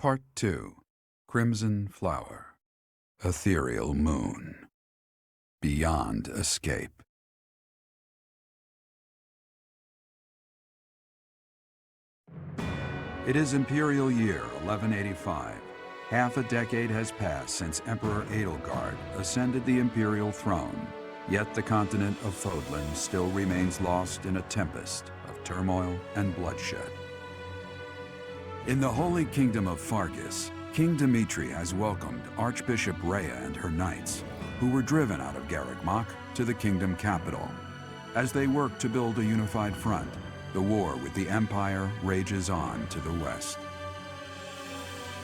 Part 2. Crimson Flower. Ethereal Moon. Beyond Escape. It is Imperial Year 1185. Half a decade has passed since Emperor Edelgard ascended the Imperial throne, yet the continent of Fodlan still remains lost in a tempest of turmoil and bloodshed. In the Holy Kingdom of Fargus, King Dimitri has welcomed Archbishop Rhea and her knights, who were driven out of Garreg to the kingdom capital. As they work to build a unified front, the war with the Empire rages on to the west.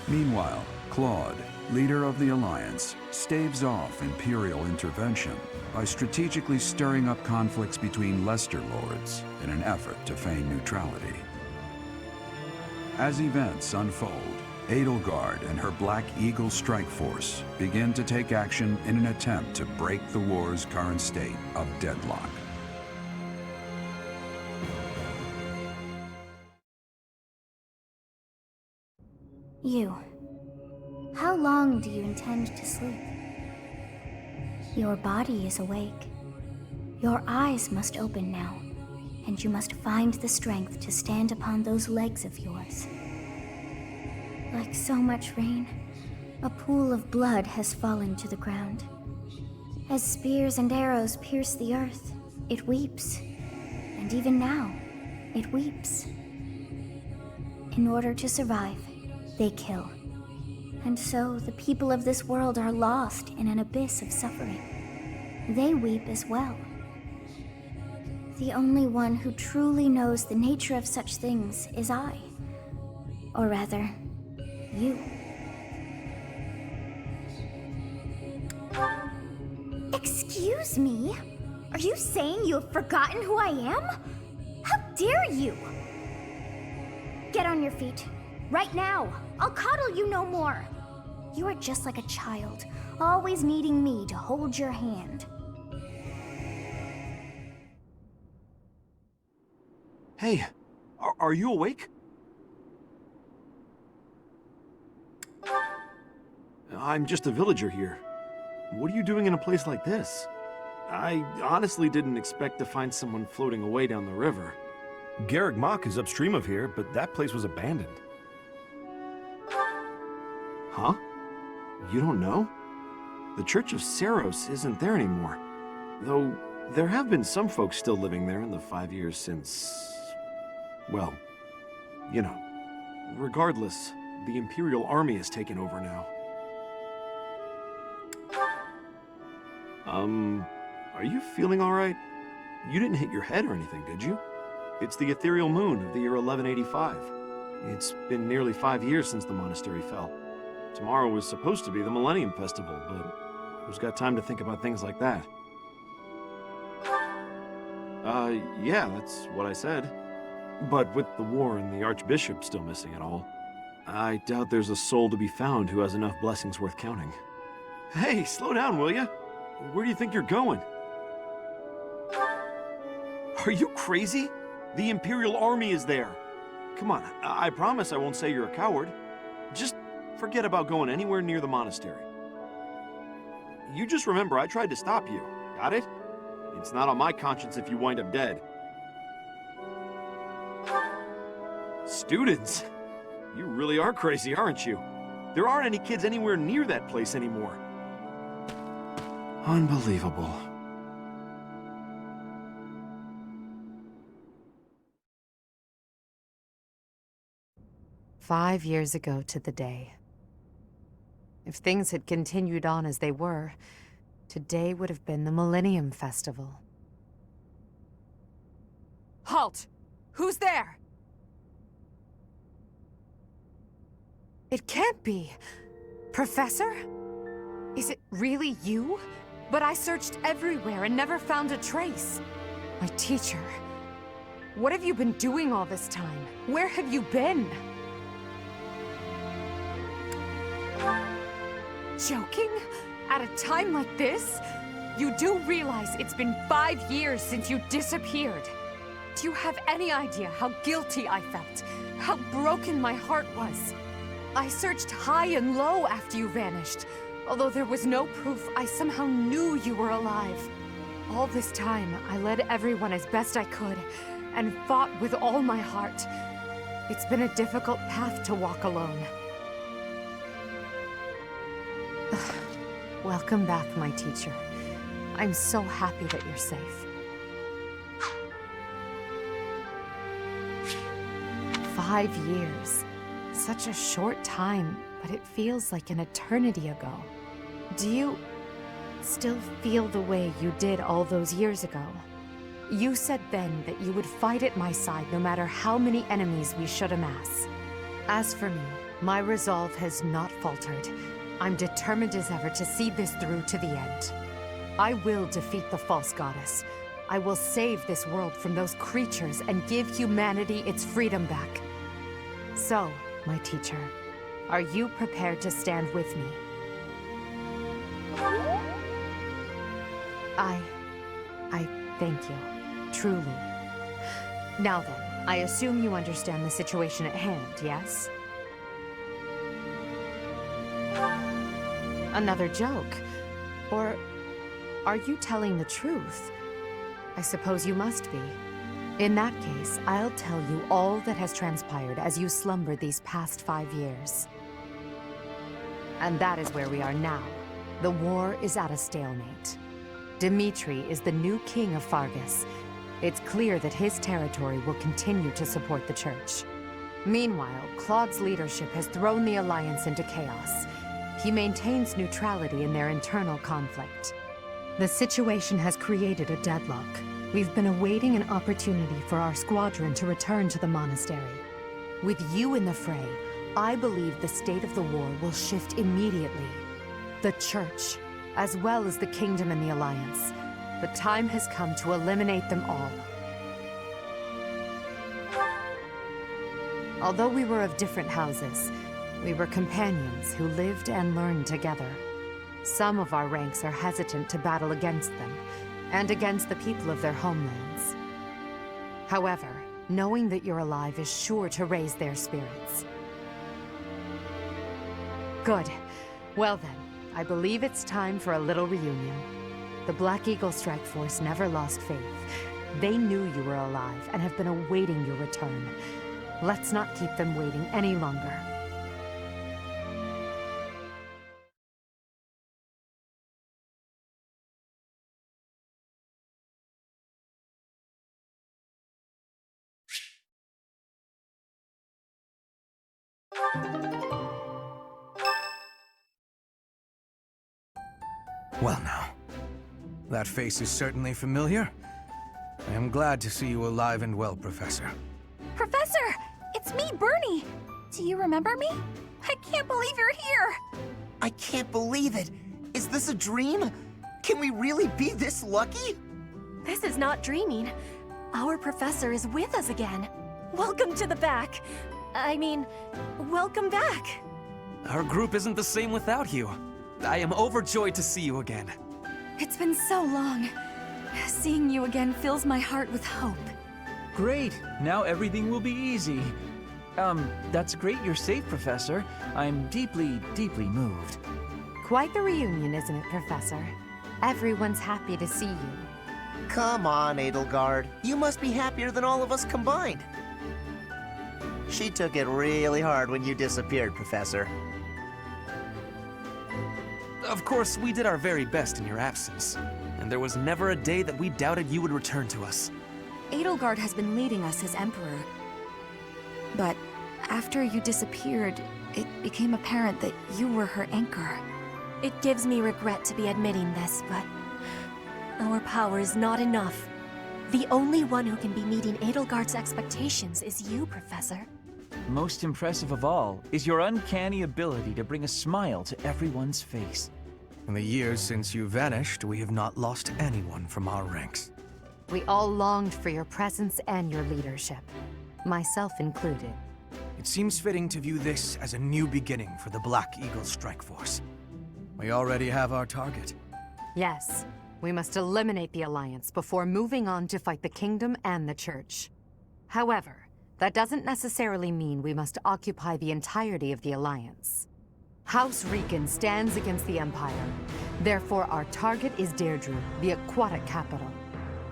Meanwhile, Claude, leader of the Alliance, staves off Imperial intervention by strategically stirring up conflicts between Lesser Lords in an effort to feign neutrality. As events unfold, Edelgard and her Black Eagle strike force begin to take action in an attempt to break the war's current state of deadlock. You. How long do you intend to sleep? Your body is awake. Your eyes must open now, and you must find the strength to stand upon those legs of yours. Like so much rain, a pool of blood has fallen to the ground. As spears and arrows pierce the earth, it weeps. And even now, it weeps. In order to survive, they kill. And so the people of this world are lost in an abyss of suffering. They weep as well. The only one who truly knows the nature of such things is I. Or rather, you. Excuse me? Are you saying you have forgotten who I am? How dare you! Get on your feet. Right now. I'll coddle you no more. You are just like a child, always needing me to hold your hand. Hey, are you awake? I'm just a villager here. What are you doing in a place like this? I honestly didn't expect to find someone floating away down the river. Garreg is upstream of here, but that place was abandoned. Huh? You don't know? The Church of Saros isn't there anymore. Though, there have been some folks still living there in the 5 years since... well, you know. Regardless, the Imperial Army has taken over now. Are you feeling alright? You didn't hit your head or anything, did you? It's the ethereal moon of the year 1185. It's been nearly 5 years since the monastery fell. Tomorrow was supposed to be the Millennium Festival, but who's got time to think about things like that? Yeah, that's what I said. But with the war and the Archbishop still missing it all, I doubt there's a soul to be found who has enough blessings worth counting. Hey, slow down, will ya? Where do you think you're going? Are you crazy? The Imperial Army is there. Come on, I promise I won't say you're a coward. Just forget about going anywhere near the monastery. You just remember I tried to stop you, got it? It's not on my conscience if you wind up dead. Students? You really are crazy, aren't you? There aren't any kids anywhere near that place anymore. Unbelievable. "5 years ago to the day. If things had continued on as they were, today would have been the Millennium Festival." Halt! Who's there? It can't be. Professor? Is it really you? But I searched everywhere and never found a trace. My teacher. What have you been doing all this time? Where have you been? Joking? At a time like this? You do realize it's been 5 years since you disappeared. Do you have any idea how guilty I felt? How broken my heart was? I searched high and low after you vanished. Although there was no proof, I somehow knew you were alive. All this time, I led everyone as best I could, and fought with all my heart. It's been a difficult path to walk alone. Welcome back, my teacher. I'm so happy that you're safe. 5 years. Such a short time, but it feels like an eternity ago. Do you still feel the way you did all those years ago? You said then that you would fight at my side no matter how many enemies we should amass. As for me, my resolve has not faltered. I'm determined as ever to see this through to the end. I will defeat the false goddess. I will save this world from those creatures and give humanity its freedom back. So, my teacher, are you prepared to stand with me? I thank you. Truly. Now then, I assume you understand the situation at hand, yes? Another joke? Or are you telling the truth? I suppose you must be. In that case, I'll tell you all that has transpired as you slumbered these past 5 years. And that is where we are now. The war is at a stalemate. Dimitri is the new king of Fargus. It's clear that his territory will continue to support the church. Meanwhile, Claude's leadership has thrown the Alliance into chaos. He maintains neutrality in their internal conflict. The situation has created a deadlock. We've been awaiting an opportunity for our squadron to return to the monastery. With you in the fray, I believe the state of the war will shift immediately. The church, as well as the kingdom and the Alliance. The time has come to eliminate them all. Although we were of different houses, we were companions who lived and learned together. Some of our ranks are hesitant to battle against them, and against the people of their homelands. However, knowing that you're alive is sure to raise their spirits. Good. Well then, I believe it's time for a little reunion. The Black Eagle Strike Force never lost faith. They knew you were alive and have been awaiting your return. Let's not keep them waiting any longer. Well now, that face is certainly familiar. I am glad to see you alive and well, Professor. Professor! It's me, Bernie! Do you remember me? I can't believe you're here! I can't believe it! Is this a dream? Can we really be this lucky? This is not dreaming. Our professor is with us again. Welcome to the back. I mean, welcome back. Our group isn't the same without you. I am overjoyed to see you again. It's been so long. Seeing you again fills my heart with hope. Great! Now everything will be easy. That's great you're safe, Professor. I'm deeply, deeply moved. Quite the reunion, isn't it, Professor? Everyone's happy to see you. Come on, Edelgard. You must be happier than all of us combined. She took it really hard when you disappeared, Professor. Of course, we did our very best in your absence, and there was never a day that we doubted you would return to us. Edelgard has been leading us as Emperor. But after you disappeared, it became apparent that you were her anchor. It gives me regret to be admitting this, but our power is not enough. The only one who can be meeting Edelgard's expectations is you, Professor. Most impressive of all is your uncanny ability to bring a smile to everyone's face. In the years since you vanished, we have not lost anyone from our ranks. We all longed for your presence and your leadership, myself included. It seems fitting to view this as a new beginning for the Black Eagle Strike Force. We already have our target. Yes, we must eliminate the Alliance before moving on to fight the Kingdom and the Church. However, that doesn't necessarily mean we must occupy the entirety of the Alliance. House Rican stands against the Empire. Therefore, our target is Deirdre, the aquatic capital.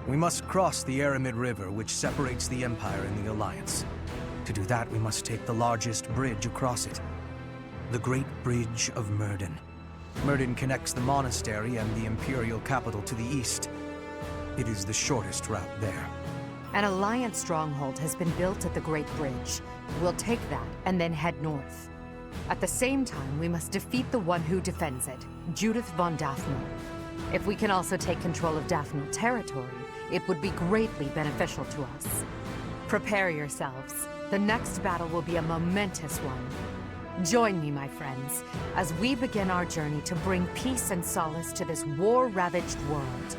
We must cross the Aramid River, which separates the Empire and the Alliance. To do that, we must take the largest bridge across it. The Great Bridge of Myrden. Myrden connects the monastery and the Imperial capital to the east. It is the shortest route there. An Alliance stronghold has been built at the Great Bridge. We'll take that and then head north. At the same time, we must defeat the one who defends it, Judith von Daphne. If we can also take control of Daphne territory, it would be greatly beneficial to us. Prepare yourselves. The next battle will be a momentous one. Join me, my friends, as we begin our journey to bring peace and solace to this war-ravaged world.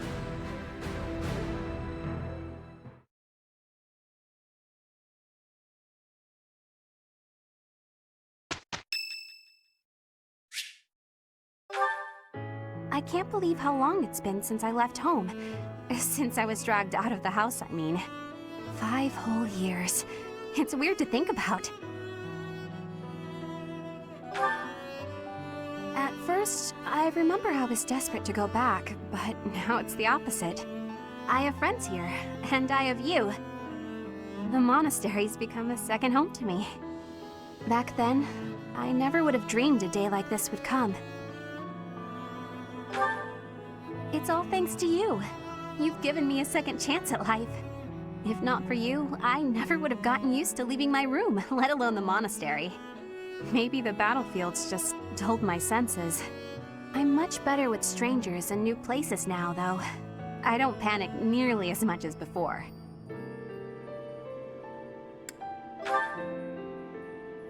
I can't believe how long it's been since I left home. Since I was dragged out of the house, I mean. 5 whole years. It's weird to think about. At first, I remember I was desperate to go back, but now it's the opposite. I have friends here, and I have you. The monastery's become a second home to me. Back then, I never would have dreamed a day like this would come. It's all thanks to you. You've given me a second chance at life. If not for you, I never would have gotten used to leaving my room, let alone the monastery. Maybe the battlefield's just dulled my senses. I'm much better with strangers and new places now, though. I don't panic nearly as much as before.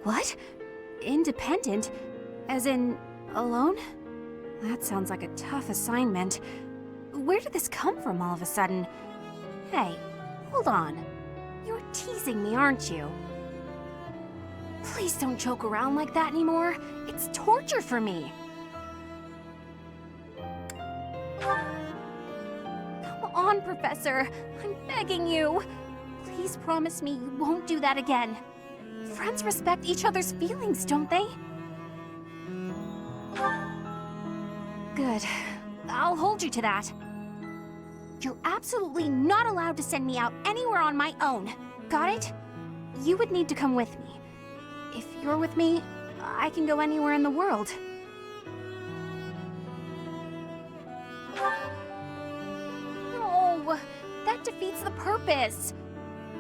What? Independent? As in, alone? That sounds like a tough assignment. Where did this come from all of a sudden? Hey, hold on. You're teasing me, aren't you? Please don't joke around like that anymore. It's torture for me. Come on, Professor. I'm begging you. Please promise me you won't do that again. Friends respect each other's feelings, don't they? Good. I'll hold you to that. You're absolutely not allowed to send me out anywhere on my own. Got it? You would need to come with me. If you're with me, I can go anywhere in the world. No, that defeats the purpose.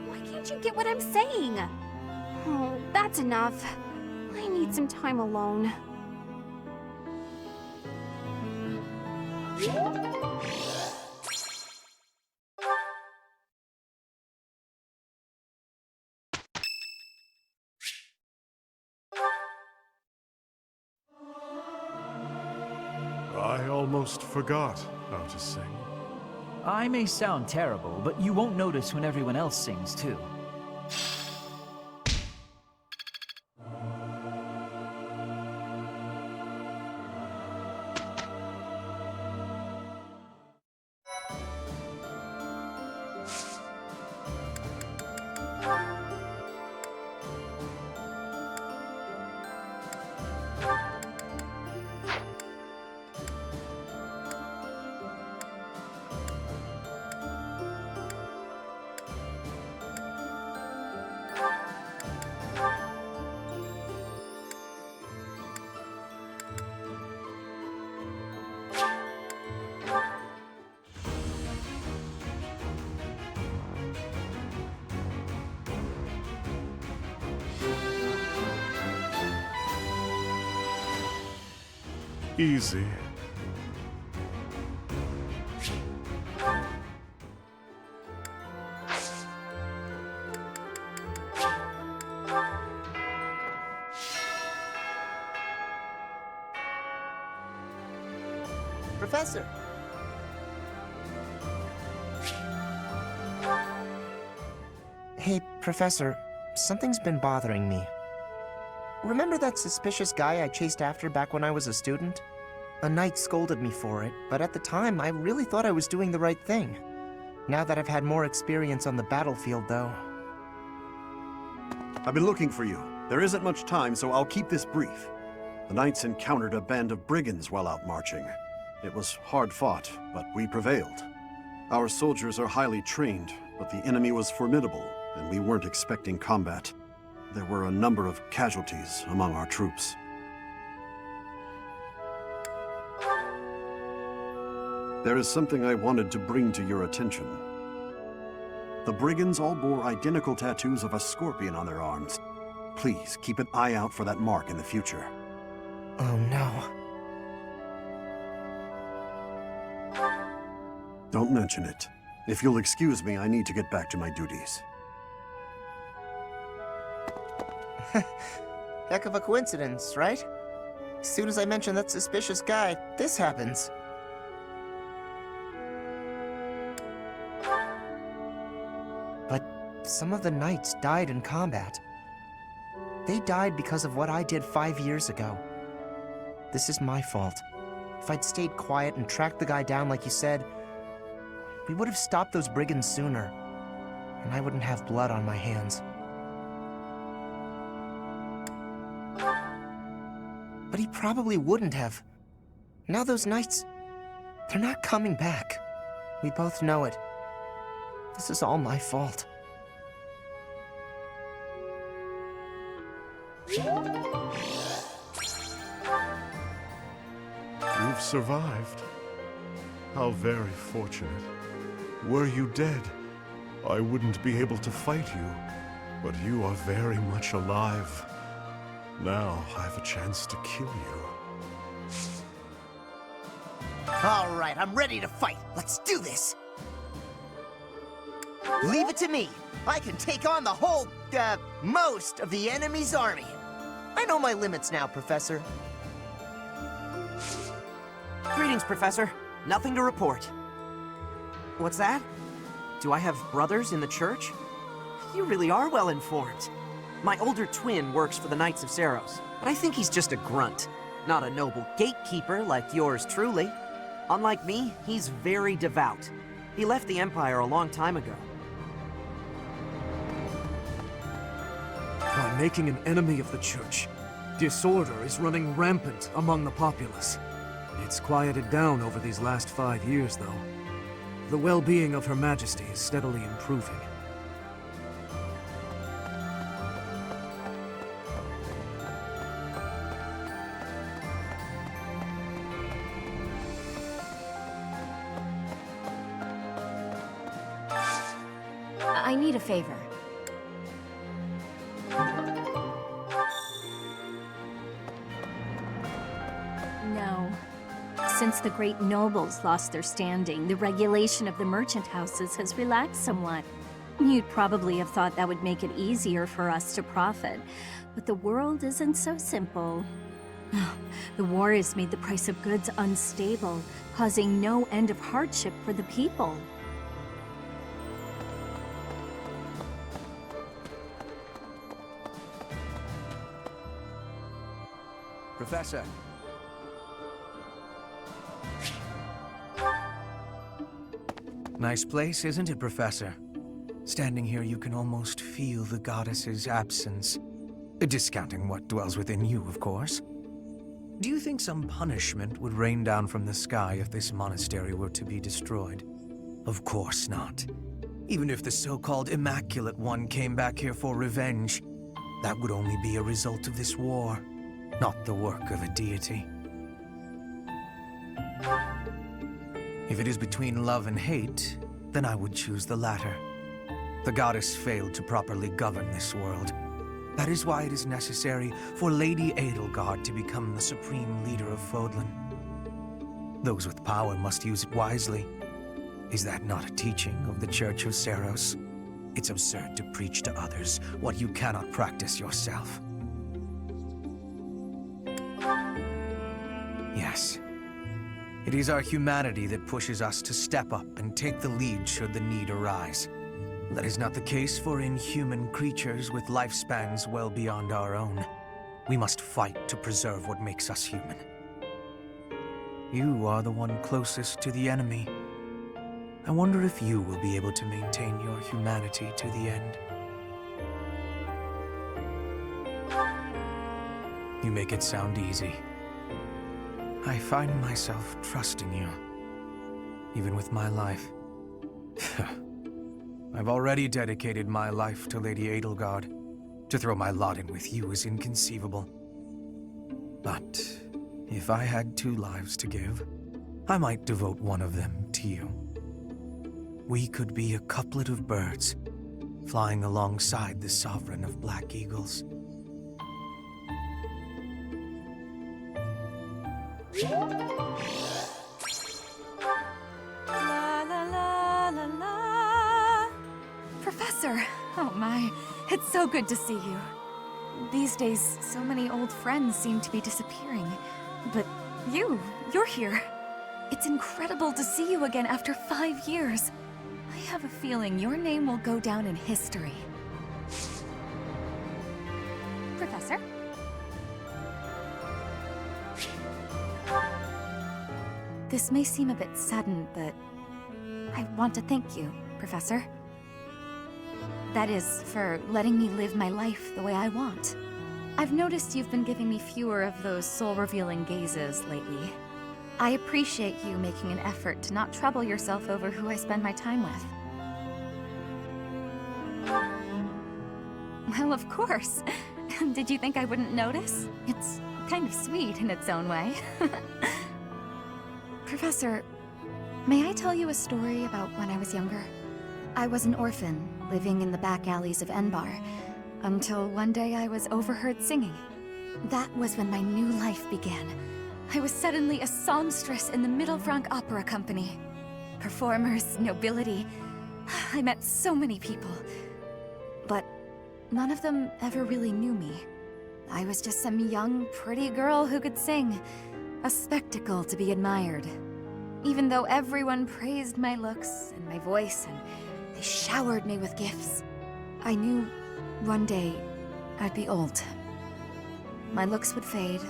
Why can't you get what I'm saying? Oh, that's enough. I need some time alone. I almost forgot how to sing. I may sound terrible, but you won't notice when everyone else sings too. Easy. Professor! Hey, Professor, something's been bothering me. Remember that suspicious guy I chased after back when I was a student? A knight scolded me for it, but at the time, I really thought I was doing the right thing. Now that I've had more experience on the battlefield, though... I've been looking for you. There isn't much time, so I'll keep this brief. The knights encountered a band of brigands while out marching. It was hard fought, but we prevailed. Our soldiers are highly trained, but the enemy was formidable, and we weren't expecting combat. There were a number of casualties among our troops. There is something I wanted to bring to your attention. The brigands all bore identical tattoos of a scorpion on their arms. Please, keep an eye out for that mark in the future. Oh no. Don't mention it. If you'll excuse me, I need to get back to my duties. Heck of a coincidence, right? As soon as I mention that suspicious guy, this happens. But some of the knights died in combat. They died because of what I did 5 years ago. This is my fault. If I'd stayed quiet and tracked the guy down like you said, we would have stopped those brigands sooner, and I wouldn't have blood on my hands. But he probably wouldn't have. Now those knights, they're not coming back. We both know it. This is all my fault. You've survived. How very fortunate. Were you dead, I wouldn't be able to fight you. But you are very much alive. Now I have a chance to kill you. All right, I'm ready to fight. Let's do this. Leave it to me. I can take on the whole, most of the enemy's army. I know my limits now, Professor. Greetings, Professor. Nothing to report. What's that? Do I have brothers in the church? You really are well informed. My older twin works for the Knights of Saros, but I think he's just a grunt, not a noble gatekeeper like yours truly. Unlike me, he's very devout. He left the Empire a long time ago. By making an enemy of the church, disorder is running rampant among the populace. It's quieted down over these last 5 years, though. The well-being of Her Majesty is steadily improving. I need a favor. No. Since the great nobles lost their standing, the regulation of the merchant houses has relaxed somewhat. You'd probably have thought that would make it easier for us to profit, but the world isn't so simple. The war has made the price of goods unstable, causing no end of hardship for the people. Professor. Nice place, isn't it, Professor? Standing here, you can almost feel the goddess's absence. Discounting what dwells within you, of course. Do you think some punishment would rain down from the sky if this monastery were to be destroyed? Of course not. Even if the so-called Immaculate One came back here for revenge, that would only be a result of this war, not the work of a deity. If it is between love and hate, then I would choose the latter. The goddess failed to properly govern this world. That is why it is necessary for Lady Edelgard to become the supreme leader of Fodlan. Those with power must use it wisely. Is that not a teaching of the Church of Saros? It's absurd to preach to others what you cannot practice yourself. Yes. It is our humanity that pushes us to step up and take the lead should the need arise. That is not the case for inhuman creatures with lifespans well beyond our own. We must fight to preserve what makes us human. You are the one closest to the enemy. I wonder if you will be able to maintain your humanity to the end. You make it sound easy. I find myself trusting you, even with my life. I've already dedicated my life to Lady Edelgard. To throw my lot in with you is inconceivable. But if I had 2 lives to give, I might devote one of them to you. We could be a couplet of birds, flying alongside the sovereign of Black Eagles. La la la la la. Professor, oh my, it's so good to see you. These days, so many old friends seem to be disappearing. But you're here. It's incredible to see you again after 5 years. I have a feeling your name will go down in history. Professor? This may seem a bit sudden, but I want to thank you, Professor. That is, for letting me live my life the way I want. I've noticed you've been giving me fewer of those soul-revealing gazes lately. I appreciate you making an effort to not trouble yourself over who I spend my time with. Well, of course. Did you think I wouldn't notice? It's kind of sweet in its own way. Professor, may I tell you a story about when I was younger? I was an orphan, living in the back alleys of Enbar, until one day I was overheard singing. That was when my new life began. I was suddenly a songstress in the Mittelfrank Opera Company. Performers, nobility. I met so many people. But none of them ever really knew me. I was just some young, pretty girl who could sing. A spectacle to be admired. Even though everyone praised my looks and my voice, and they showered me with gifts, I knew one day I'd be old. My looks would fade,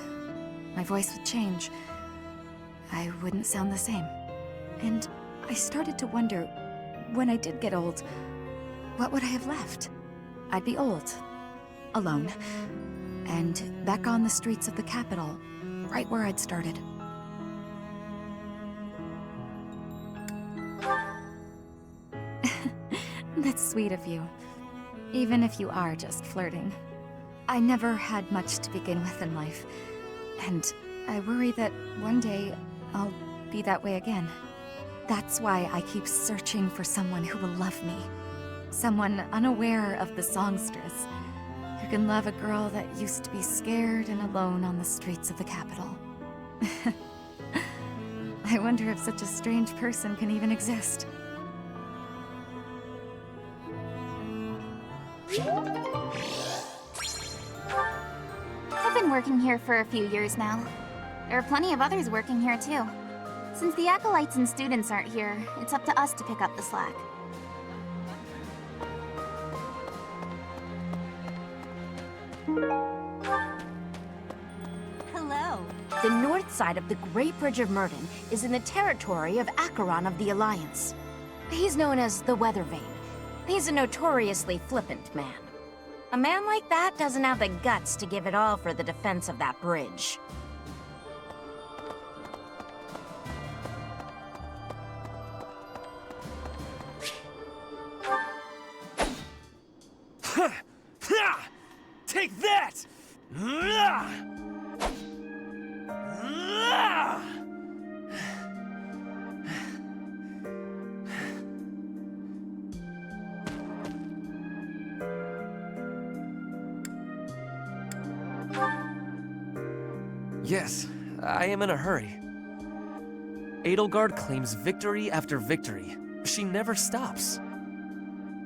my voice would change. I wouldn't sound the same. And I started to wonder, when I did get old, what would I have left? I'd be old, alone, and back on the streets of the capital, right where I'd started. That's sweet of you, even if you are just flirting. I never had much to begin with in life, and I worry that one day I'll be that way again. That's why I keep searching for someone who will love me. Someone unaware of the songstress, who can love a girl that used to be scared and alone on the streets of the capital. I wonder if such a strange person can even exist. I've been working here for a few years now. There are plenty of others working here too. Since the acolytes and students aren't here, it's up to us to pick up the slack. Hello. The north side of the Great Bridge of Myrden is in the territory of Acheron of the Alliance. He's known as the Weather Vane. He's a notoriously flippant man. A man like that doesn't have the guts to give it all for the defense of that bridge. Take that! Yes, I am in a hurry. Edelgard claims victory after victory. She never stops.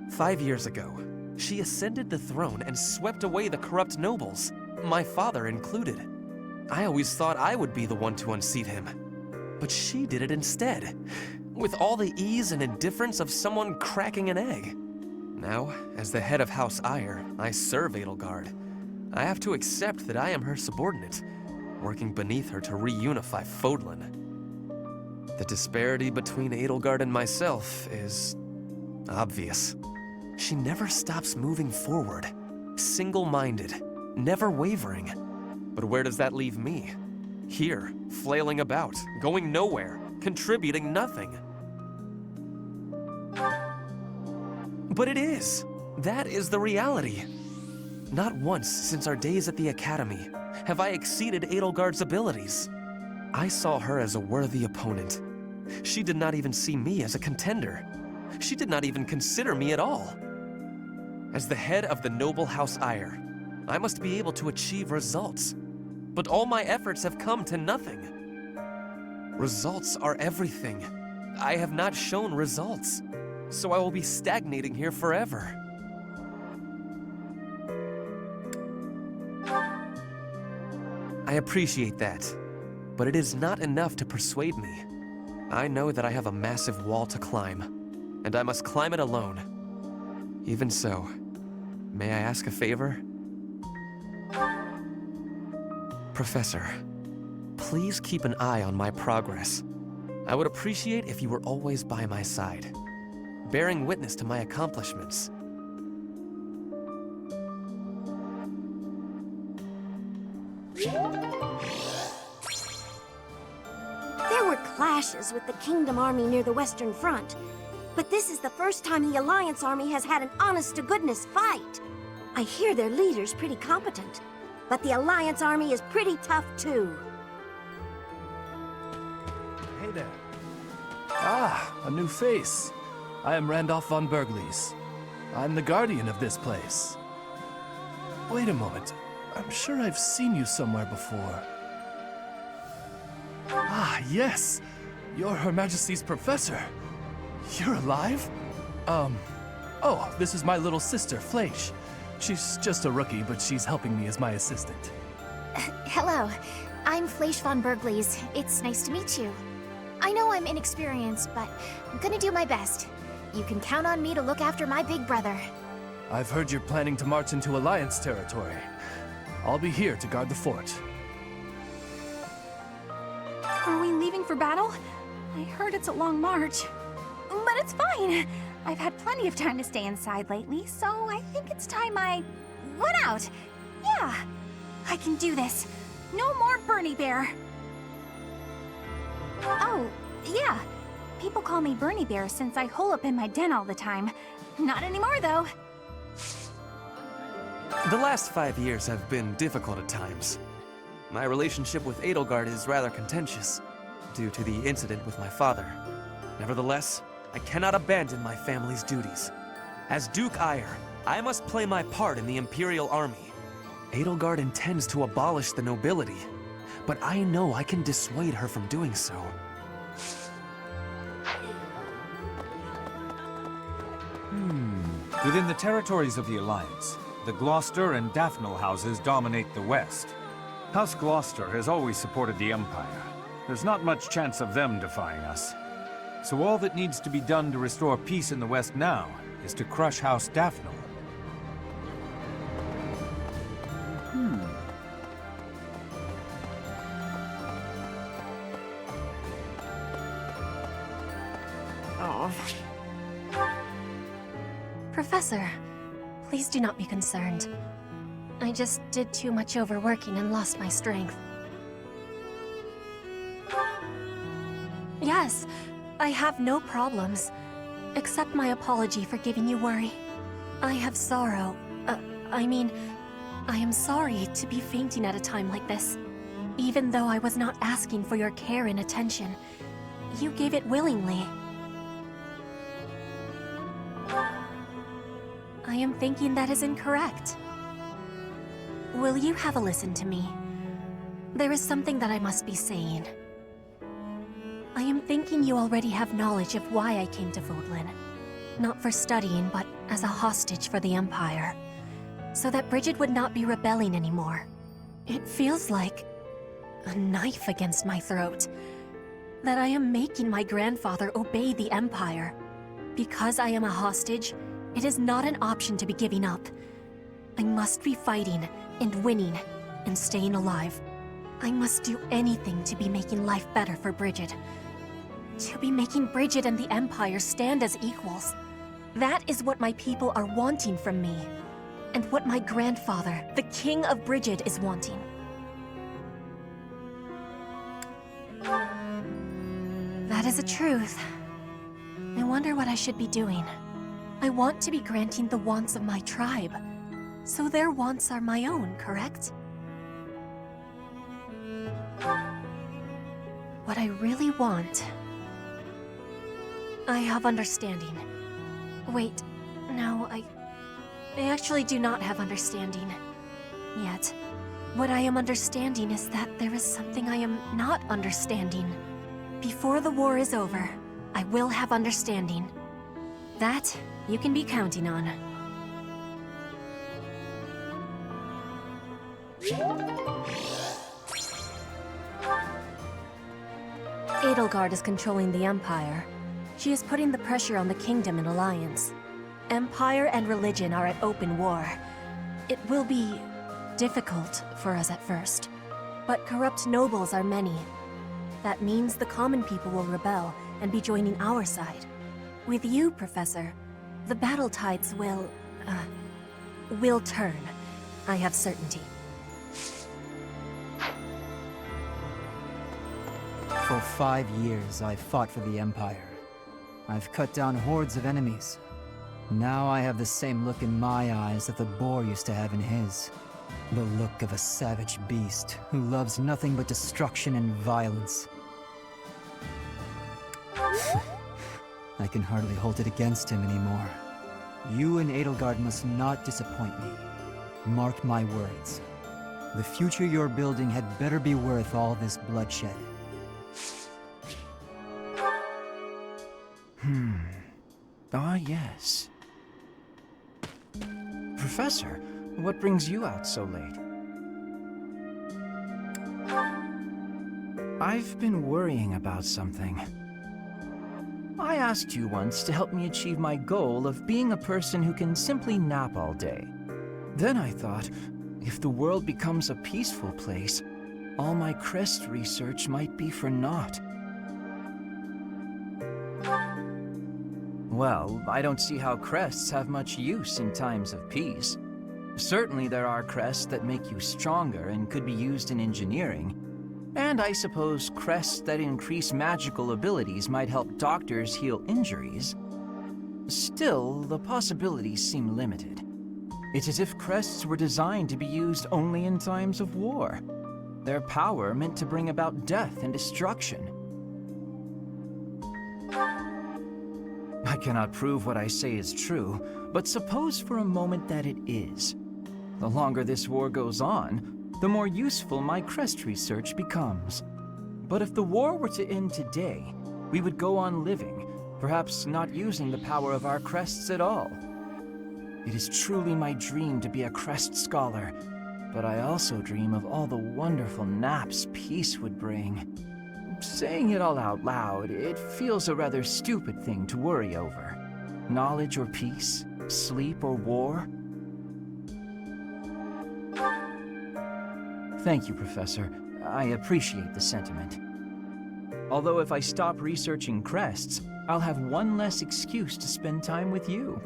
5 years ago, she ascended the throne and swept away the corrupt nobles, my father included. I always thought I would be the one to unseat him. But she did it instead, with all the ease and indifference of someone cracking an egg. Now, as the head of House Eyre, I serve Edelgard. I have to accept that I am her subordinate, working beneath her to reunify Fodlan. The disparity between Edelgard and myself is obvious. She never stops moving forward, single-minded, never wavering. But where does that leave me? Here, flailing about, going nowhere, contributing nothing. But it is. That is the reality. Not once since our days at the Academy have I exceeded Edelgard's abilities. I saw her as a worthy opponent. She did not even see me as a contender. She did not even consider me at all. As the head of the noble House Ayr, I must be able to achieve results. But all my efforts have come to nothing. Results are everything. I have not shown results, so I will be stagnating here forever. I appreciate that, but it is not enough to persuade me. I know that I have a massive wall to climb, and I must climb it alone. Even so, may I ask a favor? Professor, please keep an eye on my progress. I would appreciate if you were always by my side, bearing witness to my accomplishments. There were clashes with the Kingdom Army near the Western Front, but this is the first time the Alliance Army has had an honest-to-goodness fight. I hear their leader's pretty competent, but the Alliance Army is pretty tough too. Hey there. Ah, a new face. I am Randolph von Bergles. I'm the guardian of this place. Wait a moment. I'm sure I've seen you somewhere before. Ah, yes! You're Her Majesty's professor. You're alive? Oh, this is my little sister, Fleisch. She's just a rookie, but she's helping me as my assistant. Hello, I'm Fleisch von Bergles. It's nice to meet you. I know I'm inexperienced, but I'm gonna do my best. You can count on me to look after my big brother. I've heard you're planning to march into Alliance territory. I'll be here to guard the fort. Are we leaving for battle? I heard it's a long march. But it's fine. I've had plenty of time to stay inside lately, so I think it's time I went out. Yeah, I can do this. No more Bernie Bear. Oh, yeah. People call me Bernie Bear since I hole up in my den all the time. Not anymore, though. The last 5 years have been difficult at times. My relationship with Edelgard is rather contentious, due to the incident with my father. Nevertheless, I cannot abandon my family's duties. As Duke Ayr, I must play my part in the Imperial Army. Edelgard intends to abolish the nobility, but I know I can dissuade her from doing so. Within the territories of the Alliance, the Gloucester and Daphnel houses dominate the West. House Gloucester has always supported the Empire. There's not much chance of them defying us. So all that needs to be done to restore peace in the West now is to crush House Daphnel. Professor, please do not be concerned. I just did too much overworking and lost my strength. Yes, I have no problems. Accept my apology for giving you worry. I have sorrow. I am sorry to be fainting at a time like this. Even though I was not asking for your care and attention, you gave it willingly. I am thinking that is incorrect. Will you have a listen to me? There is something that I must be saying. I am thinking you already have knowledge of why I came to Fodlan. Not for studying, but as a hostage for the Empire. So that Bridget would not be rebelling anymore. It feels like a knife against my throat. That I am making my grandfather obey the Empire. Because I am a hostage, it is not an option to be giving up. I must be fighting, and winning, and staying alive. I must do anything to be making life better for Bridget. To be making Bridget and the Empire stand as equals. That is what my people are wanting from me. and what my grandfather, the King of Brigid, is wanting. That is a truth. I wonder what I should be doing. I want to be granting the wants of my tribe, so their wants are my own, correct? What I really want... I have understanding. Wait, no, I actually do not have understanding. Yet. What I am understanding is that there is something I am not understanding. Before the war is over, I will have understanding. That you can be counting on. Edelgard is controlling the Empire. She is putting the pressure on the Kingdom in alliance. Empire and religion are at open war. It will be difficult for us at first, but corrupt nobles are many. That means the common people will rebel and be joining our side. With you, Professor, the battle tides will turn. I have certainty. For 5 years, I've fought for the Empire. I've cut down hordes of enemies. Now I have the same look in my eyes that the boar used to have in his. The look of a savage beast who loves nothing but destruction and violence. I can hardly hold it against him anymore. You and Edelgard must not disappoint me. Mark my words. The future you're building had better be worth all this bloodshed. Ah, yes. Professor, what brings you out so late? I've been worrying about something. I asked you once to help me achieve my goal of being a person who can simply nap all day. Then I thought, if the world becomes a peaceful place, all my crest research might be for naught. Well, I don't see how crests have much use in times of peace. Certainly there are crests that make you stronger and could be used in engineering. And I suppose crests that increase magical abilities might help doctors heal injuries. Still, the possibilities seem limited. It's as if crests were designed to be used only in times of war. Their power meant to bring about death and destruction. I cannot prove what I say is true, but suppose for a moment that it is. The longer this war goes on, the more useful my crest research becomes. But if the war were to end today, we would go on living, perhaps not using the power of our crests at all. It is truly my dream to be a crest scholar, but I also dream of all the wonderful naps peace would bring. Saying it all out loud, it feels a rather stupid thing to worry over. Knowledge or peace, sleep or war. Thank you, Professor. I appreciate the sentiment. Although if I stop researching crests, I'll have one less excuse to spend time with you.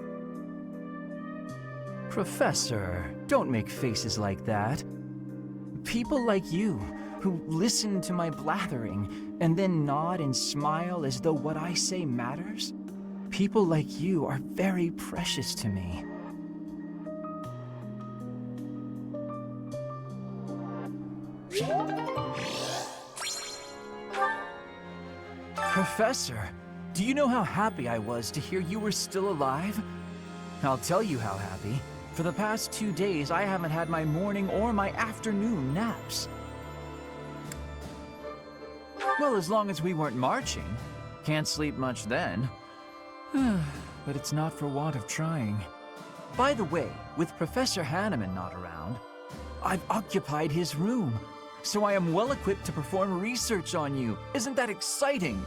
Professor, don't make faces like that. People like you, who listen to my blathering and then nod and smile as though what I say matters, people like you are very precious to me. Professor, do you know how happy I was to hear you were still alive? I'll tell you how happy. For the past 2 days, I haven't had my morning or my afternoon naps. Well, as long as we weren't marching. Can't sleep much then. But it's not for want of trying. By the way, with Professor Hanneman not around, I've occupied his room, so I am well equipped to perform research on you. Isn't that exciting?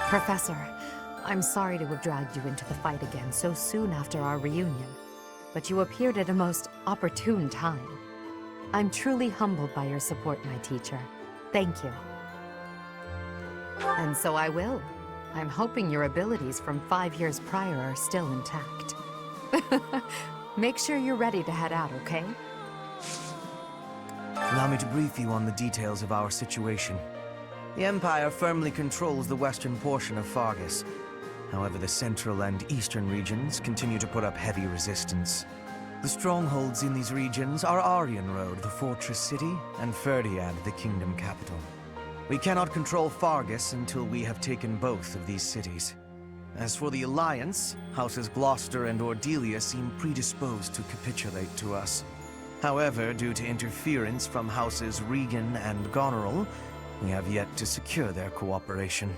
Professor, I'm sorry to have dragged you into the fight again so soon after our reunion, but you appeared at a most opportune time. I'm truly humbled by your support, my teacher. Thank you. And so I will. I'm hoping your abilities from 5 years prior are still intact. Make sure you're ready to head out, okay? Allow me to brief you on the details of our situation. The Empire firmly controls the western portion of Fargus. However, the central and eastern regions continue to put up heavy resistance. The strongholds in these regions are Aryan Road, the fortress city, and Ferdiad, the kingdom capital. We cannot control Fargus until we have taken both of these cities. As for the Alliance, Houses Gloucester and Ordelia seem predisposed to capitulate to us. However, due to interference from Houses Regan and Goneril, we have yet to secure their cooperation.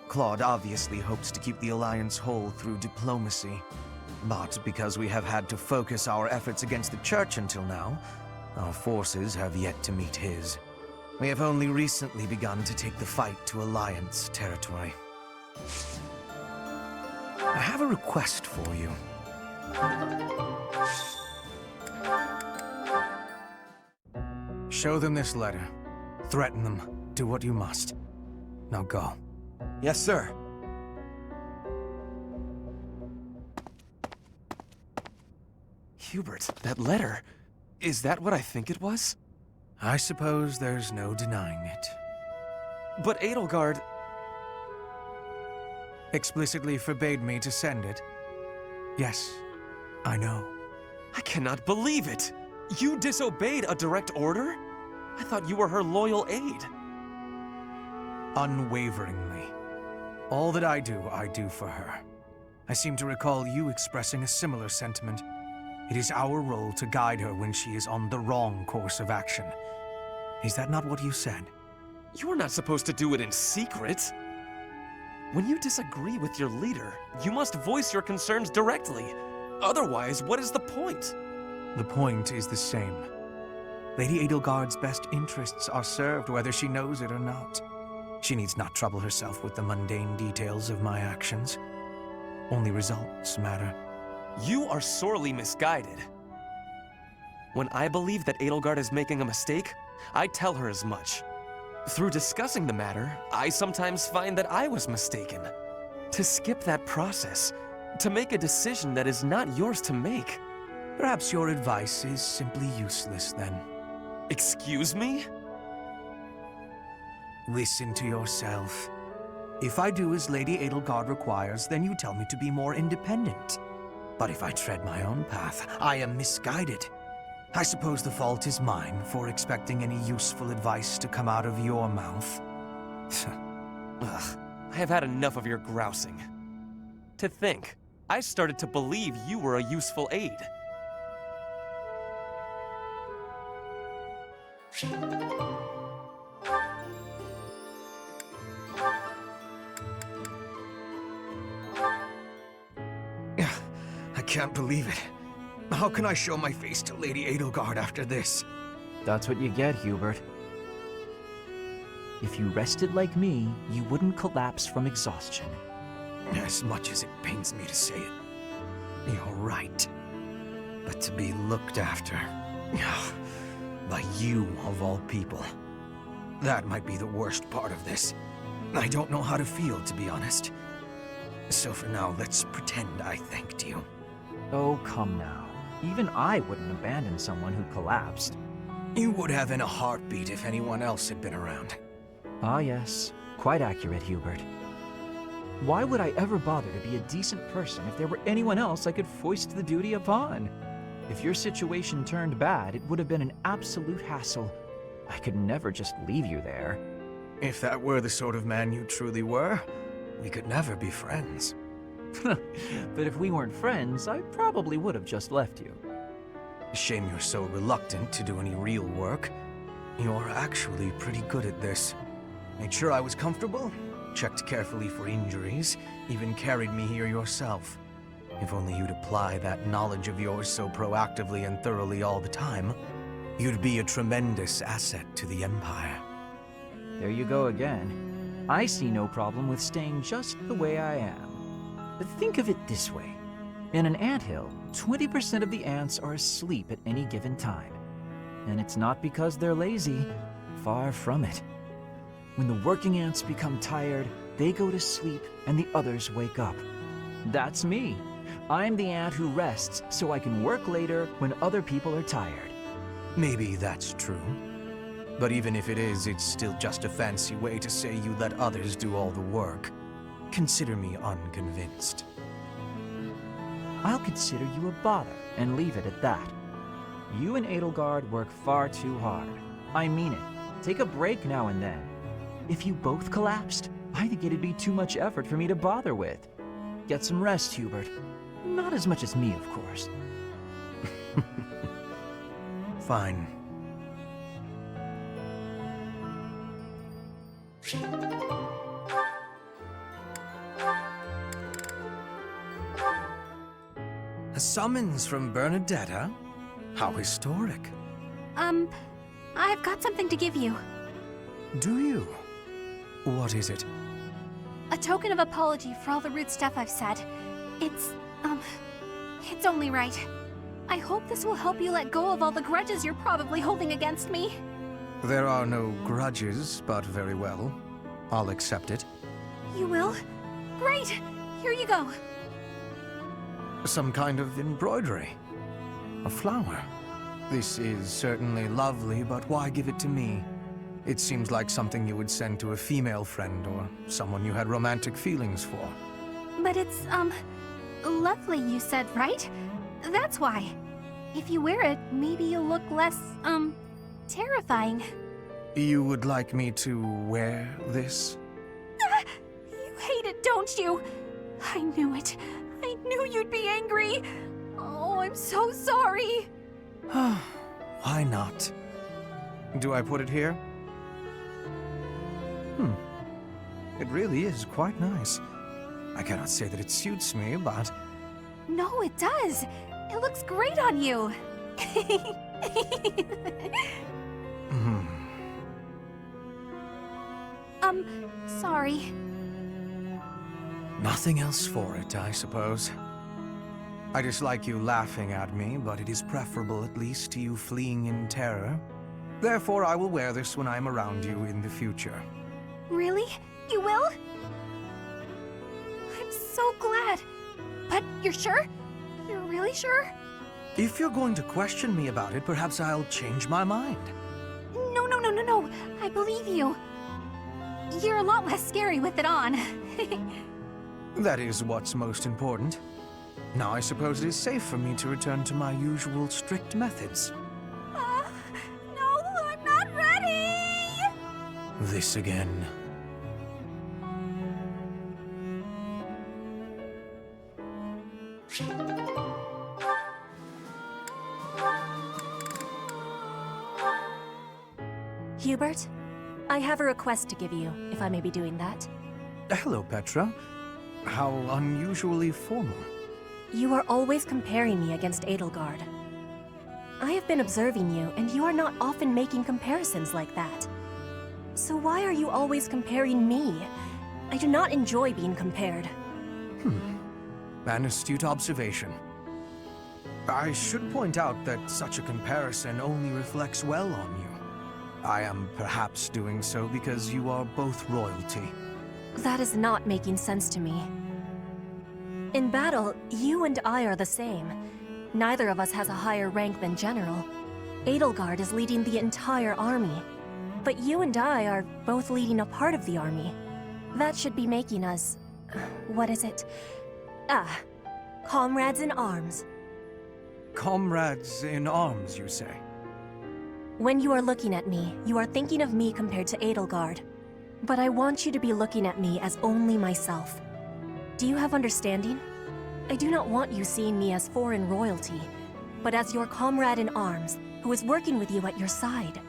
Claude obviously hopes to keep the Alliance whole through diplomacy. But because we have had to focus our efforts against the Church until now, our forces have yet to meet his. We have only recently begun to take the fight to Alliance territory. I have a request for you. Show them this letter. Threaten them. Do what you must. Now go. Yes, sir. Hubert, that letter. Is that what I think it was? I suppose there's no denying it. But Edelgard explicitly forbade me to send it. Yes, I know. I cannot believe it! You disobeyed a direct order? I thought you were her loyal aide. Unwaveringly. All that I do for her. I seem to recall you expressing a similar sentiment. It is our role to guide her when she is on the wrong course of action. Is that not what you said? You are not supposed to do it in secret. When you disagree with your leader, you must voice your concerns directly. Otherwise, what is the point? The point is the same. Lady Edelgard's best interests are served whether she knows it or not. She needs not trouble herself with the mundane details of my actions. Only results matter. You are sorely misguided. When I believe that Edelgard is making a mistake, I tell her as much. Through discussing the matter, I sometimes find that I was mistaken. To skip that process, to make a decision that is not yours to make. Perhaps your advice is simply useless then. Excuse me? Listen to yourself. If I do as Lady Edelgard requires, then you tell me to be more independent. But if I tread my own path, I am misguided. I suppose the fault is mine for expecting any useful advice to come out of your mouth. Ugh, I have had enough of your grousing. To think, I started to believe you were a useful aide. I can't believe it. How can I show my face to Lady Edelgard after this? That's what you get, Hubert. If you rested like me, you wouldn't collapse from exhaustion. As much as it pains me to say it, you're right. But to be looked after by you of all people, that might be the worst part of this. I don't know how to feel, to be honest. So for now, let's pretend I thanked you. Oh, come now. Even I wouldn't abandon someone who collapsed. You would have in a heartbeat if anyone else had been around. Ah, yes. Quite accurate, Hubert. Why would I ever bother to be a decent person if there were anyone else I could foist the duty upon? If your situation turned bad, it would have been an absolute hassle. I could never just leave you there. If that were the sort of man you truly were, we could never be friends. But if we weren't friends, I probably would have just left you. Shame you're so reluctant to do any real work. You're actually pretty good at this. Made sure I was comfortable, checked carefully for injuries, even carried me here yourself. If only you'd apply that knowledge of yours so proactively and thoroughly all the time, you'd be a tremendous asset to the Empire. There you go again. I see no problem with staying just the way I am. Think of it this way. In an anthill, 20% of the ants are asleep at any given time. And it's not because they're lazy. Far from it. When the working ants become tired, they go to sleep and the others wake up. That's me. I'm the ant who rests so I can work later when other people are tired. Maybe that's true. But even if it is, it's still just a fancy way to say you let others do all the work. Consider me unconvinced. I'll consider you a bother and leave it at that. You and Edelgard work far too hard. I mean it. Take a break now and then. If you both collapsed, I think it'd be too much effort for me to bother with. Get some rest, Hubert. Not as much as me, of course. Fine. A summons from Bernadetta? How historic. I've got something to give you. Do you? What is it? A token of apology for all the rude stuff I've said. It's only right. I hope this will help you let go of all the grudges you're probably holding against me. There are no grudges, but very well. I'll accept it. You will? Great! Here you go. Some kind of embroidery. A flower. This is certainly lovely, but why give it to me? It seems like something you would send to a female friend or someone you had romantic feelings for. But it's, lovely, you said, right? That's why. If you wear it, maybe you'll look less, terrifying. You would like me to wear this? You hate it, don't you? I knew it. I knew you'd be angry. Oh, I'm so sorry. Why not? Do I put it here? It really is quite nice. I cannot say that it suits me, but... No, it does. It looks great on you. Sorry. Nothing else for it, I suppose. I dislike you laughing at me, but it is preferable at least to you fleeing in terror. Therefore, I will wear this when I am around you in the future. Really? You will? I'm so glad. But you're sure? You're really sure? If you're going to question me about it, perhaps I'll change my mind. No. I believe you. You're a lot less scary with it on. That is what's most important. Now I suppose it is safe for me to return to my usual strict methods. No, I'm not ready! This again. Hubert, I have a request to give you, if I may be doing that. Hello, Petra. How unusually formal. You are always comparing me against Edelgard. I have been observing you, and you are not often making comparisons like that. So why are you always comparing me? I do not enjoy being compared. An astute observation. I should point out that such a comparison only reflects well on you. I am perhaps doing so because you are both royalty. That is not making sense to me. In battle, you and I are the same. Neither of us has a higher rank than general. Edelgard is leading the entire army. But you and I are both leading a part of the army. That should be making us... what is it? Comrades in arms. Comrades in arms, you say? When you are looking at me, you are thinking of me compared to Edelgard. But I want you to be looking at me as only myself. Do you have understanding? I do not want you seeing me as foreign royalty, but as your comrade in arms, who is working with you at your side.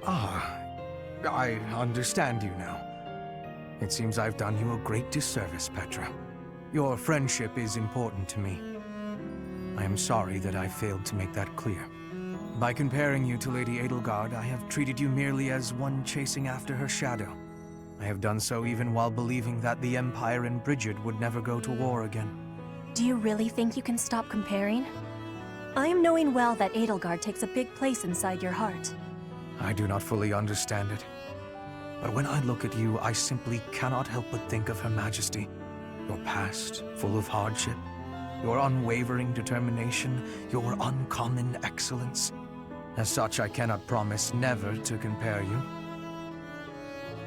I understand you now. It seems I've done you a great disservice, Petra. Your friendship is important to me. I am sorry that I failed to make that clear. By comparing you to Lady Edelgard, I have treated you merely as one chasing after her shadow. I have done so even while believing that the Empire and Bridget would never go to war again. Do you really think you can stop comparing? I am knowing well that Edelgard takes a big place inside your heart. I do not fully understand it. But when I look at you, I simply cannot help but think of Her Majesty. Your past, full of hardship, your unwavering determination, your uncommon excellence. As such, I cannot promise never to compare you.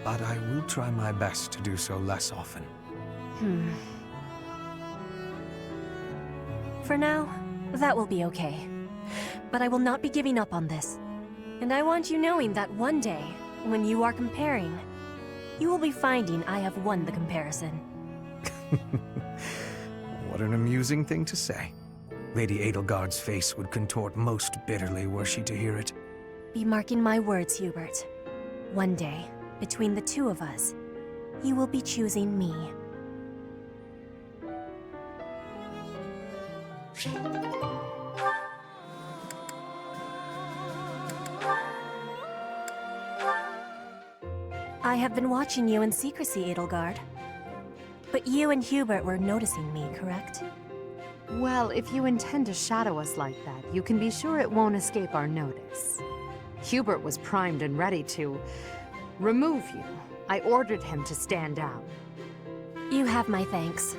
But I will try my best to do so less often. For now, that will be okay. But I will not be giving up on this. And I want you knowing that one day, when you are comparing, you will be finding I have won the comparison. What an amusing thing to say. Lady Edelgard's face would contort most bitterly were she to hear it. Be marking my words, Hubert. One day, between the two of us, you will be choosing me. I have been watching you in secrecy, Edelgard. But you and Hubert were noticing me, correct? Well, if you intend to shadow us like that, you can be sure it won't escape our notice. Hubert was primed and ready to remove you. I ordered him to stand down. You have my thanks.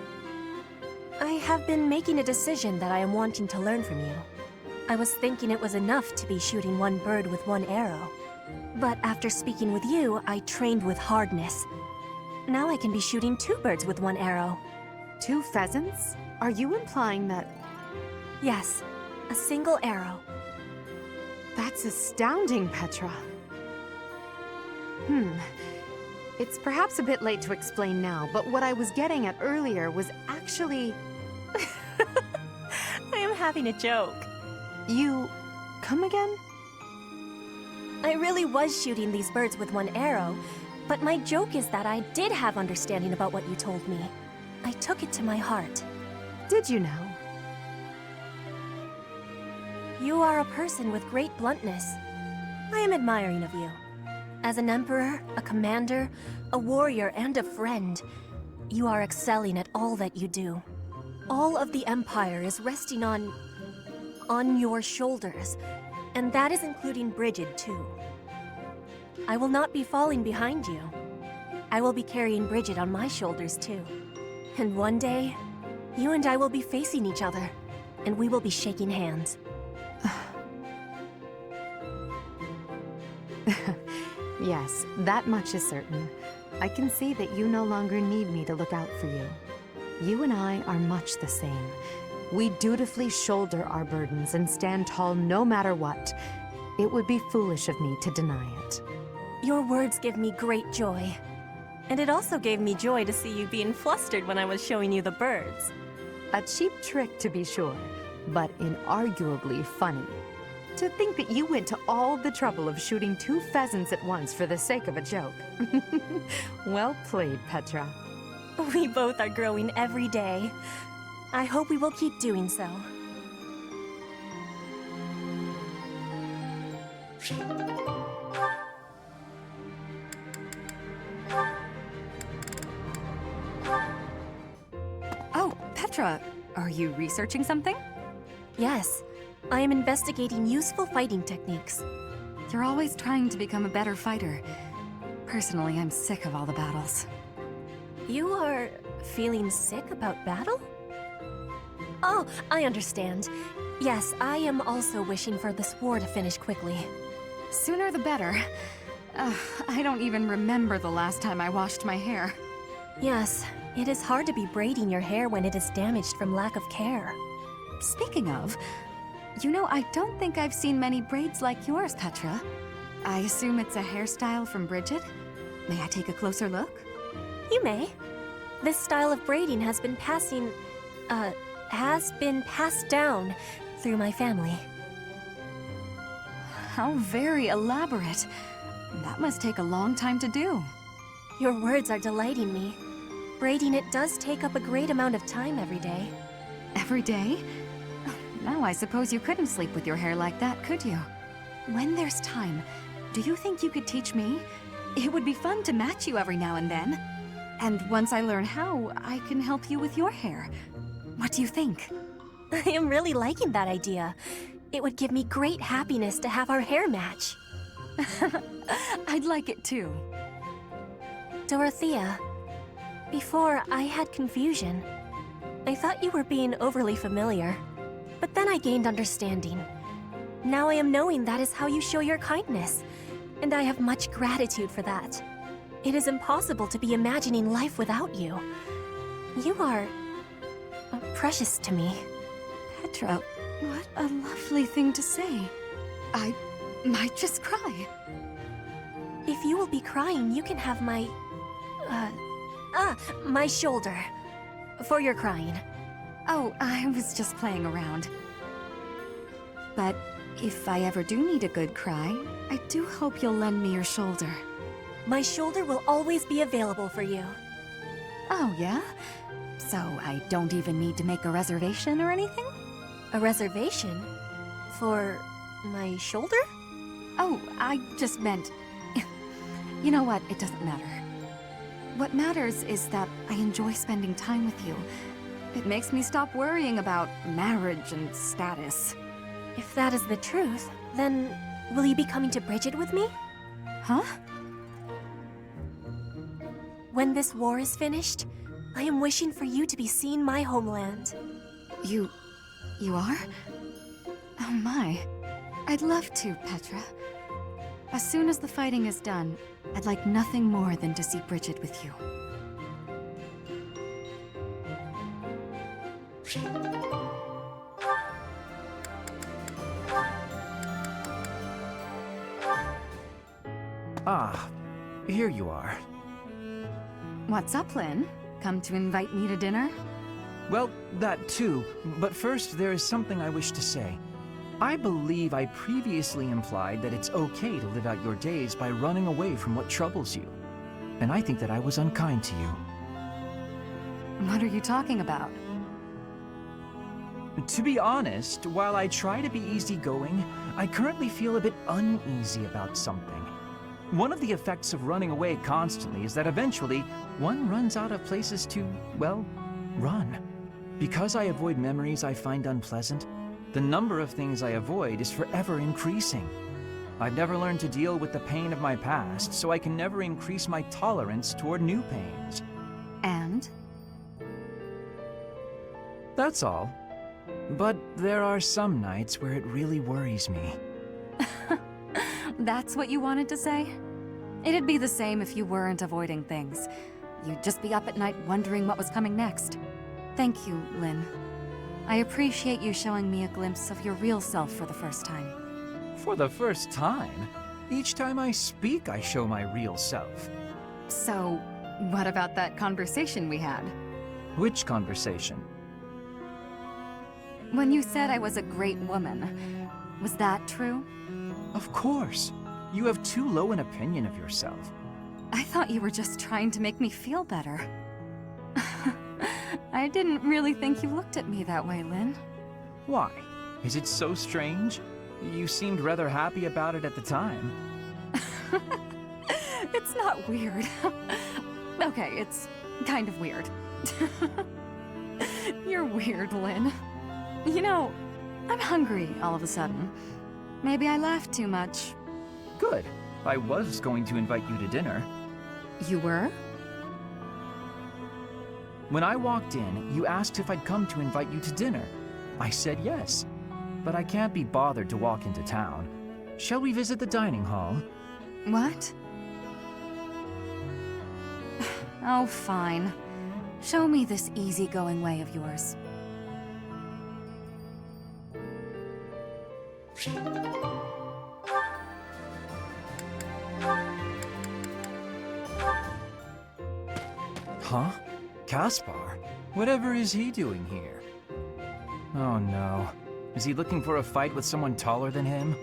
I have been making a decision that I am wanting to learn from you. I was thinking it was enough to be shooting one bird with one arrow. But after speaking with you, I trained with hardness. Now I can be shooting 2 birds with 1 arrow. 2 pheasants? Are you implying that... Yes, a single arrow. That's astounding, Petra. It's perhaps a bit late to explain now, but what I was getting at earlier was actually... I am having a joke. You... come again? I really was shooting these birds with 1 arrow, but my joke is that I did have understanding about what you told me. I took it to my heart. Did you know? You are a person with great bluntness. I am admiring of you. As an emperor, a commander, a warrior, and a friend, you are excelling at all that you do. All of the Empire is resting on your shoulders, and that is including Bridget, too. I will not be falling behind you. I will be carrying Bridget on my shoulders, too. And one day, you and I will be facing each other, and we will be shaking hands. Yes, that much is certain. I can see that you no longer need me to look out for you. You and I are much the same. We dutifully shoulder our burdens and stand tall no matter what. It would be foolish of me to deny it. Your words give me great joy. And it also gave me joy to see you being flustered when I was showing you the birds. A cheap trick, to be sure, but inarguably funny. To think that you went to all the trouble of shooting 2 pheasants at once for the sake of a joke. Well played, Petra. We both are growing every day. I hope we will keep doing so. Oh, Petra, are you researching something? Yes, I am investigating useful fighting techniques. You're always trying to become a better fighter. Personally, I'm sick of all the battles. You are feeling sick about battle? Oh, I understand. Yes, I am also wishing for this war to finish quickly. Sooner the better. I don't even remember the last time I washed my hair. Yes, it is hard to be braiding your hair when it is damaged from lack of care. Speaking of, you know, I don't think I've seen many braids like yours, Petra. I assume it's a hairstyle from Bridget? May I take a closer look? You may. This style of braiding has been passed down through my family. How very elaborate. That must take a long time to do. Your words are delighting me. Braiding it does take up a great amount of time every day. Every day? Now I suppose you couldn't sleep with your hair like that, could you? When there's time, do you think you could teach me? It would be fun to match you every now and then. And once I learn how, I can help you with your hair. What do you think? I am really liking that idea. It would give me great happiness to have our hair match. I'd like it too. Dorothea, before I had confusion. I thought you were being overly familiar, but then I gained understanding. Now I am knowing that is how you show your kindness, and I have much gratitude for that. It is impossible to be imagining life without you. You are precious to me. Petra, what a lovely thing to say. I might just cry. If you will be crying, you can have my... my shoulder. For your crying. Oh, I was just playing around. But if I ever do need a good cry, I do hope you'll lend me your shoulder. My shoulder will always be available for you. Oh, yeah? So I don't even need to make a reservation or anything? A reservation? For my shoulder? Oh, I just meant... You know what? It doesn't matter. What matters is that I enjoy spending time with you. It makes me stop worrying about marriage and status. If that is the truth, then will you be coming to Bridget with me? Huh? When this war is finished, I am wishing for you to be seeing my homeland. You are? Oh my. I'd love to, Petra. As soon as the fighting is done, I'd like nothing more than to see Bridget with you. Ah, here you are. What's up, Lynn? Come to invite me to dinner? Well, that too, but first there is something I wish to say. I believe I previously implied that it's okay to live out your days by running away from what troubles you. And I think that I was unkind to you. What are you talking about? To be honest, while I try to be easygoing, I currently feel a bit uneasy about something. One of the effects of running away constantly is that eventually one runs out of places to, well, run. Because I avoid memories I find unpleasant, the number of things I avoid is forever increasing. I've never learned to deal with the pain of my past, so I can never increase my tolerance toward new pains. And? That's all. But there are some nights where it really worries me. That's what you wanted to say? It'd be the same if you weren't avoiding things. You'd just be up at night wondering what was coming next. Thank you, Lynn. I appreciate you showing me a glimpse of your real self for the first time. For the first time? Each time I speak, I show my real self. So, what about that conversation we had? Which conversation? When you said I was a great woman, was that true? Of course. You have too low an opinion of yourself. I thought you were just trying to make me feel better. I didn't really think you looked at me that way, Lynn. Why? Is it so strange? You seemed rather happy about it at the time. It's not weird. Okay, it's kind of weird. You're weird, Lynn. You know, I'm hungry all of a sudden. Maybe I laughed too much. Good. I was going to invite you to dinner. You were? When I walked in, you asked if I'd come to invite you to dinner. I said yes. But I can't be bothered to walk into town. Shall we visit the dining hall? What? Oh, fine. Show me this easygoing way of yours. Huh? Caspar? Whatever is he doing here? Oh no. Is he looking for a fight with someone taller than him?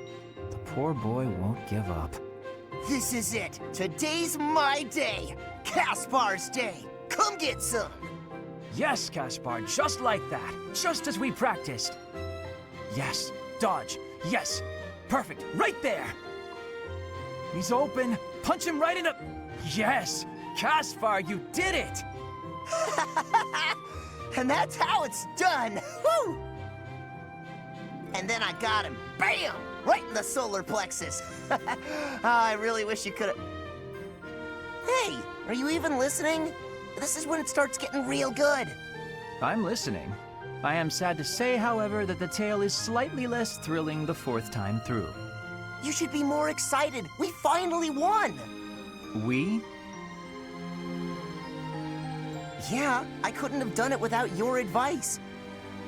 The poor boy won't give up. This is it. Today's my day. Caspar's day. Come get some. Yes, Caspar, just like that. Just as we practiced. Yes, dodge. Yes, perfect. Right there. He's open. Punch him right in the... Yes! Caspar, you did it! And that's how it's done! Woo! And then I got him. Bam! Right in the solar plexus. I really wish you could've... Hey, are you even listening? This is when it starts getting real good. I'm listening. I am sad to say, however, that the tale is slightly less thrilling the fourth time through. You should be more excited. We finally won! We? Yeah, I couldn't have done it without your advice.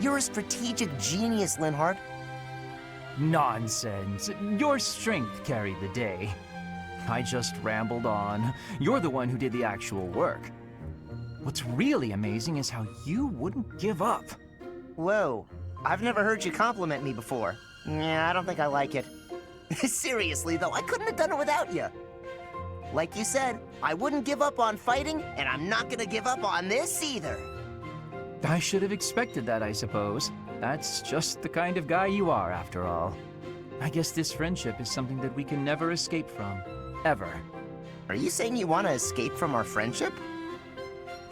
You're a strategic genius, Linhardt. Nonsense. Your strength carried the day. I just rambled on. You're the one who did the actual work. What's really amazing is how you wouldn't give up. Whoa, I've never heard you compliment me before. Yeah, I don't think I like it. Seriously, though, I couldn't have done it without you. Like you said, I wouldn't give up on fighting, and I'm not gonna give up on this either. I should have expected that, I suppose. That's just the kind of guy you are, after all. I guess this friendship is something that we can never escape from. Ever. Are you saying you want to escape from our friendship?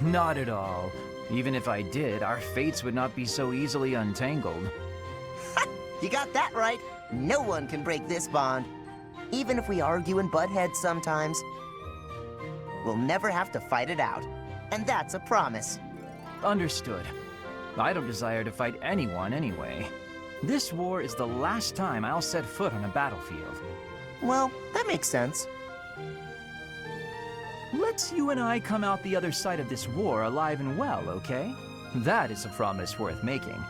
Not at all. Even if I did, our fates would not be so easily untangled. You got that right. No one can break this bond. Even if we argue and butt heads sometimes, we'll never have to fight it out. And that's a promise. Understood. I don't desire to fight anyone anyway. This war is the last time I'll set foot on a battlefield. Well, that makes sense. Let's you and I come out the other side of this war alive and well, okay? That is a promise worth making.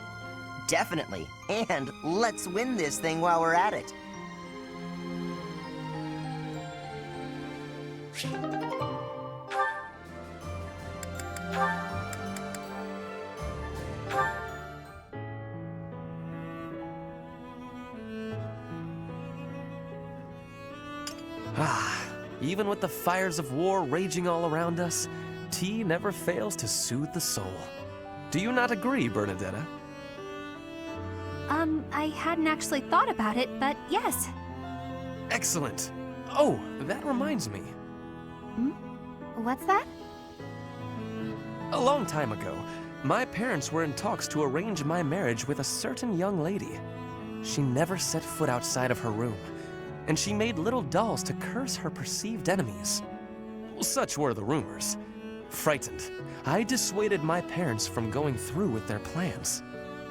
Definitely. And let's win this thing while we're at it. Even with the fires of war raging all around us, tea never fails to soothe the soul. Do you not agree, Bernadetta? I hadn't actually thought about it, but yes. Excellent. Oh, that reminds me. What's that? A long time ago, my parents were in talks to arrange my marriage with a certain young lady. She never set foot outside of her room, and she made little dolls to curse her perceived enemies. Such were the rumors. Frightened, I dissuaded my parents from going through with their plans.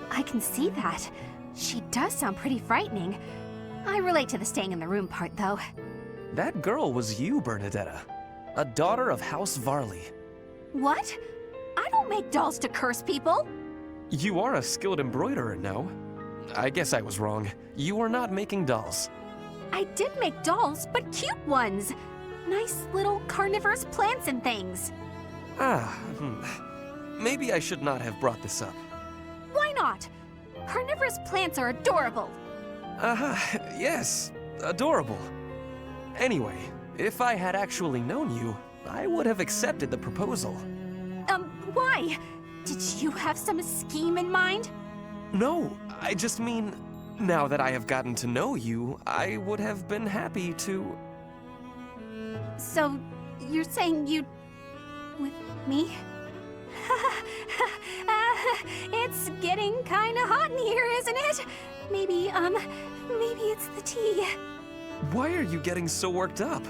I can see that. She does sound pretty frightening. I relate to the staying in the room part, though. That girl was you, Bernadetta, a daughter of House Varley. What? I don't make dolls to curse people. You are a skilled embroiderer, no? I guess I was wrong. You were not making dolls. I did make dolls, but cute ones. Nice little carnivorous plants and things. Maybe I should not have brought this up. Why not? Carnivorous plants are adorable. Yes, adorable. Anyway, if I had actually known you, I would have accepted the proposal. Why? Did you have some scheme in mind? No, I just mean, now that I have gotten to know you, I would have been happy to... So, you're saying you'd... with me? It's getting kinda hot in here, isn't it? Maybe it's the tea. Why are you getting so worked up?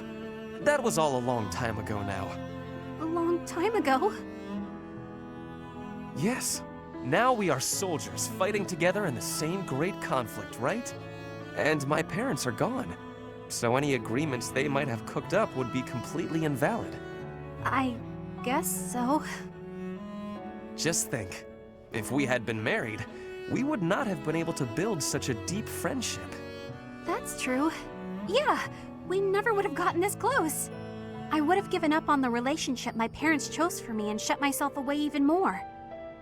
That was all a long time ago now. A long time ago? Yes. Now we are soldiers fighting together in the same great conflict, right? And my parents are gone. So any agreements they might have cooked up would be completely invalid. I guess so. Just think, if we had been married, we would not have been able to build such a deep friendship. That's true. Yeah, we never would have gotten this close. I would have given up on the relationship my parents chose for me and shut myself away even more.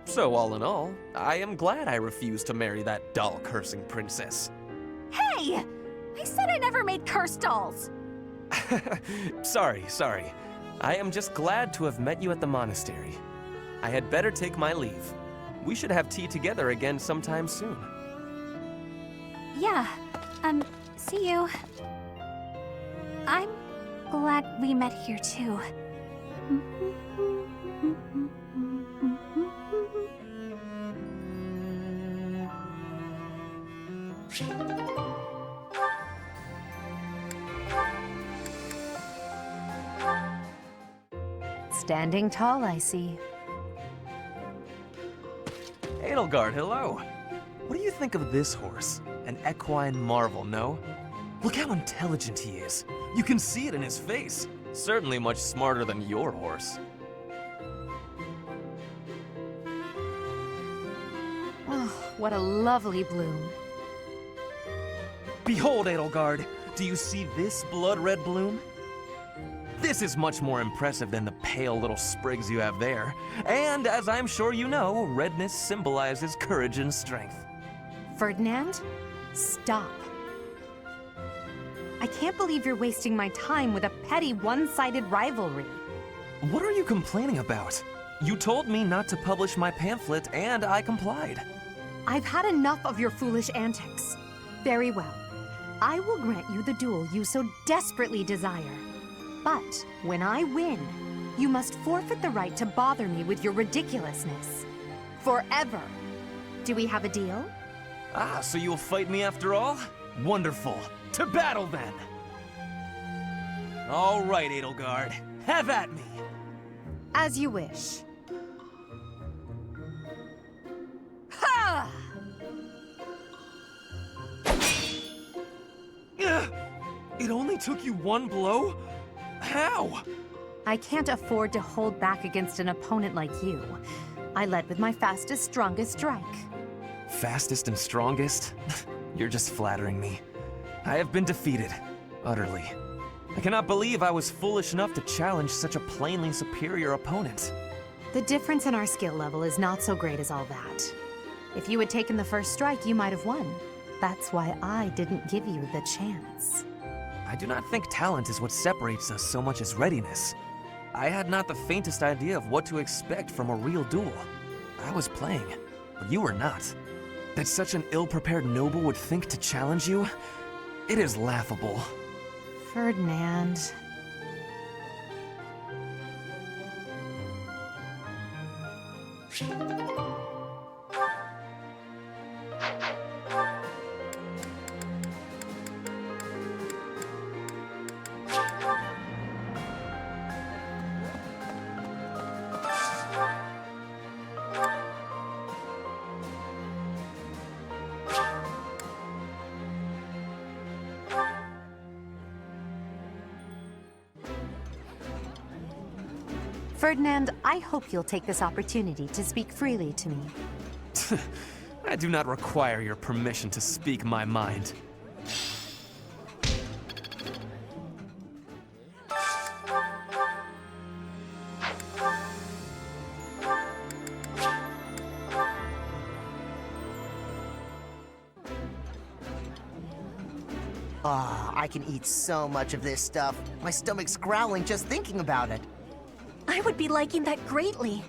So all in all, I am glad I refused to marry that doll-cursing princess. Hey! I said I never made cursed dolls! Sorry. I am just glad to have met you at the monastery. I had better take my leave. We should have tea together again sometime soon. Yeah, see you. I'm glad we met here too. Standing tall, I see. Edelgard, hello. What do you think of this horse? An equine marvel, no? Look how intelligent he is. You can see it in his face. Certainly much smarter than your horse. Oh, what a lovely bloom. Behold, Edelgard. Do you see this blood-red bloom? This is much more impressive than the pale little sprigs you have there. And as I'm sure you know, redness symbolizes courage and strength. Ferdinand, stop. I can't believe you're wasting my time with a petty one-sided rivalry. What are you complaining about? You told me not to publish my pamphlet, and I complied. I've had enough of your foolish antics. Very well. I will grant you the duel you so desperately desire. But when I win, you must forfeit the right to bother me with your ridiculousness. Forever. Do we have a deal? Ah, so you'll fight me after all? Wonderful. To battle, then! All right, Edelgard. Have at me! As you wish. Ha! It only took you one blow? How? I can't afford to hold back against an opponent like you. I led with my fastest, strongest strike. Fastest and strongest? You're just flattering me. I have been defeated. Utterly. I cannot believe I was foolish enough to challenge such a plainly superior opponent. The difference in our skill level is not so great as all that. If you had taken the first strike, you might have won. That's why I didn't give you the chance. I do not think talent is what separates us so much as readiness. I had not the faintest idea of what to expect from a real duel. I was playing, but you were not. That such an ill-prepared noble would think to challenge you? It is laughable. Ferdinand. Ferdinand, I hope you'll take this opportunity to speak freely to me. I do not require your permission to speak my mind. Ah, I can eat so much of this stuff. My stomach's growling just thinking about it. I would be liking that greatly.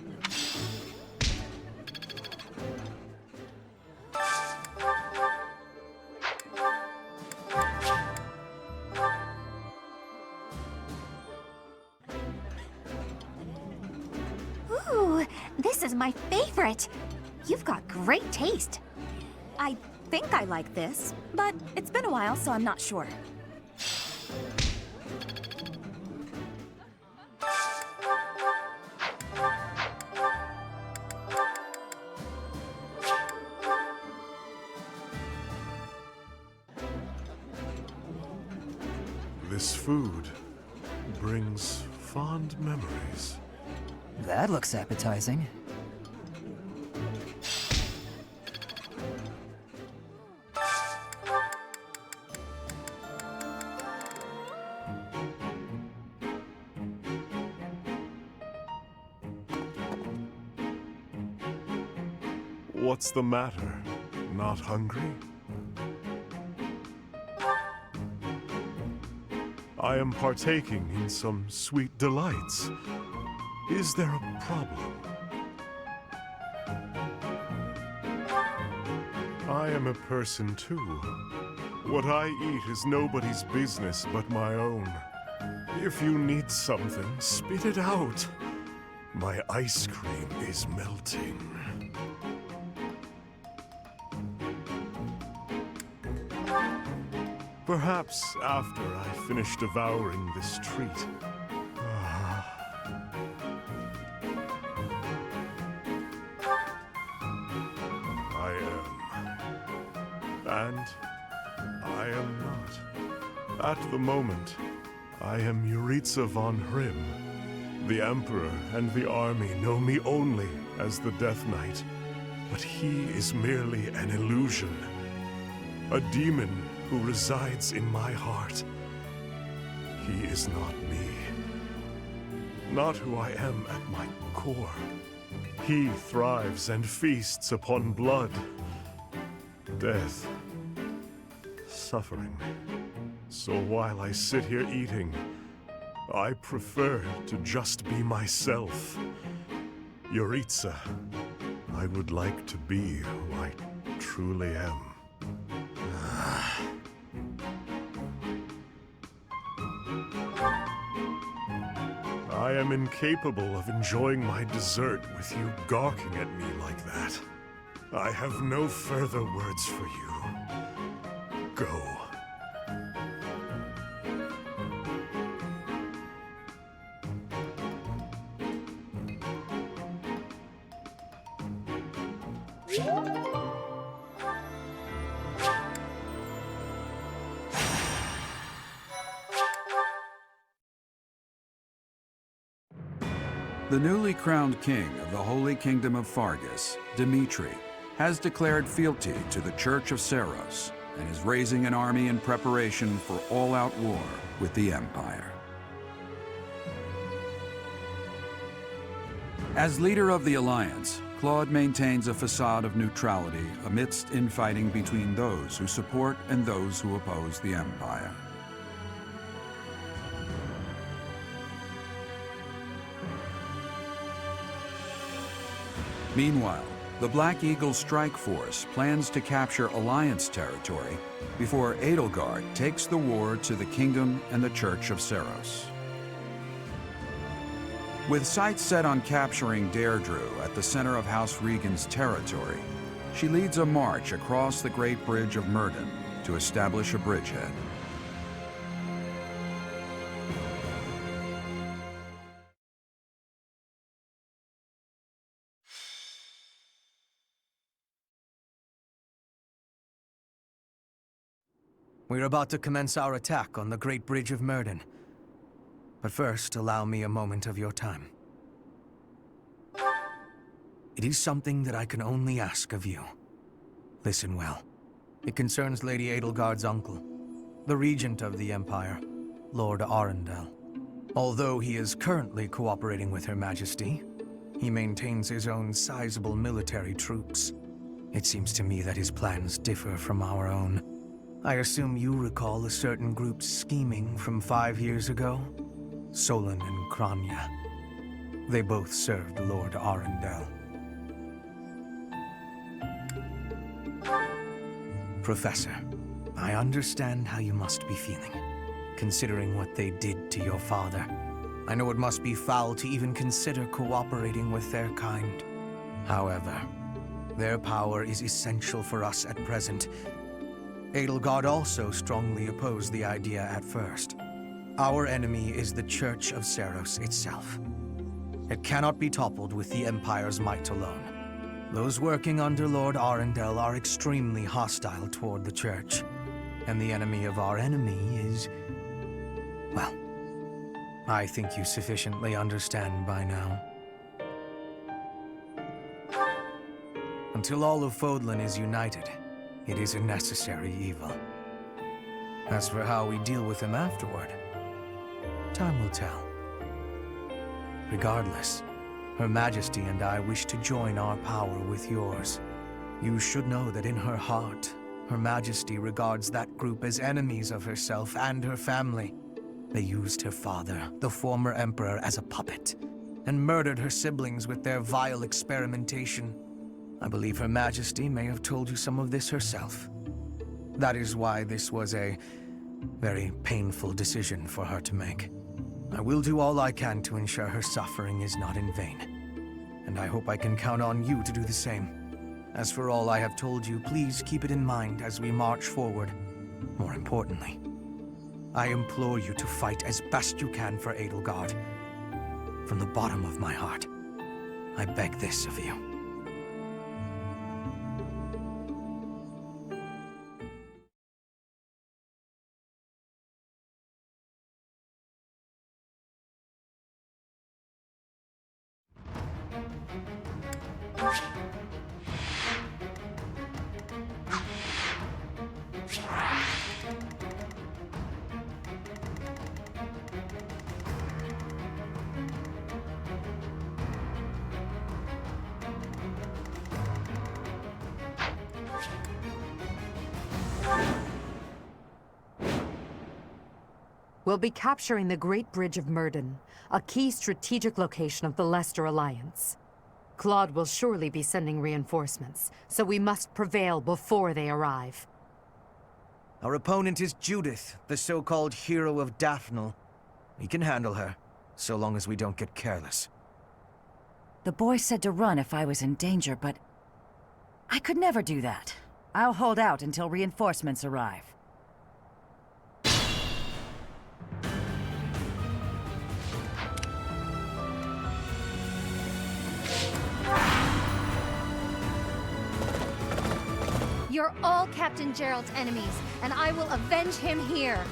Ooh, this is my favorite. You've got great taste. I think I like this, but it's been a while, so I'm not sure. This food brings fond memories. That looks appetizing. What's the matter? Not hungry? I am partaking in some sweet delights. Is there a problem? I am a person too. What I eat is nobody's business but my own. If you need something, spit it out. My ice cream is melting. Perhaps after I finish devouring this treat. I am. And I am not. At the moment, I am Yuritsa von Hrim. The Emperor and the army know me only as the Death Knight, but he is merely an illusion. A demon who resides in my heart. He is not me. Not who I am at my core. He thrives and feasts upon blood, death, suffering. So while I sit here eating, I prefer to just be myself. Yuritsa, I would like to be who I truly am. I am incapable of enjoying my dessert with you gawking at me like that. I have no further words for you. Go. The newly crowned king of the Holy Kingdom of Fargus, Dimitri, has declared fealty to the Church of Seiros and is raising an army in preparation for all-out war with the Empire. As leader of the Alliance, Claude maintains a facade of neutrality amidst infighting between those who support and those who oppose the Empire. Meanwhile, the Black Eagle Strike Force plans to capture Alliance territory before Edelgard takes the war to the Kingdom and the Church of Seiros. With sights set on capturing Deirdre at the center of House Regan's territory, she leads a march across the Great Bridge of Myrddin to establish a bridgehead. We're about to commence our attack on the Great Bridge of Myrddin. But first, allow me a moment of your time. It is something that I can only ask of you. Listen well. It concerns Lady Edelgard's uncle, the Regent of the Empire, Lord Arundel. Although he is currently cooperating with Her Majesty, he maintains his own sizable military troops. It seems to me that his plans differ from our own. I assume you recall a certain group's scheming from 5 years ago? Solon and Kranya. They both served Lord Arundel. Professor, I understand how you must be feeling, considering what they did to your father. I know it must be foul to even consider cooperating with their kind. However, their power is essential for us at present. Edelgard also strongly opposed the idea at first. Our enemy is the Church of Seiros itself. It cannot be toppled with the Empire's might alone. Those working under Lord Arundel are extremely hostile toward the Church. And the enemy of our enemy is... well, I think you sufficiently understand by now. Until all of Fodlan is united, it is a necessary evil. As for how we deal with him afterward, time will tell. Regardless, Her Majesty and I wish to join our power with yours. You should know that in her heart, Her Majesty regards that group as enemies of herself and her family. They used her father, the former Emperor, as a puppet, and murdered her siblings with their vile experimentation. I believe Her Majesty may have told you some of this herself. That is why this was a very painful decision for her to make. I will do all I can to ensure her suffering is not in vain. And I hope I can count on you to do the same. As for all I have told you, please keep it in mind as we march forward. More importantly, I implore you to fight as best you can for Edelgard. From the bottom of my heart, I beg this of you. We'll be capturing the Great Bridge of Murden, a key strategic location of the Leicester Alliance. Claude will surely be sending reinforcements, so we must prevail before they arrive. Our opponent is Judith, the so-called hero of Daphnel. We can handle her, so long as we don't get careless. The boy said to run if I was in danger, but I could never do that. I'll hold out until reinforcements arrive. You're all Captain Gerald's enemies, and I will avenge him here.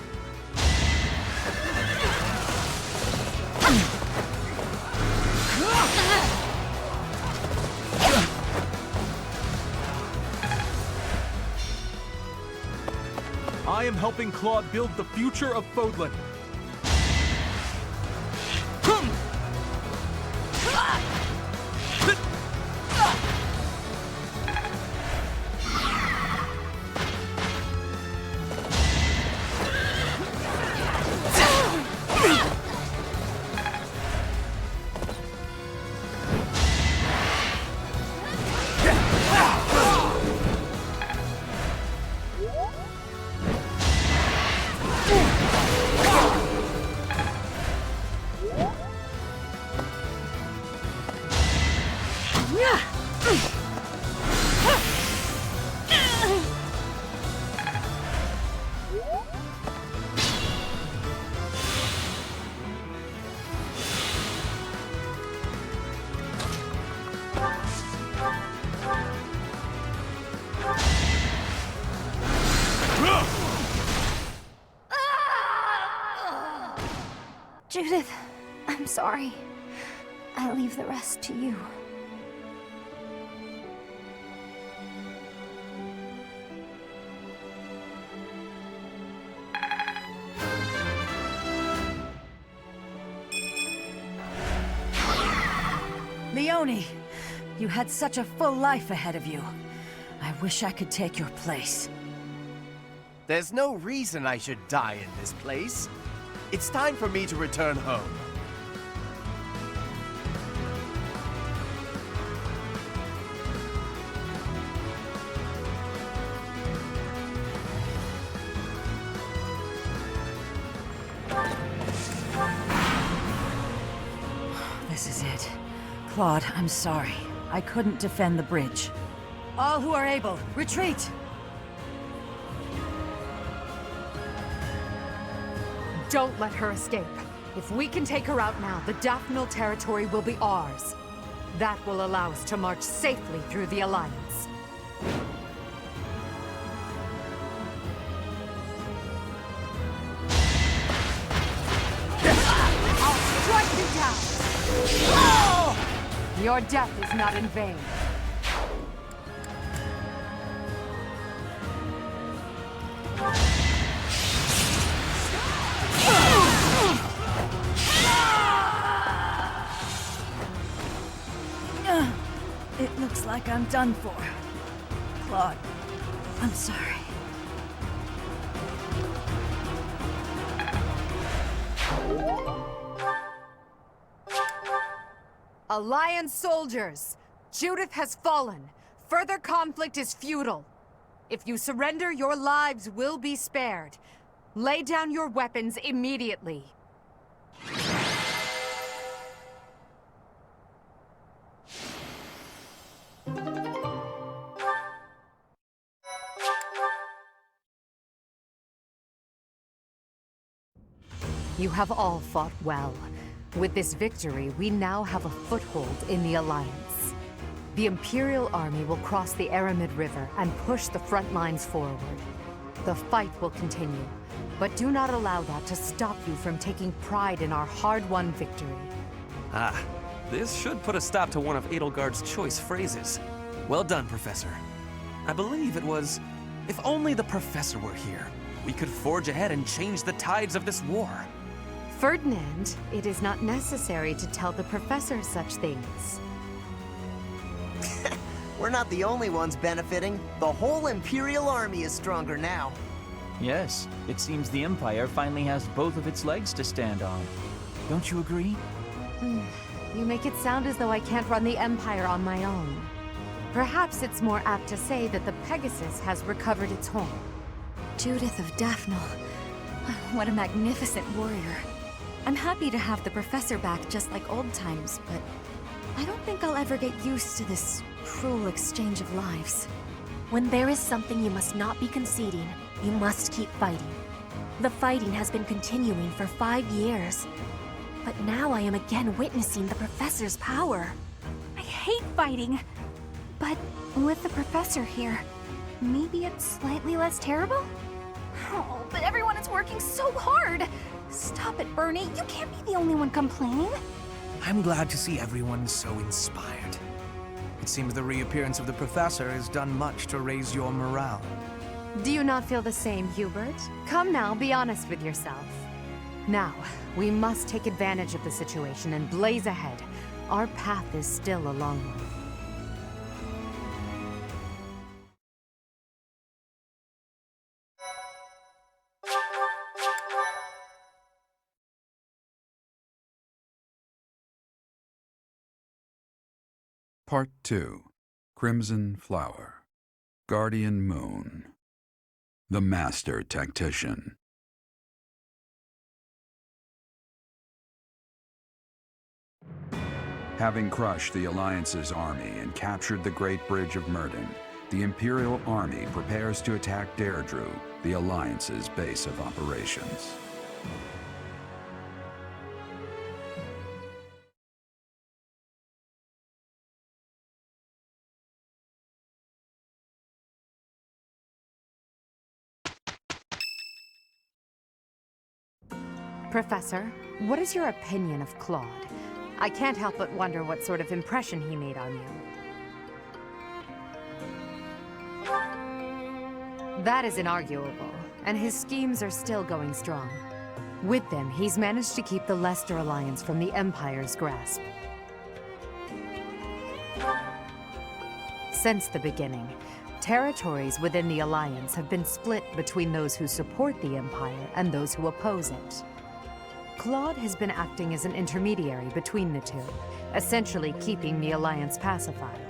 I am helping Claude build the future of Fodlan. Judith, I'm sorry. I leave the rest to you. Leone, you had such a full life ahead of you. I wish I could take your place. There's no reason I should die in this place. It's time for me to return home. This is it. Claude, I'm sorry. I couldn't defend the bridge. All who are able, retreat! Don't let her escape. If we can take her out now, the Daphnel territory will be ours. That will allow us to march safely through the Alliance. I'll strike you down! Your death is not in vain. It looks like I'm done for. Claude, I'm sorry. Alliance soldiers! Judith has fallen. Further conflict is futile. If you surrender, your lives will be spared. Lay down your weapons immediately. You have all fought well. With this victory, we now have a foothold in the Alliance. The Imperial Army will cross the Aramid River and push the front lines forward. The fight will continue, but do not allow that to stop you from taking pride in our hard-won victory. Ah, this should put a stop to one of Edelgard's choice phrases. Well done, Professor. I believe it was, if only the Professor were here, we could forge ahead and change the tides of this war. Ferdinand, it is not necessary to tell the Professor such things. We're not the only ones benefiting. The whole Imperial Army is stronger now. Yes, it seems the Empire finally has both of its legs to stand on. Don't you agree? You make it sound as though I can't run the Empire on my own. Perhaps it's more apt to say that the Pegasus has recovered its home. Judith of Daphne. What a magnificent warrior. I'm happy to have the Professor back just like old times, but I don't think I'll ever get used to this cruel exchange of lives. When there is something you must not be conceding, you must keep fighting. The fighting has been continuing for 5 years. But now I am again witnessing the Professor's power. I hate fighting. But with the Professor here, maybe it's slightly less terrible? Oh, but everyone is working so hard! Stop it, Bernie. You can't be the only one complaining. I'm glad to see everyone so inspired. It seems the reappearance of the Professor has done much to raise your morale. Do you not feel the same, Hubert? Come now, be honest with yourself. Now, we must take advantage of the situation and blaze ahead. Our path is still a long one. Part 2. Crimson Flower. Guardian Moon. The Master Tactician. Having crushed the Alliance's army and captured the Great Bridge of Myrden, the Imperial Army prepares to attack Deirdre, the Alliance's base of operations. Professor, what is your opinion of Claude? I can't help but wonder what sort of impression he made on you. That is inarguable, and his schemes are still going strong. With them, he's managed to keep the Leicester Alliance from the Empire's grasp. Since the beginning, territories within the Alliance have been split between those who support the Empire and those who oppose it. Claude has been acting as an intermediary between the two, essentially keeping the Alliance pacified.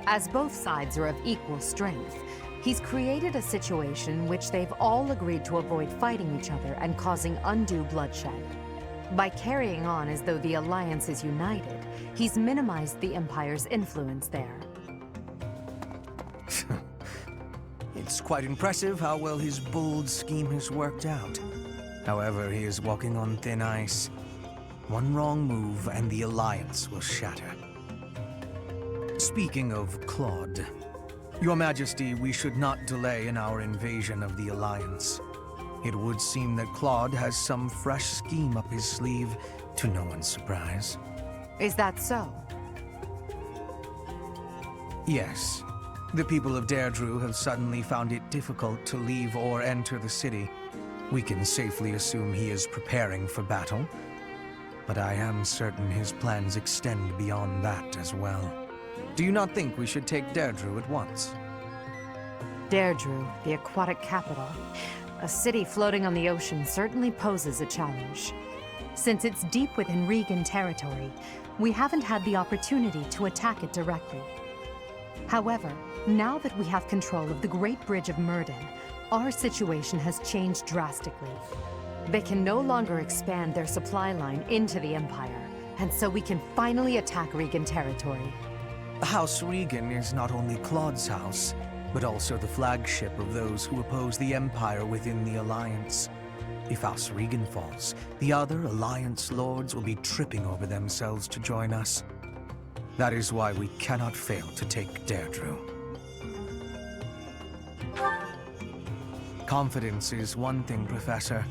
As both sides are of equal strength, he's created a situation which they've all agreed to avoid fighting each other and causing undue bloodshed. By carrying on as though the Alliance is united, he's minimized the Empire's influence there. It's quite impressive how well his bold scheme has worked out. However, he is walking on thin ice. One wrong move and the Alliance will shatter. Speaking of Claude, Your Majesty, we should not delay in our invasion of the Alliance. It would seem that Claude has some fresh scheme up his sleeve, to no one's surprise. Is that so? Yes. The people of Deirdre have suddenly found it difficult to leave or enter the city. We can safely assume he is preparing for battle, but I am certain his plans extend beyond that as well. Do you not think we should take Deirdre at once? Deirdre, the aquatic capital. A city floating on the ocean certainly poses a challenge. Since it's deep within Regan territory, we haven't had the opportunity to attack it directly. However, now that we have control of the Great Bridge of Myrden, our situation has changed drastically. They can no longer expand their supply line into the Empire, and so we can finally attack Regan territory. House Regan is not only Claude's house, but also the flagship of those who oppose the Empire within the Alliance. If House Regan falls, the other Alliance lords will be tripping over themselves to join us. That is why we cannot fail to take Deirdre. Confidence is one thing, Professor,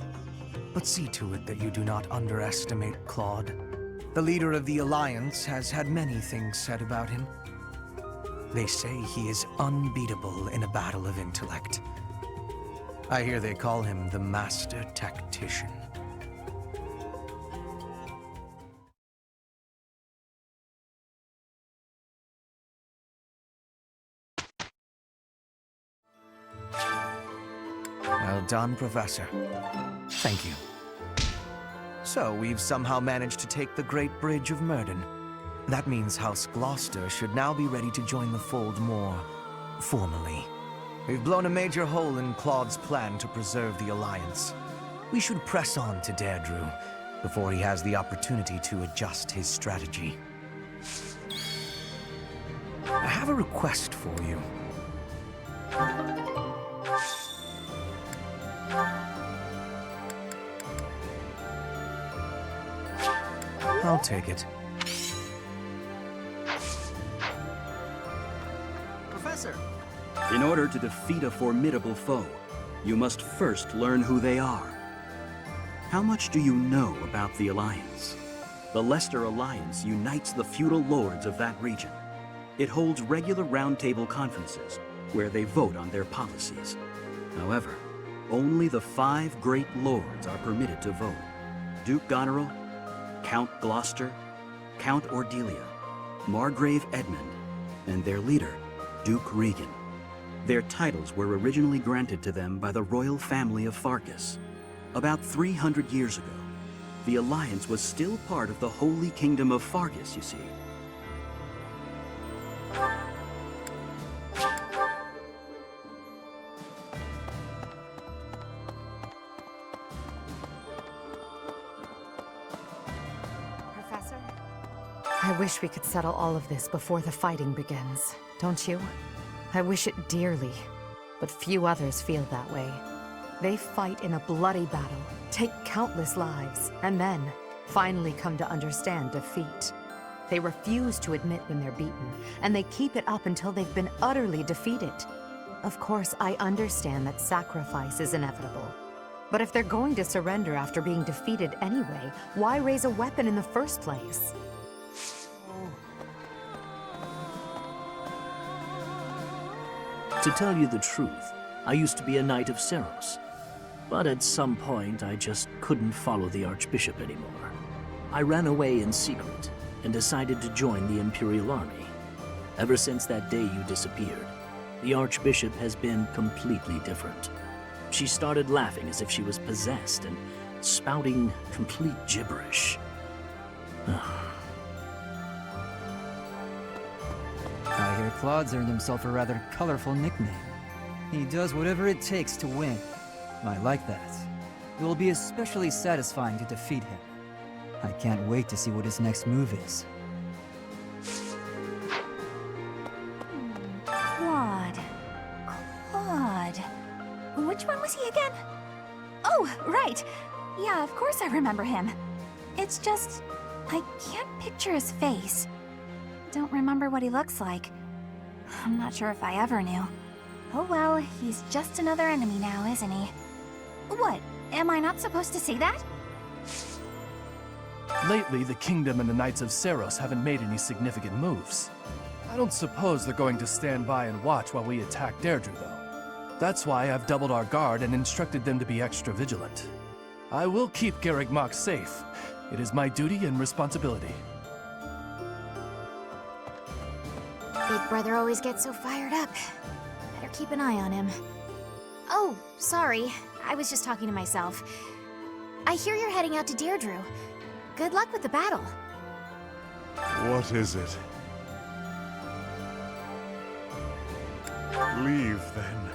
but see to it that you do not underestimate Claude. The leader of the Alliance has had many things said about him. They say he is unbeatable in a battle of intellect. I hear they call him the Master Tactician. Well done, Professor. Thank you. So, we've somehow managed to take the Great Bridge of Myrden. That means House Gloucester should now be ready to join the fold more formally. We've blown a major hole in Claude's plan to preserve the Alliance. We should press on to Deirdre before he has the opportunity to adjust his strategy. I have a request for you. I'll take it. Professor! In order to defeat a formidable foe, you must first learn who they are. How much do you know about the Alliance? The Leicester Alliance unites the feudal lords of that region. It holds regular roundtable conferences where they vote on their policies. However, only the 5 great lords are permitted to vote. Duke Goneril, Count Gloucester, Count Ordelia, Margrave Edmund, and their leader, Duke Regan. Their titles were originally granted to them by the royal family of Farkas. About 300 years ago, the Alliance was still part of the Holy Kingdom of Farkas, you see. Professor? I wish we could settle all of this before the fighting begins, don't you? I wish it dearly, but few others feel that way. They fight in a bloody battle, take countless lives, and then finally come to understand defeat. They refuse to admit when they're beaten, and they keep it up until they've been utterly defeated. Of course, I understand that sacrifice is inevitable. But if they're going to surrender after being defeated anyway, why raise a weapon in the first place? To tell you the truth, I used to be a Knight of Seros. But at some point, I just couldn't follow the Archbishop anymore. I ran away in secret and decided to join the Imperial Army. Ever since that day you disappeared, the Archbishop has been completely different. She started laughing as if she was possessed and spouting complete gibberish. I hear Claude's earned himself a rather colorful nickname. He does whatever it takes to win. I like that. It will be especially satisfying to defeat him. I can't wait to see what his next move is. Claude. Claude. Which one was he again? Oh, right. Yeah, of course I remember him. It's just, I can't picture his face. Don't remember what he looks like. I'm not sure if I ever knew. Oh well, he's just another enemy now, isn't he? What? Am I not supposed to see that? Lately, the Kingdom and the Knights of Seros haven't made any significant moves. I don't suppose they're going to stand by and watch while we attack Deirdre, though. That's why I've doubled our guard and instructed them to be extra vigilant. I will keep Garreg Mach safe. It is my duty and responsibility. Big brother always gets so fired up. Better keep an eye on him. Oh, sorry. I was just talking to myself. I hear you're heading out to Deirdre. Good luck with the battle. What is it? Leave, then.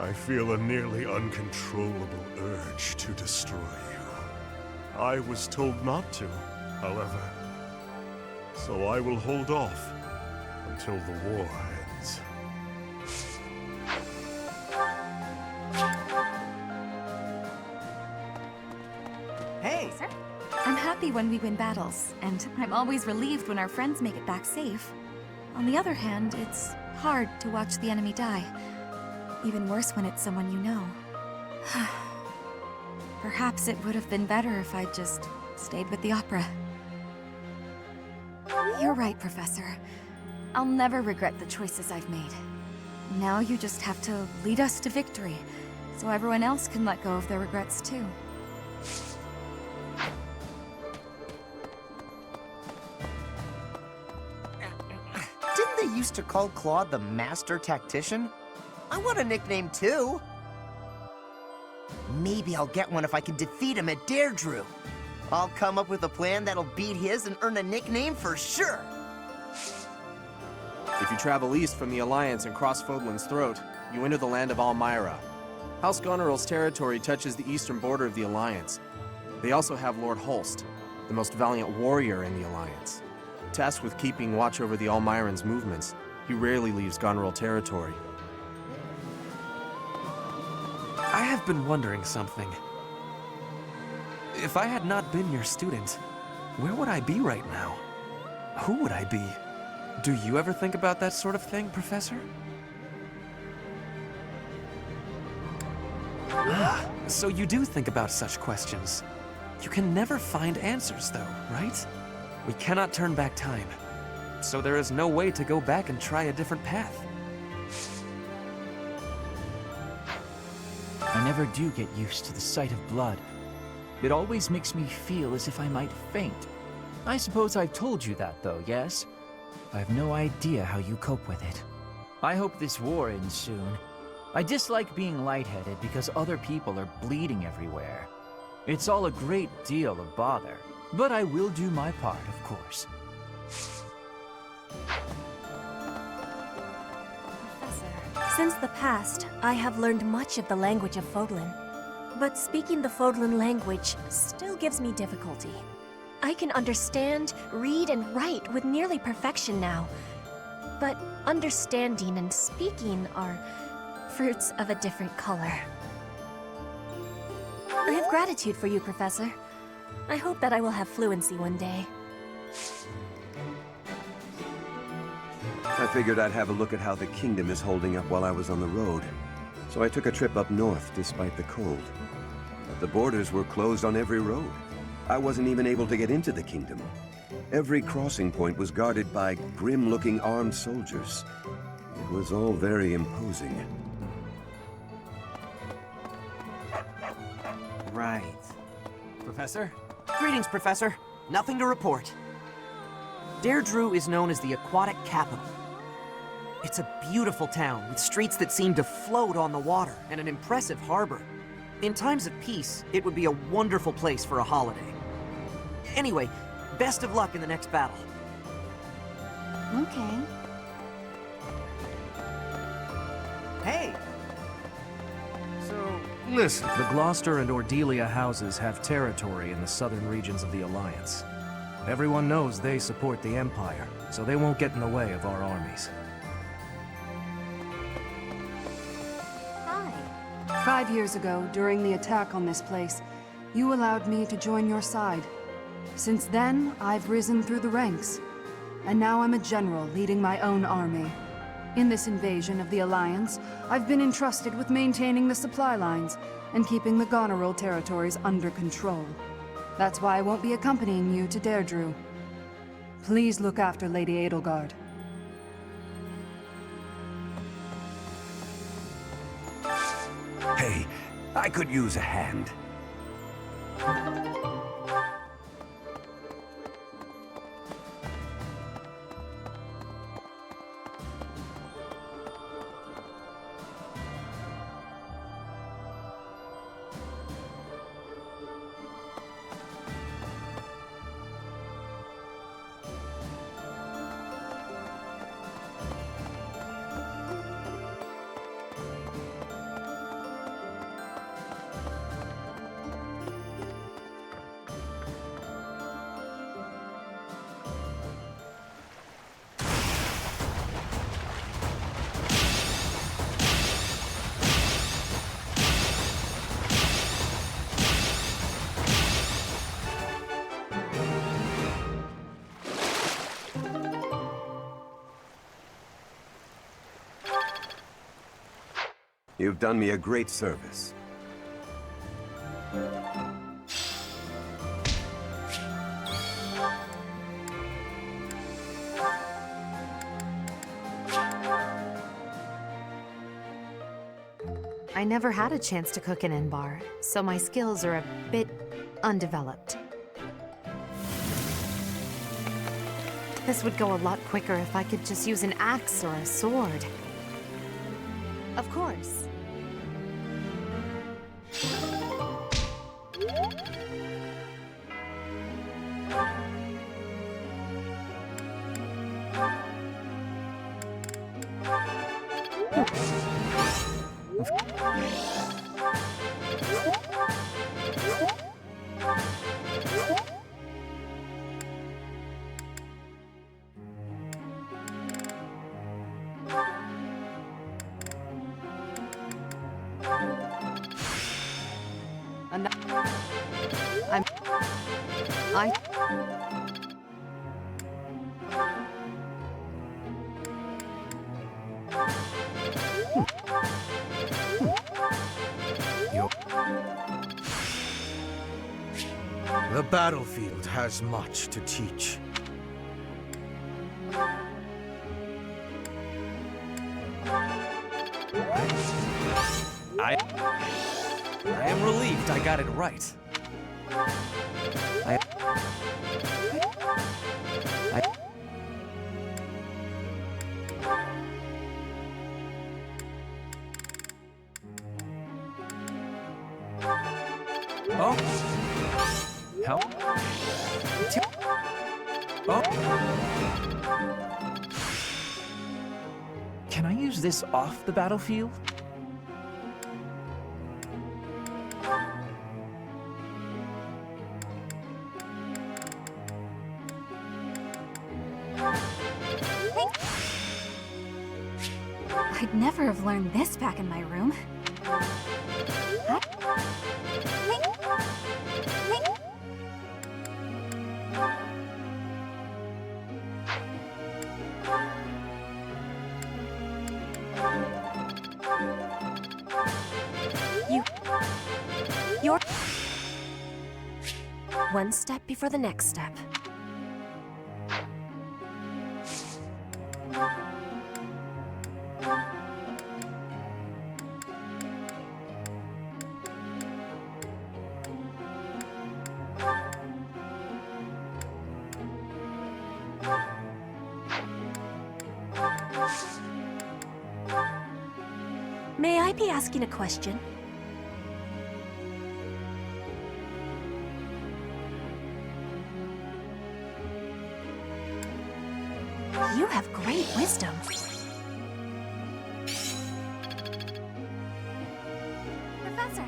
I feel a nearly uncontrollable urge to destroy you. I was told not to, however. So I will hold off until the war ends. Hey! Sir? I'm happy when we win battles, and I'm always relieved when our friends make it back safe. On the other hand, it's hard to watch the enemy die. Even worse when it's someone you know. Perhaps it would have been better if I'd just stayed with the opera. You're right, Professor. I'll never regret the choices I've made. Now you just have to lead us to victory, so everyone else can let go of their regrets too. Didn't they used to call Claude the Master Tactician? I want a nickname too. Maybe I'll get one if I can defeat him at Deirdre. I'll come up with a plan that'll beat his and earn a nickname for sure. If you travel east from the Alliance and cross Fodlan's throat, you enter the land of Alyria. House Goneril's territory touches the eastern border of the Alliance. They also have Lord Holst, the most valiant warrior in the Alliance. Tasked with keeping watch over the Almirans' movements, he rarely leaves Goneril territory. I have been wondering something. If I had not been your student, where would I be right now? Who would I be? Do you ever think about that sort of thing, Professor? So you do think about such questions. You can never find answers, though, right? We cannot turn back time. So there is no way to go back and try a different path. I never do get used to the sight of blood. It always makes me feel as if I might faint. I suppose I've told you that, though, yes? I have no idea how you cope with it. I hope this war ends soon. I dislike being lightheaded because other people are bleeding everywhere. It's all a great deal of bother, but I will do my part, of course. Since the past, I have learned much of the language of Fodlan. But speaking the Fodlan language still gives me difficulty. I can understand, read, and write with nearly perfection now. But understanding and speaking are fruits of a different color. I have gratitude for you, Professor. I hope that I will have fluency one day. I figured I'd have a look at how the kingdom is holding up while I was on the road. So I took a trip up north despite the cold. But the borders were closed on every road. I wasn't even able to get into the kingdom. Every crossing point was guarded by grim-looking armed soldiers. It was all very imposing. Right. Professor? Greetings, Professor. Nothing to report. Deirdre is known as the aquatic capital. It's a beautiful town with streets that seem to float on the water and an impressive harbor. In times of peace, it would be a wonderful place for a holiday. Anyway, best of luck in the next battle. Okay. Hey! Listen, the Gloucester and Ordelia houses have territory in the southern regions of the Alliance. Everyone knows they support the Empire, so they won't get in the way of our armies. Hi. 5 years ago, during the attack on this place, you allowed me to join your side. Since then, I've risen through the ranks, and now I'm a general leading my own army. In this invasion of the Alliance, I've been entrusted with maintaining the supply lines and keeping the Goneril territories under control. That's why I won't be accompanying you to Deirdre. Please look after Lady Edelgard. Hey, I could use a hand. You've done me a great service. I never had a chance to cook an N-bar, so my skills are a bit undeveloped. This would go a lot quicker if I could just use an axe or a sword. Of course. The battlefield has much to teach. I am relieved I got it right. Oh. Help. Oh. Can I use this off the battlefield? I'd never have learned this back in my room. You're one step before the next step. May I be asking a question? You have great wisdom. Professor.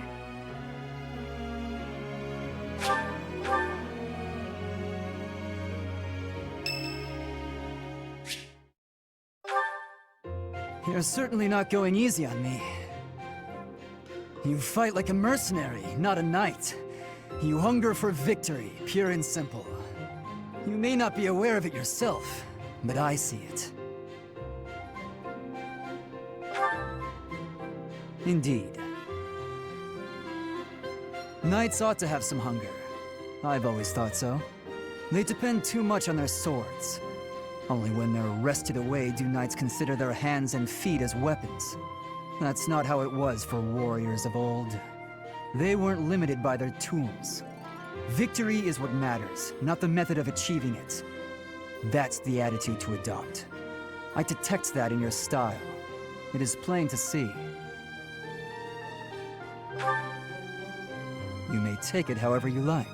You're certainly not going easy on me. You fight like a mercenary, not a knight. You hunger for victory, pure and simple. You may not be aware of it yourself, but I see it. Indeed. Knights ought to have some hunger. I've always thought so. They depend too much on their swords. Only when they're wrested away do knights consider their hands and feet as weapons. That's not how it was for warriors of old. They weren't limited by their tools. Victory is what matters, not the method of achieving it. That's the attitude to adopt. I detect that in your style. It is plain to see. You may take it however you like.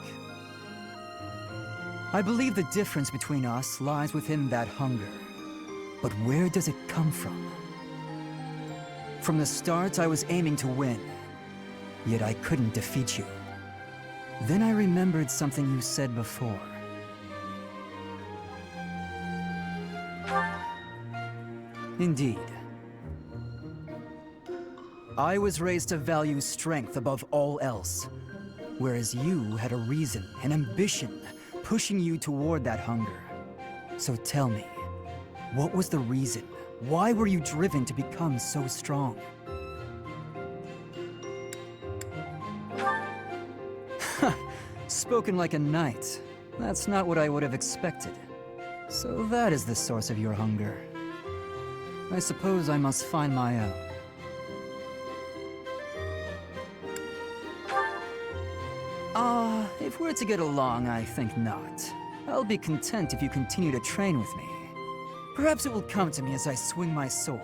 I believe the difference between us lies within that hunger. But where does it come from? From the start, I was aiming to win. Yet I couldn't defeat you. Then I remembered something you said before. Indeed. I was raised to value strength above all else, whereas you had a reason, an ambition, pushing you toward that hunger. So tell me, what was the reason? Why were you driven to become so strong? Spoken like a knight. That's not what I would have expected. So that is the source of your hunger. I suppose I must find my own. If we're to get along, I think not. I'll be content if you continue to train with me. Perhaps it will come to me as I swing my sword.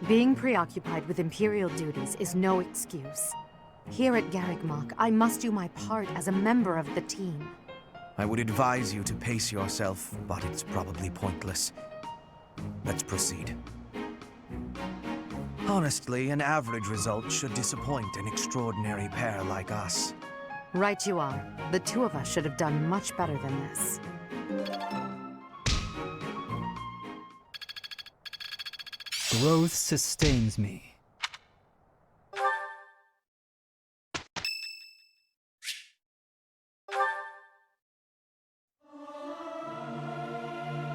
Being preoccupied with Imperial duties is no excuse. Here at Garrigmach, I must do my part as a member of the team. I would advise you to pace yourself, but it's probably pointless. Let's proceed. Honestly, an average result should disappoint an extraordinary pair like us. Right you are. The two of us should have done much better than this. Growth sustains me.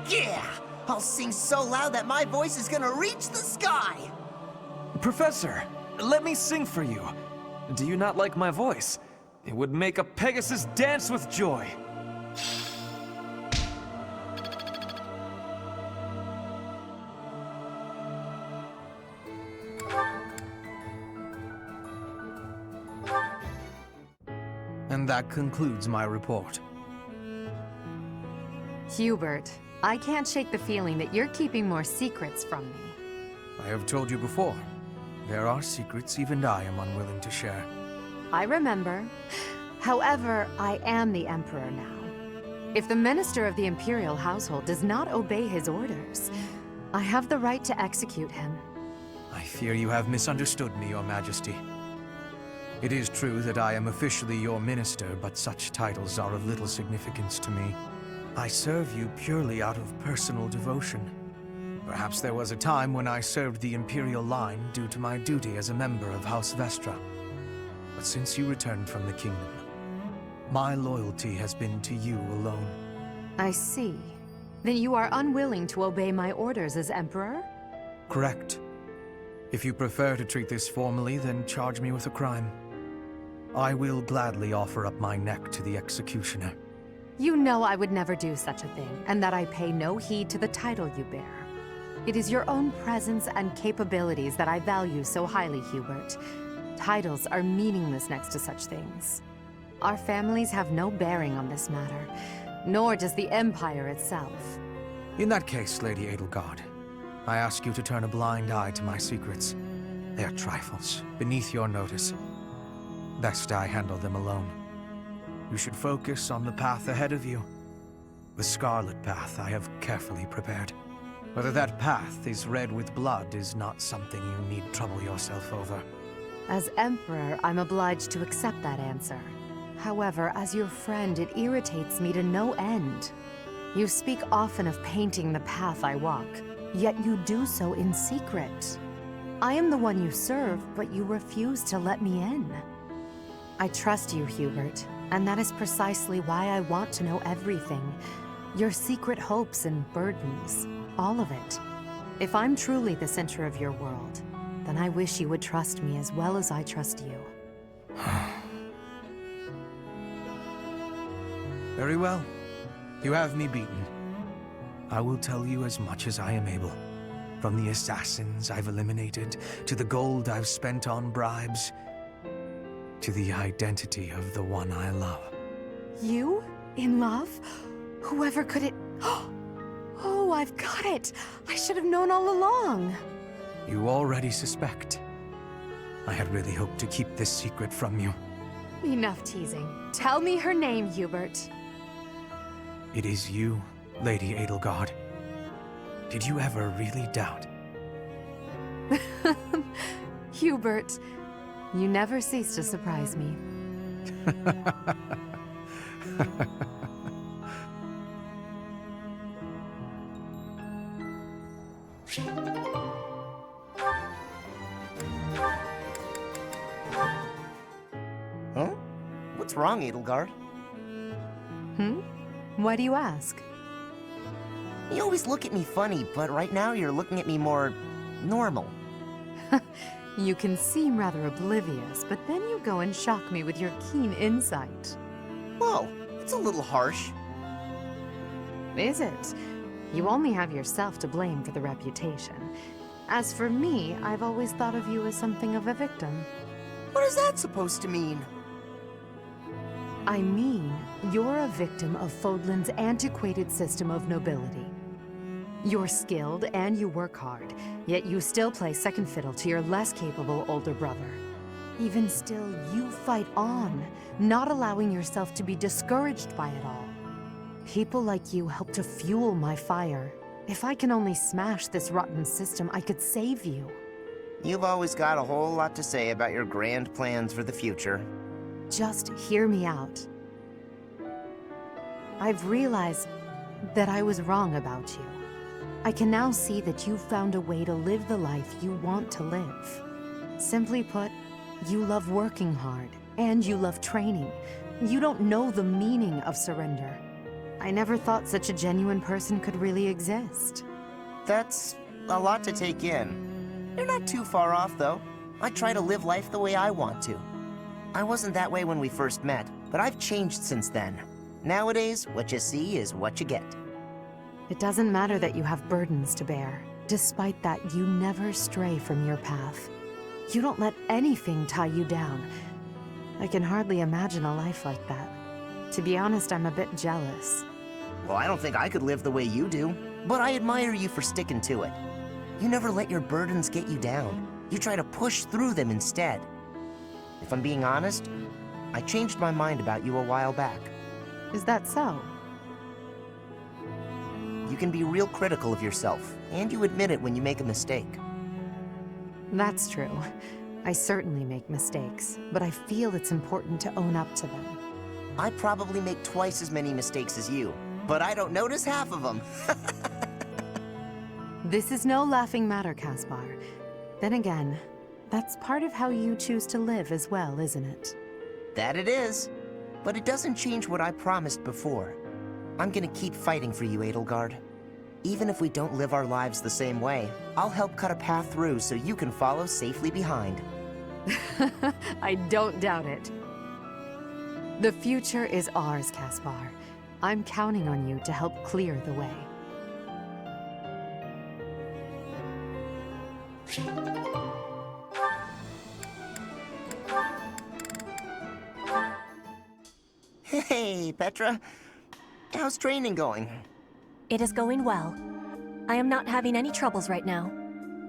Yeah! I'll sing so loud that my voice is gonna reach the sky! Professor, let me sing for you. Do you not like my voice? It would make a Pegasus dance with joy. And that concludes my report. Hubert, I can't shake the feeling that you're keeping more secrets from me. I have told you before, there are secrets even I am unwilling to share. I remember. However, I am the Emperor now. If the Minister of the Imperial household does not obey his orders, I have the right to execute him. I fear you have misunderstood me, Your Majesty. It is true that I am officially your minister, but such titles are of little significance to me. I serve you purely out of personal devotion. Perhaps there was a time when I served the Imperial line due to my duty as a member of House Vestra. But since you returned from the kingdom, my loyalty has been to you alone. I see. Then you are unwilling to obey my orders as Emperor? Correct. If you prefer to treat this formally, then charge me with a crime. I will gladly offer up my neck to the executioner. You know I would never do such a thing, and that I pay no heed to the title you bear. It is your own presence and capabilities that I value so highly, Hubert. Titles are meaningless next to such things. Our families have no bearing on this matter, nor does the Empire itself. In that case, Lady Edelgard, I ask you to turn a blind eye to my secrets. They are trifles, beneath your notice. Best I handle them alone. You should focus on the path ahead of you. The Scarlet Path I have carefully prepared. Whether that path is red with blood is not something you need trouble yourself over. As Emperor, I'm obliged to accept that answer. However, as your friend, it irritates me to no end. You speak often of painting the path I walk, yet you do so in secret. I am the one you serve, but you refuse to let me in. I trust you, Hubert, and that is precisely why I want to know everything. Your secret hopes and burdens, all of it. If I'm truly the center of your world, then I wish you would trust me as well as I trust you. Very well. You have me beaten. I will tell you as much as I am able. From the assassins I've eliminated, to the gold I've spent on bribes, to the identity of the one I love. You? In love? Whoever could it... Oh, I've got it! I should have known all along! You already suspect. I had really hoped to keep this secret from you. Enough teasing. Tell me her name, Hubert. It is you, Lady Edelgard. Did you ever really doubt? Hubert, you never cease to surprise me. Huh? What's wrong, Edelgard? Why do you ask? You always look at me funny, but right now you're looking at me more normal. You can seem rather oblivious, but then you go and shock me with your keen insight. Whoa, it's a little harsh. Is it? You only have yourself to blame for the reputation. As for me, I've always thought of you as something of a victim. What is that supposed to mean? I mean, you're a victim of Fodlan's antiquated system of nobility. You're skilled and you work hard, yet you still play second fiddle to your less capable older brother. Even still, you fight on, not allowing yourself to be discouraged by it all. People like you help to fuel my fire. If I can only smash this rotten system, I could save you. You've always got a whole lot to say about your grand plans for the future. Just hear me out. I've realized that I was wrong about you. I can now see that you've found a way to live the life you want to live. Simply put, you love working hard, and you love training. You don't know the meaning of surrender. I never thought such a genuine person could really exist. That's a lot to take in. You're not too far off, though. I try to live life the way I want to. I wasn't that way when we first met, but I've changed since then. Nowadays, what you see is what you get. It doesn't matter that you have burdens to bear. Despite that, you never stray from your path. You don't let anything tie you down. I can hardly imagine a life like that. To be honest, I'm a bit jealous. Well, I don't think I could live the way you do, but I admire you for sticking to it. You never let your burdens get you down. You try to push through them instead. If I'm being honest, I changed my mind about you a while back. Is that so? You can be real critical of yourself, and you admit it when you make a mistake. That's true. I certainly make mistakes, but I feel it's important to own up to them. I probably make twice as many mistakes as you, but I don't notice half of them. This is no laughing matter, Caspar. Then again, that's part of how you choose to live as well, isn't it? That it is. But it doesn't change what I promised before. I'm gonna keep fighting for you, Edelgard. Even if we don't live our lives the same way, I'll help cut a path through so you can follow safely behind. I don't doubt it. The future is ours, Caspar. I'm counting on you to help clear the way. Hey, Petra. How's training going? It is going well. I am not having any troubles right now.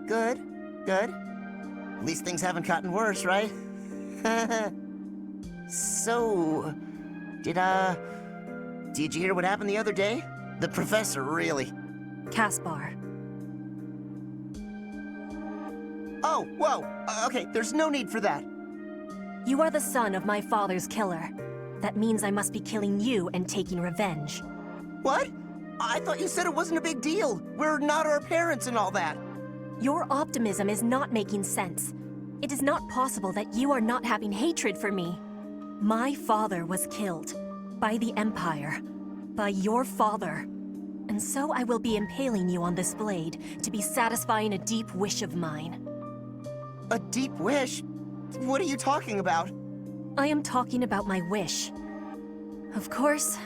Good, good. At least things haven't gotten worse, right? So, did you hear what happened the other day? The professor, really. Caspar. Oh, whoa! Okay, there's no need for that. You are the son of my father's killer. That means I must be killing you and taking revenge. What? I thought you said it wasn't a big deal. We're not our parents and all that. Your optimism is not making sense. It is not possible that you are not having hatred for me. My father was killed. By the Empire. By your father. And so I will be impaling you on this blade to be satisfying a deep wish of mine. A deep wish? What are you talking about? I am talking about my wish. Of course,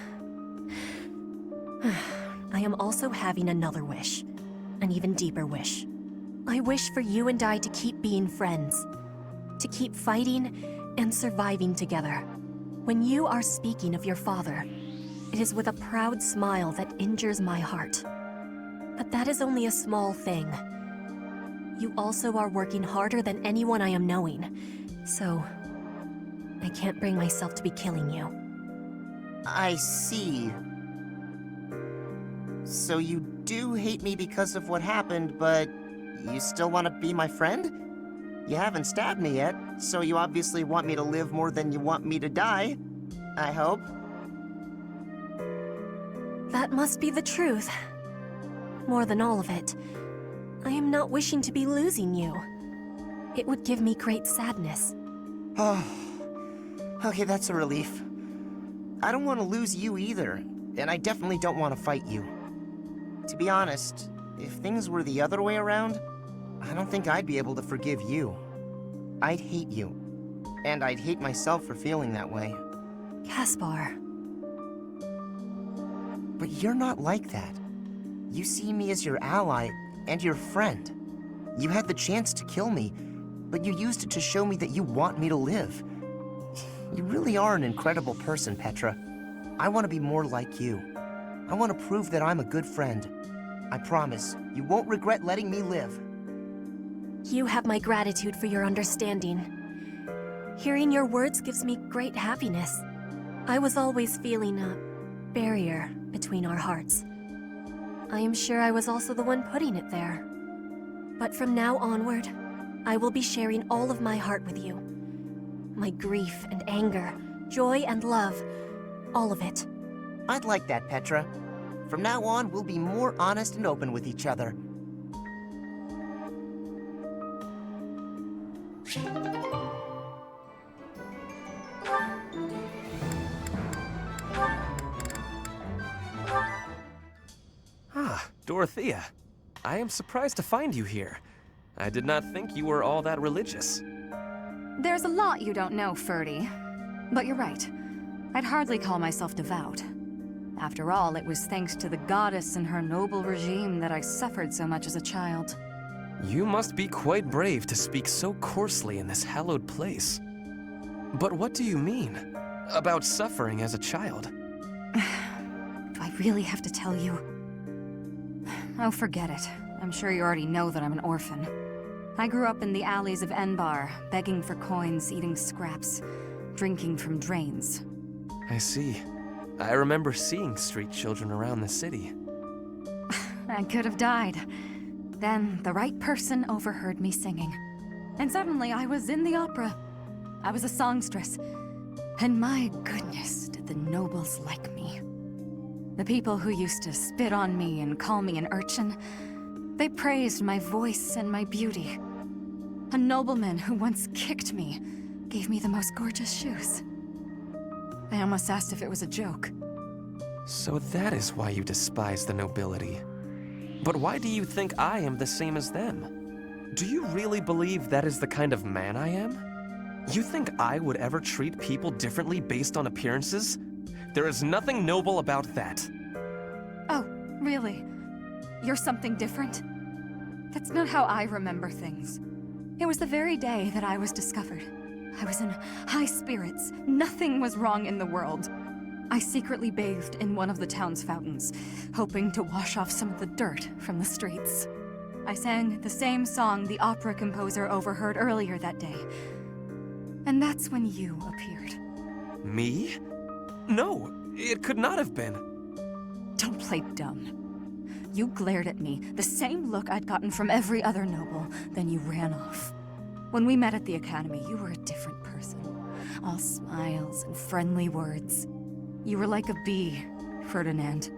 I am also having another wish. An even deeper wish. I wish for you and I to keep being friends. To keep fighting and surviving together. When you are speaking of your father, it is with a proud smile that injures my heart. But that is only a small thing. You also are working harder than anyone I am knowing, so I can't bring myself to be killing you. I see. So you do hate me because of what happened, but you still want to be my friend? You haven't stabbed me yet, so you obviously want me to live more than you want me to die. I hope. That must be the truth. More than all of it, I am not wishing to be losing you. It would give me great sadness. Okay, that's a relief. I don't want to lose you either, and I definitely don't want to fight you. To be honest, if things were the other way around, I don't think I'd be able to forgive you. I'd hate you, and I'd hate myself for feeling that way. Caspar. But you're not like that. You see me as your ally and your friend. You had the chance to kill me, but you used it to show me that you want me to live. You really are an incredible person, Petra. I want to be more like you. I want to prove that I'm a good friend. I promise, you won't regret letting me live. You have my gratitude for your understanding. Hearing your words gives me great happiness. I was always feeling a barrier between our hearts. I am sure I was also the one putting it there. But from now onward, I will be sharing all of my heart with you. My grief and anger, joy and love, all of it. I'd like that, Petra. From now on, we'll be more honest and open with each other. Ah, Dorothea. I am surprised to find you here. I did not think you were all that religious. There's a lot you don't know, Ferdy. But you're right. I'd hardly call myself devout. After all, it was thanks to the goddess and her noble regime that I suffered so much as a child. You must be quite brave to speak so coarsely in this hallowed place. But what do you mean about suffering as a child? Do I really have to tell you? Oh, forget it. I'm sure you already know that I'm an orphan. I grew up in the alleys of Enbar, begging for coins, eating scraps, drinking from drains. I see. I remember seeing street children around the city. I could have died. Then the right person overheard me singing. And suddenly I was in the opera. I was a songstress. And my goodness, did the nobles like me. The people who used to spit on me and call me an urchin, they praised my voice and my beauty. A nobleman who once kicked me gave me the most gorgeous shoes. I almost asked if it was a joke. So that is why you despise the nobility. But why do you think I am the same as them? Do you really believe that is the kind of man I am? You think I would ever treat people differently based on appearances? There is nothing noble about that. Oh, really? You're something different? That's not how I remember things. It was the very day that I was discovered. I was in high spirits. Nothing was wrong in the world. I secretly bathed in one of the town's fountains, hoping to wash off some of the dirt from the streets. I sang the same song the opera composer overheard earlier that day. And that's when you appeared. Me? No, it could not have been. Don't play dumb. You glared at me, the same look I'd gotten from every other noble, then you ran off. When we met at the academy, you were a different person. All smiles and friendly words. You were like a bee, Ferdinand.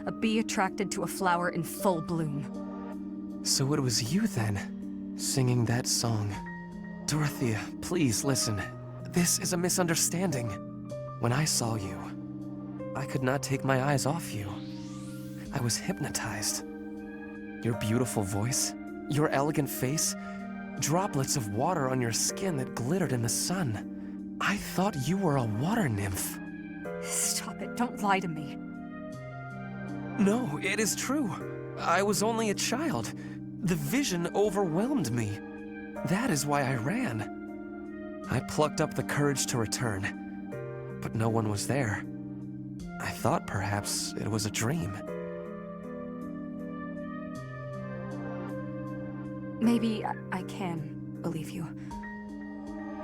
A bee attracted to a flower in full bloom. So it was you then, singing that song. Dorothea, please listen. This is a misunderstanding. When I saw you, I could not take my eyes off you. I was hypnotized. Your beautiful voice, your elegant face, droplets of water on your skin that glittered in the sun. I thought you were a water nymph. Stop it, don't lie to me. No, it is true. I was only a child. The vision overwhelmed me. That is why I ran. I plucked up the courage to return, but no one was there. I thought perhaps it was a dream. Maybe I can believe you.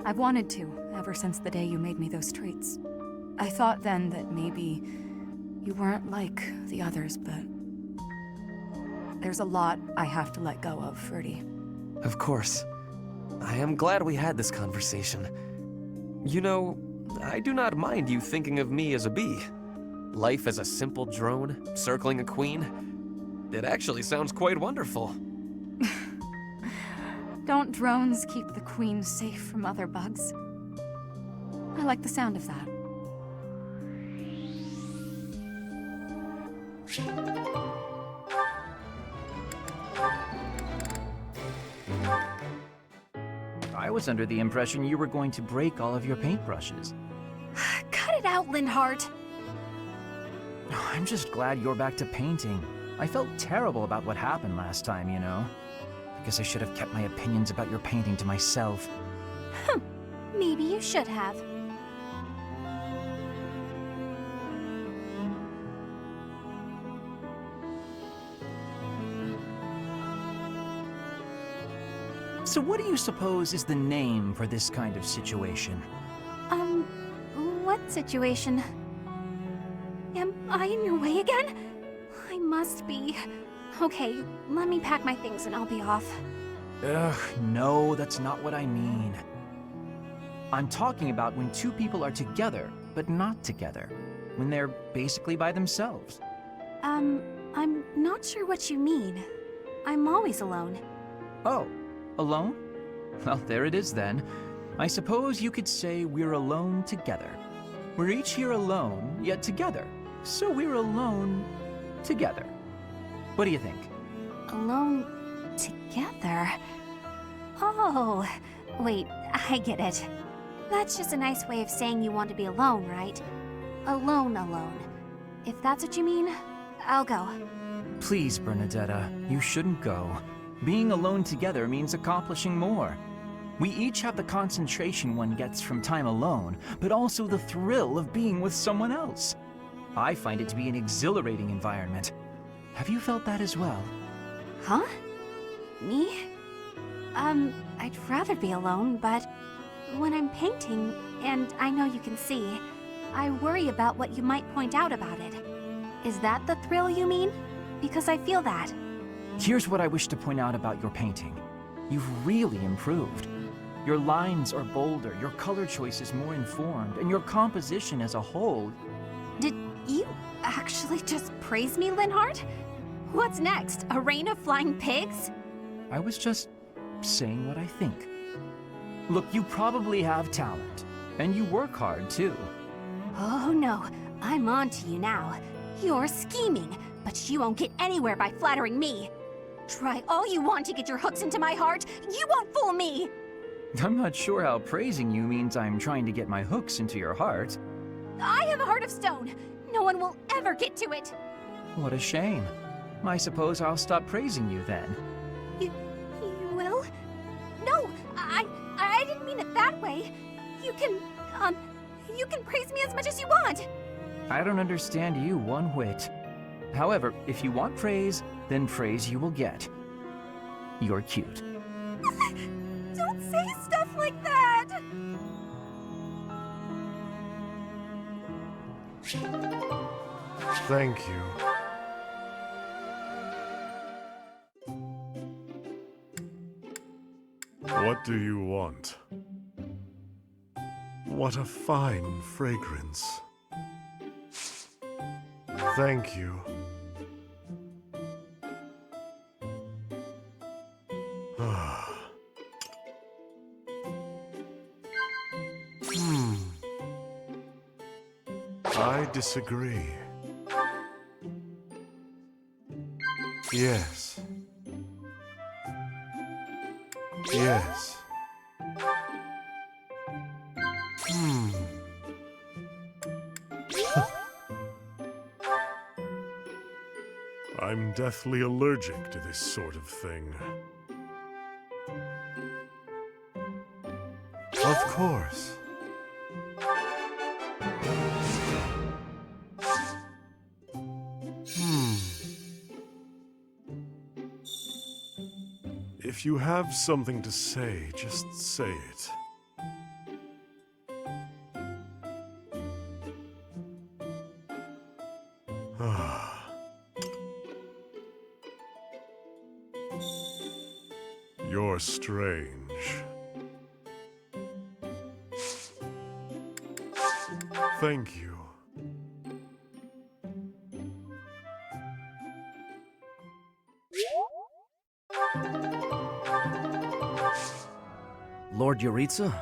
I've wanted to, ever since the day you made me those traits. I thought then that maybe you weren't like the others, but there's a lot I have to let go of, Ferdy. Of course. I am glad we had this conversation. You know, I do not mind you thinking of me as a bee. Life as a simple drone, circling a queen. It actually sounds quite wonderful. Don't drones keep the queen safe from other bugs? like the sound of that. I was under the impression you were going to break all of your paintbrushes. Cut it out, Linhardt. I'm just glad you're back to painting. I felt terrible about what happened last time, you know. I guess I should have kept my opinions about your painting to myself. Maybe you should have. So what do you suppose is the name for this kind of situation? What situation? Am I in your way again? I must be. Okay, let me pack my things and I'll be off. Ugh, no, that's not what I mean. I'm talking about when two people are together, but not together. When they're basically by themselves. I'm not sure what you mean. I'm always alone. Oh, alone? Well, there it is then. I suppose you could say we're alone together. We're each here alone, yet together. So we're alone together. What do you think? Alone together? Oh, wait, I get it. That's just a nice way of saying you want to be alone, right? Alone. If that's what you mean, I'll go. Please, Bernadetta, you shouldn't go. Being alone together means accomplishing more. We each have the concentration one gets from time alone, but also the thrill of being with someone else. I find it to be an exhilarating environment. Have you felt that as well? Huh? Me? I'd rather be alone, but when I'm painting, and I know you can see, I worry about what you might point out about it. Is that the thrill you mean? Because I feel that. Here's what I wish to point out about your painting. You've really improved. Your lines are bolder, your color choice is more informed, and your composition as a whole... Did you actually just praise me, Linhardt? What's next? A rain of flying pigs? I was just saying what I think. Look, you probably have talent, and you work hard too. Oh no, I'm on to you now. You're scheming, but you won't get anywhere by flattering me. Try all you want to get your hooks into my heart, you won't fool me! I'm not sure how praising you means I'm trying to get my hooks into your heart. I have a heart of stone. No one will ever get to it. What a shame. I suppose I'll stop praising you then. You will? No, I didn't mean it that way. You can praise me as much as you want. I don't understand you one whit. However, if you want praise, then praise you will get. You're cute. Don't say stuff like that! Thank you. What do you want? What a fine fragrance. Thank you. I disagree. Yes. Yes. I'm deathly allergic to this sort of thing. Of course. If you have something to say, just say it. You're strange. Thank you. Lord Yuritsa,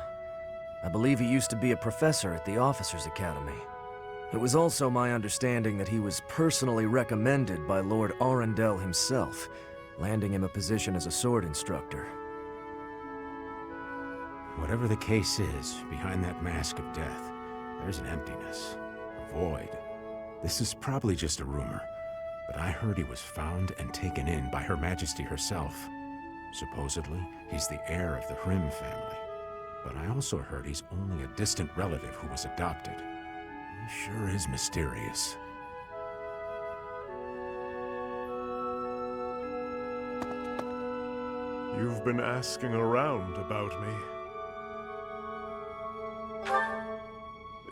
believe he used to be a professor at the Officers' Academy. It was also my understanding that he was personally recommended by Lord Arundel himself, landing him a position as a sword instructor. Whatever the case is, behind that mask of death, there's an emptiness, a void. This is probably just a rumor, but I heard he was found and taken in by Her Majesty herself. Supposedly, he's the heir of the Hrim family, but I also heard he's only a distant relative who was adopted. He sure is mysterious. You've been asking around about me.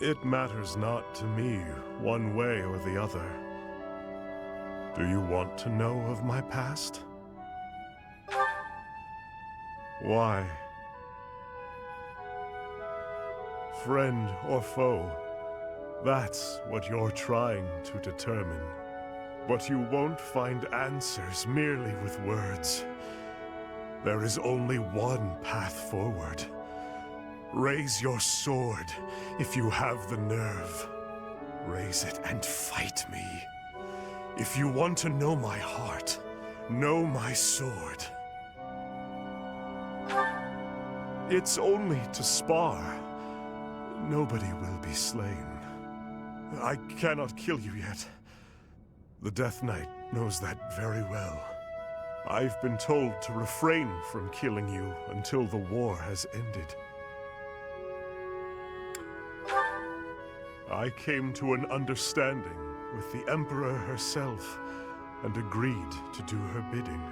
It matters not to me, one way or the other. Do you want to know of my past? Why? Friend or foe, that's what you're trying to determine. But you won't find answers merely with words. There is only one path forward. Raise your sword if you have the nerve. Raise it and fight me. If you want to know my heart, know my sword. It's only to spar. Nobody will be slain. I cannot kill you yet. The Death Knight knows that very well. I've been told to refrain from killing you until the war has ended. I came to an understanding with the Emperor herself and agreed to do her bidding.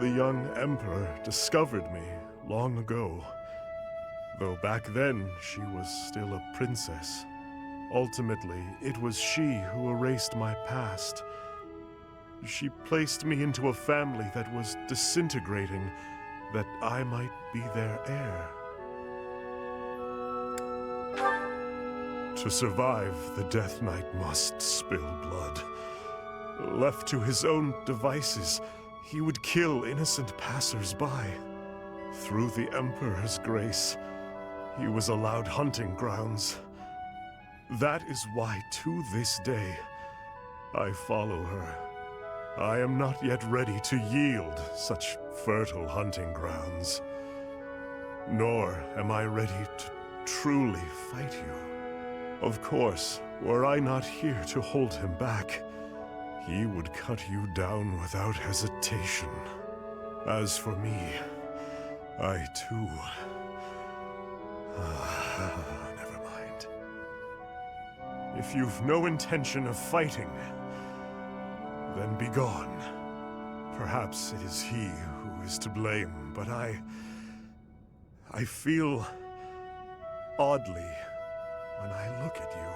The young Emperor discovered me long ago, though back then she was still a princess. Ultimately, it was she who erased my past. She placed me into a family that was disintegrating, that I might be their heir. To survive, the Death Knight must spill blood. Left to his own devices, he would kill innocent passers-by. Through the Emperor's grace, he was allowed hunting grounds. That is why, to this day, I follow her. I am not yet ready to yield such fertile hunting grounds. Nor am I ready to truly fight you. Of course, were I not here to hold him back, he would cut you down without hesitation. As for me, I too... never mind. If you've no intention of fighting, then be gone. Perhaps it is he who is to blame, but I feel oddly when I look at you.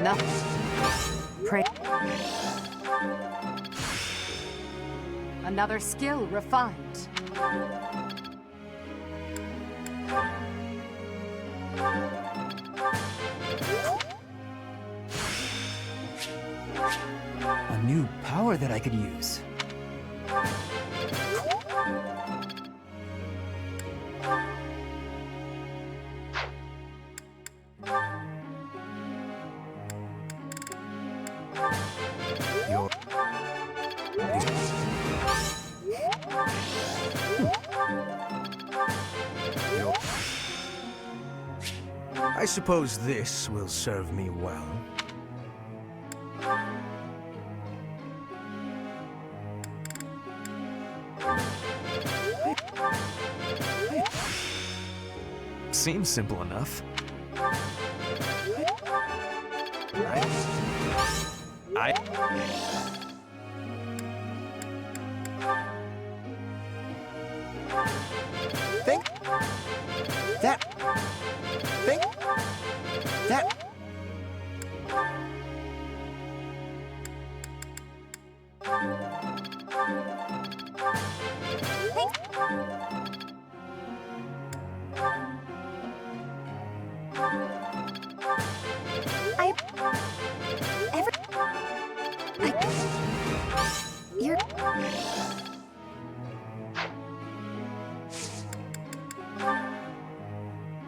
No. Pray. Another skill refined. A new power that I could use. I suppose this will serve me well. Seems simple enough. Think that. Think that.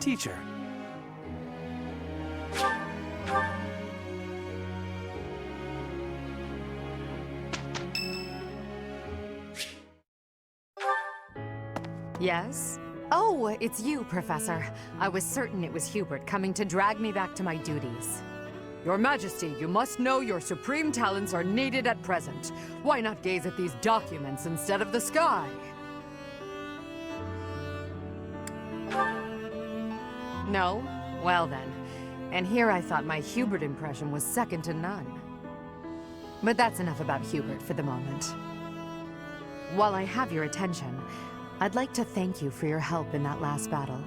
teacher. Yes? Oh, it's you, Professor. I was certain it was Hubert coming to drag me back to my duties. Your Majesty, you must know your supreme talents are needed at present. Why not gaze at these documents instead of the sky? No? Well then. And here I thought my Hubert impression was second to none. But that's enough about Hubert for the moment. While I have your attention, I'd like to thank you for your help in that last battle.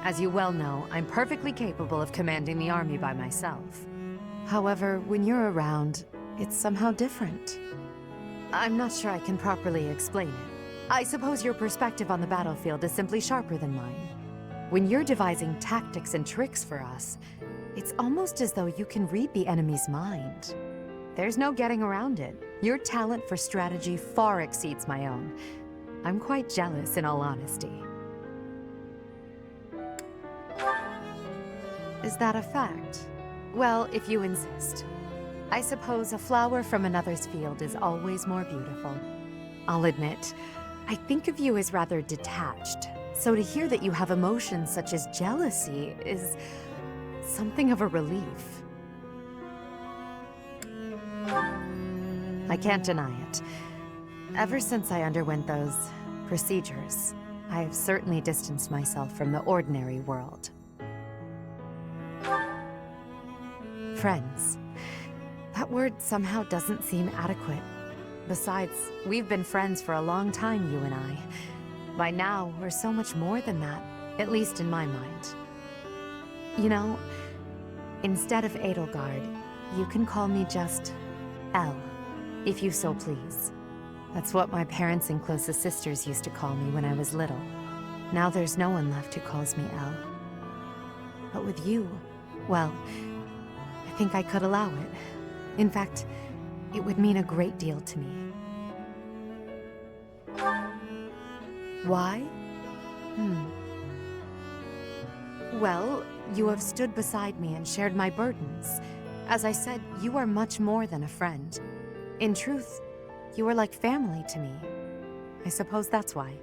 As you well know, I'm perfectly capable of commanding the army by myself. However, when you're around, it's somehow different. I'm not sure I can properly explain it. I suppose your perspective on the battlefield is simply sharper than mine. When you're devising tactics and tricks for us, it's almost as though you can read the enemy's mind. There's no getting around it. Your talent for strategy far exceeds my own. I'm quite jealous, in all honesty. Is that a fact? Well, if you insist. I suppose a flower from another's field is always more beautiful. I'll admit, I think of you as rather detached, so to hear that you have emotions such as jealousy is something of a relief. I can't deny it. Ever since I underwent those procedures, I have certainly distanced myself from the ordinary world. Friends. That word somehow doesn't seem adequate. Besides, we've been friends for a long time, you and I. By now, we're so much more than that, at least in my mind. You know, instead of Edelgard, you can call me just Elle, if you so please. That's what my parents and closest sisters used to call me when I was little. Now there's no one left who calls me Elle. But with you, well, I think I could allow it. In fact, it would mean a great deal to me. Why? Well, you have stood beside me and shared my burdens. As I said, you are much more than a friend. In truth, you are like family to me. I suppose that's why.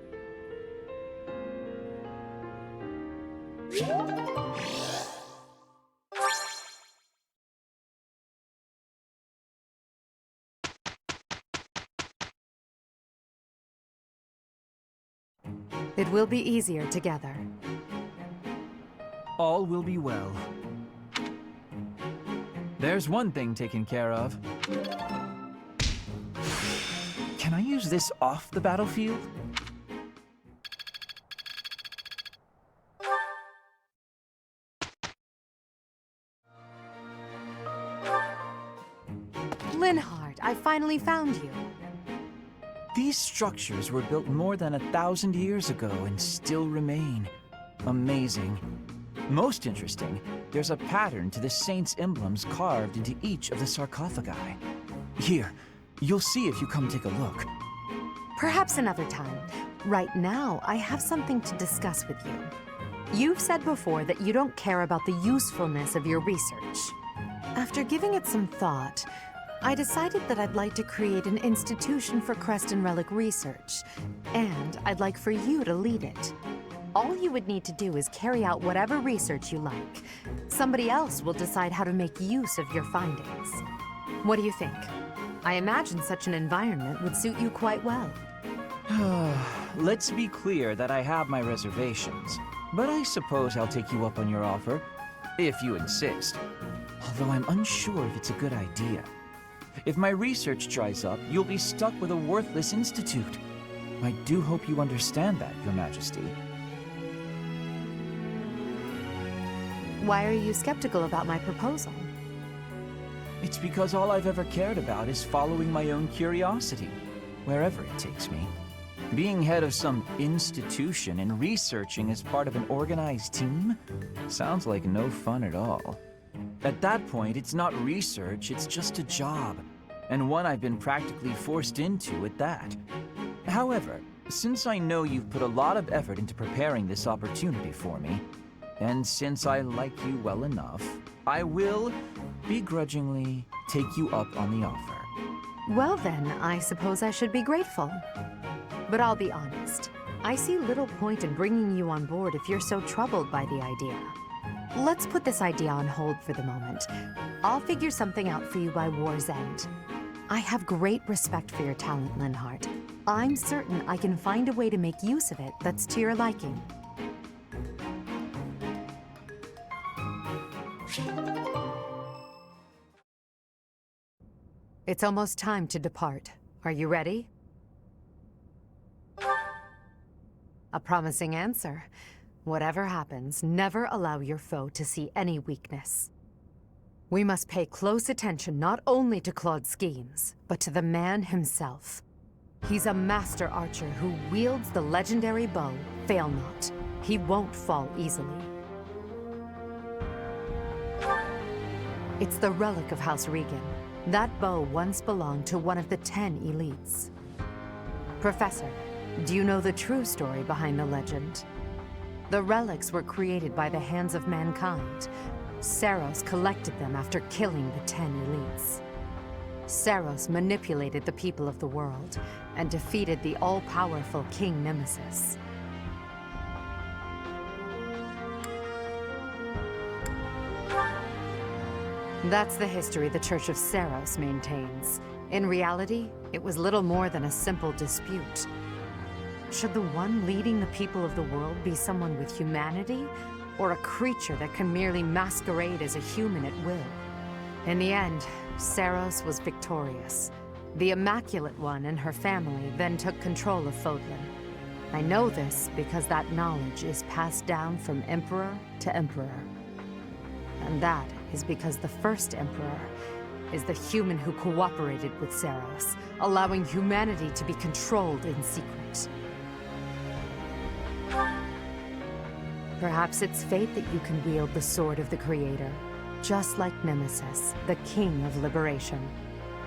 It will be easier together. All will be well. There's one thing taken care of. Can I use this off the battlefield? Linhardt, I finally found you. These structures were built more than 1,000 years ago and still remain. Amazing. Most interesting, there's a pattern to the saints' emblems carved into each of the sarcophagi. Here, you'll see if you come take a look. Perhaps another time. Right now, I have something to discuss with you. You've said before that you don't care about the usefulness of your research. After giving it some thought, I decided that I'd like to create an institution for crest and relic research, and I'd like for you to lead it. All you would need to do is carry out whatever research you like. Somebody else will decide how to make use of your findings. What do you think? I imagine such an environment would suit you quite well. Let's be clear that I have my reservations, but I suppose I'll take you up on your offer, if you insist. Although I'm unsure if it's a good idea. If my research dries up, you'll be stuck with a worthless institute. I do hope you understand that, Your Majesty. Why are you skeptical about my proposal? It's because all I've ever cared about is following my own curiosity, wherever it takes me. Being head of some institution and researching as part of an organized team sounds like no fun at all. At that point, it's not research, it's just a job, and one I've been practically forced into at that. However, since I know you've put a lot of effort into preparing this opportunity for me, And since I like you well enough, I will begrudgingly take you up on the offer. Well then, I suppose I should be grateful. But I'll be honest. I see little point in bringing you on board if you're so troubled by the idea. Let's put this idea on hold for the moment. I'll figure something out for you by war's end. I have great respect for your talent, Linhardt. I'm certain I can find a way to make use of it that's to your liking. It's almost time to depart. Are you ready? A promising answer. Whatever happens, never allow your foe to see any weakness. We must pay close attention not only to Claude's schemes, but to the man himself. He's a master archer who wields the legendary bow, Fail Not. He won't fall easily. It's the relic of House Regan. That bow once belonged to one of the 10 elites. Professor, do you know the true story behind the legend? The relics were created by the hands of mankind. Seiros collected them after killing the 10 elites. Seiros manipulated the people of the world and defeated the all-powerful King Nemesis. That's the history the Church of Seiros maintains. In reality, it was little more than a simple dispute. Should the one leading the people of the world be someone with humanity, or a creature that can merely masquerade as a human at will? In the end, Seiros was victorious. The Immaculate One and her family then took control of Fodlan. I know this because that knowledge is passed down from Emperor to Emperor. And that is because the first Emperor is the human who cooperated with Seiros, allowing humanity to be controlled in secret. Perhaps it's fate that you can wield the sword of the Creator, just like Nemesis, the King of Liberation.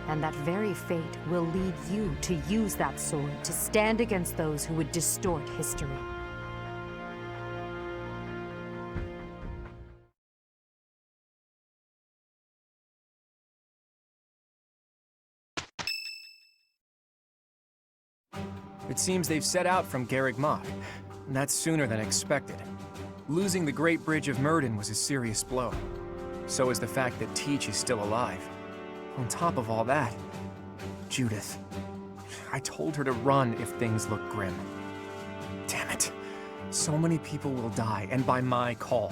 And that very fate will lead you to use that sword to stand against those who would distort history. It seems they've set out from Garreg Mach, and that's sooner than expected. Losing the Great Bridge of Myrddin was a serious blow. So is the fact that Teach is still alive. On top of all that, Judith. I told her to run if things look grim. Damn it. So many people will die, and by my call.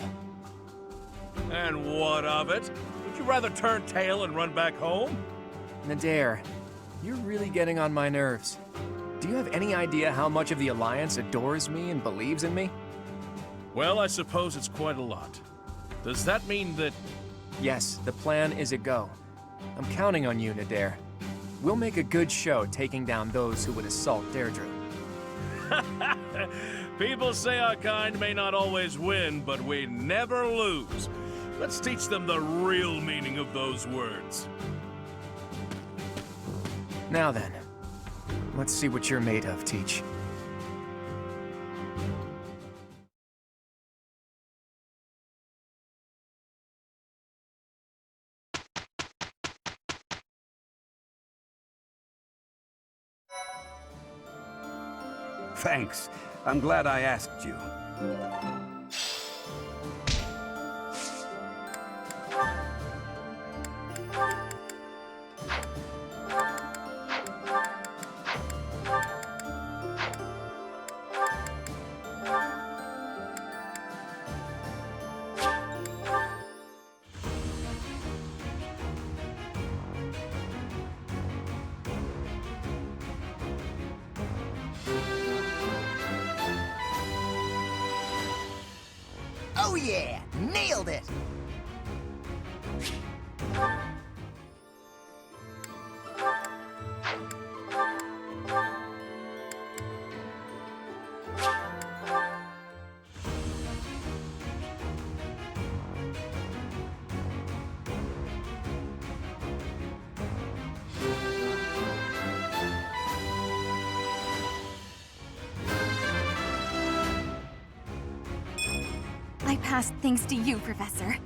And what of it? Would you rather turn tail and run back home? Nadir, you're really getting on my nerves. Do you have any idea how much of the Alliance adores me and believes in me? Well, I suppose it's quite a lot. Does that mean that... Yes, the plan is a go. I'm counting on you, Nadir. We'll make a good show taking down those who would assault Deirdre. People say our kind may not always win, but we never lose. Let's teach them the real meaning of those words. Now then, let's see what you're made of, Teach. Thanks. I'm glad I asked you. Oh yeah! Nailed it! I my past thanks to you, Professor.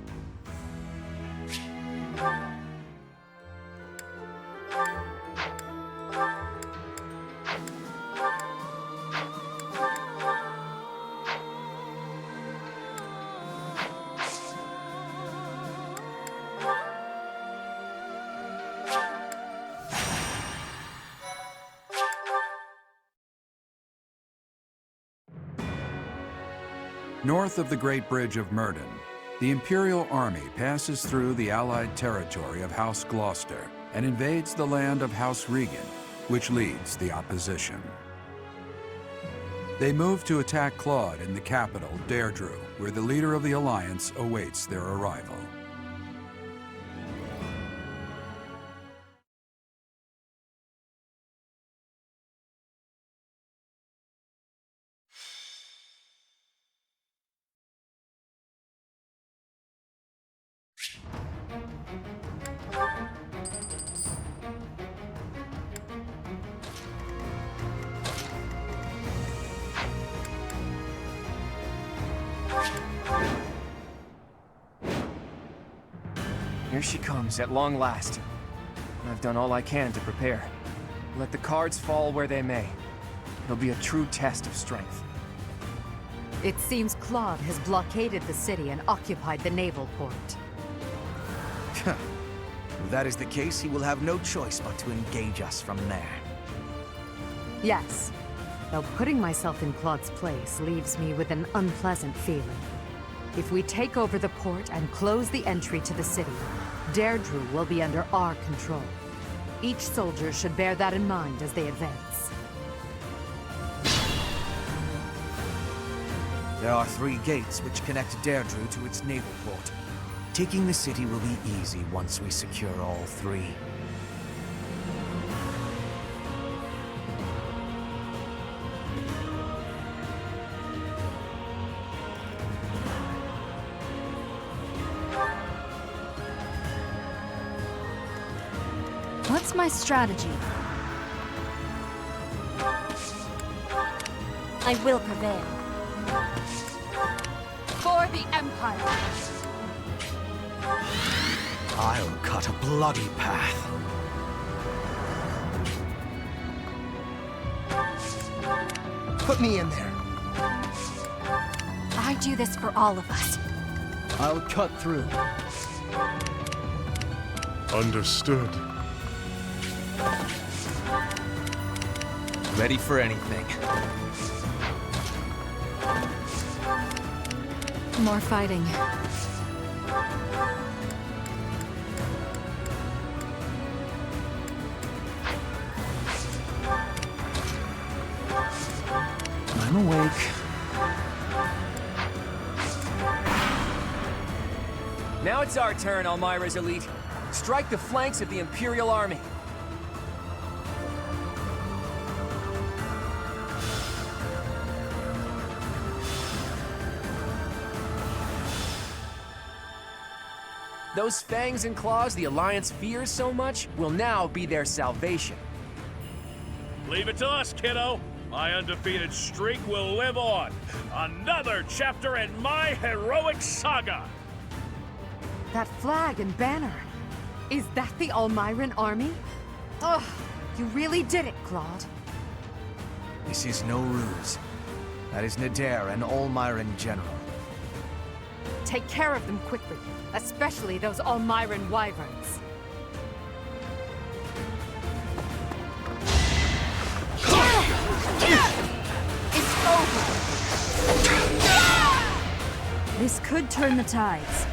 North of the Great Bridge of Myrddin, the Imperial Army passes through the Allied territory of House Gloucester and invades the land of House Regan, which leads the opposition. They move to attack Claude in the capital, Deirdre, where the leader of the Alliance awaits their arrival. Here she comes, at long last. I've done all I can to prepare. Let the cards fall where they may. It'll be a true test of strength. It seems Claude has blockaded the city and occupied the naval port. If that is the case, he will have no choice but to engage us from there. Yes, though putting myself in Claude's place leaves me with an unpleasant feeling. If we take over the port and close the entry to the city, Deirdre will be under our control. Each soldier should bear that in mind as they advance. There are 3 gates which connect Deirdre to its naval port. Taking the city will be easy once we secure all 3. What's my strategy? I will prevail. For the Empire! I'll cut a bloody path. Put me in there. I do this for all of us. I'll cut through. Understood. Ready for anything. More fighting. I'm awake. Now it's our turn, Elmira's elite. Strike the flanks of the Imperial Army. Those fangs and claws the Alliance fears so much will now be their salvation. Leave it to us, kiddo. My undefeated streak will live on. Another chapter in my heroic saga. That flag and banner. Is that the Almiran army? Ugh, you really did it, Claude. This is no ruse. That is Nadir, an Almiran general. Take care of them quickly, especially those Almiran wyverns. It's over! This could turn the tides.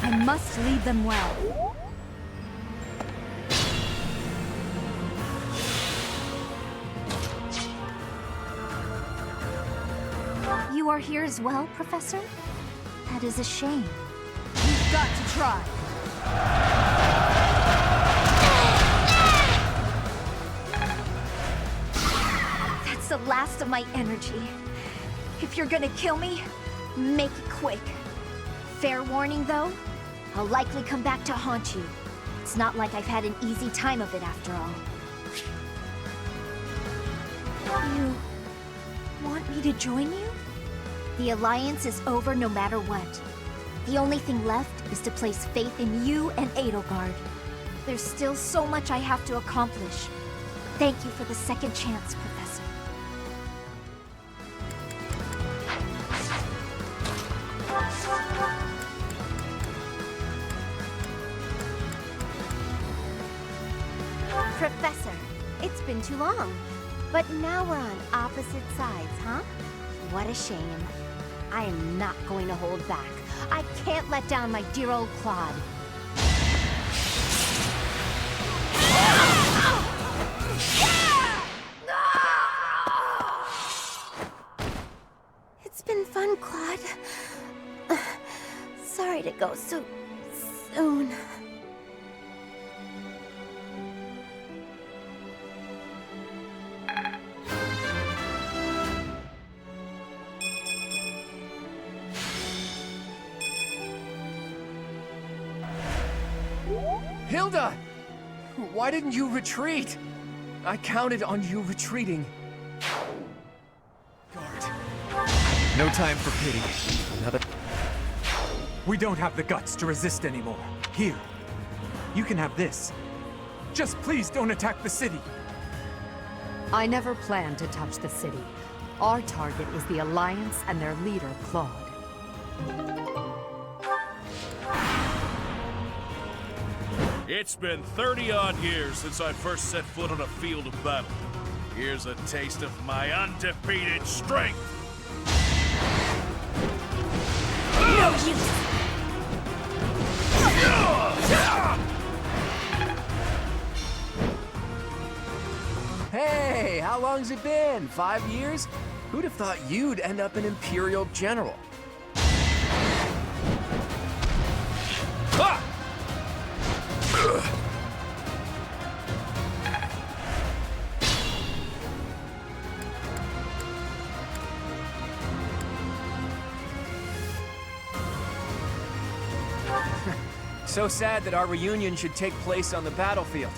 I must lead them well. You are here as well, Professor? That is a shame. You've got to try. That's the last of my energy. If you're gonna kill me, make it quick. Fair warning, though, I'll likely come back to haunt you. It's not like I've had an easy time of it after all. You want me to join you? The Alliance is over no matter what. The only thing left is to place faith in you and Edelgard. There's still so much I have to accomplish. Thank you for the second chance, Professor. Professor, it's been too long. But now we're on opposite sides, huh? What a shame. I am not going to hold back. I can't let down my dear old Claude. It's been fun, Claude. Sorry to go so soon. Hilda! Why didn't you retreat? I counted on you retreating. Guard. No time for pity. Another... We don't have the guts to resist anymore. Here. You can have this. Just please don't attack the city. I never planned to touch the city. Our target is the Alliance and their leader, Claude. It's been 30-odd years since I first set foot on a field of battle. Here's a taste of my undefeated strength! No use! Hey, how long's it been? 5 years? Who'd have thought you'd end up an Imperial General? Ah! So sad that our reunion should take place on the battlefield.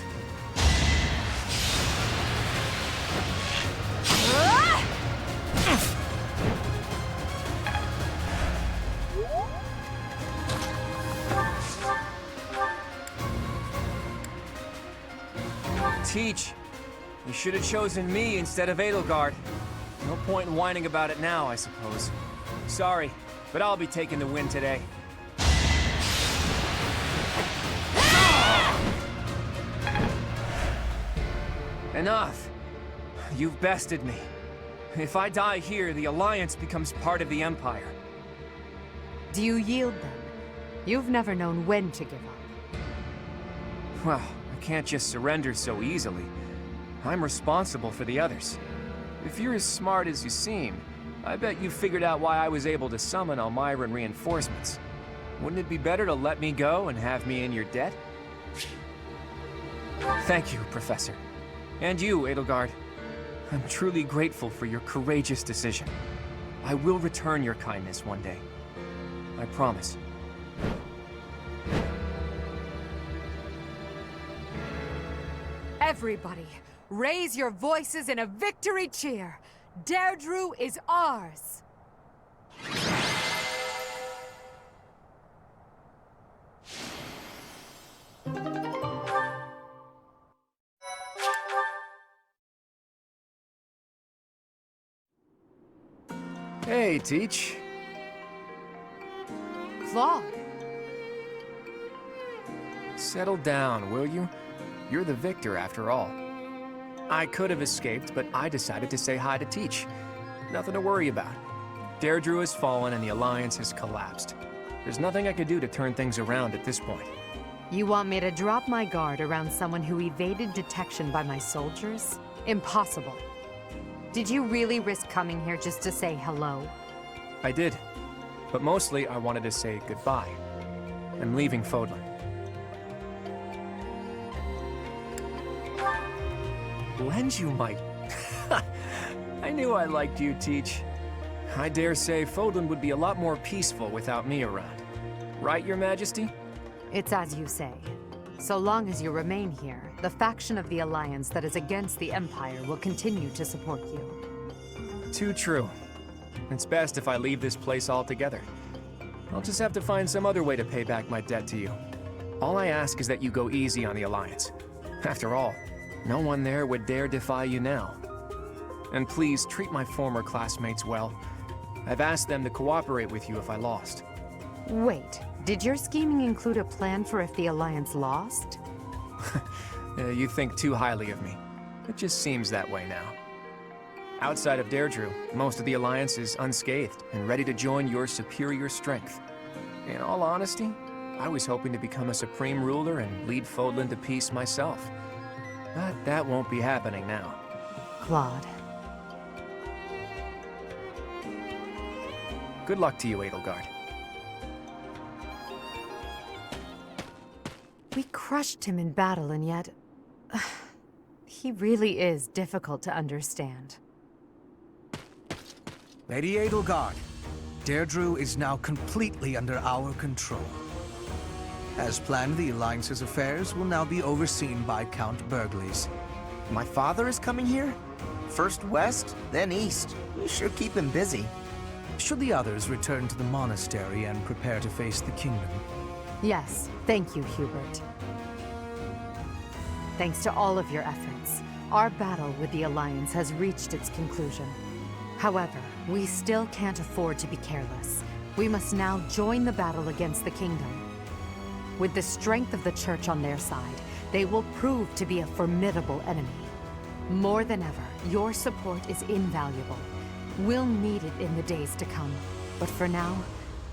Teach. You should have chosen me instead of Edelgard. No point in whining about it now, I suppose. Sorry, but I'll be taking the win today. Enough. You've bested me. If I die here, the Alliance becomes part of the Empire. Do you yield then? You've never known when to give up. Well, I can't just surrender so easily. I'm responsible for the others. If you're as smart as you seem, I bet you figured out why I was able to summon Almyran reinforcements. Wouldn't it be better to let me go and have me in your debt? Thank you, Professor. And you, Edelgard. I'm truly grateful for your courageous decision. I will return your kindness one day. I promise. Everybody, raise your voices in a victory cheer. Deirdre is ours. Hey, Teach. Claude. Settle down, will you? You're the victor, after all. I could have escaped, but I decided to say hi to Teach. Nothing to worry about. Deirdre has fallen and the Alliance has collapsed. There's nothing I could do to turn things around at this point. You want me to drop my guard around someone who evaded detection by my soldiers? Impossible. Did you really risk coming here just to say hello? I did. But mostly, I wanted to say goodbye. I'm leaving Fodlan. Lend you my... I knew I liked you, Teach. I dare say Fodlan would be a lot more peaceful without me around. Right, Your Majesty? It's as you say. So long as you remain here, the faction of the Alliance that is against the Empire will continue to support you. Too true. It's best if I leave this place altogether. I'll just have to find some other way to pay back my debt to you. All I ask is that you go easy on the Alliance. After all, no one there would dare defy you now. And please treat my former classmates well. I've asked them to cooperate with you if I lost. Wait, did your scheming include a plan for if the Alliance lost? You think too highly of me. It just seems that way now. Outside of Deirdre, most of the Alliance is unscathed and ready to join your superior strength. In all honesty, I was hoping to become a supreme ruler and lead Fodlan to peace myself. But that won't be happening now. Claude. Good luck to you, Edelgard. We crushed him in battle, and yet... he really is difficult to understand. Lady Edelgard, Deirdre is now completely under our control. As planned, the Alliance's affairs will now be overseen by Count Bergliez. My father is coming here? First west, then east. We sure keep him busy. Should the others return to the monastery and prepare to face the kingdom? Yes, thank you, Hubert. Thanks to all of your efforts, our battle with the Alliance has reached its conclusion. However, we still can't afford to be careless. We must now join the battle against the kingdom. With the strength of the Church on their side, they will prove to be a formidable enemy. More than ever, your support is invaluable. We'll need it in the days to come. But for now,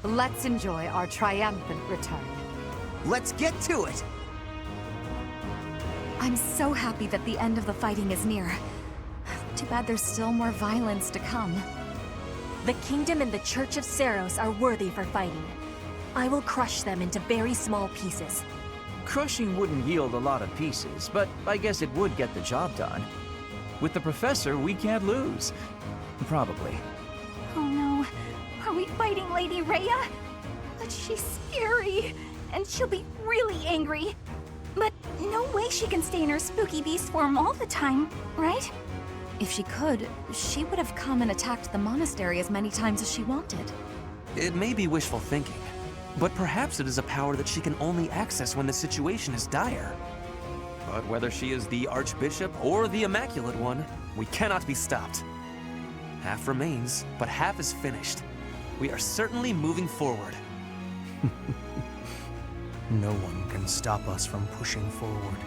let's enjoy our triumphant return. Let's get to it! I'm so happy that the end of the fighting is near. Too bad there's still more violence to come. The kingdom and the Church of Seiros are worthy for fighting. I will crush them into very small pieces. Crushing wouldn't yield a lot of pieces, but I guess it would get the job done. With the Professor, we can't lose. Probably. Oh no. Are we fighting Lady Rhea? But she's scary, and she'll be really angry. But no way she can stay in her spooky beast form all the time, right? If she could, she would have come and attacked the monastery as many times as she wanted. It may be wishful thinking, but perhaps it is a power that she can only access when the situation is dire. But whether she is the Archbishop or the Immaculate One, we cannot be stopped. Half remains, but half is finished. We are certainly moving forward. No one can stop us from pushing forward.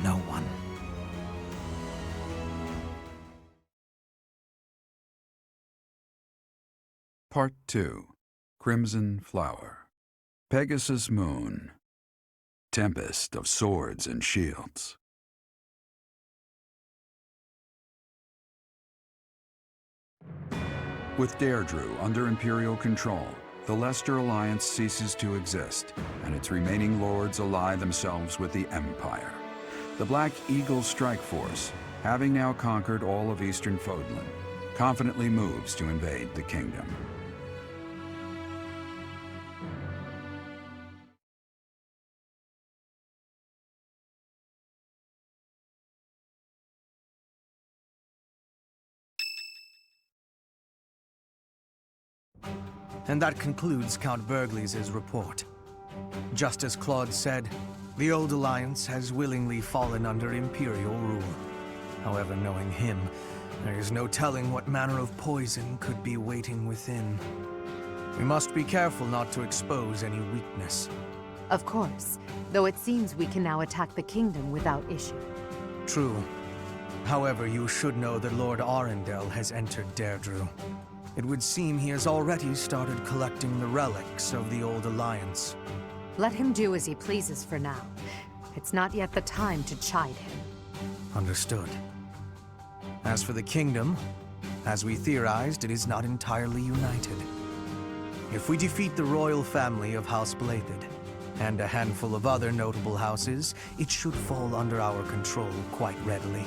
No one. Part 2. Crimson Flower. Pegasus Moon. Tempest of Swords and Shields. With Deirdre under Imperial control, the Leicester Alliance ceases to exist, and its remaining lords ally themselves with the Empire. The Black Eagle Strike Force, having now conquered all of Eastern Fodlan, confidently moves to invade the kingdom. And that concludes Count Bergliez's report. Just as Claude said, the old Alliance has willingly fallen under Imperial rule. However, knowing him, there is no telling what manner of poison could be waiting within. We must be careful not to expose any weakness. Of course, though it seems we can now attack the kingdom without issue. True. However, you should know that Lord Arundel has entered Deirdre. It would seem he has already started collecting the relics of the old Alliance. Let him do as he pleases for now. It's not yet the time to chide him. Understood. As for the kingdom, as we theorized, it is not entirely united. If we defeat the royal family of House Blathed, and a handful of other notable houses, it should fall under our control quite readily.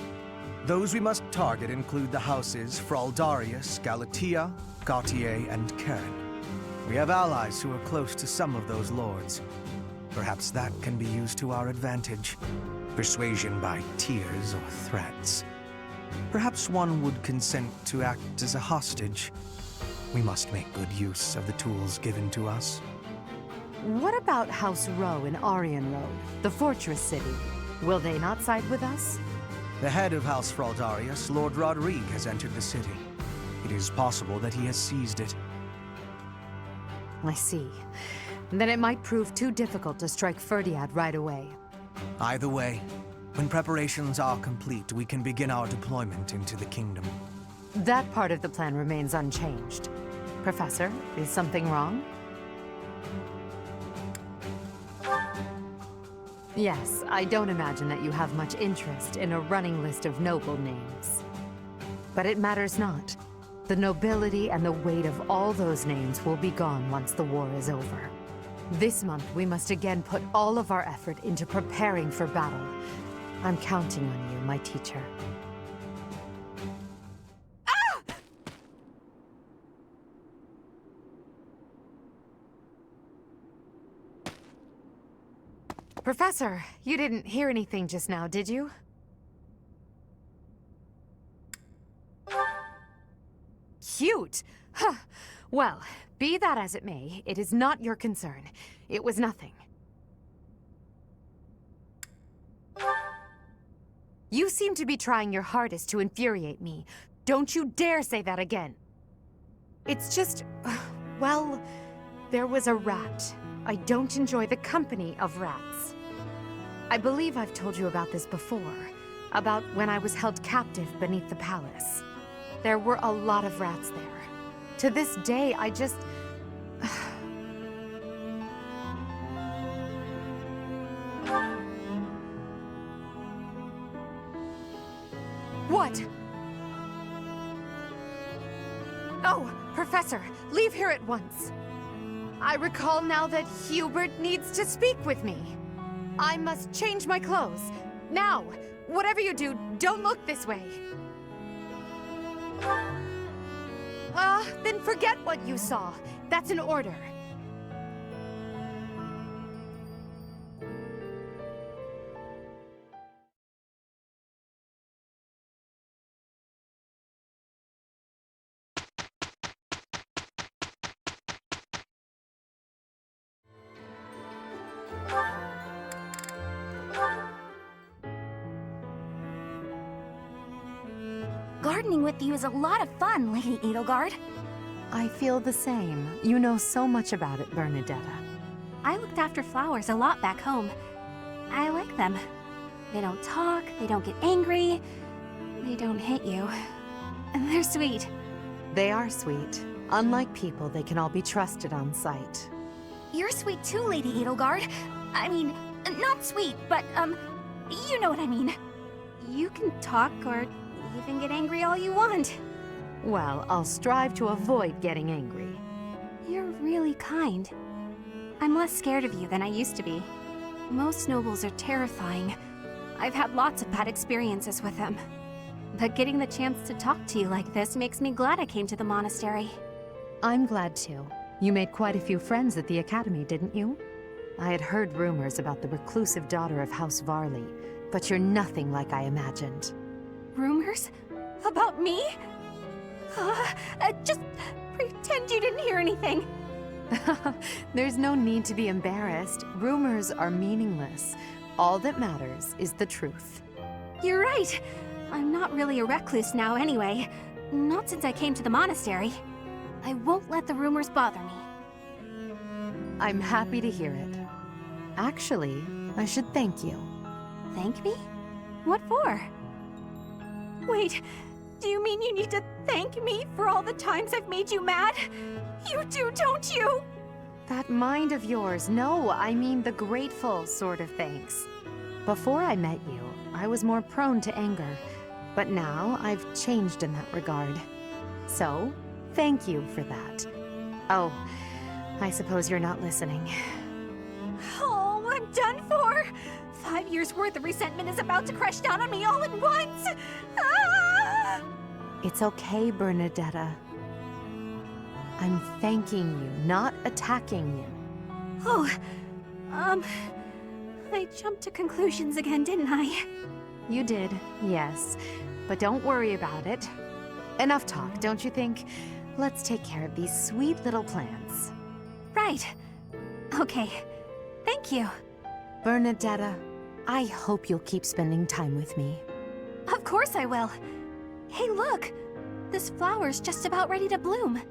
Those we must target include the houses Fraldarius, Galatea, Gautier, and Cairn. We have allies who are close to some of those lords. Perhaps that can be used to our advantage. persuasion by tears or threats. Perhaps one would consent to act as a hostage. We must make good use of the tools given to us. What about House Row in Aryan Road, the fortress city? Will they not side with us? The head of House Fraldarius, Lord Rodrigue, has entered the city. It is possible that he has seized it. I see. Then it might prove too difficult to strike Ferdiad right away. Either way, when preparations are complete, we can begin our deployment into the kingdom. That part of the plan remains unchanged. Professor, is something wrong? Yes, I don't imagine that you have much interest in a running list of noble names. But it matters not. The nobility and the weight of all those names will be gone once the war is over. This month, we must again put all of our effort into preparing for battle. I'm counting on you, my teacher. Professor, you didn't hear anything just now, did you? Cute! Huh. Well, be that as it may, it is not your concern. It was nothing. You seem to be trying your hardest to infuriate me. Don't you dare say that again. It's just... well, there was a rat. I don't enjoy the company of rats. I believe I've told you about this before, about when I was held captive beneath the palace. There were a lot of rats there. To this day, I just... What? Oh, Professor, leave here at once. I recall now that Hubert needs to speak with me. I must change my clothes. Now! Whatever you do, don't look this way. Then forget what you saw. That's an order. Gardening with you is a lot of fun, Lady Edelgard. I feel the same. You know so much about it, Bernadetta. I looked after flowers a lot back home. I like them. They don't talk, they don't get angry, they don't hit you. And they're sweet. They are sweet. Unlike people, they can all be trusted on sight. You're sweet too, Lady Edelgard. I mean, not sweet, but, you know what I mean. You can talk or even get angry all you want. Well, I'll strive to avoid getting angry. You're really kind. I'm less scared of you than I used to be. Most nobles are terrifying. I've had lots of bad experiences with them. But getting the chance to talk to you like this makes me glad I came to the monastery. I'm glad too. You made quite a few friends at the academy, didn't you? I had heard rumors about the reclusive daughter of House Varley, but you're nothing like I imagined. Rumors? About me? Just pretend you didn't hear anything. There's no need to be embarrassed. Rumors are meaningless. All that matters is the truth. You're right. I'm not really a recluse now anyway. Not since I came to the monastery. I won't let the rumors bother me. I'm happy to hear it. Actually, I should thank you. Thank me? What for? Wait, do you mean you need to thank me for all the times I've made you mad? You do, don't you? That mind of yours, no, I mean the grateful sort of thanks. Before I met you, I was more prone to anger, but now I've changed in that regard. So, thank you for that. Oh, I suppose you're not listening. Oh, I'm done for! 5 years' worth of resentment is about to crash down on me all at once! Ah! It's okay, Bernadetta. I'm thanking you, not attacking you. Oh, I jumped to conclusions again, didn't I? You did, yes. But don't worry about it. Enough talk, don't you think? Let's take care of these sweet little plants. Right. Okay. Thank you. Bernadetta, I hope you'll keep spending time with me. Of course I will. Hey, look! This flower's just about ready to bloom.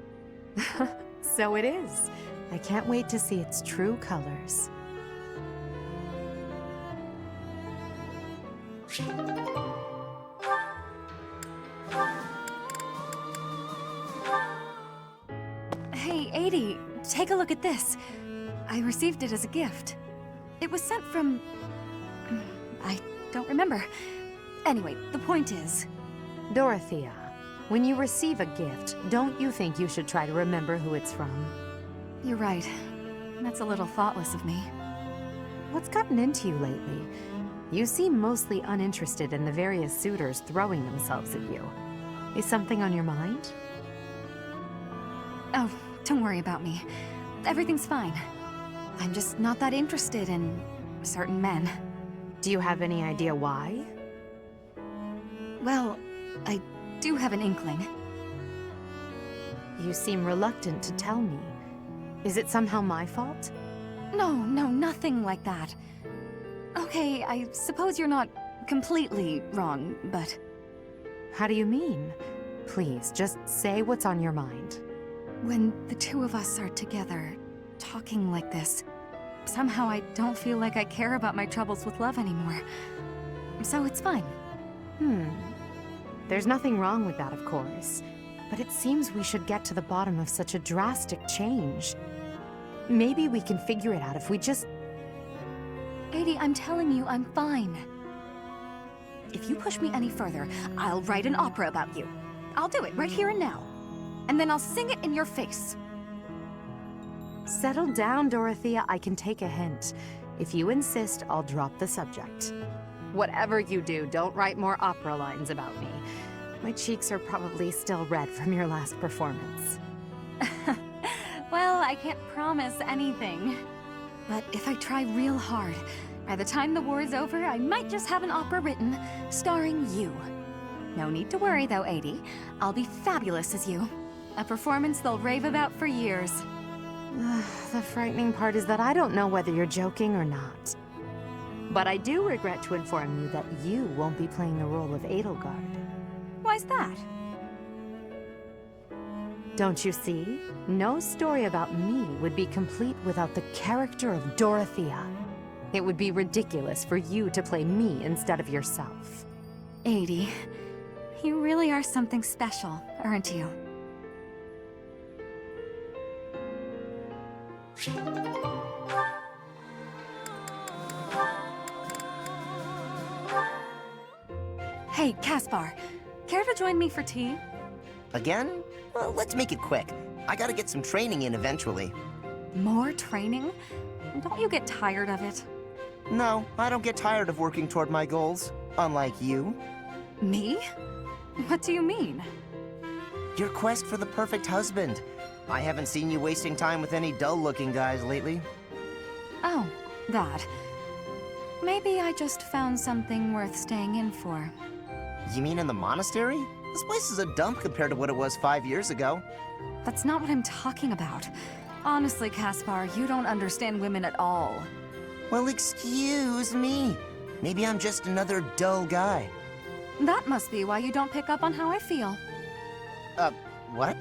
So it is. I can't wait to see its true colors. Hey, Adi, take a look at this. I received it as a gift. It was sent from... I don't remember. Anyway, the point is... Dorothea, when you receive a gift, don't you think you should try to remember who it's from? You're right. That's a little thoughtless of me. What's gotten into you lately? You seem mostly uninterested in the various suitors throwing themselves at you. Is something on your mind? Oh, don't worry about me. Everything's fine. I'm just not that interested in certain men. Do you have any idea why? Well, I do have an inkling. You seem reluctant to tell me. Is it somehow my fault? No, nothing like that. Okay, I suppose you're not completely wrong, but... How do you mean? Please, just say what's on your mind. When the two of us are together, talking like this, somehow I don't feel like I care about my troubles with love anymore. So it's fine. There's nothing wrong with that, of course. But it seems we should get to the bottom of such a drastic change. Maybe we can figure it out if we just... Adi, I'm telling you, I'm fine. If you push me any further, I'll write an opera about you. I'll do it right here and now. And then I'll sing it in your face. Settle down, Dorothea. I can take a hint. If you insist, I'll drop the subject. Whatever you do, don't write more opera lines about me. My cheeks are probably still red from your last performance. Well, I can't promise anything. But if I try real hard, by the time the war's over, I might just have an opera written, starring you. No need to worry though, Adi. I'll be fabulous as you. A performance they'll rave about for years. The frightening part is that I don't know whether you're joking or not. But I do regret to inform you that you won't be playing the role of Edelgard. Why's that? Don't you see? No story about me would be complete without the character of Dorothea. It would be ridiculous for you to play me instead of yourself. Adi, you really are something special, aren't you? Hey, Caspar, care to join me for tea? Again? Well, let's make it quick. I gotta get some training in eventually. More training? Don't you get tired of it? No, I don't get tired of working toward my goals. Unlike you. Me? What do you mean? Your quest for the perfect husband. I haven't seen you wasting time with any dull-looking guys lately. Oh, that. Maybe I just found something worth staying in for. You mean in the monastery? This place is a dump compared to what it was 5 years ago. That's not what I'm talking about. Honestly, Caspar, you don't understand women at all. Well, excuse me. Maybe I'm just another dull guy. That must be why you don't pick up on how I feel. What?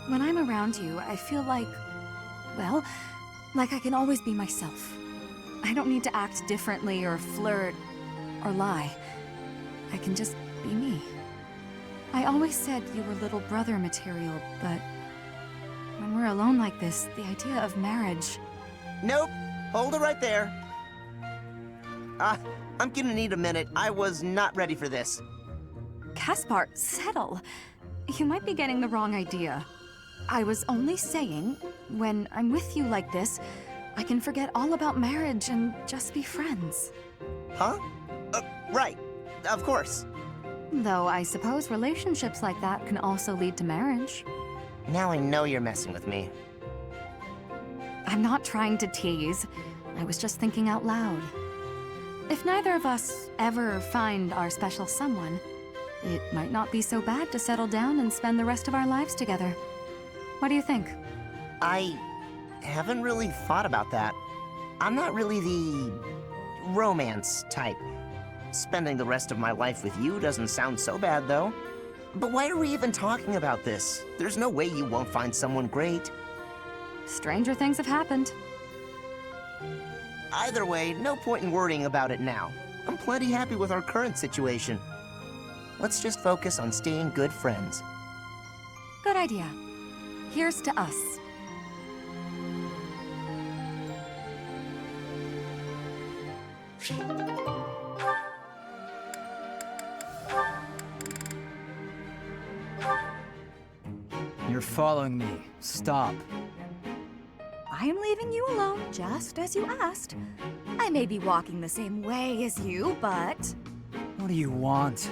When I'm around you, I feel like, well, like I can always be myself. I don't need to act differently or flirt or lie. I can just be me. I always said you were little brother material, but when we're alone like this, the idea of marriage... Nope. Hold it right there. I'm gonna need a minute. I was not ready for this. Caspar, settle. You might be getting the wrong idea. I was only saying, when I'm with you like this, I can forget all about marriage and just be friends. Huh? Right. Of course. Though I suppose relationships like that can also lead to marriage. Now I know you're messing with me. I'm not trying to tease. I was just thinking out loud. If neither of us ever find our special someone, it might not be so bad to settle down and spend the rest of our lives together. What do you think? I haven't really thought about that. I'm not really the romance type. Spending the rest of my life with you doesn't sound so bad, though. But why are we even talking about this? There's no way you won't find someone great. Stranger things have happened. Either way, no point in worrying about it now. I'm plenty happy with our current situation. Let's just focus on staying good friends. Good idea. Here's to us. You're following me. Stop. I am leaving you alone, just as you asked. I may be walking the same way as you, but... What do you want?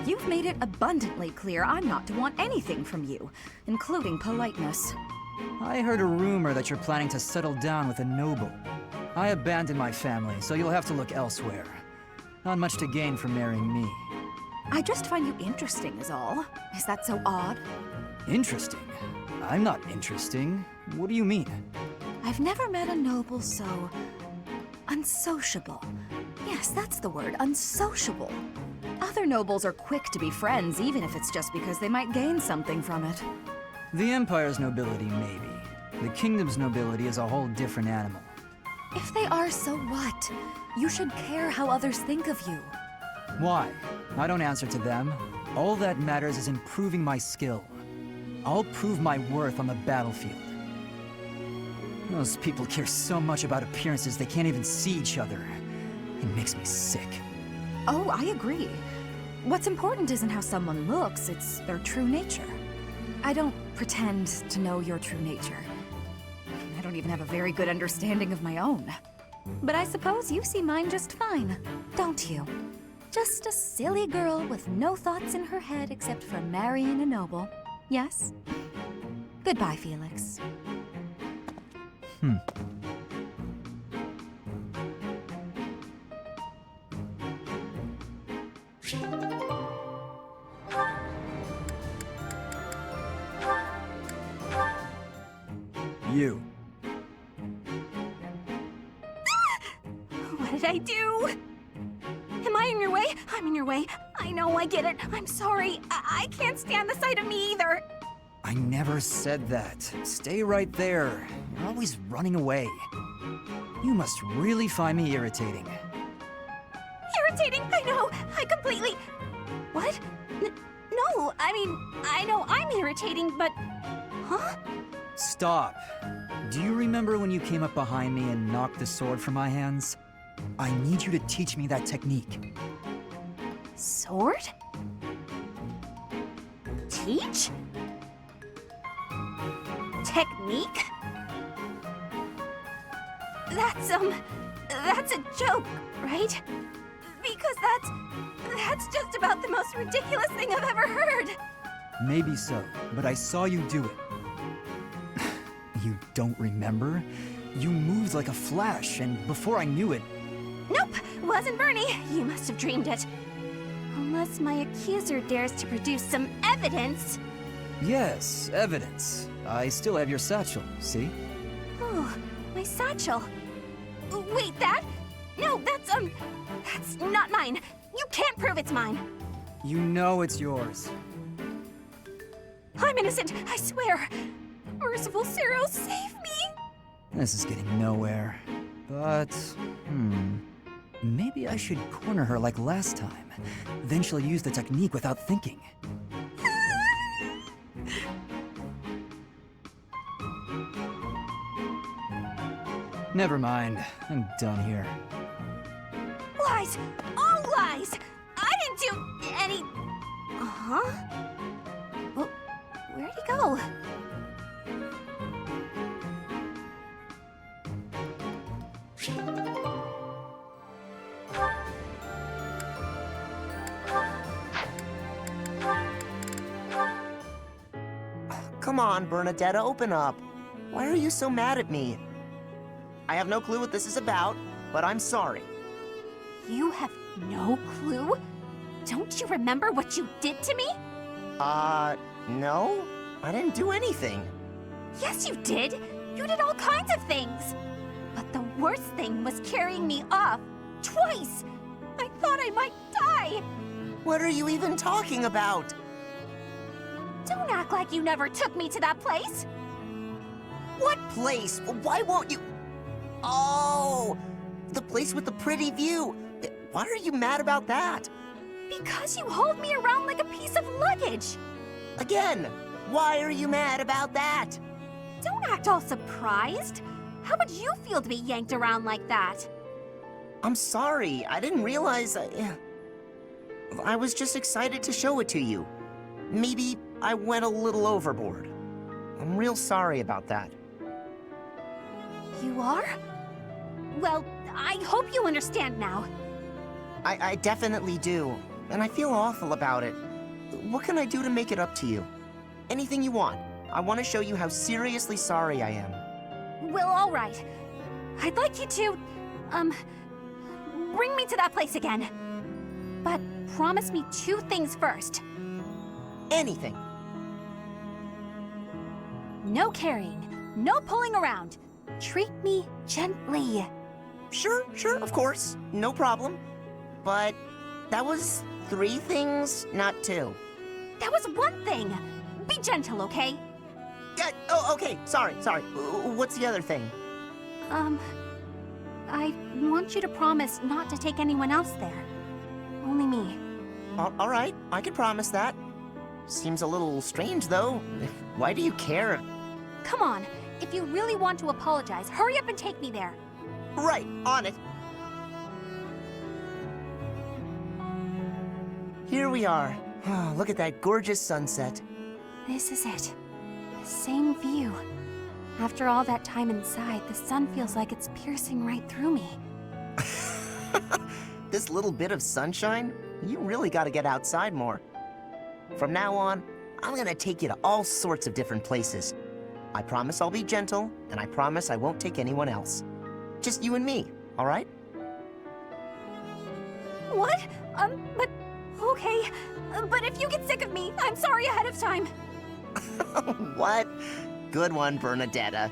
You've made it abundantly clear I'm not to want anything from you, including politeness. I heard a rumor that you're planning to settle down with a noble. I abandoned my family, so you'll have to look elsewhere. Not much to gain from marrying me. I just find you interesting is all. Is that so odd? Interesting? I'm not interesting. What do you mean? I've never met a noble so... unsociable. Yes, that's the word, unsociable. Other nobles are quick to be friends, even if it's just because they might gain something from it. The Empire's nobility, maybe. The Kingdom's nobility is a whole different animal. If they are, so what? You should care how others think of you. Why? I don't answer to them. All that matters is improving my skill. I'll prove my worth on the battlefield. Those people care so much about appearances they can't even see each other. It makes me sick. Oh, I agree. What's important isn't how someone looks, it's their true nature. I don't pretend to know your true nature. I don't even have a very good understanding of my own. But I suppose you see mine just fine, don't you? Just a silly girl with no thoughts in her head except for marrying a noble. Yes? Goodbye, Felix. You. What did I do? Am I in your way? I'm in your way. I know, I get it. I'm sorry. I can't stand the sight of me either. I never said that. Stay right there. You're always running away. You must really find me irritating. Irritating? I know. I completely... What? No, I mean, I know I'm irritating, but... Huh? Stop. Do you remember when you came up behind me and knocked the sword from my hands? I need you to teach me that technique. Sword? Teach? Technique? That's a joke, right? Because that's just about the most ridiculous thing I've ever heard. Maybe so, but I saw you do it. You don't remember? You moved like a flash, and before I knew it... Nope, wasn't Bernie. You must have dreamed it. Unless my accuser dares to produce some evidence. Yes, evidence. I still have your satchel, see? Oh, my satchel. Wait, that? No, that's not mine. You can't prove it's mine. You know it's yours. I'm innocent, I swear. Merciful Cero, save me! This is getting nowhere. But, maybe I should corner her like last time. Then she'll use the technique without thinking. Never mind. I'm done here. Lies! All lies! I didn't do any... Huh? Well, where'd he go? Come on, Bernadetta, open up. Why are you so mad at me? I have no clue what this is about, but I'm sorry. You have no clue? Don't you remember what you did to me? No. I didn't do anything. Yes, you did. You did all kinds of things. But the worst thing was carrying me off. Twice! I thought I might die. What are you even talking about? Don't act like you never took me to that place. What place? Why won't you? Oh, the place with the pretty view. Why are you mad about that? Because you hauled me around like a piece of luggage. Again, why are you mad about that? Don't act all surprised. How would you feel to be yanked around like that? I'm sorry, I didn't realize I was just excited to show it to you. Maybe I went a little overboard. I'm real sorry about that. You are? Well, I hope you understand now. I definitely do, and I feel awful about it. What can I do to make it up to you? Anything you want. I want to show you how seriously sorry I am. Well, all right. I'd like you to, bring me to that place again. But promise me 2 things first. Anything. No carrying, no pulling around. Treat me gently. Sure, of course. No problem. But that was 3 things, not 2. That was 1 thing. Be gentle, okay? Oh, okay. Sorry. What's the other thing? I want you to promise not to take anyone else there. Only me. All right, I can promise that. Seems a little strange, though. Why do you care? Come on. If you really want to apologize, hurry up and take me there. Right, on it. Here we are. Oh, look at that gorgeous sunset. This is it. The same view. After all that time inside, the sun feels like it's piercing right through me. This little bit of sunshine? You really gotta get outside more. From now on, I'm gonna take you to all sorts of different places. I promise I'll be gentle, and I promise I won't take anyone else. Just you and me, all right? What? But... okay. But if you get sick of me, I'm sorry ahead of time. What? Good one, Bernadetta.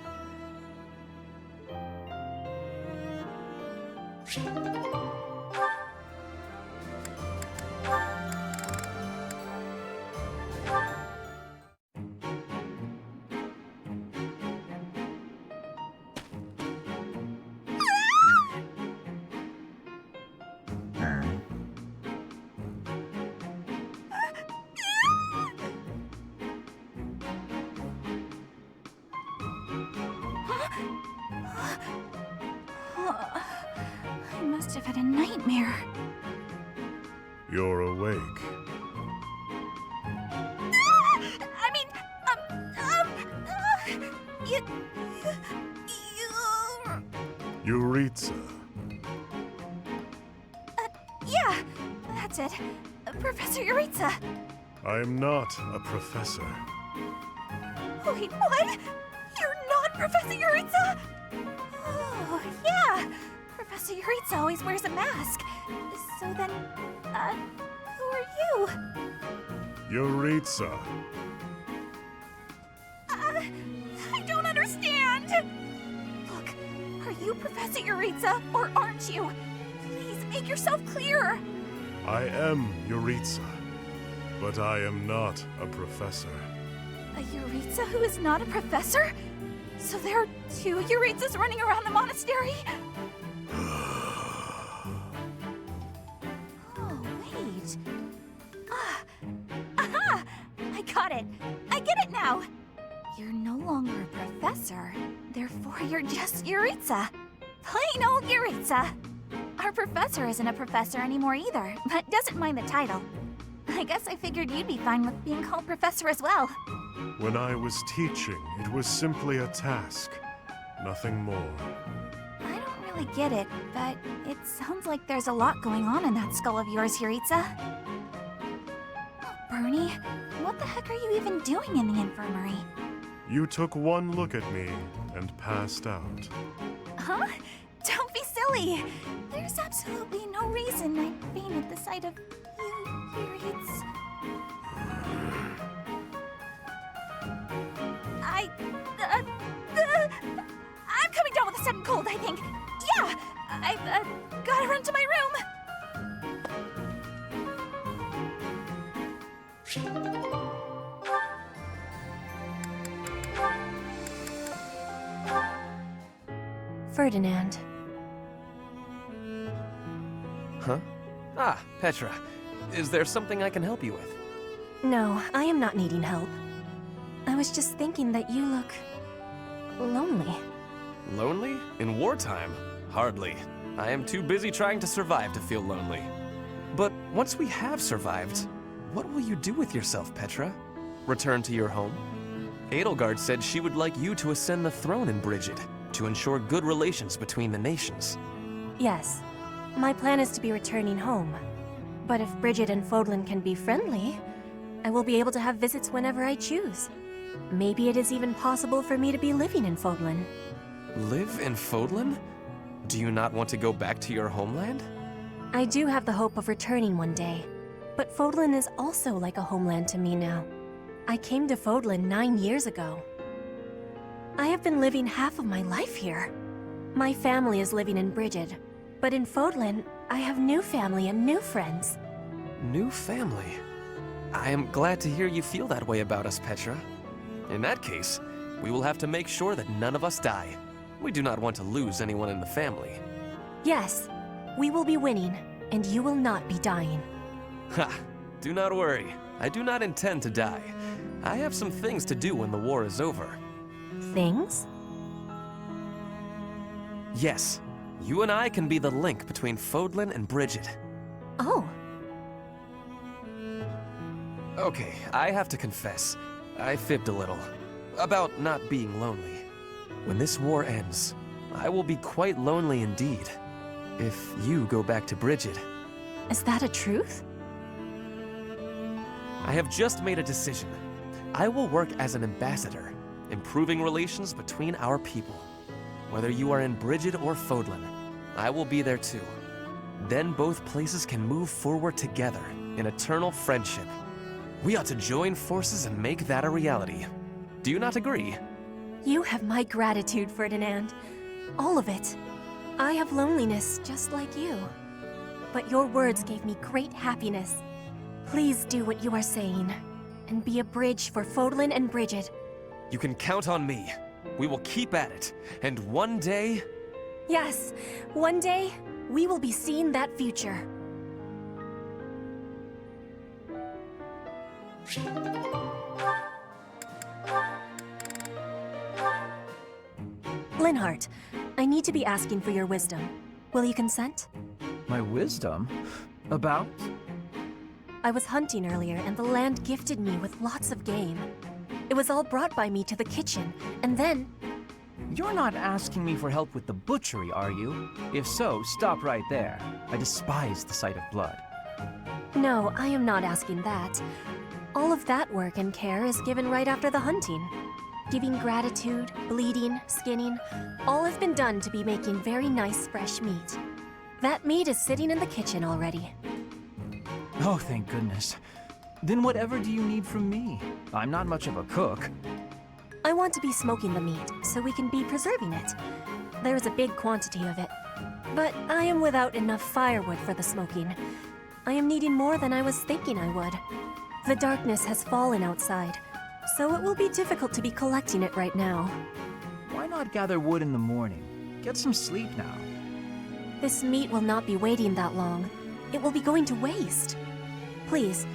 I must have had a nightmare. You're awake. Yuritsa. Yeah, that's it. Professor Yuritsa. I am not a professor. Wait, what? You're not Professor Yuritsa? Oh, yeah. Professor Yuritsa always wears a mask. So then, who are you? Yuritsa. I don't understand. Look, are you Professor Yuritsa, or aren't you? Please make yourself clearer. I am Yuritsa, but I am not a professor. A Yuritsa who is not a professor? So there are 2 Yuritsas running around the monastery? Oh, wait. Aha! I got it. I get it now. You're no longer a professor. Therefore, you're just Yuritsa. Plain old Yuritsa. Our professor isn't a professor anymore either, but doesn't mind the title. I guess I figured you'd be fine with being called professor as well. When I was teaching, it was simply a task. Nothing more. I don't really get it, but it sounds like there's a lot going on in that skull of yours, Yuritsa. Oh, Bernie, what the heck are you even doing in the infirmary? You took one look at me and passed out. Huh? Don't be silly. There's absolutely no reason I'd faint at the sight of you here. I'm coming down with a sudden cold, I think. Yeah, I've gotta run to my room. Ferdinand. Huh? Ah, Petra. Is there something I can help you with? No, I am not needing help. I was just thinking that you look lonely. Lonely? In wartime? Hardly. I am too busy trying to survive to feel lonely. But once we have survived, what will you do with yourself, Petra? Return to your home? Edelgard said she would like you to ascend the throne in Brigid, to ensure good relations between the nations. Yes, my plan is to be returning home. But if Brigid and Fodlan can be friendly, I will be able to have visits whenever I choose. Maybe it is even possible for me to be living in Fodlan. Live in Fodlan? Do you not want to go back to your homeland? I do have the hope of returning one day, but Fodlan is also like a homeland to me now. I came to Fodlan 9 years ago. I have been living half of my life here. My family is living in Brigid, but in Fodlan, I have new family and new friends. New family? I am glad to hear you feel that way about us, Petra. In that case, we will have to make sure that none of us die. We do not want to lose anyone in the family. Yes, we will be winning, and you will not be dying. Ha! Do not worry. I do not intend to die. I have some things to do when the war is over. Things? Yes. You and I can be the link between Fodlan and Brigid. Oh. Okay, I have to confess. I fibbed a little. About not being lonely. When this war ends, I will be quite lonely indeed. If you go back to Brigid. Is that a truth? I have just made a decision. I will work as an ambassador, improving relations between our people. Whether you are in Brigid or Fodlan, I will be there too. Then both places can move forward together in eternal friendship. We ought to join forces and make that a reality. Do you not agree? You have my gratitude, Ferdinand. All of it. I have loneliness just like you. But your words gave me great happiness. Please do what you are saying, and be a bridge for Fodlan and Brigid. You can count on me. We will keep at it, and one day... Yes, one day, we will be seeing that future. Linhardt, I need to be asking for your wisdom. Will you consent? My wisdom? About? I was hunting earlier and the land gifted me with lots of game. It was all brought by me to the kitchen, and then... You're not asking me for help with the butchery, are you? If so, stop right there. I despise the sight of blood. No, I am not asking that. All of that work and care is given right after the hunting. Giving gratitude, bleeding, skinning, all have been done to be making very nice fresh meat. That meat is sitting in the kitchen already. Oh, thank goodness. Then whatever do you need from me? I'm not much of a cook. I want to be smoking the meat, so we can be preserving it. There is a big quantity of it. But I am without enough firewood for the smoking. I am needing more than I was thinking I would. The darkness has fallen outside, so it will be difficult to be collecting it right now. Why not gather wood in the morning? Get some sleep now. This meat will not be waiting that long. It will be going to waste. Please,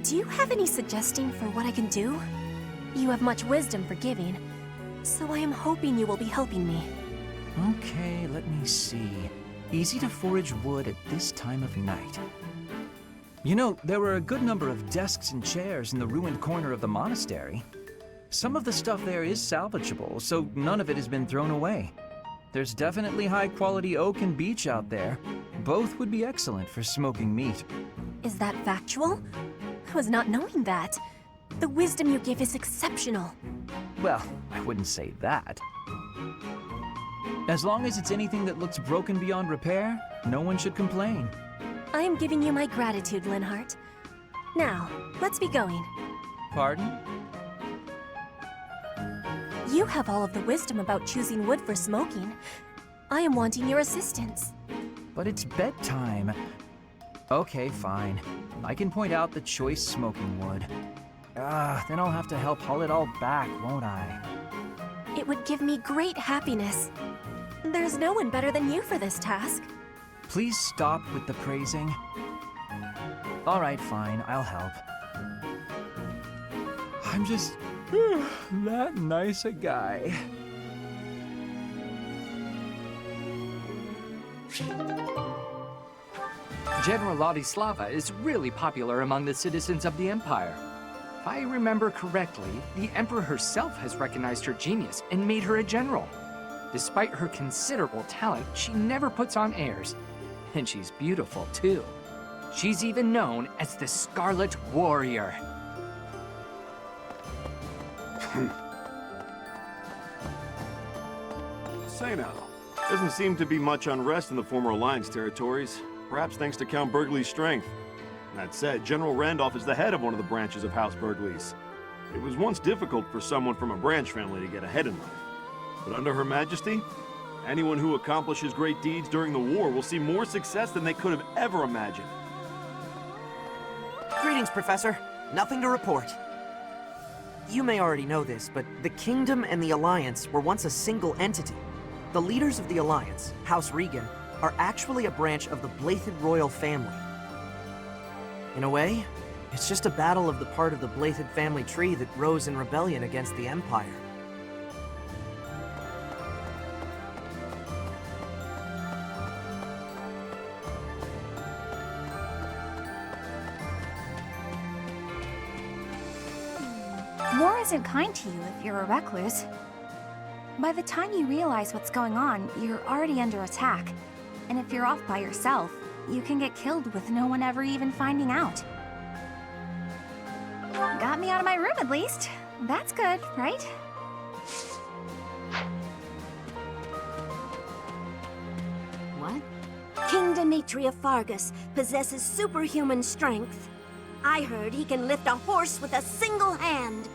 do you have any suggestion for what I can do? You have much wisdom for giving, so I am hoping you will be helping me. Okay, let me see. Easy to forage wood at this time of night. You know, there were a good number of desks and chairs in the ruined corner of the monastery. Some of the stuff there is salvageable, so none of it has been thrown away. There's definitely high-quality oak and beech out there. Both would be excellent for smoking meat. Is that factual? I was not knowing that. The wisdom you give is exceptional. Well, I wouldn't say that. As long as it's anything that looks broken beyond repair, no one should complain. I am giving you my gratitude, Linhardt. Now, let's be going. Pardon? You have all of the wisdom about choosing wood for smoking. I am wanting your assistance. But it's bedtime. Okay, fine. I can point out the choice smoking wood. Then I'll have to help haul it all back, won't I? It would give me great happiness. There's no one better than you for this task. Please stop with the praising. All right, fine, I'll help. I'm just that nice a guy. General Ladislava is really popular among the citizens of the Empire. If I remember correctly, the Emperor herself has recognized her genius and made her a general. Despite her considerable talent, she never puts on airs. And she's beautiful, too. She's even known as the Scarlet Warrior. Say now, doesn't seem to be much unrest in the former Alliance territories, perhaps thanks to Count Burgley's strength. That said, General Randolph is the head of one of the branches of House Burgleys. It was once difficult for someone from a branch family to get ahead in life. But under Her Majesty, anyone who accomplishes great deeds during the war will see more success than they could have ever imagined. Greetings, Professor. Nothing to report. You may already know this, but the Kingdom and the Alliance were once a single entity. The leaders of the Alliance, House Regan, are actually a branch of the Blythed royal family. In a way, it's just a battle of the part of the Blythed family tree that rose in rebellion against the Empire. War isn't kind to you if you're a recluse. By the time you realize what's going on, you're already under attack. And if you're off by yourself, you can get killed with no one ever even finding out. Got me out of my room at least. That's good, right? What? King Demetri of Fargus possesses superhuman strength. I heard he can lift a horse with a single hand.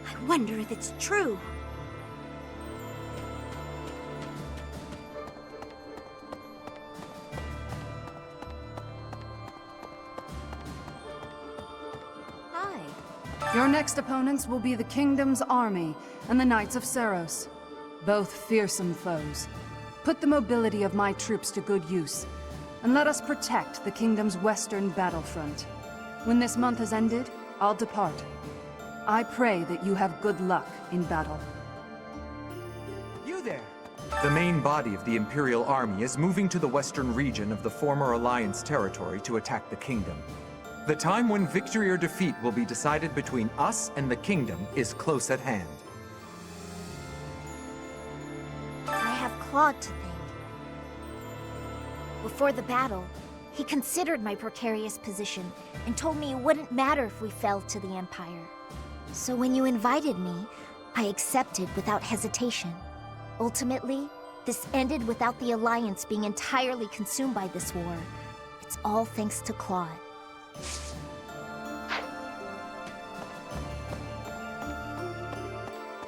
I wonder if it's true. Your next opponents will be the Kingdom's army and the Knights of Seiros. Both fearsome foes. Put the mobility of my troops to good use, and let us protect the Kingdom's western battlefront. When this month has ended, I'll depart. I pray that you have good luck in battle. You there! The main body of the Imperial Army is moving to the western region of the former Alliance territory to attack the Kingdom. The time when victory or defeat will be decided between us and the Kingdom is close at hand. I have Claude to thank. Before the battle, he considered my precarious position and told me it wouldn't matter if we fell to the Empire. So when you invited me, I accepted without hesitation. Ultimately, this ended without the Alliance being entirely consumed by this war. It's all thanks to Claude.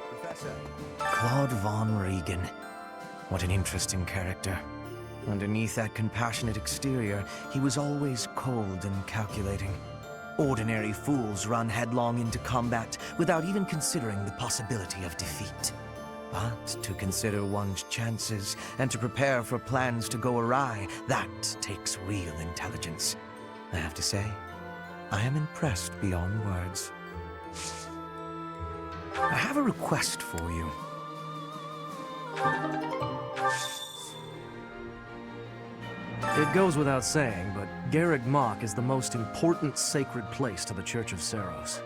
Professor. Claude von Regan. What an interesting character. Underneath that compassionate exterior, he was always cold and calculating. Ordinary fools run headlong into combat without even considering the possibility of defeat. But to consider one's chances and to prepare for plans to go awry, that takes real intelligence. I have to say, I am impressed beyond words. I have a request for you. It goes without saying, but Garreg Mach is the most important sacred place to the Church of Seiros.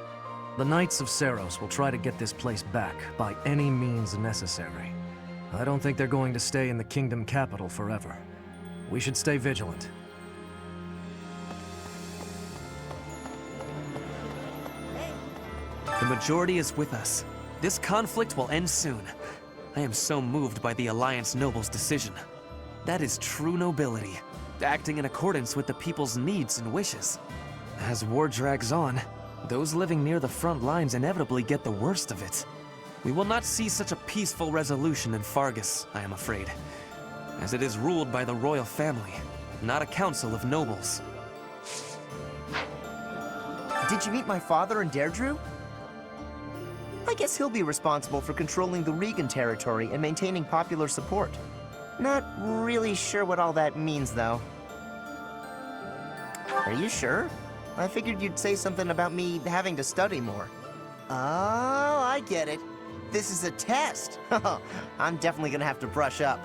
The Knights of Seiros will try to get this place back by any means necessary. I don't think they're going to stay in the Kingdom capital forever. We should stay vigilant. The majority is with us. This conflict will end soon. I am so moved by the Alliance Noble's decision. That is true nobility, acting in accordance with the people's needs and wishes. As war drags on, those living near the front lines inevitably get the worst of it. We will not see such a peaceful resolution in Fargus, I am afraid, as it is ruled by the royal family, not a council of nobles. Did you meet my father in Deirdre? I guess he'll be responsible for controlling the Regan territory and maintaining popular support. Not really sure what all that means, though. Are you sure? I figured you'd say something about me having to study more. Oh, I get it. This is a test. I'm definitely gonna have to brush up.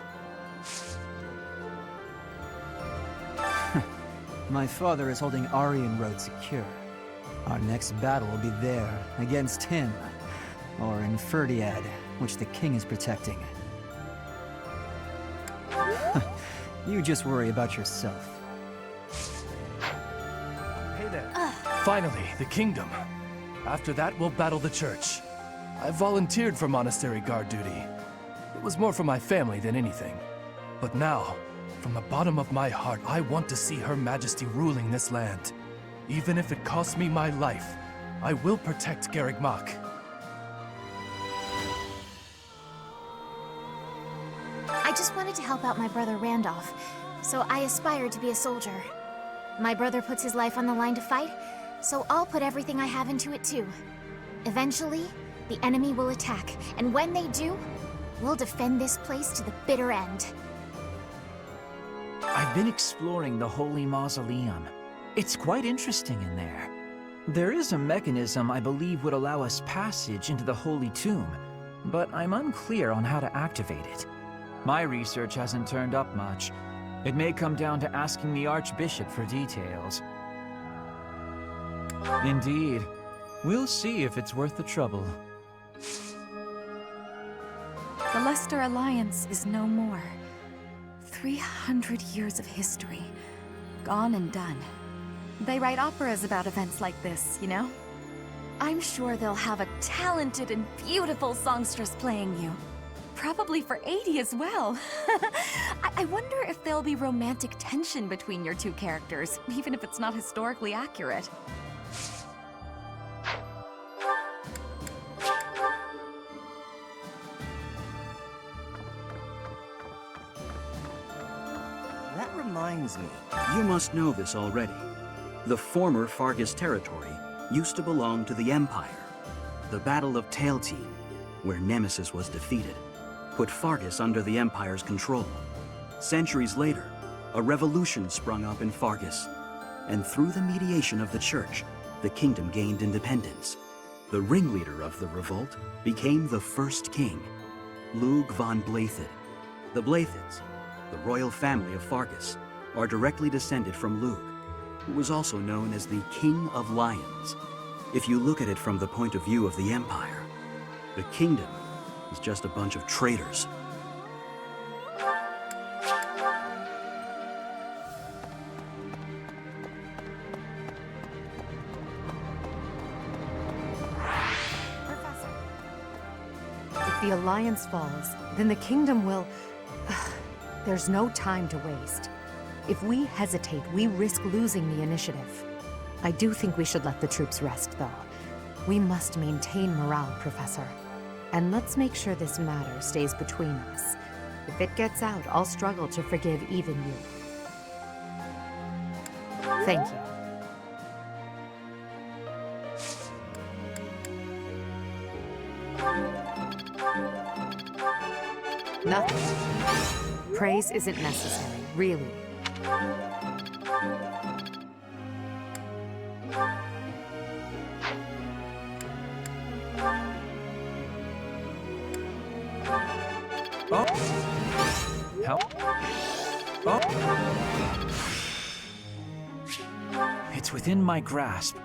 My father is holding Aryan Road secure. Our next battle will be there, against him, or in Ferdiad, which the king is protecting. You just worry about yourself. Hey there. Finally, the kingdom. After that, we'll battle the church. I volunteered for monastery guard duty. It was more for my family than anything. But now, from the bottom of my heart, I want to see Her Majesty ruling this land. Even if it costs me my life, I will protect Garreg Mach. I just wanted to help out my brother Randolph, so I aspired to be a soldier. My brother puts his life on the line to fight, so I'll put everything I have into it too. Eventually, the enemy will attack, and when they do, we'll defend this place to the bitter end. I've been exploring the Holy Mausoleum. It's quite interesting in there. There is a mechanism I believe would allow us passage into the Holy Tomb, but I'm unclear on how to activate it. My research hasn't turned up much. It may come down to asking the Archbishop for details. Indeed. We'll see if it's worth the trouble. The Leicester Alliance is no more. 300 years of history. Gone and done. They write operas about events like this, you know? I'm sure they'll have a talented and beautiful songstress playing you. Probably for 80 as well. I wonder if there'll be romantic tension between your two characters, even if it's not historically accurate. That reminds me, you must know this already. The former Fargus territory used to belong to the Empire. The Battle of Tailtean, where Nemesis was defeated, put Fargus under the Empire's control. Centuries later, a revolution sprung up in Fargus, and through the mediation of the Church, the kingdom gained independence. The ringleader of the revolt became the first king, Lug von Blaethid. The Blaethids, the royal family of Fargus, are directly descended from Lug, who was also known as the King of Lions. If you look at it from the point of view of the Empire, the kingdom is just a bunch of traitors. If the Alliance falls, then the kingdom will... There's no time to waste. If we hesitate, we risk losing the initiative. I do think we should let the troops rest, though. We must maintain morale, Professor. And let's make sure this matter stays between us. If it gets out, I'll struggle to forgive even you. Thank you. Nothing. Praise isn't necessary, really. Oh. Help. Oh. It's within my grasp.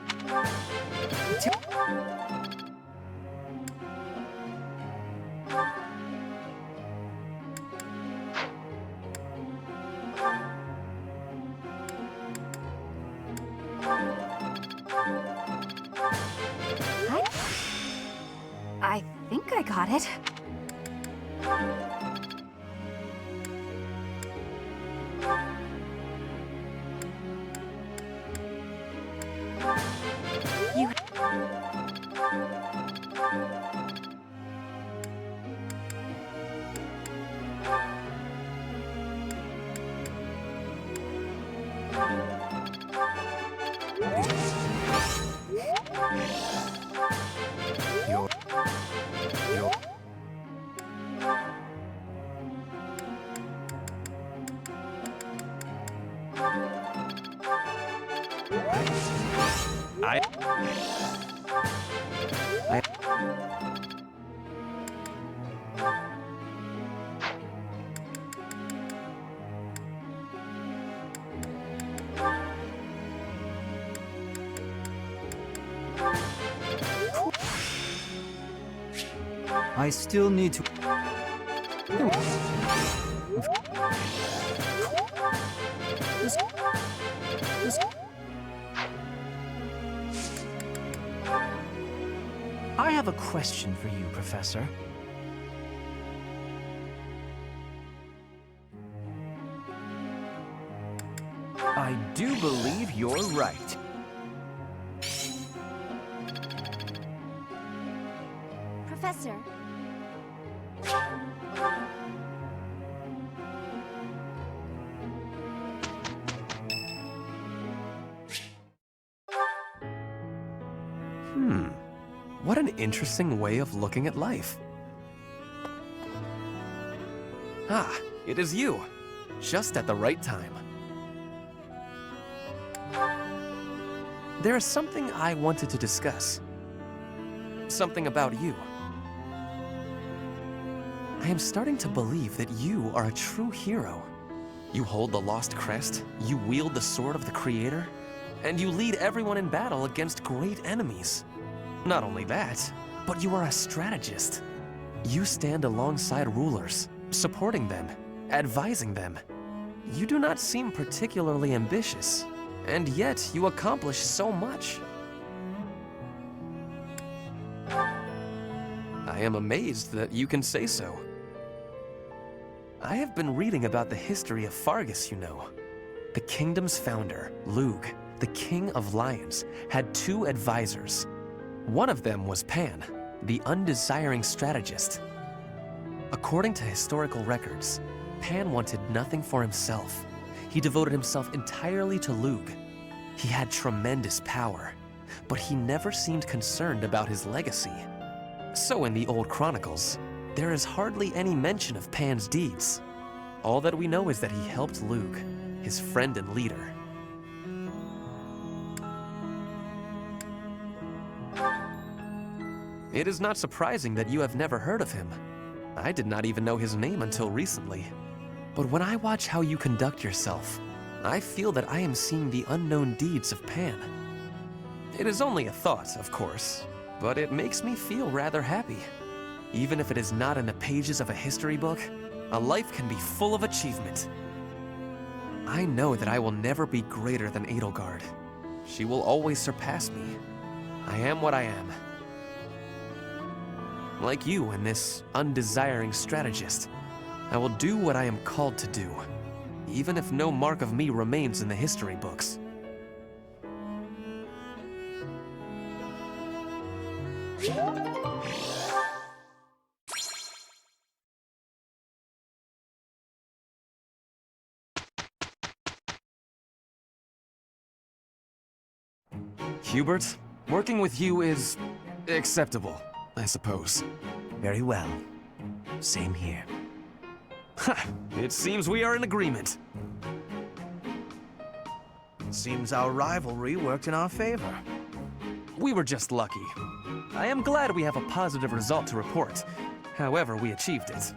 I think I got it. You... I still need to... I have a question for you, Professor. I do believe you're right. Professor. What an interesting way of looking at life. Ah, it is you. Just at the right time. There is something I wanted to discuss. Something about you. I am starting to believe that you are a true hero. You hold the lost crest, you wield the sword of the Creator, and you lead everyone in battle against great enemies. Not only that, but you are a strategist. You stand alongside rulers, supporting them, advising them. You do not seem particularly ambitious, and yet you accomplish so much. I am amazed that you can say so. I have been reading about the history of Fargus, you know. The kingdom's founder, Lug, the king of lions, had 2 advisors. One of them was Pan, the undesiring strategist. According to historical records, Pan wanted nothing for himself. He devoted himself entirely to Lug. He had tremendous power, but he never seemed concerned about his legacy. So in the old chronicles, there is hardly any mention of Pan's deeds. All that we know is that he helped Lug, his friend and leader. It is not surprising that you have never heard of him. I did not even know his name until recently. But when I watch how you conduct yourself, I feel that I am seeing the unknown deeds of Pan. It is only a thought, of course, but it makes me feel rather happy. Even if it is not in the pages of a history book, a life can be full of achievement. I know that I will never be greater than Edelgard. She will always surpass me. I am what I am. Like you and this undesiring strategist, I will do what I am called to do, even if no mark of me remains in the history books. Hubert, working with you is acceptable, I suppose. Very well. Same here. Ha! It seems we are in agreement. Seems our rivalry worked in our favor. We were just lucky. I am glad we have a positive result to report. However, we achieved it.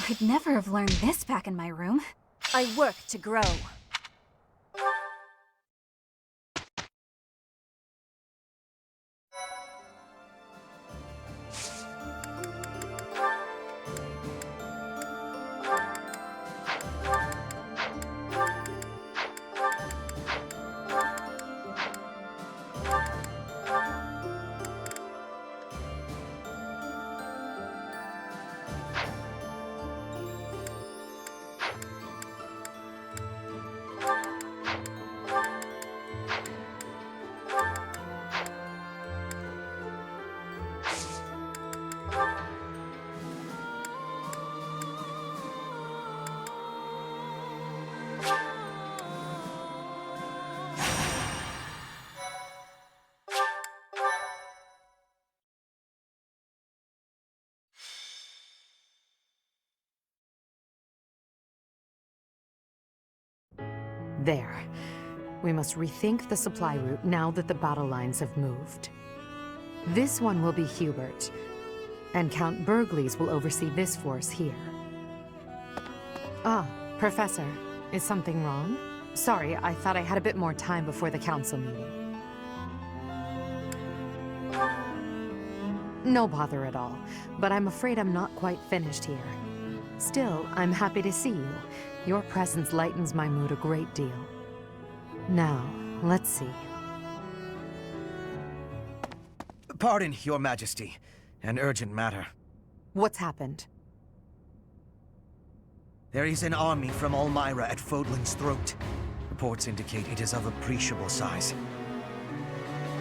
I'd never have learned this back in my room. I work to grow. There. We must rethink the supply route now that the battle lines have moved. This one will be Hubert, and Count Burgleys will oversee this force here. Ah, Professor, is something wrong? Sorry, I thought I had a bit more time before the council meeting. No bother at all, but I'm afraid I'm not quite finished here. Still, I'm happy to see you. Your presence lightens my mood a great deal. Now, let's see. Pardon, Your Majesty. An urgent matter. What's happened? There is an army from Elmira at Fodlan's throat. Reports indicate it is of appreciable size.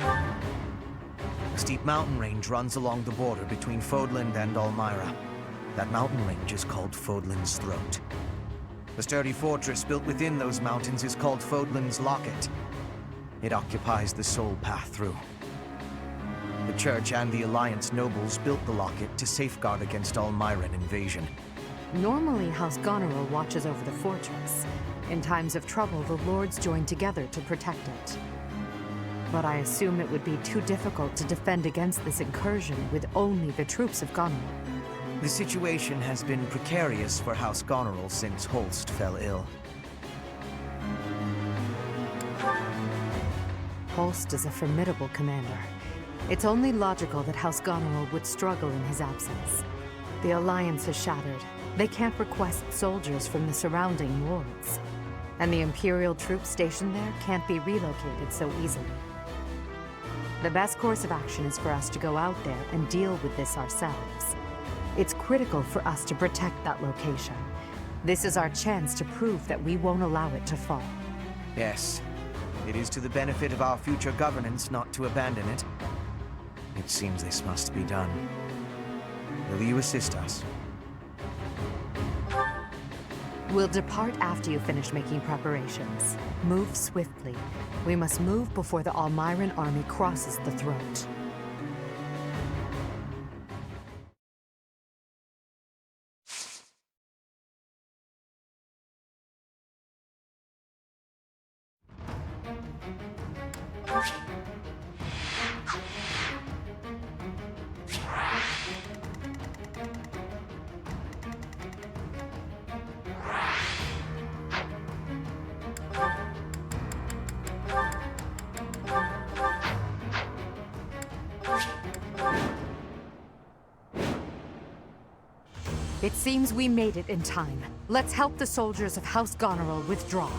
A steep mountain range runs along the border between Fodland and Elmira. That mountain range is called Fodlan's Throat. The sturdy fortress built within those mountains is called Fodlan's Locket. It occupies the sole path through. The Church and the Alliance nobles built the locket to safeguard against Elmiran invasion. Normally, House Goneril watches over the fortress. In times of trouble, the lords join together to protect it. But I assume it would be too difficult to defend against this incursion with only the troops of Goneril. The situation has been precarious for House Goneril since Holst fell ill. Holst is a formidable commander. It's only logical that House Goneril would struggle in his absence. The Alliance is shattered. They can't request soldiers from the surrounding lords. And the Imperial troops stationed there can't be relocated so easily. The best course of action is for us to go out there and deal with this ourselves. It's critical for us to protect that location. This is our chance to prove that we won't allow it to fall. Yes. It is to the benefit of our future governance not to abandon it. It seems this must be done. Will you assist us? We'll depart after you finish making preparations. Move swiftly. We must move before the Elmiran army crosses the throat. It seems we made it in time. Let's help the soldiers of House Goneril withdraw.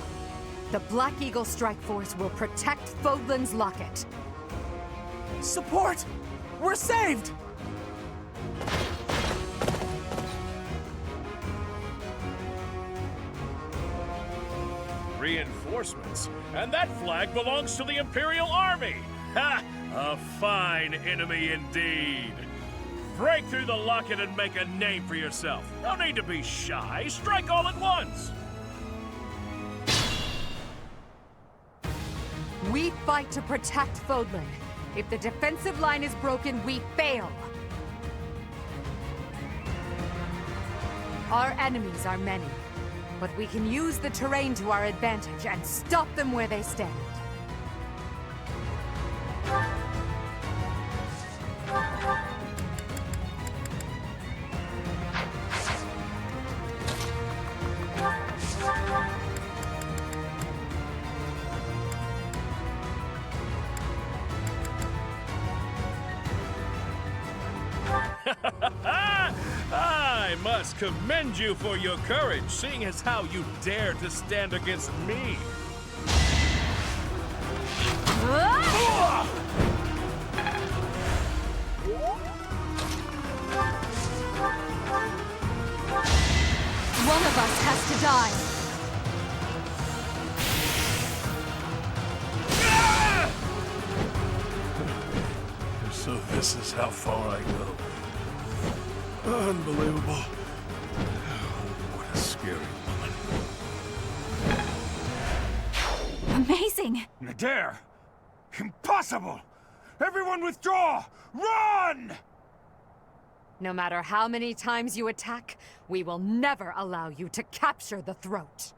The Black Eagle Strike Force will protect Fodlan's Locket. Support! We're saved! Reinforcements? And that flag belongs to the Imperial Army! Ha! A fine enemy indeed! Break through the locket and make a name for yourself. No need to be shy. Strike all at once! We fight to protect Fodlan. If the defensive line is broken, we fail. Our enemies are many, but we can use the terrain to our advantage and stop them where they stand. I must commend you for your courage, seeing as how you dare to stand against me. One of us has to die. So this is how far I go. Unbelievable. What a scary woman. Amazing! Nadir! Impossible! Everyone withdraw! Run! No matter how many times you attack, we will never allow you to capture the throat.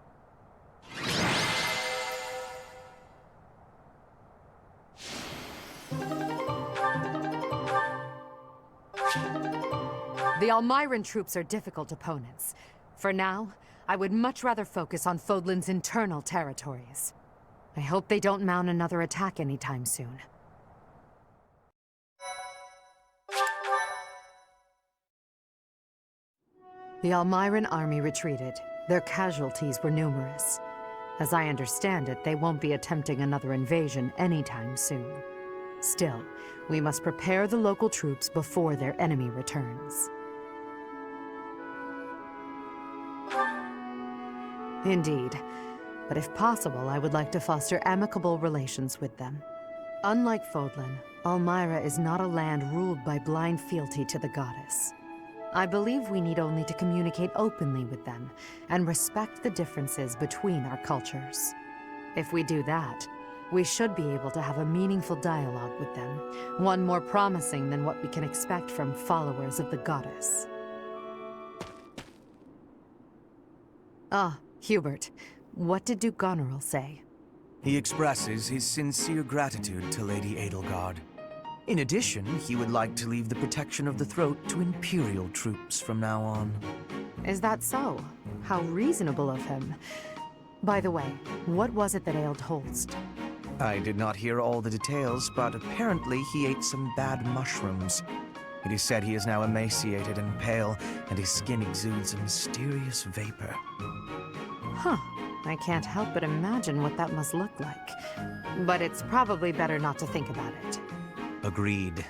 The Almiran troops are difficult opponents. For now, I would much rather focus on Fodlan's internal territories. I hope they don't mount another attack anytime soon. The Almiran army retreated. Their casualties were numerous. As I understand it, they won't be attempting another invasion anytime soon. Still, we must prepare the local troops before their enemy returns. Indeed. But if possible, I would like to foster amicable relations with them. Unlike Fodlan, Almira is not a land ruled by blind fealty to the goddess. I believe we need only to communicate openly with them and respect the differences between our cultures. If we do that, we should be able to have a meaningful dialogue with them, one more promising than what we can expect from followers of the goddess. Ah, Hubert. What did Duke Goneril say? He expresses his sincere gratitude to Lady Edelgard. In addition, he would like to leave the protection of the throat to Imperial troops from now on. Is that so? How reasonable of him. By the way, what was it that ailed Holst? I did not hear all the details, but apparently he ate some bad mushrooms. It is said he is now emaciated and pale, and his skin exudes a mysterious vapor. Huh. I can't help but imagine what that must look like. But it's probably better not to think about it. Agreed.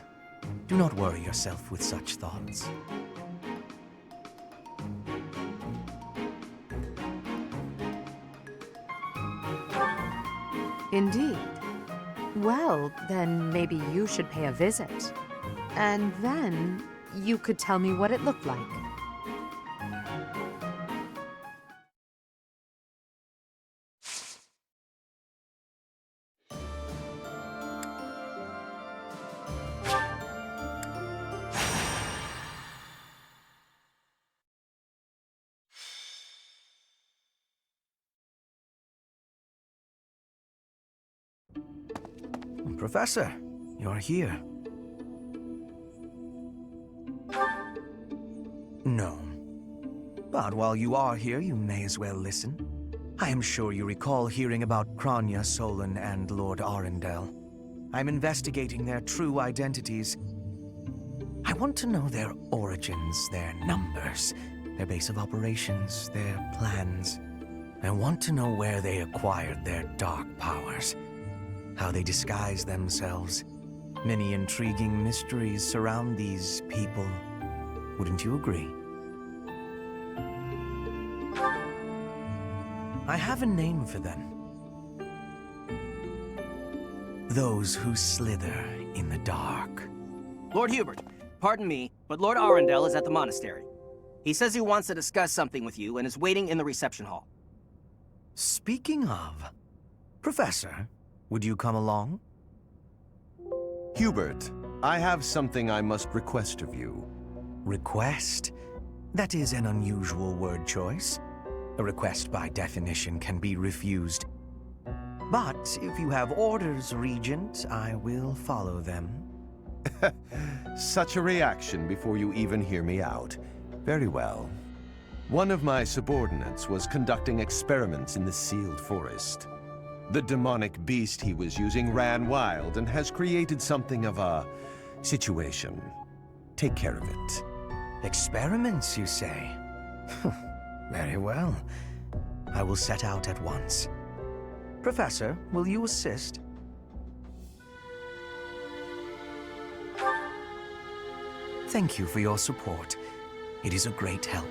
Do not worry yourself with such thoughts. Indeed. Well, then maybe you should pay a visit. And then you could tell me what it looked like. Professor, you're here. No. But while you are here, you may as well listen. I am sure you recall hearing about Kranya, Solon, and Lord Arundel. I'm investigating their true identities. I want to know their origins, their numbers, their base of operations, their plans. I want to know where they acquired their dark powers, how they disguise themselves. Many intriguing mysteries surround these people. Wouldn't you agree? I have a name for them. Those who slither in the dark. Lord Hubert, pardon me, but Lord Arundel is at the monastery. He says he wants to discuss something with you and is waiting in the reception hall. Speaking of, Professor, would you come along? Hubert, I have something I must request of you. Request? That is an unusual word choice. A request by definition can be refused. But if you have orders, Regent, I will follow them. Such a reaction before you even hear me out. Very well. One of my subordinates was conducting experiments in the sealed forest. The demonic beast he was using ran wild and has created something of a situation. Take care of it. Experiments, you say? Very well. I will set out at once. Professor, will you assist? Thank you for your support. It is a great help.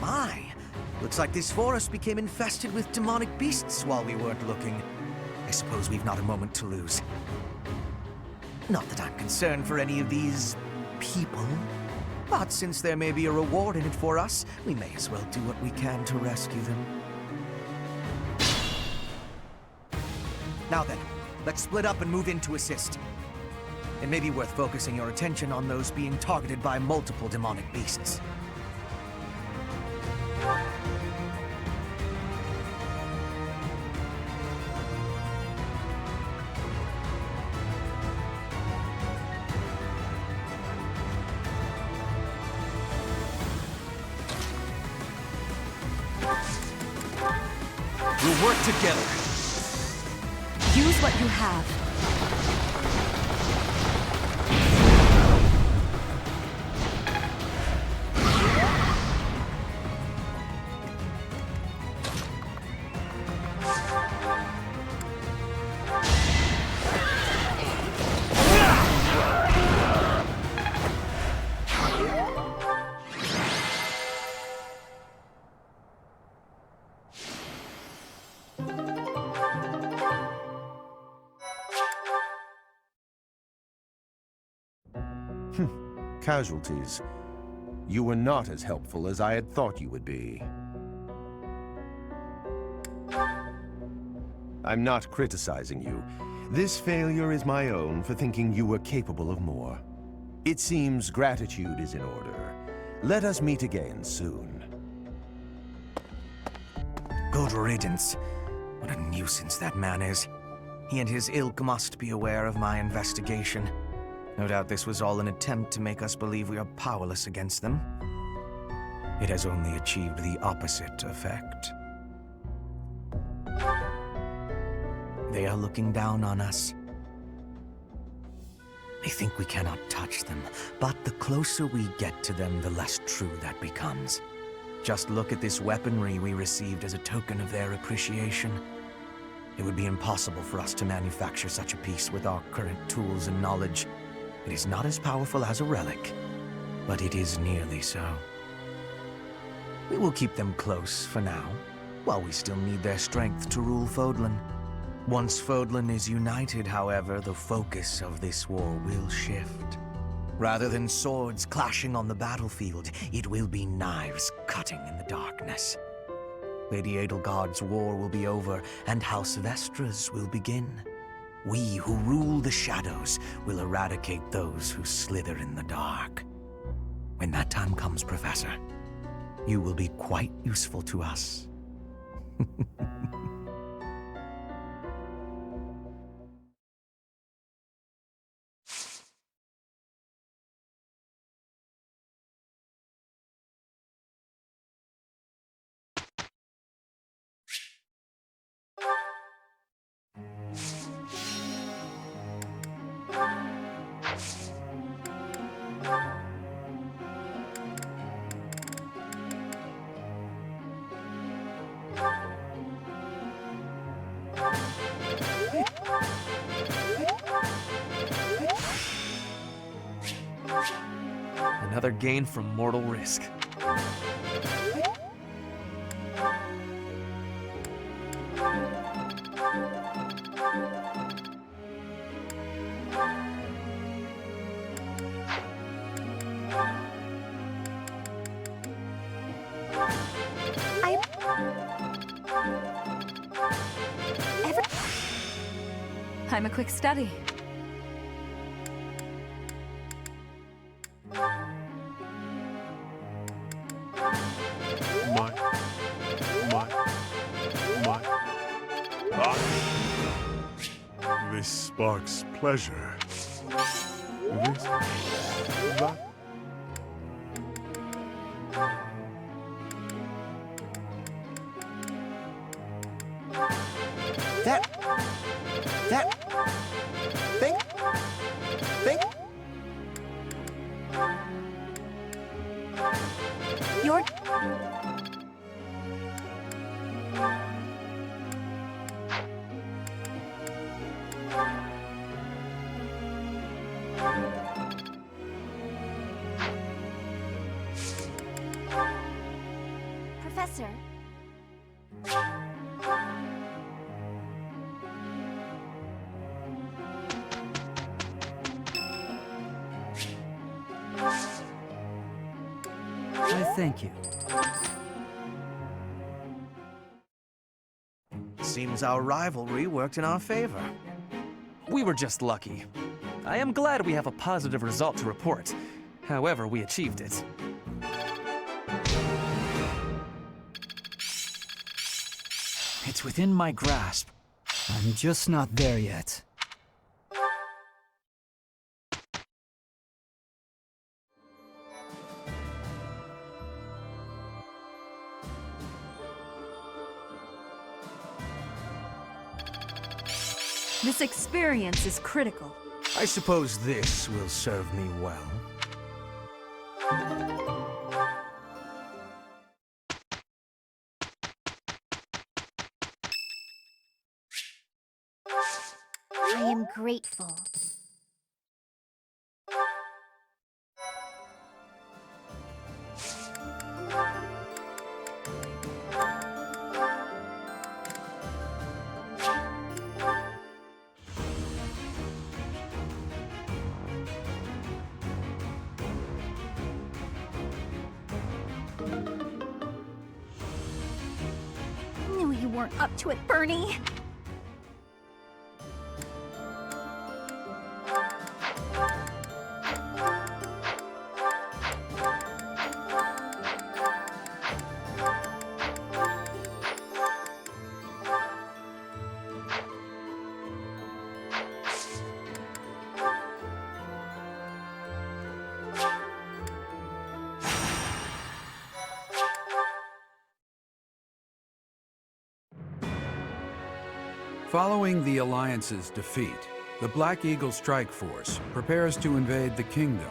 My! Looks like this forest became infested with demonic beasts while we weren't looking. I suppose we've not a moment to lose. Not that I'm concerned for any of these people. But since there may be a reward in it for us, we may as well do what we can to rescue them. Now then, let's split up and move in to assist. It may be worth focusing your attention on those being targeted by multiple demonic beasts. We'll work together. Use what you have. Casualties. You were not as helpful as I had thought you would be. I'm not criticizing you. This failure is my own for thinking you were capable of more. It seems gratitude is in order. Let us meet again soon. Good riddance. What a nuisance that man is. He and his ilk must be aware of my investigation. No doubt this was all an attempt to make us believe we are powerless against them. It has only achieved the opposite effect. They are looking down on us. They think we cannot touch them, but the closer we get to them, the less true that becomes. Just look at this weaponry we received as a token of their appreciation. It would be impossible for us to manufacture such a piece with our current tools and knowledge. It is not as powerful as a relic, but it is nearly so. We will keep them close for now, while we still need their strength to rule Fodlan. Once Fodlan is united, however, the focus of this war will shift. Rather than swords clashing on the battlefield, it will be knives cutting in the darkness. Lady Edelgard's war will be over, and House Vestra's will begin. We who rule the shadows will eradicate those who slither in the dark. When that time comes, Professor, you will be quite useful to us. Another gain from mortal risk. I'm a quick study. This sparks pleasure. This, that. You're... Professor. Thank you. Seems our rivalry worked in our favor. We were just lucky. I am glad we have a positive result to report. However, we achieved it. It's within my grasp. I'm just not there yet. This experience is critical. I suppose this will serve me well. I am grateful. Knew you weren't up to it, Bernie. Following the Alliance's defeat, the Black Eagle Strike Force prepares to invade the Kingdom.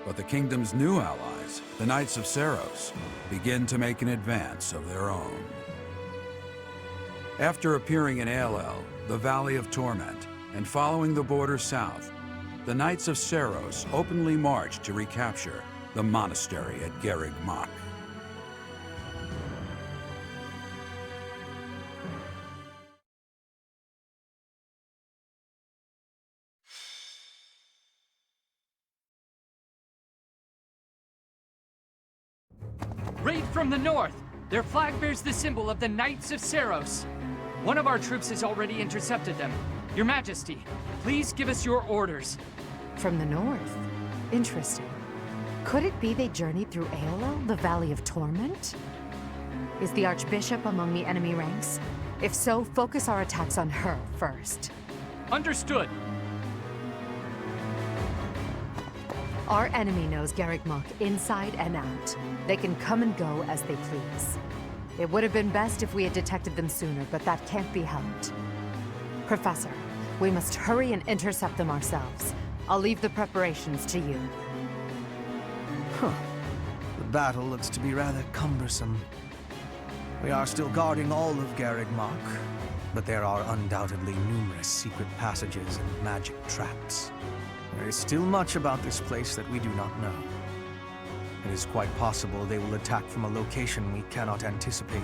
But the Kingdom's new allies, the Knights of Seiros, begin to make an advance of their own. After appearing in Aelel, the Valley of Torment, and following the border south, the Knights of Seiros openly march to recapture the monastery at Garreg Mach. Raid from the north! Their flag bears the symbol of the Knights of Seiros. One of our troops has already intercepted them. Your Majesty, please give us your orders. From the north? Interesting. Could it be they journeyed through Aelel, the Valley of Torment? Is the Archbishop among the enemy ranks? If so, focus our attacks on her first. Understood. Our enemy knows Garreg Mach inside and out. They can come and go as they please. It would have been best if we had detected them sooner, but that can't be helped. Professor, we must hurry and intercept them ourselves. I'll leave the preparations to you. Huh. The battle looks to be rather cumbersome. We are still guarding all of Garreg Mach, but there are undoubtedly numerous secret passages and magic traps. There is still much about this place that we do not know. It is quite possible they will attack from a location we cannot anticipate.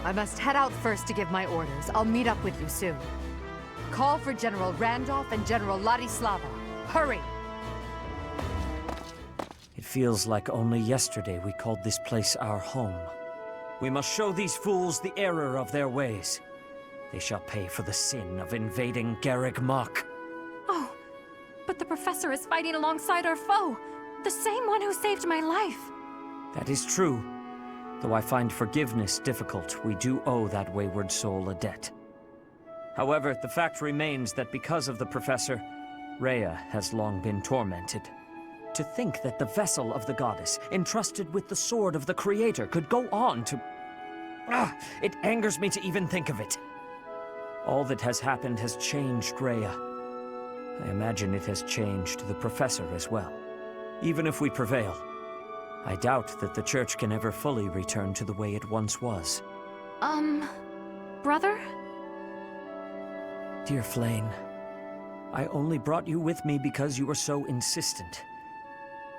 I must head out first to give my orders. I'll meet up with you soon. Call for General Randolph and General Ladislava. Hurry! It feels like only yesterday we called this place our home. We must show these fools the error of their ways. They shall pay for the sin of invading Garreg Mach. Oh, but the professor is fighting alongside our foe. The same one who saved my life. That is true. Though I find forgiveness difficult, we do owe that wayward soul a debt. However, the fact remains that because of the professor, Rhea has long been tormented. To think that the vessel of the goddess, entrusted with the sword of the Creator, could go on to... it angers me to even think of it. All that has happened has changed Rhea. I imagine it has changed the professor as well. Even if we prevail, I doubt that the Church can ever fully return to the way it once was. Brother? Dear Flane, I only brought you with me because you were so insistent.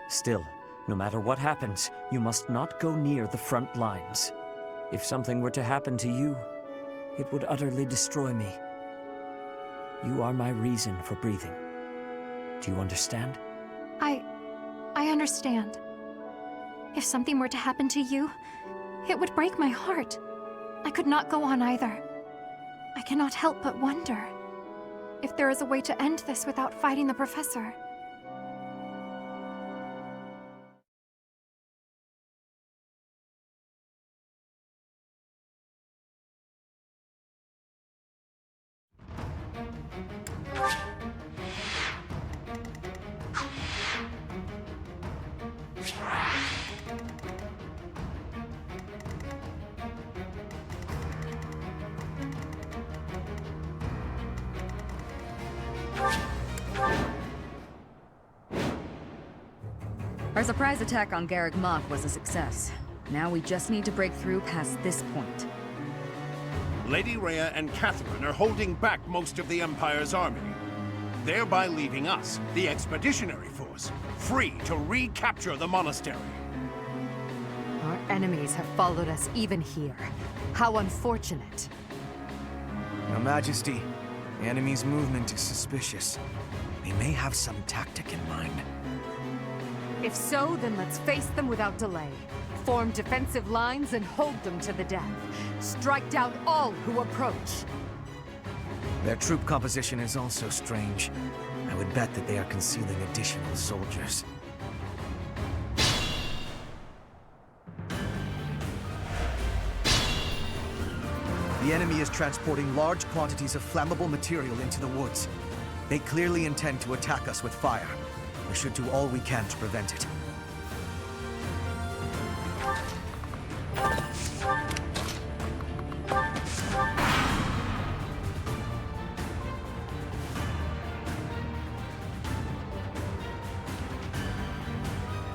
Still, no matter what happens, you must not go near the front lines. If something were to happen to you, it would utterly destroy me. You are my reason for breathing. Do you understand? I understand. If something were to happen to you, it would break my heart. I could not go on either. I cannot help but wonder if there is a way to end this without fighting the Professor. Our surprise attack on Garreg Mach was a success. Now we just need to break through past this point. Lady Rhea and Catherine are holding back most of the Empire's army, thereby leaving us, the Expeditionary Force, free to recapture the monastery. Our enemies have followed us even here. How unfortunate. Your Majesty, the enemy's movement is suspicious. They may have some tactic in mind. If so, then let's face them without delay. Form defensive lines and hold them to the death. Strike down all who approach. Their troop composition is also strange. I would bet that they are concealing additional soldiers. The enemy is transporting large quantities of flammable material into the woods. They clearly intend to attack us with fire. We should do all we can to prevent it.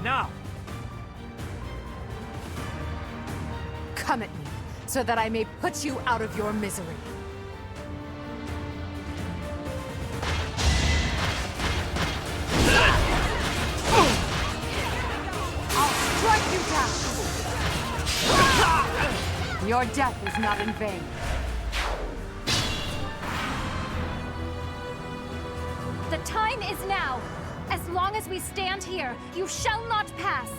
Now! Come at me, so that I may put you out of your misery. Your death is not in vain. The time is now. As long as we stand here, you shall not pass.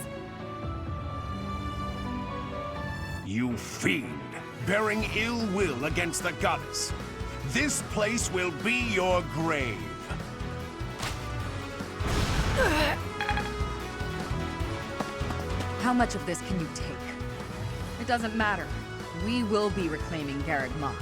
You fiend, bearing ill will against the goddess. This place will be your grave. How much of this can you take? It doesn't matter. We will be reclaiming Garreg Mach.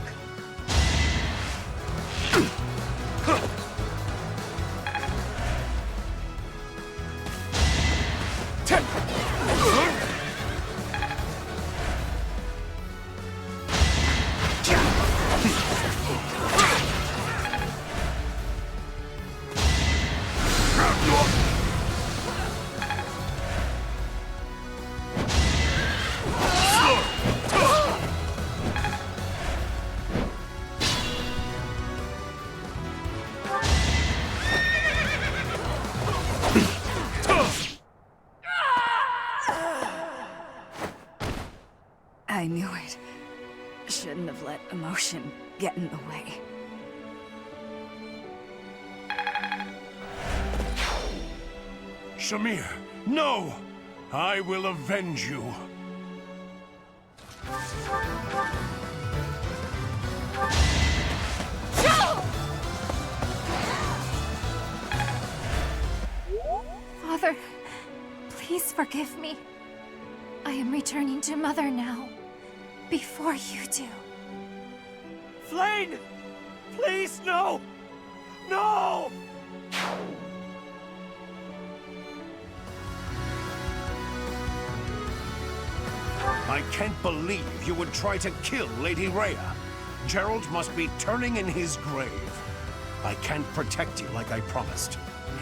I knew it. Shouldn't have let emotion get in the way. Shamir, no! I will avenge you. Father, please forgive me. I am returning to Mother now, before you do. Flayn! Please, no! No! I can't believe you would try to kill Lady Rhea. Gerald must be turning in his grave. I can't protect you like I promised.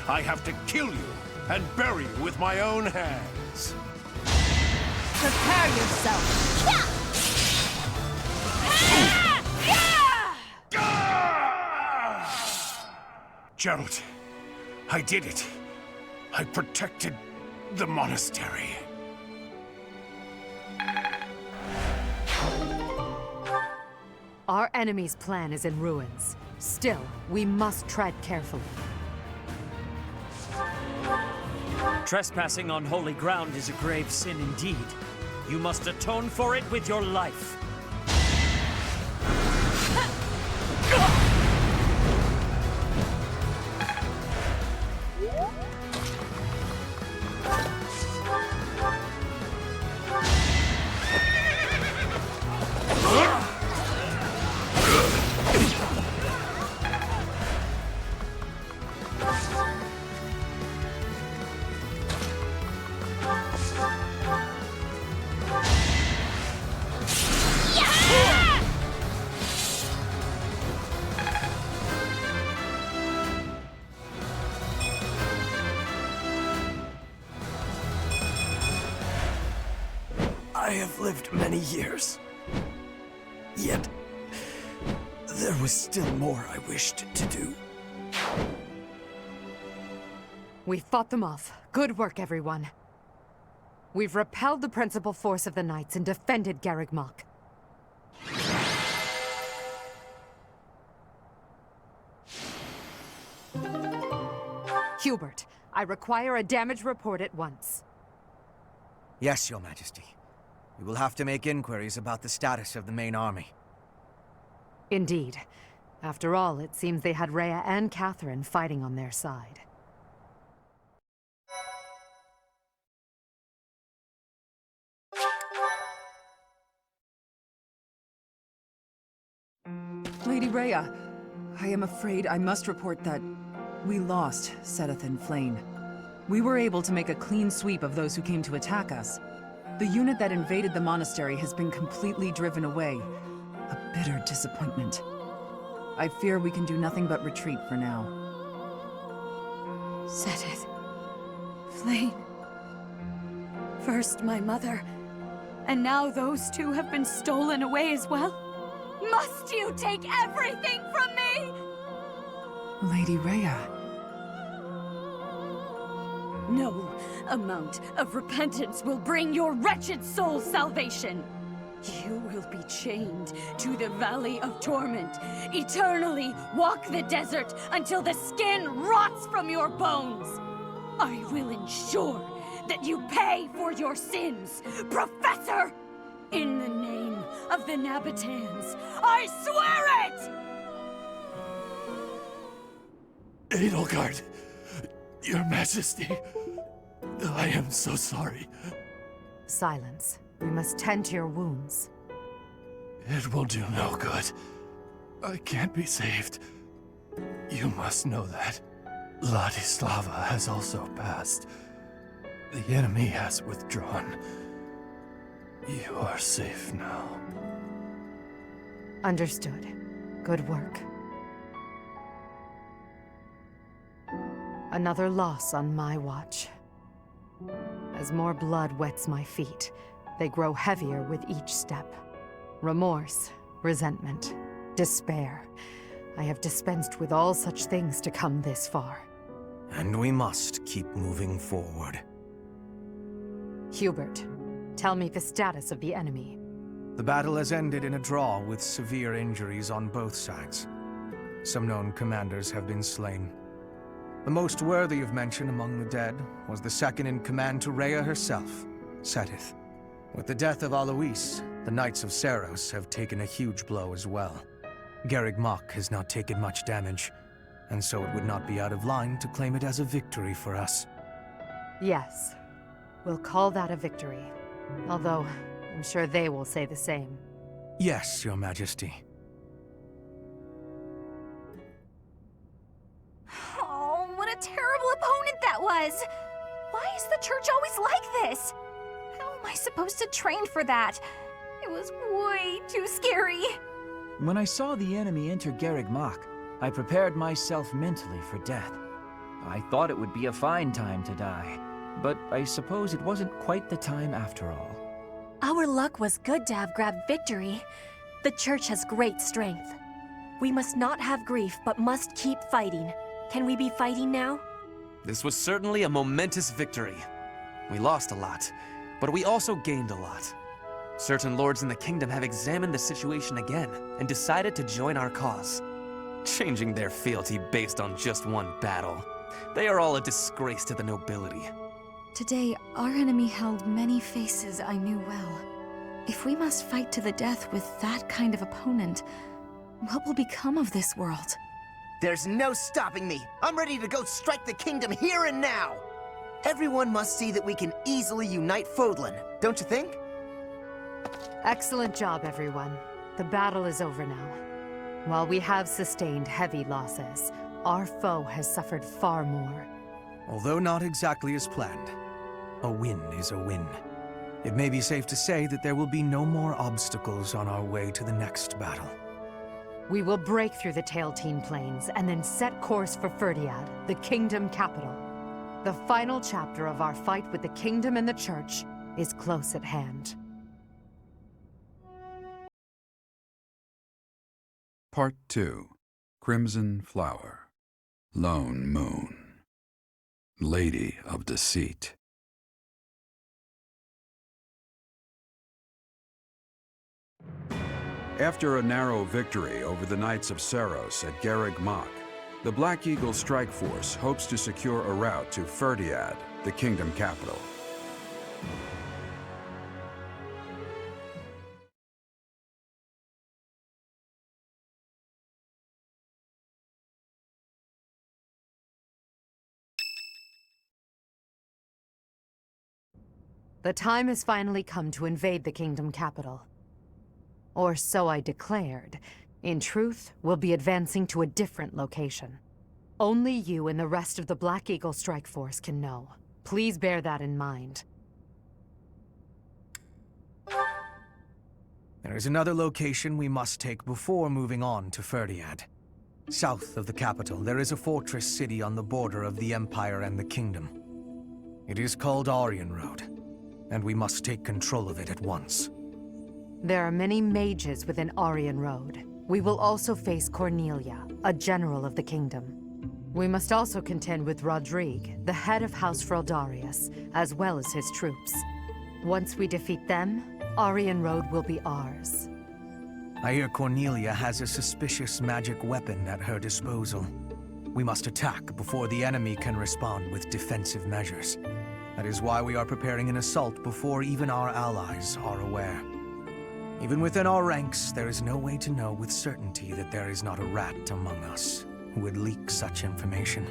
I have to kill you and bury you with my own hands. Prepare yourself! Gerald, I did it. I protected the monastery. Our enemy's plan is in ruins. Still, we must tread carefully. Trespassing on holy ground is a grave sin indeed. You must atone for it with your life. I have lived many years. Yet, there was still more I wished to do. We fought them off. Good work, everyone. We've repelled the principal force of the Knights and defended Garreg Mach. Hubert, I require a damage report at once. Yes, Your Majesty. We will have to make inquiries about the status of the main army. Indeed. After all, it seems they had Rhea and Catherine fighting on their side. Lady Rhea, I am afraid I must report that we lost Seteth and Flayn. We were able to make a clean sweep of those who came to attack us. The unit that invaded the monastery has been completely driven away. A bitter disappointment. I fear we can do nothing but retreat for now. Seteth. Flayn. First my mother, and now those two have been stolen away as well? Must you take everything from me? Lady Rhea. No amount of repentance will bring your wretched soul salvation. You will be chained to the Valley of Torment, eternally walk the desert until the skin rots from your bones. I will ensure that you pay for your sins, Professor! In the name of the Nabatans, I swear it! Edelgard, Your Majesty, I am so sorry. Silence. We must tend to your wounds. It will do no good. I can't be saved. You must know that. Ladislava has also passed. The enemy has withdrawn. You are safe now. Understood. Good work. Another loss on my watch. As more blood wets my feet, they grow heavier with each step. Remorse, resentment, despair. I have dispensed with all such things to come this far. And we must keep moving forward. Hubert, tell me the status of the enemy. The battle has ended in a draw with severe injuries on both sides. Some known commanders have been slain. The most worthy of mention among the dead was the second-in-command to Rhea herself, Seteth. With the death of Alois, the Knights of Seiros have taken a huge blow as well. Garreg Mach has not taken much damage, and so it would not be out of line to claim it as a victory for us. Yes, we'll call that a victory. Although, I'm sure they will say the same. Yes, Your Majesty. Oh, what a terrible opponent that was! Why is the church always like this? How am I supposed to train for that? It was way too scary. When I saw the enemy enter Garreg Mach, I prepared myself mentally for death. I thought it would be a fine time to die, but I suppose it wasn't quite the time after all. Our luck was good to have grabbed victory. The church has great strength. We must not have grief, but must keep fighting. Can we be fighting now? This was certainly a momentous victory. We lost a lot, but we also gained a lot. Certain lords in the kingdom have examined the situation again and decided to join our cause, changing their fealty based on just one battle. They are all a disgrace to the nobility. Today, our enemy held many faces I knew well. If we must fight to the death with that kind of opponent, what will become of this world? There's no stopping me. I'm ready to go strike the kingdom here and now. Everyone must see that we can easily unite Fodlan, don't you think? Excellent job, everyone. The battle is over now. While we have sustained heavy losses, our foe has suffered far more. Although not exactly as planned, a win is a win. It may be safe to say that there will be no more obstacles on our way to the next battle. We will break through the Tailteen Plains and then set course for Ferdiad, the kingdom capital. The final chapter of our fight with the kingdom and the church is close at hand. Part 2. Crimson Flower. Lone Moon. Lady of Deceit. After a narrow victory over the Knights of Seiros at Garreg Mach, the Black Eagle Strike Force hopes to secure a route to Ferdiad, the kingdom capital. The time has finally come to invade the kingdom capital. Or so I declared. In truth, we'll be advancing to a different location. Only you and the rest of the Black Eagle Strike Force can know. Please bear that in mind. There is another location we must take before moving on to Ferdiad. South of the capital, there is a fortress city on the border of the Empire and the Kingdom. It is called Aryan Road, and we must take control of it at once. There are many mages within Aryan Road. We will also face Cornelia, a general of the kingdom. We must also contend with Rodrigue, the head of House Fraldarius, as well as his troops. Once we defeat them, Aryan Road will be ours. I hear Cornelia has a suspicious magic weapon at her disposal. We must attack before the enemy can respond with defensive measures. That is why we are preparing an assault before even our allies are aware. Even within our ranks, there is no way to know with certainty that there is not a rat among us who would leak such information.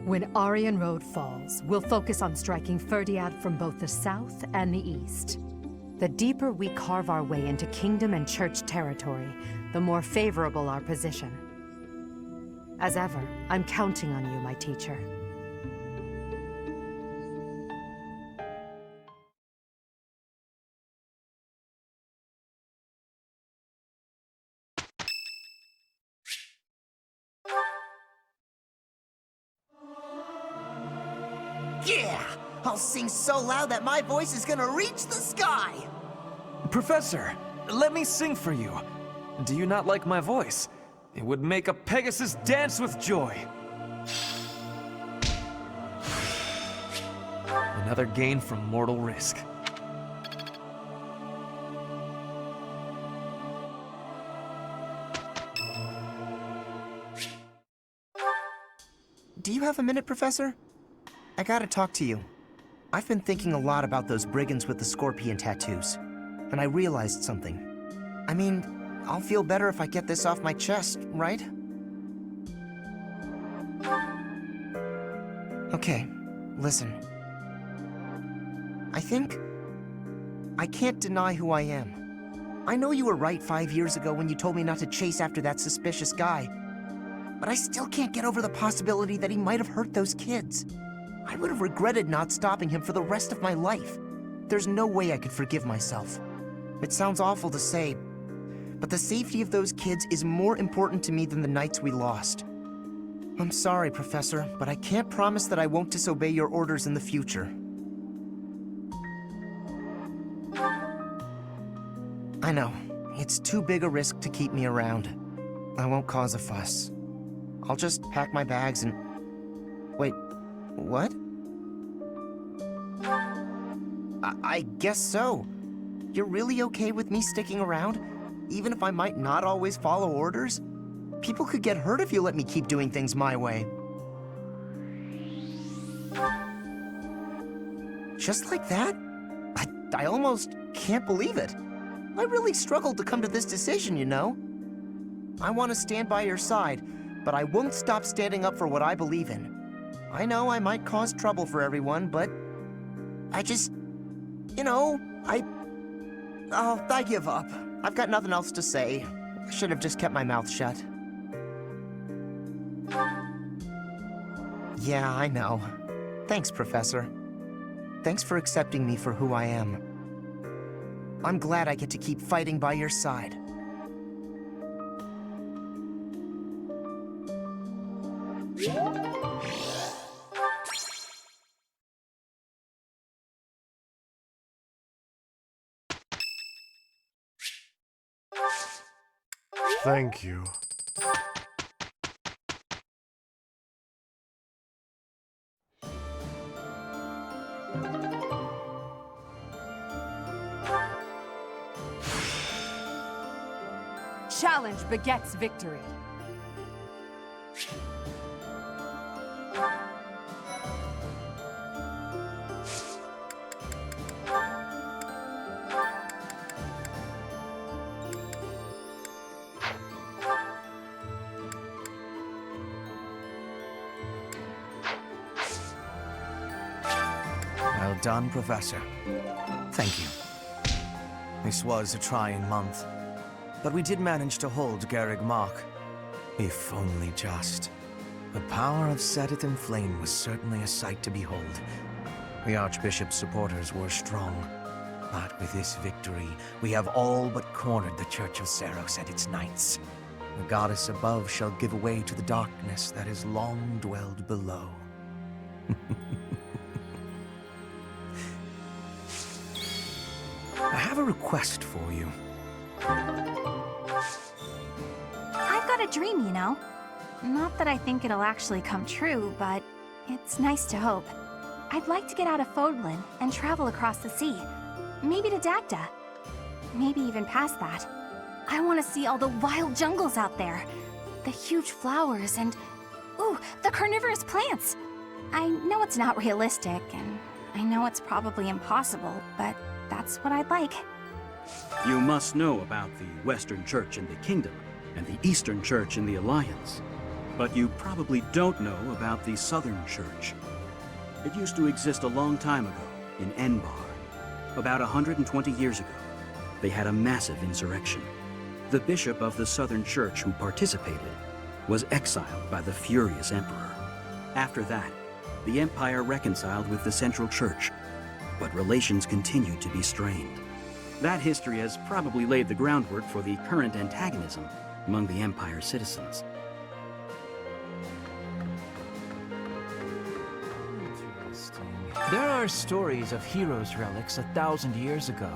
When Aryan Road falls, we'll focus on striking Ferdiad from both the south and the east. The deeper we carve our way into kingdom and church territory, the more favorable our position. As ever, I'm counting on you, my teacher. Yeah! I'll sing so loud that my voice is gonna reach the sky! Professor, let me sing for you. Do you not like my voice? It would make a Pegasus dance with joy. Another gain from mortal risk. Do you have a minute, Professor? I gotta talk to you. I've been thinking a lot about those brigands with the scorpion tattoos, and I realized something. I mean, I'll feel better if I get this off my chest, right? Okay, listen. I can't deny who I am. I know you were right 5 years ago when you told me not to chase after that suspicious guy, but I still can't get over the possibility that he might have hurt those kids. I would have regretted not stopping him for the rest of my life. There's no way I could forgive myself. It sounds awful to say, but the safety of those kids is more important to me than the knights we lost. I'm sorry, Professor, but I can't promise that I won't disobey your orders in the future. I know, it's too big a risk to keep me around. I won't cause a fuss. I'll just pack my bags and... Wait, what? I guess so. You're really okay with me sticking around, even if I might not always follow orders? People could get hurt if you let me keep doing things my way. Just like that? I almost can't believe it. I really struggled to come to this decision, you know? I want to stand by your side, but I won't stop standing up for what I believe in. I know I might cause trouble for everyone, but I just... you know, I give up. I've got nothing else to say. I should have just kept my mouth shut. Yeah, I know. Thanks, Professor. Thanks for accepting me for who I am. I'm glad I get to keep fighting by your side. Thank you. Challenge begets victory. Well done, Professor. Thank you. This was a trying month, but we did manage to hold Garreg Mach. If only just. The power of Serath Flame was certainly a sight to behold. The Archbishop's supporters were strong, but with this victory, we have all but cornered the Church of Seros and its knights. The goddess above shall give way to the darkness that has long dwelled below. I have a request for you. I've got a dream, you know. Not that I think it'll actually come true, but it's nice to hope. I'd like to get out of Fodlan and travel across the sea. Maybe to Dagda. Maybe even past that. I want to see all the wild jungles out there. The huge flowers and... ooh, the carnivorous plants! I know it's not realistic, and I know it's probably impossible, but that's what I'd like. You must know about the Western Church in the Kingdom and the Eastern Church in the Alliance. But you probably don't know about the Southern Church. It used to exist a long time ago in Enbar. About 120 years ago, they had a massive insurrection. The bishop of the Southern Church who participated was exiled by the furious emperor. After that, the Empire reconciled with the Central Church, but relations continued to be strained. That history has probably laid the groundwork for the current antagonism among the Empire's citizens. There are stories of heroes' relics 1,000 years ago,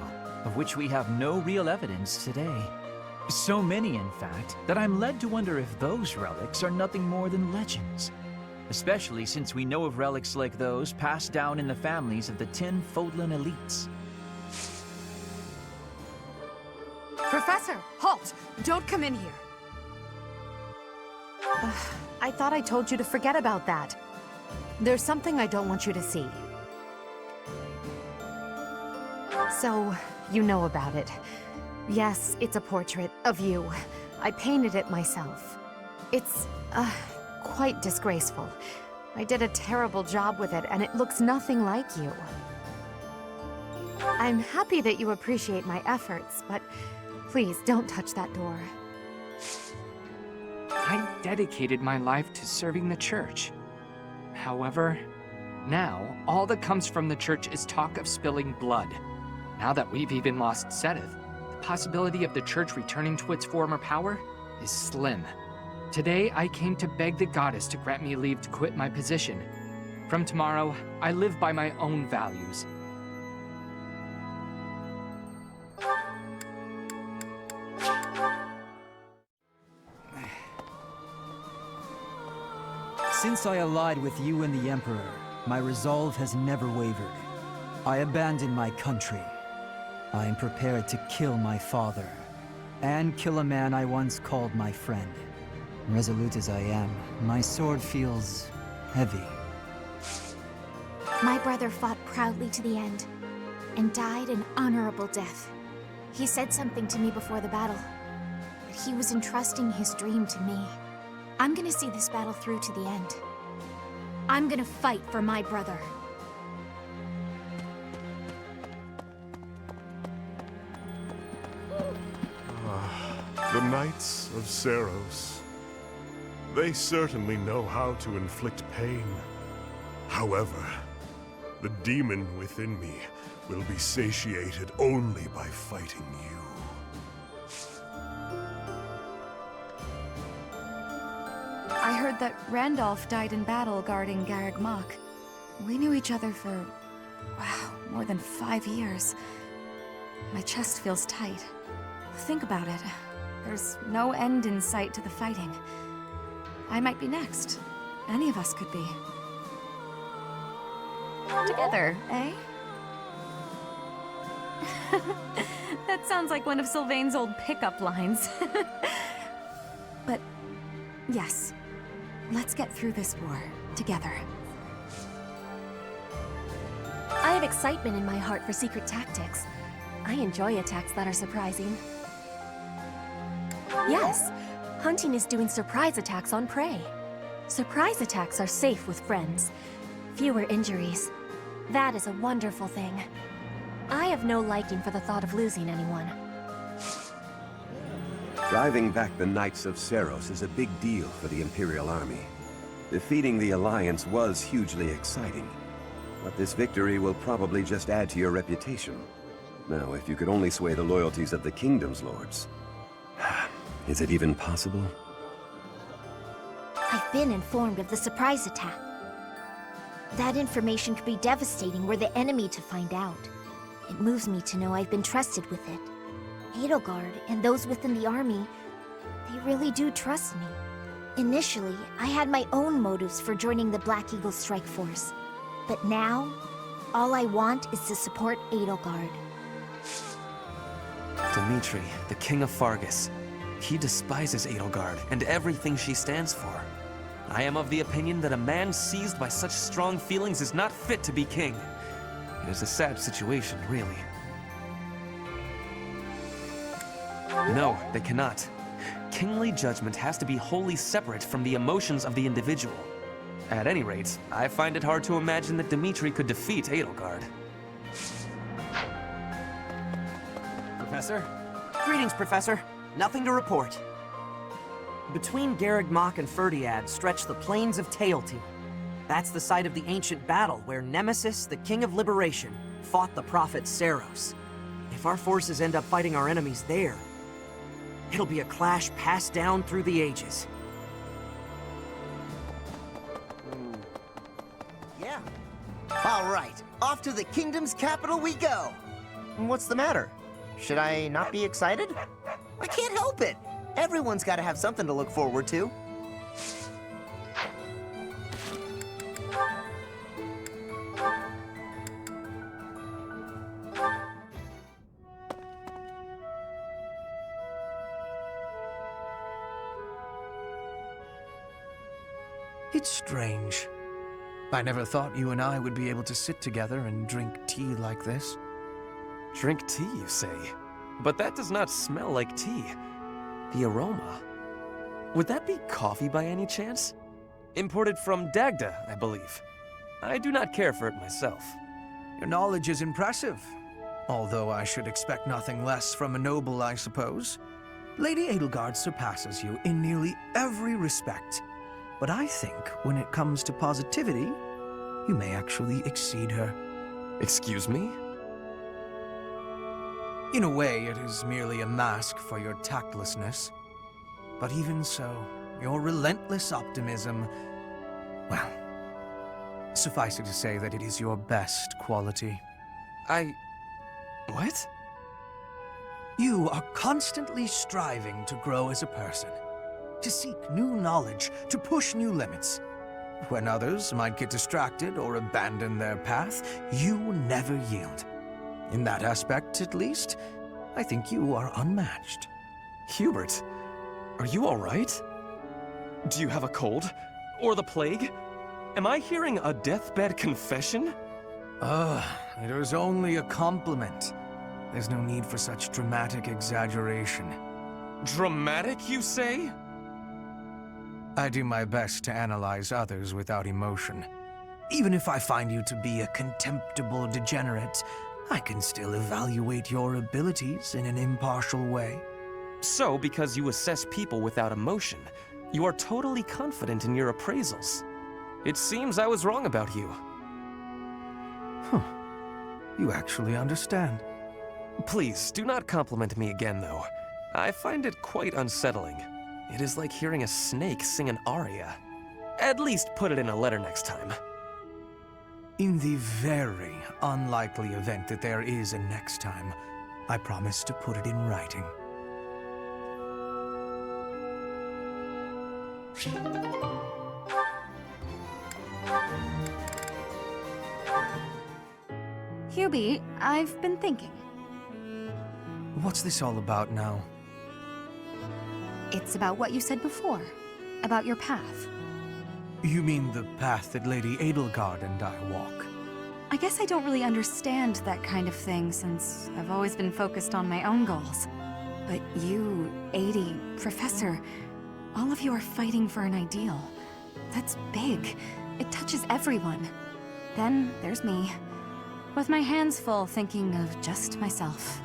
of which we have no real evidence today. So many, in fact, that I'm led to wonder if those relics are nothing more than legends. Especially since we know of relics like those passed down in the families of the 10 Fodlan elites. Professor, halt! Don't come in here. I thought I told you to forget about that. There's something I don't want you to see. So, you know about it. Yes, it's a portrait of you. I painted it myself. It's, quite disgraceful. I did a terrible job with it, and it looks nothing like you. I'm happy that you appreciate my efforts, but please don't touch that door. I dedicated my life to serving the Church. However, now, all that comes from the Church is talk of spilling blood. Now that we've even lost Serath, the possibility of the Church returning to its former power is slim. Today, I came to beg the goddess to grant me leave to quit my position. From tomorrow, I live by my own values. Since I allied with you and the Emperor, my resolve has never wavered. I abandoned my country. I am prepared to kill my father, and kill a man I once called my friend. Resolute as I am, my sword feels heavy. My brother fought proudly to the end, and died an honorable death. He said something to me before the battle, that he was entrusting his dream to me. I'm gonna see this battle through to the end. I'm gonna fight for my brother. The Knights of Seiros. They certainly know how to inflict pain. However, the demon within me will be satiated only by fighting you. I heard that Randolph died in battle guarding Garreg Mach. We knew each other for, wow, more than 5 years. My chest feels tight. Think about it. There's no end in sight to the fighting. I might be next. Any of us could be. Together, eh? That sounds like one of Sylvain's old pickup lines. But, yes. Let's get through this war, together. I have excitement in my heart for secret tactics. I enjoy attacks that are surprising. Yes, hunting is doing surprise attacks on prey. Surprise attacks are safe with friends. Fewer injuries. That is a wonderful thing. I have no liking for the thought of losing anyone. Driving back the Knights of Seiros is a big deal for the Imperial Army. Defeating the Alliance was hugely exciting, but this victory will probably just add to your reputation. Now, if you could only sway the loyalties of the Kingdom's lords. Is it even possible? I've been informed of the surprise attack. That information could be devastating were the enemy to find out. It moves me to know I've been trusted with it. Edelgard and those within the army, they really do trust me. Initially, I had my own motives for joining the Black Eagle Strike Force. But now, all I want is to support Edelgard. Dimitri, the King of Fargus. He despises Edelgard and everything she stands for. I am of the opinion that a man seized by such strong feelings is not fit to be king. It is a sad situation, really. No, they cannot. Kingly judgment has to be wholly separate from the emotions of the individual. At any rate, I find it hard to imagine that Dimitri could defeat Edelgard. Professor? Greetings, Professor. Nothing to report. Between Garreg Mach and Ferdiad stretch the plains of Teal'c. That's the site of the ancient battle where Nemesis, the King of Liberation, fought the prophet Seiros. If our forces end up fighting our enemies there, it'll be a clash passed down through the ages. Yeah. All right, off to the kingdom's capital we go. What's the matter? Should I not be excited? I can't help it. Everyone's got to have something to look forward to. It's strange. I never thought you and I would be able to sit together and drink tea like this. Drink tea, you say? But that does not smell like tea. The aroma. Would that be coffee by any chance? Imported from Dagda, I believe. I do not care for it myself. Your knowledge is impressive. Although I should expect nothing less from a noble, I suppose. Lady Edelgard surpasses you in nearly every respect. But I think when it comes to positivity, you may actually exceed her. Excuse me? In a way, it is merely a mask for your tactlessness. But even so, your relentless optimism, well, suffice it to say that it is your best quality. What? You are constantly striving to grow as a person, to seek new knowledge, to push new limits. When others might get distracted or abandon their path, you never yield. In that aspect, at least, I think you are unmatched. Hubert, are you all right? Do you have a cold? Or the plague? Am I hearing a deathbed confession? It was only a compliment. There's no need for such dramatic exaggeration. Dramatic, you say? I do my best to analyze others without emotion. Even if I find you to be a contemptible degenerate, I can still evaluate your abilities in an impartial way. So, because you assess people without emotion, you are totally confident in your appraisals. It seems I was wrong about you. You actually understand. Please, do not compliment me again, though. I find it quite unsettling. It is like hearing a snake sing an aria. At least put it in a letter next time. In the very unlikely event that there is a next time, I promise to put it in writing. Hubie, I've been thinking. What's this all about now? It's about what you said before, about your path. You mean the path that Lady Edelgard and I walk? I guess I don't really understand that kind of thing since I've always been focused on my own goals. But you, Adi, Professor, all of you are fighting for an ideal. That's big. It touches everyone. Then there's me, with my hands full thinking of just myself.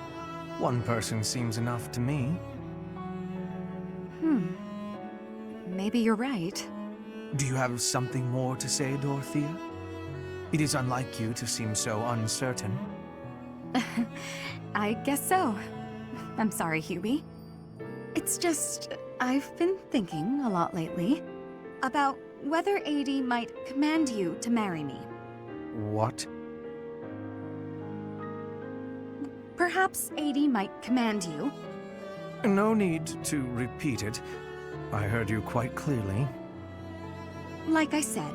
One person seems enough to me. Maybe you're right. Do you have something more to say, Dorothea? It is unlike you to seem so uncertain. I guess so. I'm sorry, Hubie. It's just, I've been thinking a lot lately about whether Adi might command you to marry me. What? Perhaps Adi might command you. No need to repeat it. I heard you quite clearly. Like I said,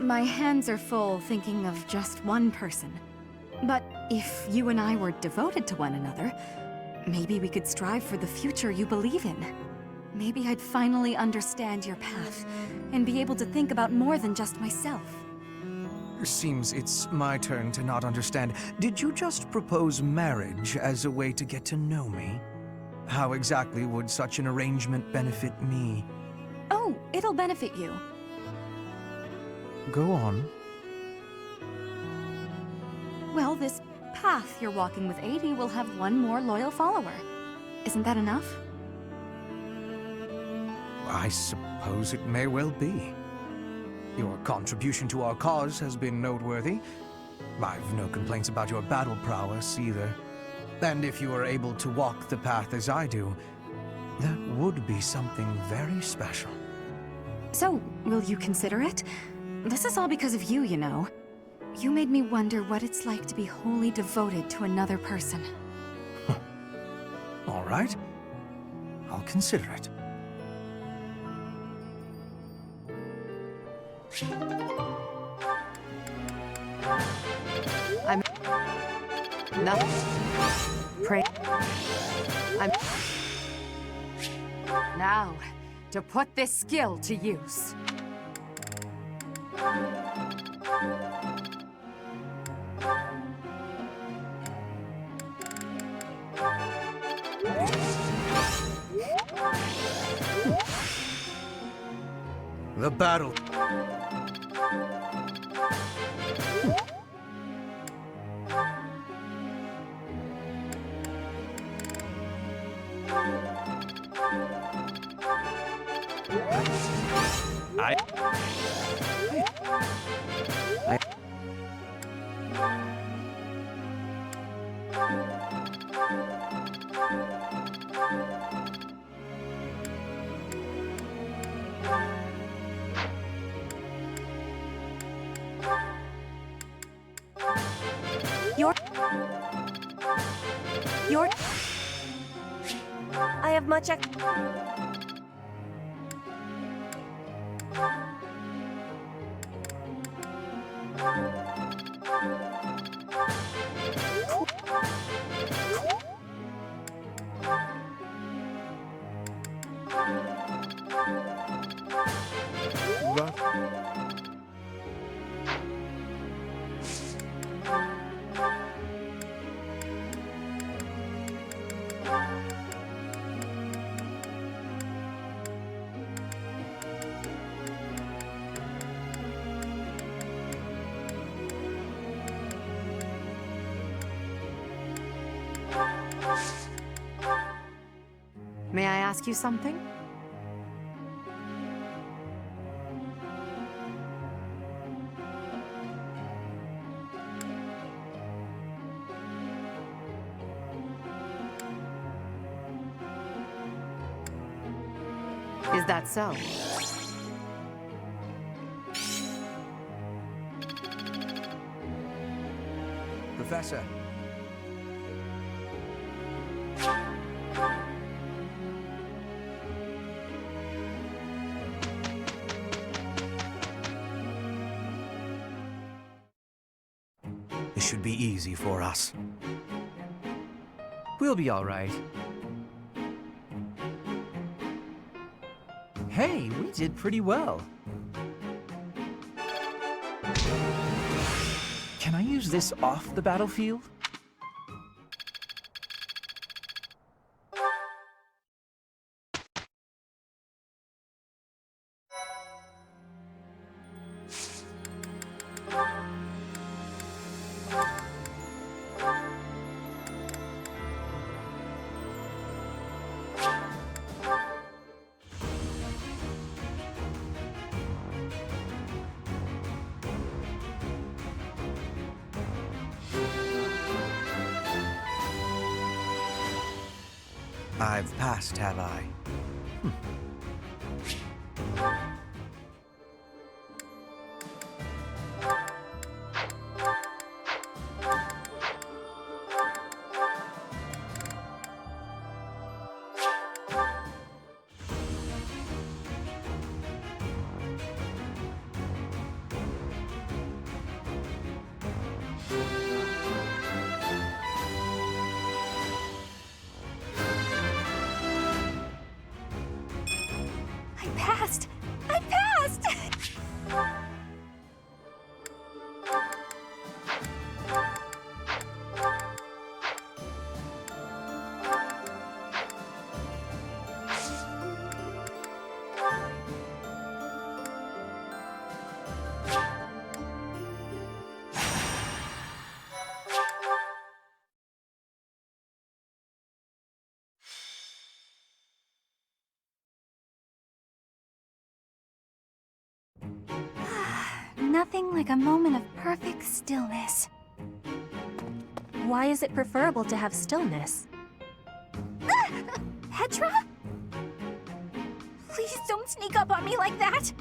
my hands are full thinking of just one person. But if you and I were devoted to one another, maybe we could strive for the future you believe in. Maybe I'd finally understand your path, and be able to think about more than just myself. Seems it's my turn to not understand. Did you just propose marriage as a way to get to know me? How exactly would such an arrangement benefit me? Oh, it'll benefit you. Go on. Well, this path you're walking with Adi will have one more loyal follower. Isn't that enough? I suppose it may well be. Your contribution to our cause has been noteworthy. I've no complaints about your battle prowess either. And if you are able to walk the path as I do, that would be something very special. So, will you consider it? This is all because of you, you know. You made me wonder what it's like to be wholly devoted to another person. All right. I'll consider it. I'm nothing. Pray. I'm now to put this skill to use. The battle. I have much ask you something? Is that so? Professor. This should be easy for us. We'll be all right. Hey, we did pretty well. Can I use this off the battlefield? I've passed, have I? I passed! Nothing like a moment of perfect stillness. Why is it preferable to have stillness? Petra? Please don't sneak up on me like that!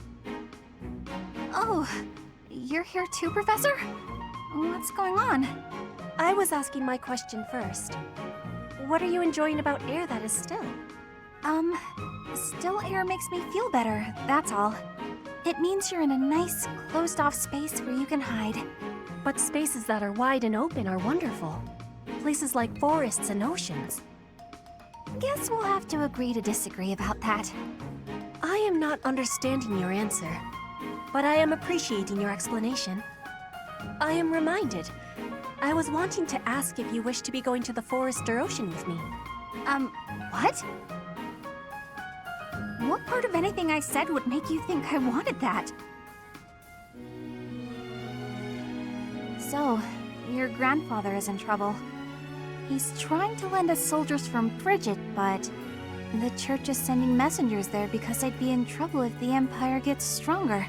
Oh, you're here too, Professor? What's going on? I was asking my question first. What are you enjoying about air that is still? Still air makes me feel better, that's all. It means you're in a nice, closed-off space where you can hide. But spaces that are wide and open are wonderful. Places like forests and oceans. Guess we'll have to agree to disagree about that. I am not understanding your answer, but I am appreciating your explanation. I am reminded. I was wanting to ask if you wish to be going to the forest or ocean with me. What? What part of anything I said would make you think I wanted that? So, your grandfather is in trouble. He's trying to lend us soldiers from Bridget, but the church is sending messengers there because they'd be in trouble if the Empire gets stronger.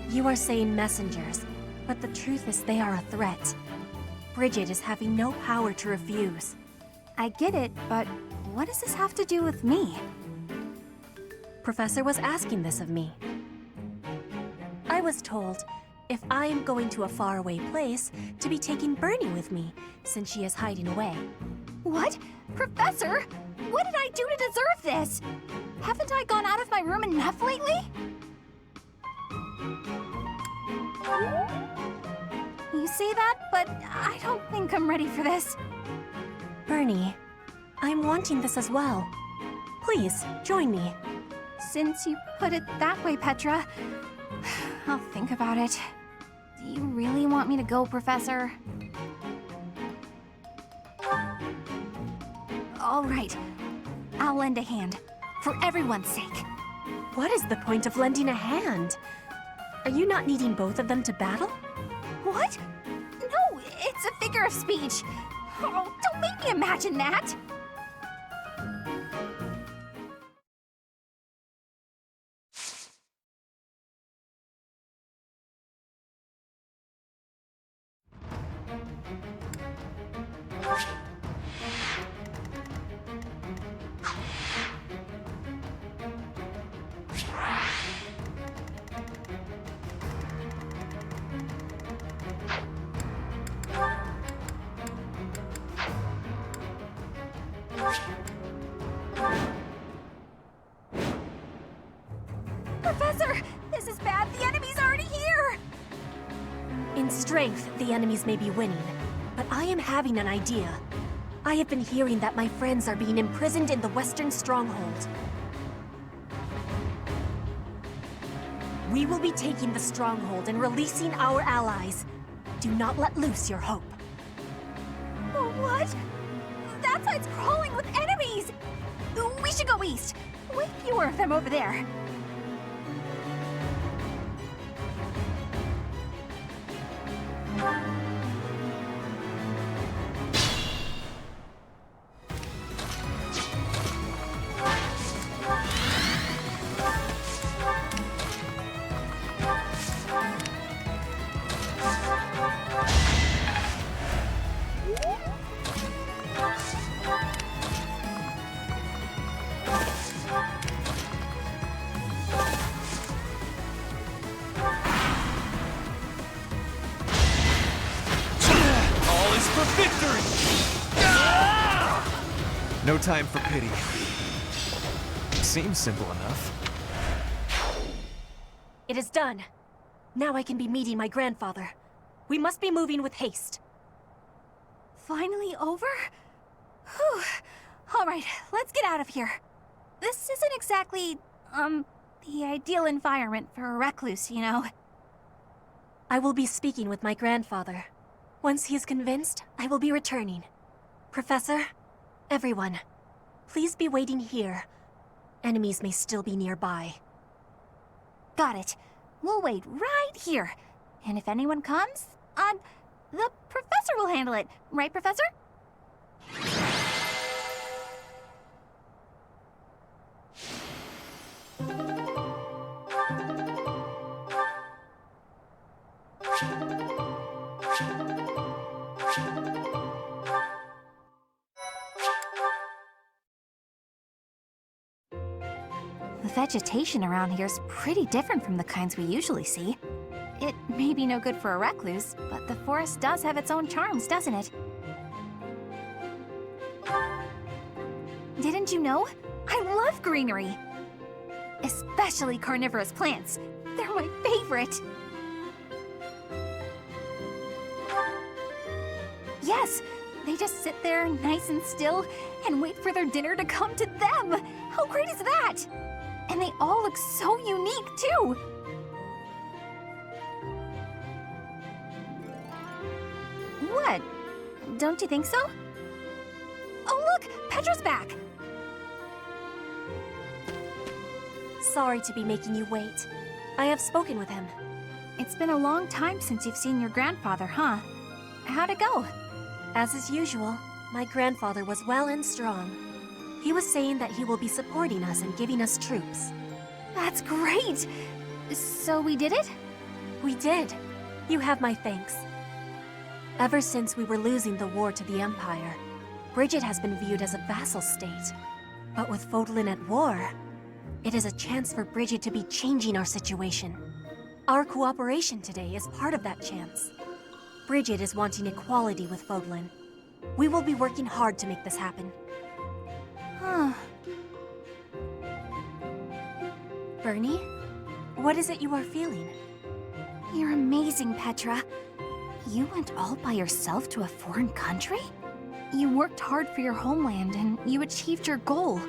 You are saying messengers, but the truth is they are a threat. Bridget is having no power to refuse. I get it, but what does this have to do with me? Professor was asking this of me. I was told, if I am going to a faraway place, to be taking Bernie with me, since she is hiding away. What? Professor? What did I do to deserve this? Haven't I gone out of my room enough lately? You say that, but I don't think I'm ready for this. Bernie, I'm wanting this as well. Please, join me. Since you put it that way, Petra, I'll think about it. Do you really want me to go, Professor? All right. I'll lend a hand. For everyone's sake. What is the point of lending a hand? Are you not needing both of them to battle? What? No, it's a figure of speech. Oh, don't make me imagine that. Professor, this is bad. The enemy's already here! In strength, the enemies may be winning, but I am having an idea. I have been hearing that my friends are being imprisoned in the Western Stronghold. We will be taking the Stronghold and releasing our allies. Do not let loose your hope. What? That side's crawling with enemies! We should go east. Way fewer of them over there. No time for pity. Seems simple enough. It is done. Now I can be meeting my grandfather. We must be moving with haste. Finally over? Whew. Alright, let's get out of here. This isn't exactly, the ideal environment for a recluse, you know. I will be speaking with my grandfather. Once he is convinced, I will be returning. Professor, everyone, please be waiting here. Enemies may still be nearby. Got it. We'll wait right here. And if anyone comes, the professor will handle it. Right, Professor? The vegetation around here is pretty different from the kinds we usually see. It may be no good for a recluse, but the forest does have its own charms, doesn't it? Didn't you know? I love greenery! Especially carnivorous plants. They're my favorite! Yes! They just sit there nice and still and wait for their dinner to come to them! How great is that? And they all look so unique, too! What? Don't you think so? Oh look! Petra's back! Sorry to be making you wait. I have spoken with him. It's been a long time since you've seen your grandfather, huh? How'd it go? As is usual, my grandfather was well and strong. He was saying that he will be supporting us and giving us troops. That's great! So we did it? We did. You have my thanks. Ever since we were losing the war to the Empire, Bridget has been viewed as a vassal state. But with Fodlan at war, it is a chance for Bridget to be changing our situation. Our cooperation today is part of that chance. Bridget is wanting equality with Fodlan. We will be working hard to make this happen. Huh. Bernie, what is it you are feeling? You're amazing, Petra. You went all by yourself to a foreign country? You worked hard for your homeland and you achieved your goal.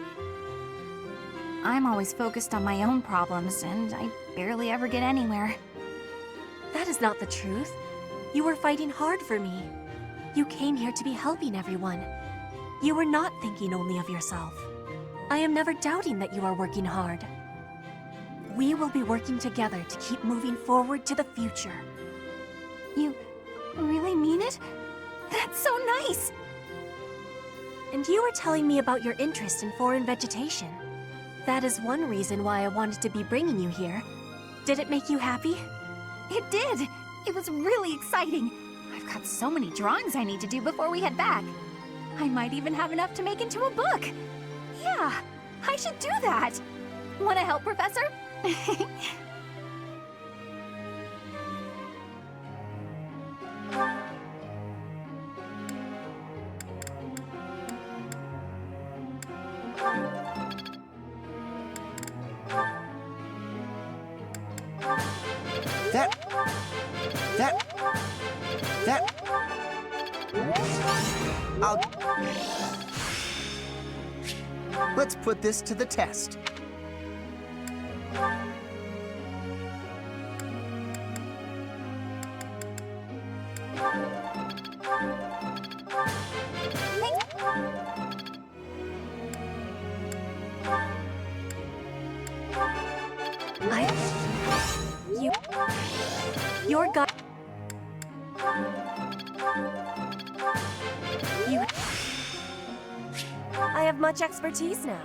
I'm always focused on my own problems and I barely ever get anywhere. That is not the truth. You were fighting hard for me. You came here to be helping everyone. You were not thinking only of yourself. I am never doubting that you are working hard. We will be working together to keep moving forward to the future. You really mean it? That's so nice! And you were telling me about your interest in foreign vegetation. That is one reason why I wanted to be bringing you here. Did it make you happy? It did! It was really exciting. I I've got so many drawings I need to do before we head back. I might even have enough to make into a book. Yeah, I should do that. Want to help, Professor? Let's put this to the test. Your God. I have much expertise now.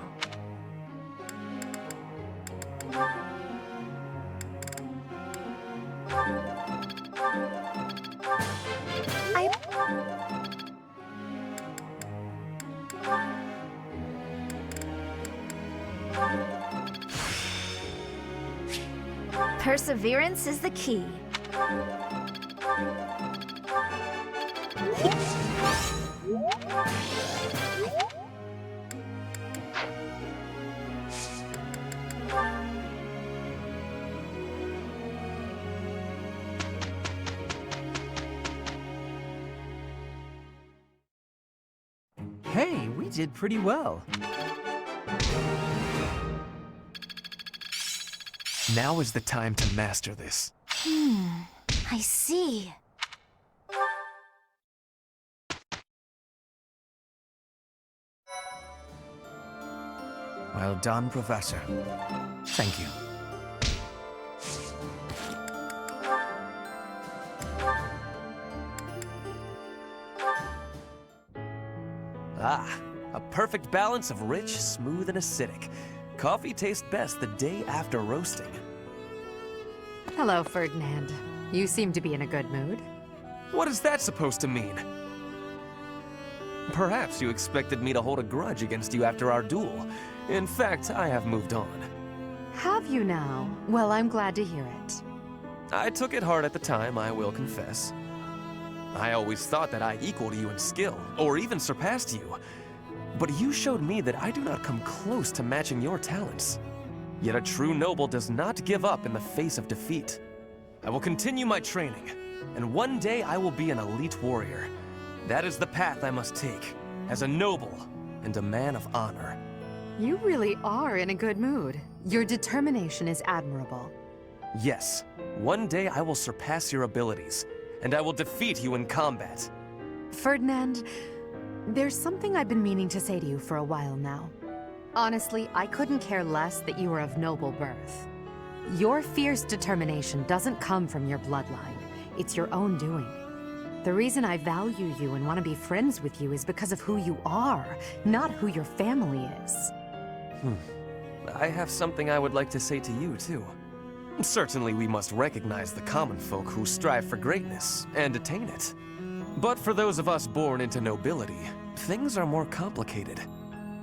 Perseverance is the key. Hey, we did pretty well. Now is the time to master this. I see. Well done, Professor. Thank you. Ah, a perfect balance of rich, smooth, and acidic. Coffee tastes best the day after roasting. Hello, Ferdinand. You seem to be in a good mood. What is that supposed to mean? Perhaps you expected me to hold a grudge against you after our duel. In fact, I have moved on. Have you now? Well, I'm glad to hear it. I took it hard at the time, I will confess. I always thought that I equaled you in skill, or even surpassed you. But you showed me that I do not come close to matching your talents. Yet a true noble does not give up in the face of defeat. I will continue my training, and one day I will be an elite warrior. That is the path I must take, as a noble and a man of honor. You really are in a good mood. Your determination is admirable. Yes, one day I will surpass your abilities, and I will defeat you in combat. Ferdinand, there's something I've been meaning to say to you for a while now. Honestly, I couldn't care less that you are of noble birth. Your fierce determination doesn't come from your bloodline. It's your own doing. The reason I value you and want to be friends with you is because of who you are, not who your family is. I have something I would like to say to you, too. Certainly we must recognize the common folk who strive for greatness and attain it. But for those of us born into nobility, things are more complicated.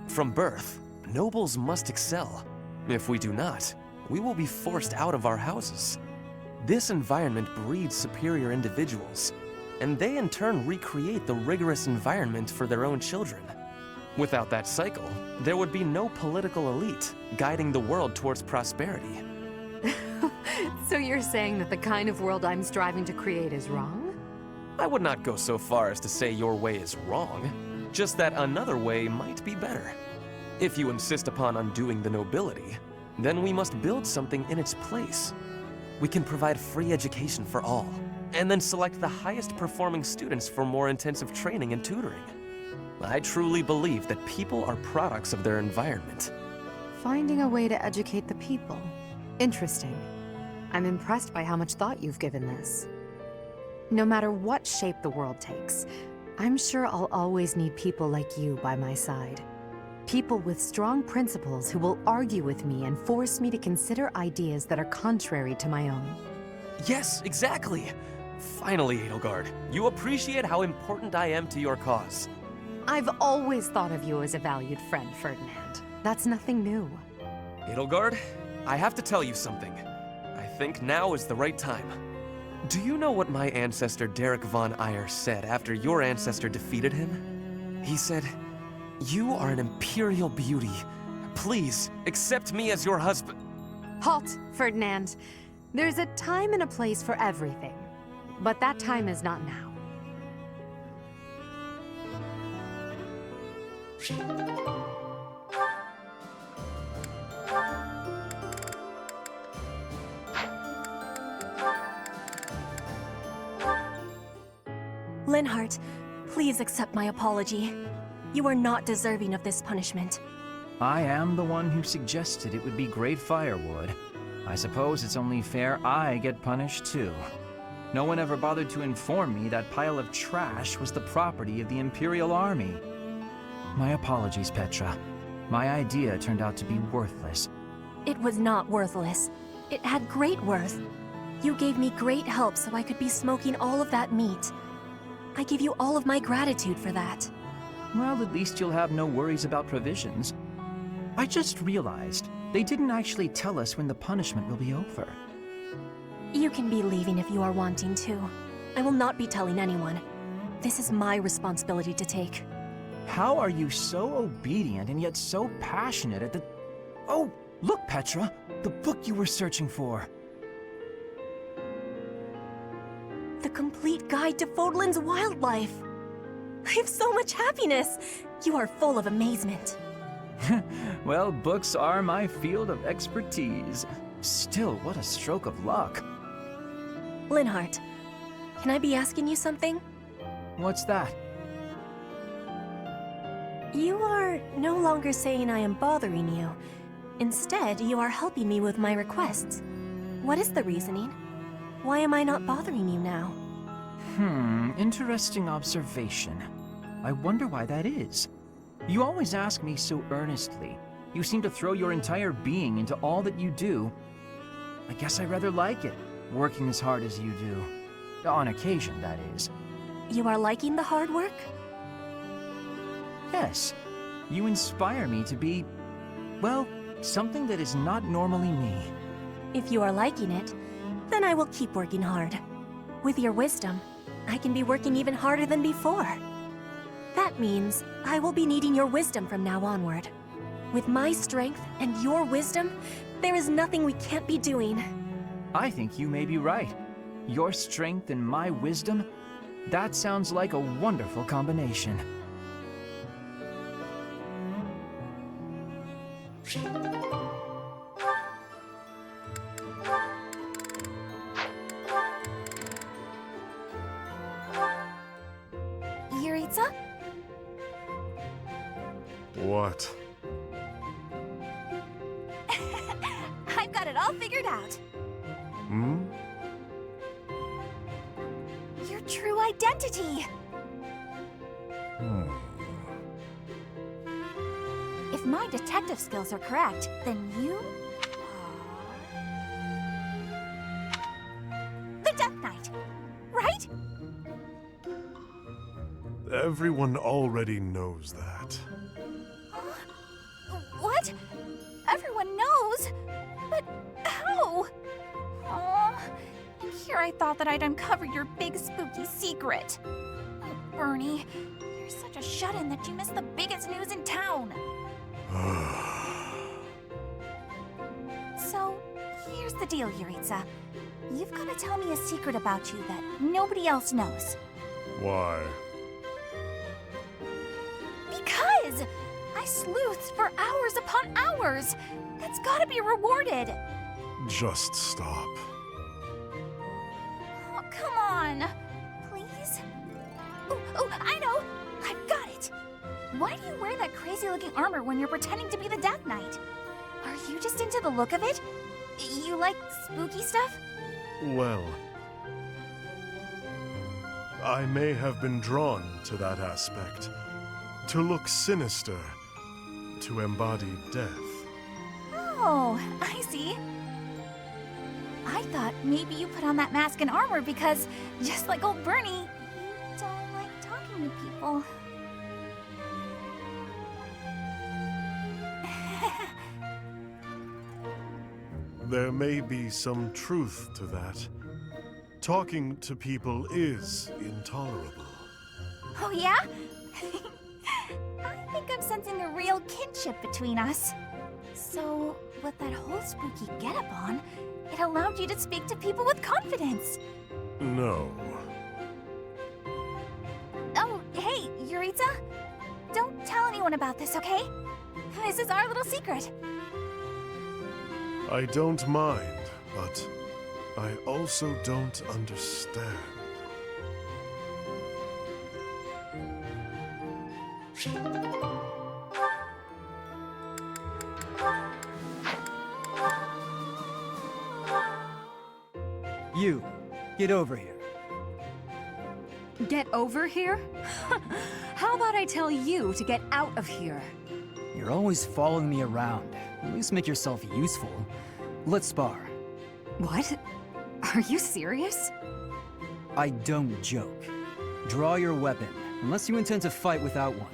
From birth, nobles must excel. If we do not, we will be forced out of our houses. This environment breeds superior individuals, and they in turn recreate the rigorous environment for their own children. Without that cycle, there would be no political elite guiding the world towards prosperity. So you're saying that the kind of world I'm striving to create is wrong? I would not go so far as to say your way is wrong, just that another way might be better. If you insist upon undoing the nobility, then we must build something in its place. We can provide free education for all, and then select the highest performing students for more intensive training and tutoring. I truly believe that people are products of their environment. Finding a way to educate the people. Interesting. I'm impressed by how much thought you've given this. No matter what shape the world takes, I'm sure I'll always need people like you by my side. People with strong principles who will argue with me and force me to consider ideas that are contrary to my own. Yes, exactly. Finally, Edelgard, you appreciate how important I am to your cause. I've always thought of you as a valued friend, Ferdinand. That's nothing new. Edelgard, I have to tell you something. I think now is the right time. Do you know what my ancestor Derek von Eyre said after your ancestor defeated him? He said, "You are an imperial beauty. Please, accept me as your husband." Halt, Ferdinand. There's a time and a place for everything. But that time is not now. Linhardt, please accept my apology. You are not deserving of this punishment. I am the one who suggested it would be great firewood. I suppose it's only fair I get punished too. No one ever bothered to inform me that pile of trash was the property of the Imperial Army. My apologies, Petra. My idea turned out to be worthless. It was not worthless. It had great worth. You gave me great help so I could be smoking all of that meat. I give you all of my gratitude for that. Well, at least you'll have no worries about provisions. I just realized they didn't actually tell us when the punishment will be over. You can be leaving if you are wanting to. I will not be telling anyone. This is my responsibility to take. How are you so obedient and yet so passionate at the... Oh, look, Petra! The book you were searching for! The Complete Guide to Fodlan's Wildlife! I have so much happiness! You are full of amazement. Well, books are my field of expertise. Still, what a stroke of luck. Linhardt, can I be asking you something? What's that? You are no longer saying I am bothering you. Instead, you are helping me with my requests. What is the reasoning? Why am I not bothering you now? Interesting observation. I wonder why that is. You always ask me so earnestly. You seem to throw your entire being into all that you do. I guess I rather like it, working as hard as you do. On occasion, that is. You are liking the hard work? Yes. You inspire me to be, well, something that is not normally me. If you are liking it, then I will keep working hard. With your wisdom, I can be working even harder than before. That means I will be needing your wisdom from now onward. With my strength and your wisdom, there is nothing we can't be doing. I think you may be right. Your strength and my wisdom, that sounds like a wonderful combination. Yuritsa? What? I've got it all figured out. Your true identity. If my detective skills are correct, then you are the Death Knight, right? Everyone already knows that. What? Everyone knows? But how? Aw, and here I thought that I'd uncover your big spooky secret. Oh, Bernie, you're such a shut-in that you missed the biggest news in town. So, here's the deal, Yuritsa. You've got to tell me a secret about you that nobody else knows. Why? Because I sleuthed for hours upon hours. That's got to be rewarded. Just stop. Oh, come on. Please? Oh, I know. I've got it. Why do you wear that crazy-looking armor when you're pretending to be the Death Knight? Are you just into the look of it? You like spooky stuff? Well, I may have been drawn to that aspect. To look sinister. To embody death. Oh, I see. I thought maybe you put on that mask and armor because, just like old Bernie, you don't like talking to people. There may be some truth to that. Talking to people is intolerable. Oh yeah? I think I'm sensing a real kinship between us. So, with that whole spooky getup on, it allowed you to speak to people with confidence. No. Oh, hey, Yuritsa. Don't tell anyone about this, okay? This is our little secret. I don't mind, but I also don't understand. You, get over here. Get over here? How about I tell you to get out of here? You're always following me around. At least make yourself useful. Let's spar. What? Are you serious? I don't joke. Draw your weapon, unless you intend to fight without one.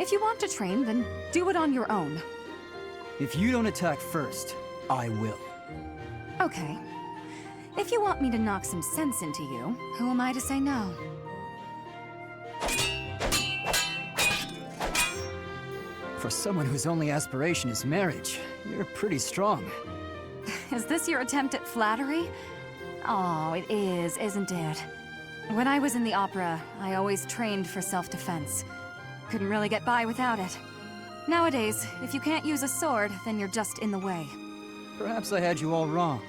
If you want to train, then do it on your own. If you don't attack first, I will. Okay. If you want me to knock some sense into you, who am I to say no? For someone whose only aspiration is marriage, you're pretty strong. Is this your attempt at flattery? Oh, it is, isn't it? When I was in the opera, I always trained for self-defense. Couldn't really get by without it. Nowadays, if you can't use a sword, then you're just in the way. Perhaps I had you all wrong.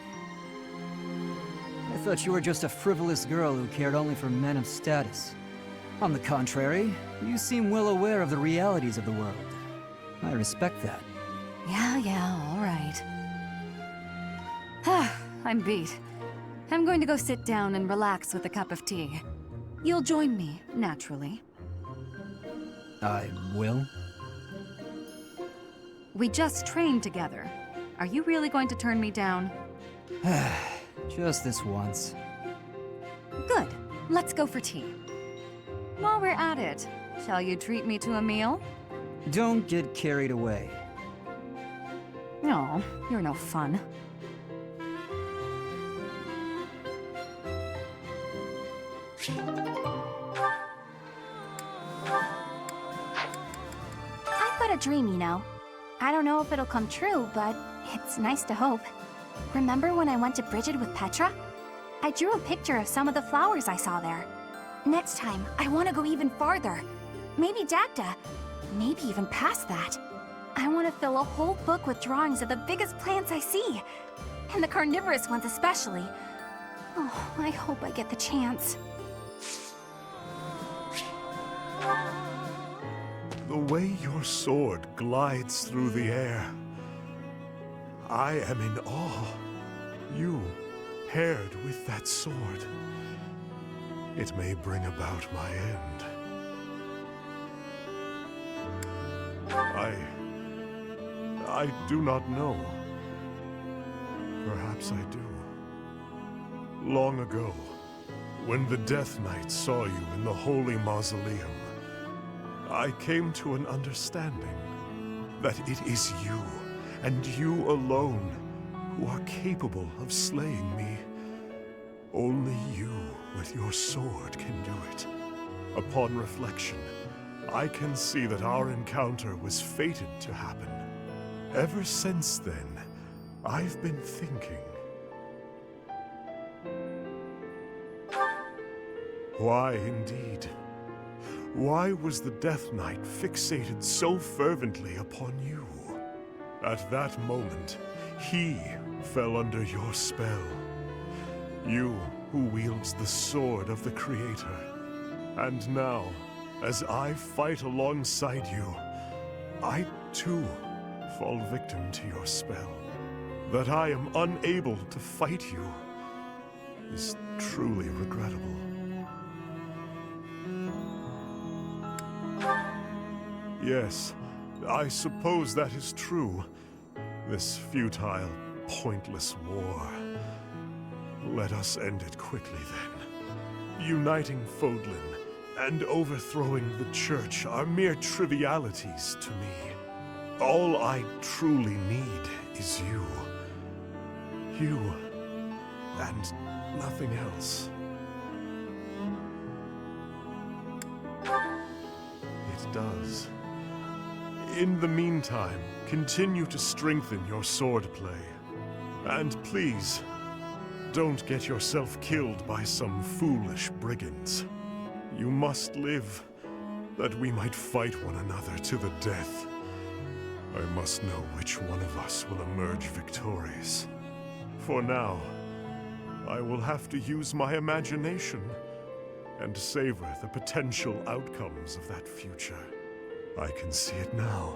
I thought you were just a frivolous girl who cared only for men of status. On the contrary, you seem well aware of the realities of the world. I respect that. Yeah, all right. I'm beat. I'm going to go sit down and relax with a cup of tea. You'll join me, naturally. I will? We just trained together. Are you really going to turn me down? Just this once. Good. Let's go for tea. While we're at it, shall you treat me to a meal? Don't get carried away. No, you're no fun. I've got a dream, you know. I don't know if it'll come true, but it's nice to hope. Remember when I went to Brigid with Petra? I drew a picture of some of the flowers I saw there. Next time, I want to go even farther. Maybe Dagda. Maybe even past that. I want to fill a whole book with drawings of the biggest plants I see. And the carnivorous ones especially. Oh, I hope I get the chance. The way your sword glides through the air. I am in awe. You, paired with that sword. It may bring about my end. I do not know. Perhaps I do. Long ago, when the Death Knight saw you in the Holy Mausoleum, I came to an understanding that it is you, and you alone, who are capable of slaying me. Only you with your sword can do it. Upon reflection, I can see that our encounter was fated to happen. Ever since then, I've been thinking. Why indeed? Why was the Death Knight fixated so fervently upon you? At that moment, he fell under your spell. You who wields the sword of the Creator. And now, as I fight alongside you, I too fall victim to your spell. That I am unable to fight you is truly regrettable. Yes, I suppose that is true. This futile, pointless war. Let us end it quickly then. Uniting Fodlan and overthrowing the church are mere trivialities to me. All I truly need is you. You, and nothing else. It does. In the meantime, continue to strengthen your swordplay. And please, don't get yourself killed by some foolish brigands. You must live, that we might fight one another to the death. I must know which one of us will emerge victorious. For now, I will have to use my imagination and savor the potential outcomes of that future. I can see it now.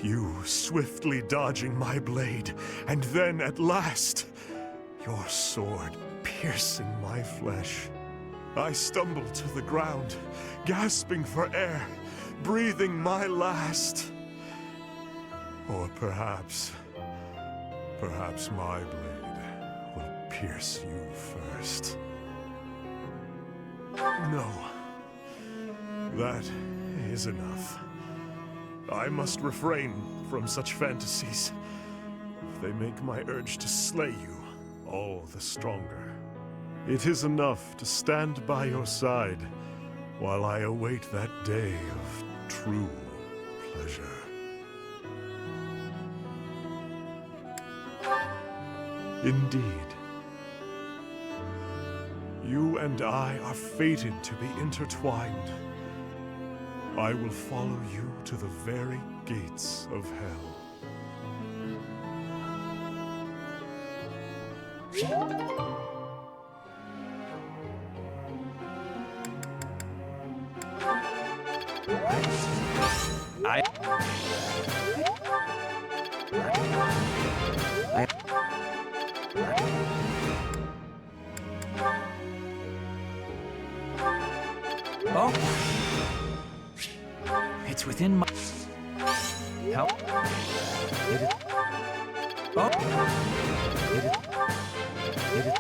You swiftly dodging my blade, and then at last, your sword piercing my flesh. I stumble to the ground, gasping for air, breathing my last. Or perhaps my blade will pierce you first. No, that is enough. I must refrain from such fantasies. They make my urge to slay you all the stronger. It is enough to stand by your side while I await that day of true pleasure. Indeed. You and I are fated to be intertwined. I will follow you to the very gates of hell. Oh! It's within my... Help? It is... Oh! It is... It is...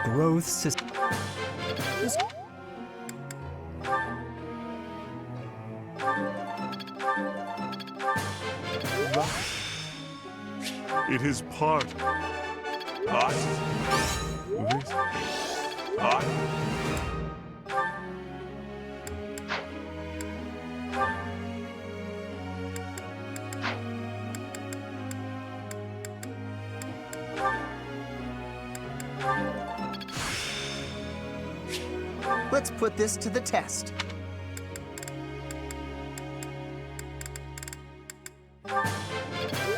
Growth system. It is part of this. Let's put this to the test.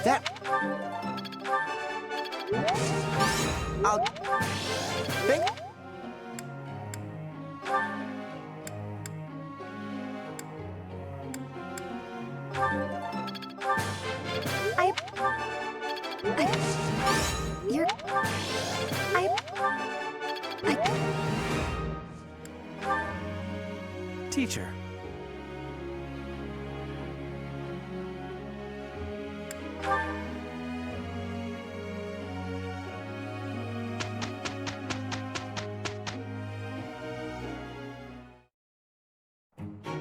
That... I'll... think... Teacher.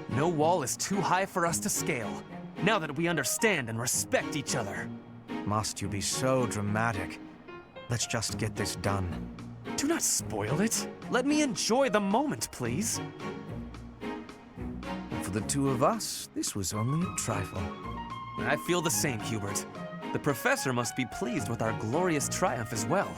No wall is too high for us to scale, now that we understand and respect each other. Must you be so dramatic? Let's just get this done. Do not spoil it. Let me enjoy the moment, please. For the two of us, this was only a trifle. I feel the same, Hubert. The professor must be pleased with our glorious triumph as well.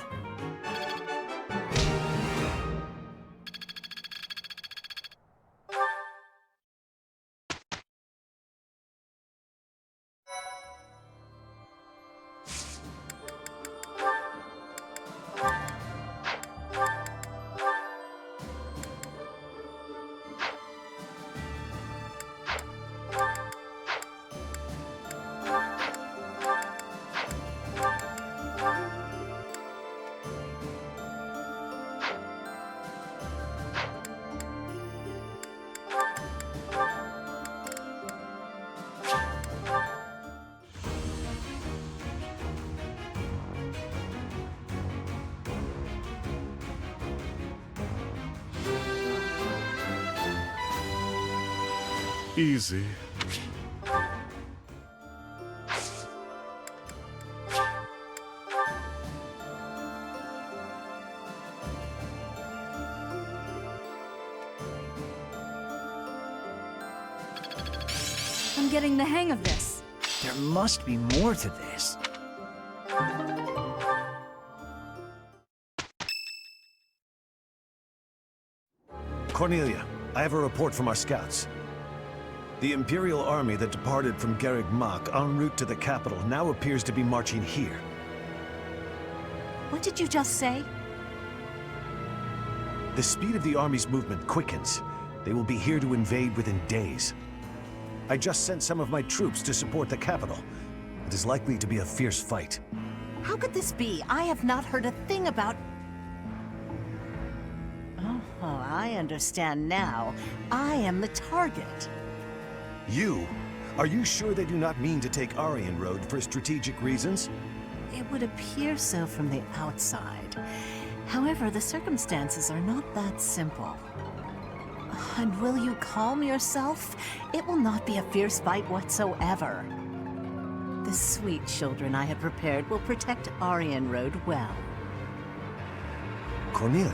Easy. I'm getting the hang of this. There must be more to this. Cornelia, I have a report from our scouts. The Imperial army that departed from Garreg Mach en route to the capital now appears to be marching here. What did you just say? The speed of the army's movement quickens. They will be here to invade within days. I just sent some of my troops to support the capital. It is likely to be a fierce fight. How could this be? I have not heard a thing about... Oh, I understand now. I am the target. You? Are you sure they do not mean to take Aryan Road for strategic reasons? It would appear so from the outside. However, the circumstances are not that simple. And will you calm yourself? It will not be a fierce fight whatsoever. The sweet children I have prepared will protect Aryan Road well. Cornelia.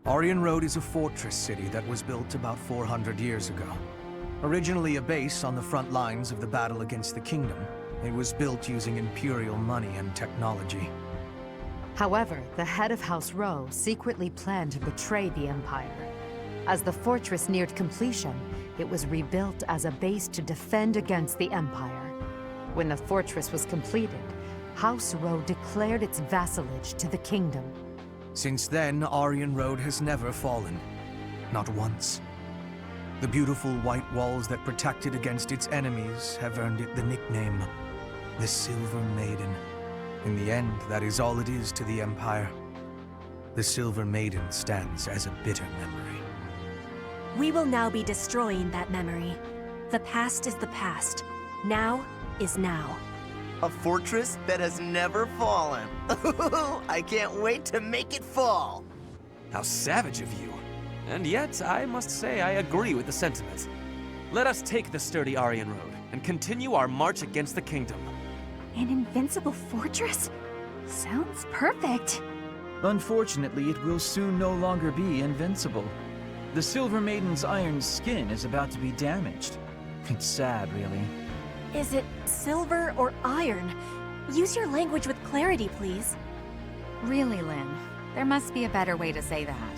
Aryan Road is a fortress city that was built about 400 years ago. Originally a base on the front lines of the battle against the Kingdom, it was built using Imperial money and technology. However, the head of House Rowe secretly planned to betray the Empire. As the fortress neared completion, it was rebuilt as a base to defend against the Empire. When the fortress was completed, House Rowe declared its vassalage to the Kingdom. Since then, Aryan Road has never fallen. Not once. The beautiful white walls that protected against its enemies have earned it the nickname, the Silver Maiden. In the end, that is all it is to the Empire. The Silver Maiden stands as a bitter memory. We will now be destroying that memory. The past is the past. Now is now. A fortress that has never fallen. I can't wait to make it fall. How savage of you. And yet, I must say I agree with the sentiment. Let us take the sturdy Aryan Road and continue our march against the Kingdom. An invincible fortress? Sounds perfect. Unfortunately, it will soon no longer be invincible. The Silver Maiden's iron skin is about to be damaged. It's sad, really. Is it silver or iron? Use your language with clarity, please. Really, Lynn, there must be a better way to say that.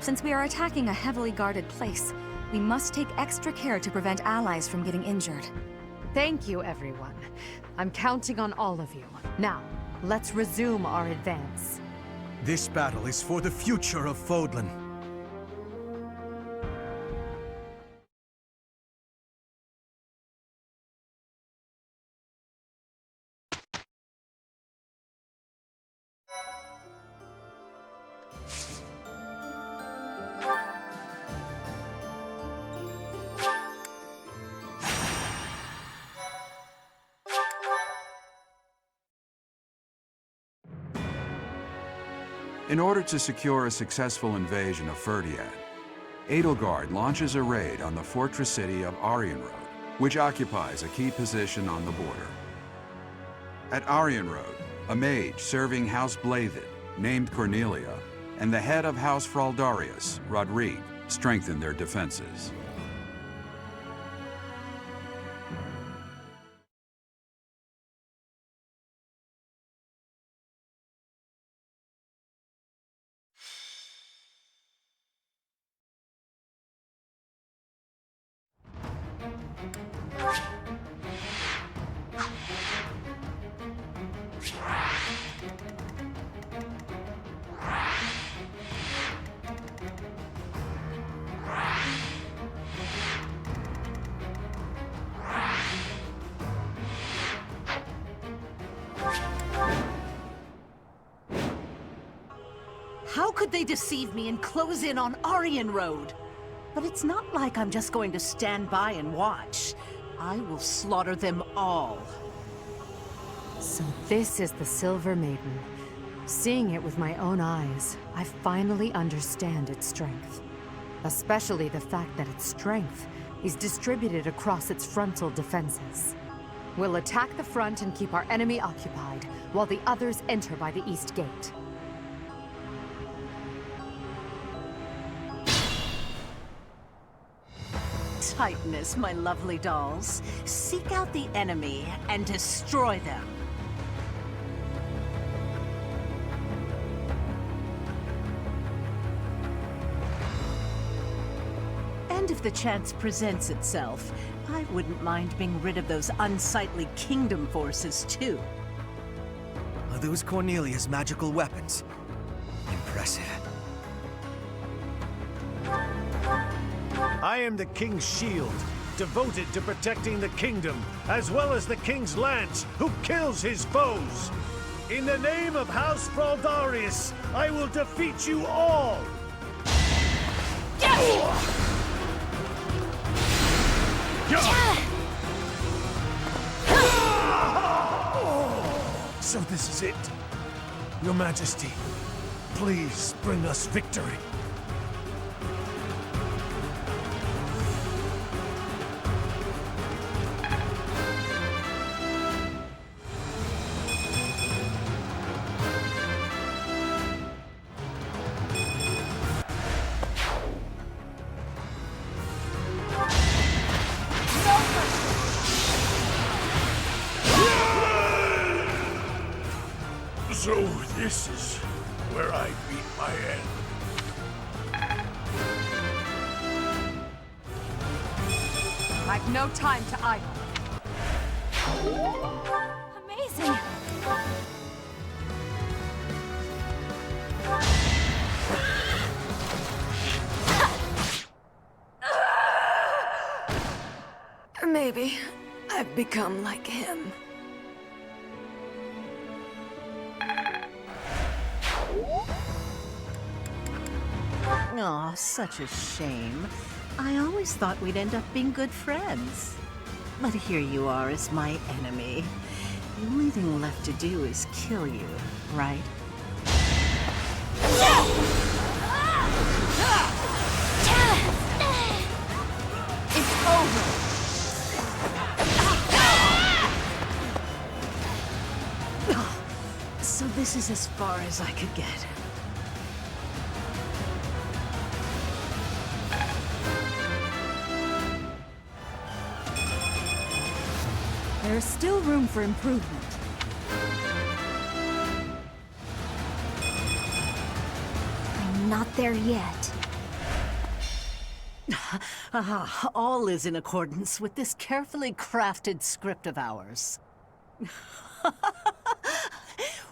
Since we are attacking a heavily guarded place, we must take extra care to prevent allies from getting injured. Thank you, everyone. I'm counting on all of you. Now, let's resume our advance. This battle is for the future of Fodlan. In order to secure a successful invasion of Ferdiad, Edelgard launches a raid on the fortress city of Aryan Road, which occupies a key position on the border. At Aryan Road, a mage serving House Blavid, named Cornelia, and the head of House Fraldarius, Rodrigue, strengthen their defenses. How could they deceive me and close in on Aryan Road? But it's not like I'm just going to stand by and watch. I will slaughter them all. So this is the Silver Maiden. Seeing it with my own eyes, I finally understand its strength. Especially the fact that its strength is distributed across its frontal defenses. We'll attack the front and keep our enemy occupied, while the others enter by the east gate. Tightness, my lovely dolls. Seek out the enemy and destroy them. And if the chance presents itself, I wouldn't mind being rid of those unsightly kingdom forces, too. Are those Cornelia's magical weapons? Impressive. I am the King's shield, devoted to protecting the kingdom, as well as the King's lance, who kills his foes. In the name of House Fraldarius, I will defeat you all! So this is it. Your Majesty, please bring us victory. So this is where I meet my end. I've no time to idle. Amazing! Or maybe I've become like him. Aw, such a shame. I always thought we'd end up being good friends. But here you are as my enemy. The only thing left to do is kill you, right? It's over! So this is as far as I could get. There's still room for improvement. I'm not there yet. All is in accordance with this carefully crafted script of ours.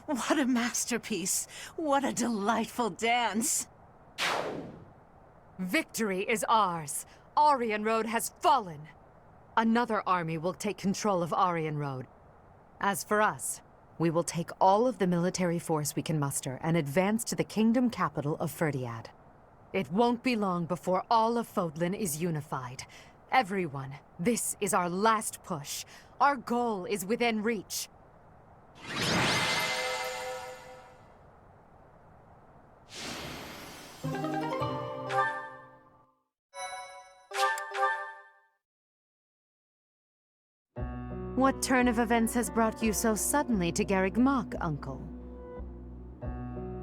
What a masterpiece! What a delightful dance! Victory is ours. Aryan Road has fallen. Another army will take control of Aryan Road. As for us, we will take all of the military force we can muster and advance to the kingdom capital of Ferdiad. It won't be long before all of Fodlan is unified. Everyone, this is our last push. Our goal is within reach. What turn of events has brought you so suddenly to Garreg Mach, Uncle?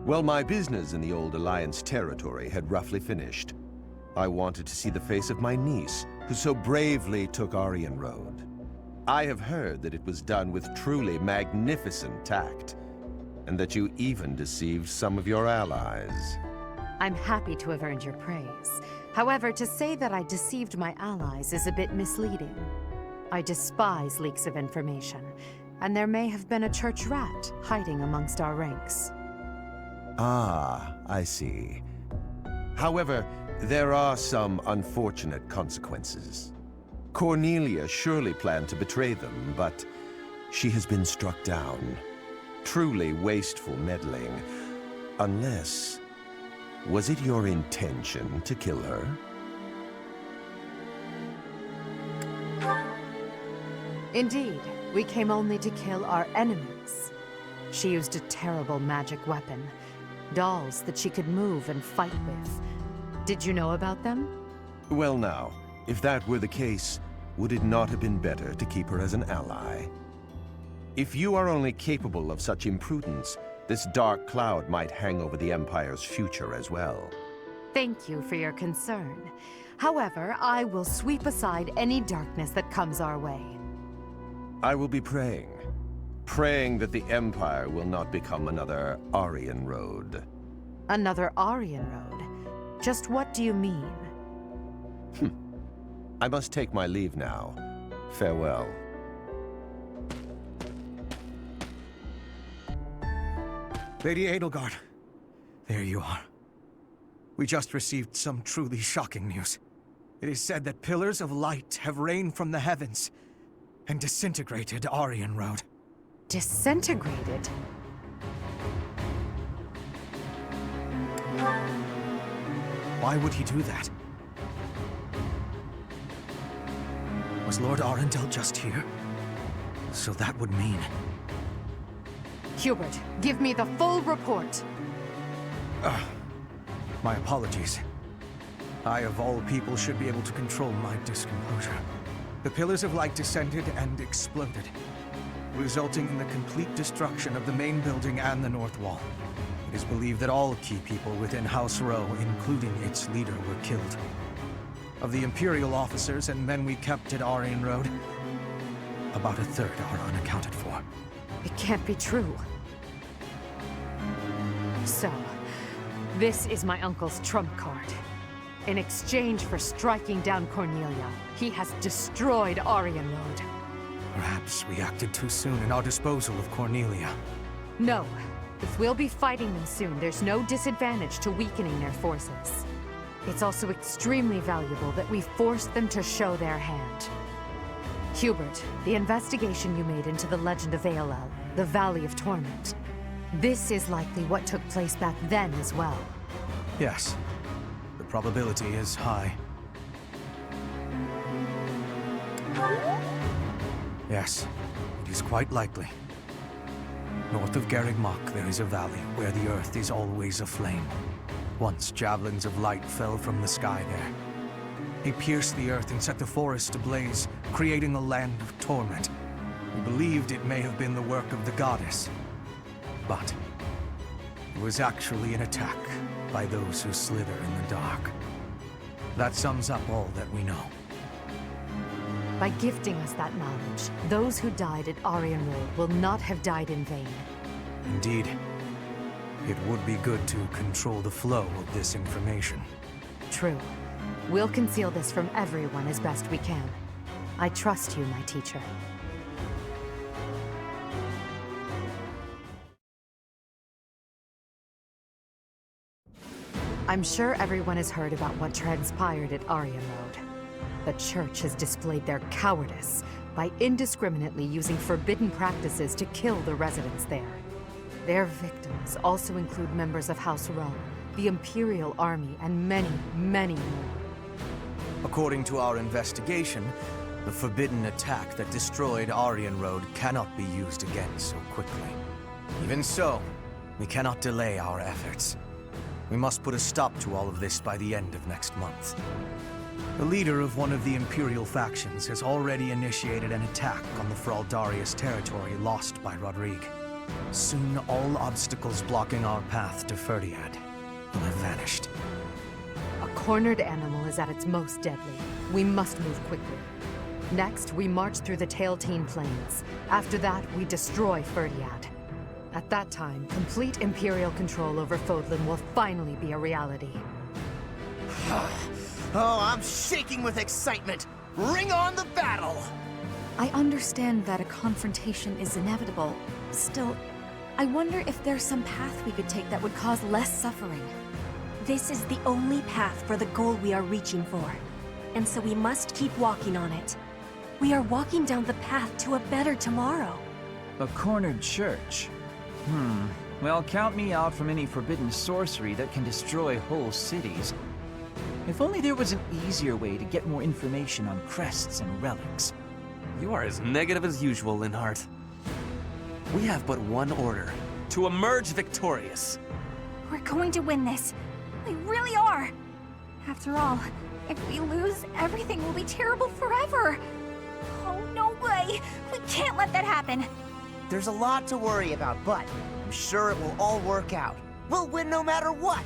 Well, my business in the old Alliance territory had roughly finished. I wanted to see the face of my niece, who so bravely took Aryan Road. I have heard that it was done with truly magnificent tact, and that you even deceived some of your allies. I'm happy to have earned your praise. However, to say that I deceived my allies is a bit misleading. I despise leaks of information, and there may have been a church rat hiding amongst our ranks. Ah, I see. However, there are some unfortunate consequences. Cornelia surely planned to betray them, but she has been struck down. Truly wasteful meddling. Unless... was it your intention to kill her? Indeed, we came only to kill our enemies. She used a terrible magic weapon. Dolls that she could move and fight with. Did you know about them? Well now, if that were the case, would it not have been better to keep her as an ally? If you are only capable of such imprudence, this dark cloud might hang over the Empire's future as well. Thank you for your concern. However, I will sweep aside any darkness that comes our way. I will be praying. Praying that the Empire will not become another Aryan Road. Another Aryan Road? Just what do you mean? I must take my leave now. Farewell. Lady Edelgard, there you are. We just received some truly shocking news. It is said that pillars of light have rained from the heavens and disintegrated Aryan Road. Disintegrated? Why would he do that? Was Lord Arundel just here? So that would mean... Hubert, give me the full report. My apologies. I, of all people, should be able to control my discomposure. The pillars of light descended and exploded, resulting in the complete destruction of the main building and the north wall. It is believed that all key people within House Row, including its leader, were killed. Of the Imperial officers and men we kept at Aryan Road, about a third are unaccounted for. It can't be true. So, this is my uncle's trump card. In exchange for striking down Cornelia, he has destroyed Aryan Road. Perhaps we acted too soon in our disposal of Cornelia. No. If we'll be fighting them soon, there's no disadvantage to weakening their forces. It's also extremely valuable that we forced them to show their hand. Hubert, the investigation you made into the legend of Aelel, the Valley of Torment. This is likely what took place back then as well. Yes. The probability is high. Yes, it is quite likely. North of Garreg Mach, there is a valley where the earth is always aflame. Once javelins of light fell from the sky there. They pierced the earth and set the forest ablaze, creating a land of torment. We believed it may have been the work of the goddess. But it was actually an attack by those who slither in the dark. That sums up all that we know. By gifting us that knowledge, those who died at Aryan Road will not have died in vain. Indeed. It would be good to control the flow of this information. True. We'll conceal this from everyone as best we can. I trust you, my teacher. I'm sure everyone has heard about what transpired at Aryan Road. The Church has displayed their cowardice by indiscriminately using forbidden practices to kill the residents there. Their victims also include members of House Row, the Imperial Army, and many, many more. According to our investigation, the forbidden attack that destroyed Aryan Road cannot be used again so quickly. Even so, we cannot delay our efforts. We must put a stop to all of this by the end of next month. The leader of one of the Imperial factions has already initiated an attack on the Fraldarius territory lost by Rodrigue. Soon, all obstacles blocking our path to Ferdiad will have vanished. A cornered animal is at its most deadly. We must move quickly. Next, we march through the Tailteen Plains. After that, we destroy Ferdiad. At that time, complete Imperial control over Fodlan will finally be a reality. Oh, I'm shaking with excitement! Bring on the battle! I understand that a confrontation is inevitable. Still, I wonder if there's some path we could take that would cause less suffering. This is the only path for the goal we are reaching for. And so we must keep walking on it. We are walking down the path to a better tomorrow. A cornered church. Well, count me out from any forbidden sorcery that can destroy whole cities. If only there was an easier way to get more information on crests and relics. You are as negative as usual, Linhardt. We have but one order: to emerge victorious. We're going to win this. We really are. After all, if we lose, everything will be terrible forever. Oh, no way. We can't let that happen. There's a lot to worry about, but I'm sure it will all work out. We'll win no matter what!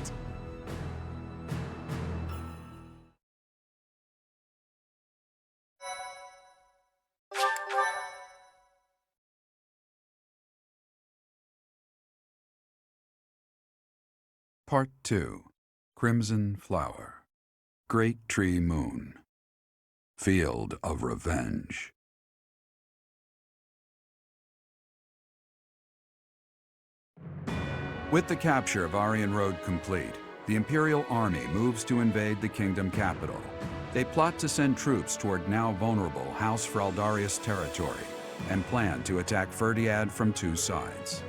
Part 2. Crimson Flower. Great Tree Moon. Field of Revenge. With the capture of Aryan Road complete, the Imperial Army moves to invade the kingdom capital. They plot to send troops toward now vulnerable House Fraldarius territory and plan to attack Ferdiad from two sides.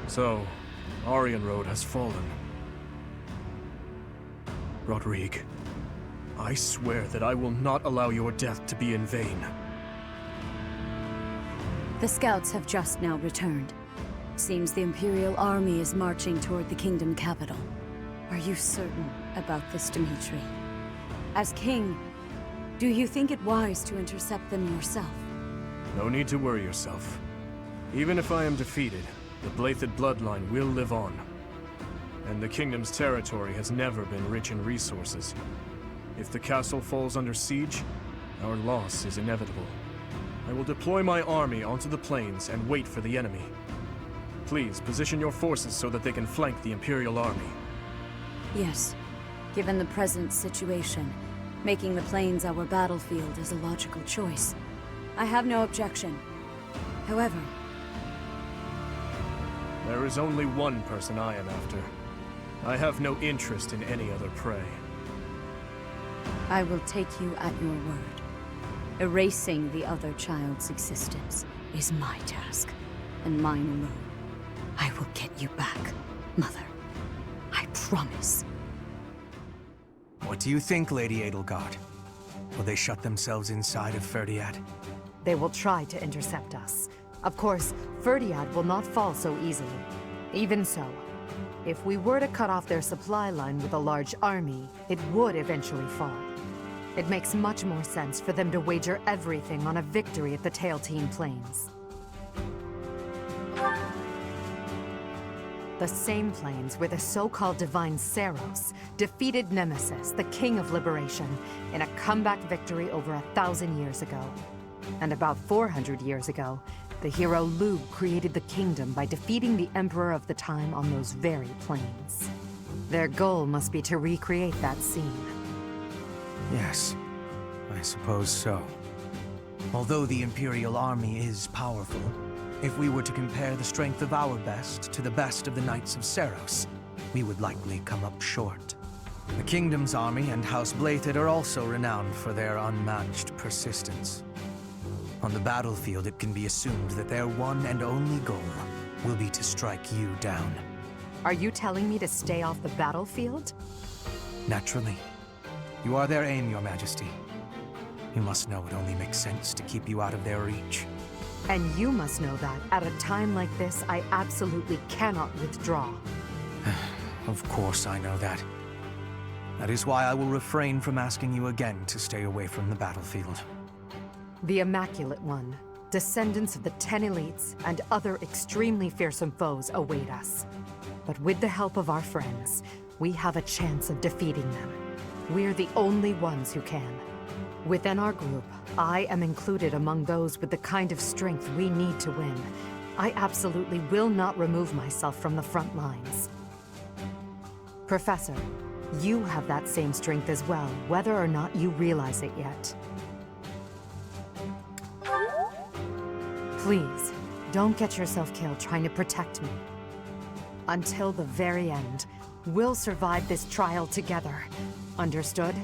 So, Aryan Road has fallen. Rodrigue, I swear that I will not allow your death to be in vain. The scouts have just now returned. Seems the Imperial Army is marching toward the kingdom capital. Are you certain about this, Dimitri? As king, do you think it wise to intercept them yourself? No need to worry yourself. Even if I am defeated, the Blathed bloodline will live on. And the kingdom's territory has never been rich in resources. If the castle falls under siege, our loss is inevitable. I will deploy my army onto the plains and wait for the enemy. Please, position your forces so that they can flank the Imperial Army. Yes. Given the present situation, making the plains our battlefield is a logical choice. I have no objection. However, there is only one person I am after. I have no interest in any other prey. I will take you at your word. Erasing the other child's existence is my task, and mine alone. I will get you back, Mother. I promise. What do you think, Lady Edelgard? Will they shut themselves inside of Ferdiad? They will try to intercept us. Of course, Ferdiad will not fall so easily. Even so, if we were to cut off their supply line with a large army, it would eventually fall. It makes much more sense for them to wager everything on a victory at the Tailtean Plains. The same plains where the so-called divine Saros defeated Nemesis, the King of Liberation, in a comeback victory over 1,000 years ago. And about 400 years ago, the hero Lugh created the kingdom by defeating the Emperor of the time on those very plains. Their goal must be to recreate that scene. Yes, I suppose so. Although the Imperial Army is powerful, if we were to compare the strength of our best to the best of the Knights of Saros, we would likely come up short. The Kingdom's army and House Blathed are also renowned for their unmatched persistence. On the battlefield, it can be assumed that their one and only goal will be to strike you down. Are you telling me to stay off the battlefield? Naturally. You are their aim, Your Majesty. You must know it only makes sense to keep you out of their reach. And you must know that, at a time like this, I absolutely cannot withdraw. Of course I know that. That is why I will refrain from asking you again to stay away from the battlefield. The Immaculate One, descendants of the 10 elites, and other extremely fearsome foes await us. But with the help of our friends, we have a chance of defeating them. We're the only ones who can. Within our group, I am included among those with the kind of strength we need to win. I absolutely will not remove myself from the front lines. Professor, you have that same strength as well, whether or not you realize it yet. Please, don't get yourself killed trying to protect me. Until the very end, we'll survive this trial together. Understood?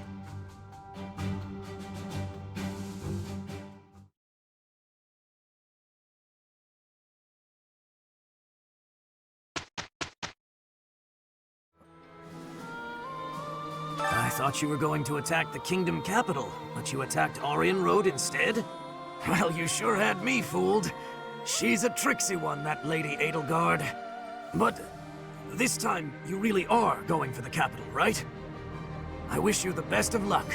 thought you were going to attack the kingdom capital, but you attacked Aryan Road instead? Well, you sure had me fooled. She's a tricksy one, that Lady Edelgard. But this time, you really are going for the capital, right? I wish you the best of luck.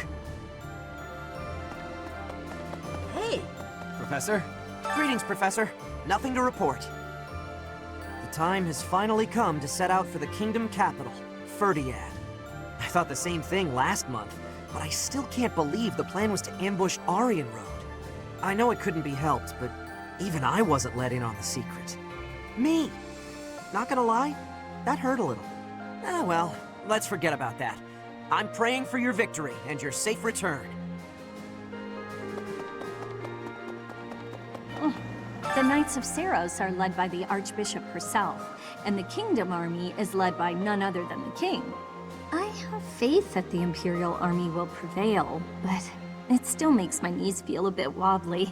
Hey! Professor. Greetings, Professor. Nothing to report. The time has finally come to set out for the kingdom capital, Ferdiad. I thought the same thing last month, but I still can't believe the plan was to ambush Aryan Road. I know it couldn't be helped, but even I wasn't let in on the secret. Me! Not gonna lie, that hurt a little. Well, let's forget about that. I'm praying for your victory and your safe return. The Knights of Seiros are led by the Archbishop herself, and the Kingdom Army is led by none other than the King. I have faith that the Imperial Army will prevail, but it still makes my knees feel a bit wobbly.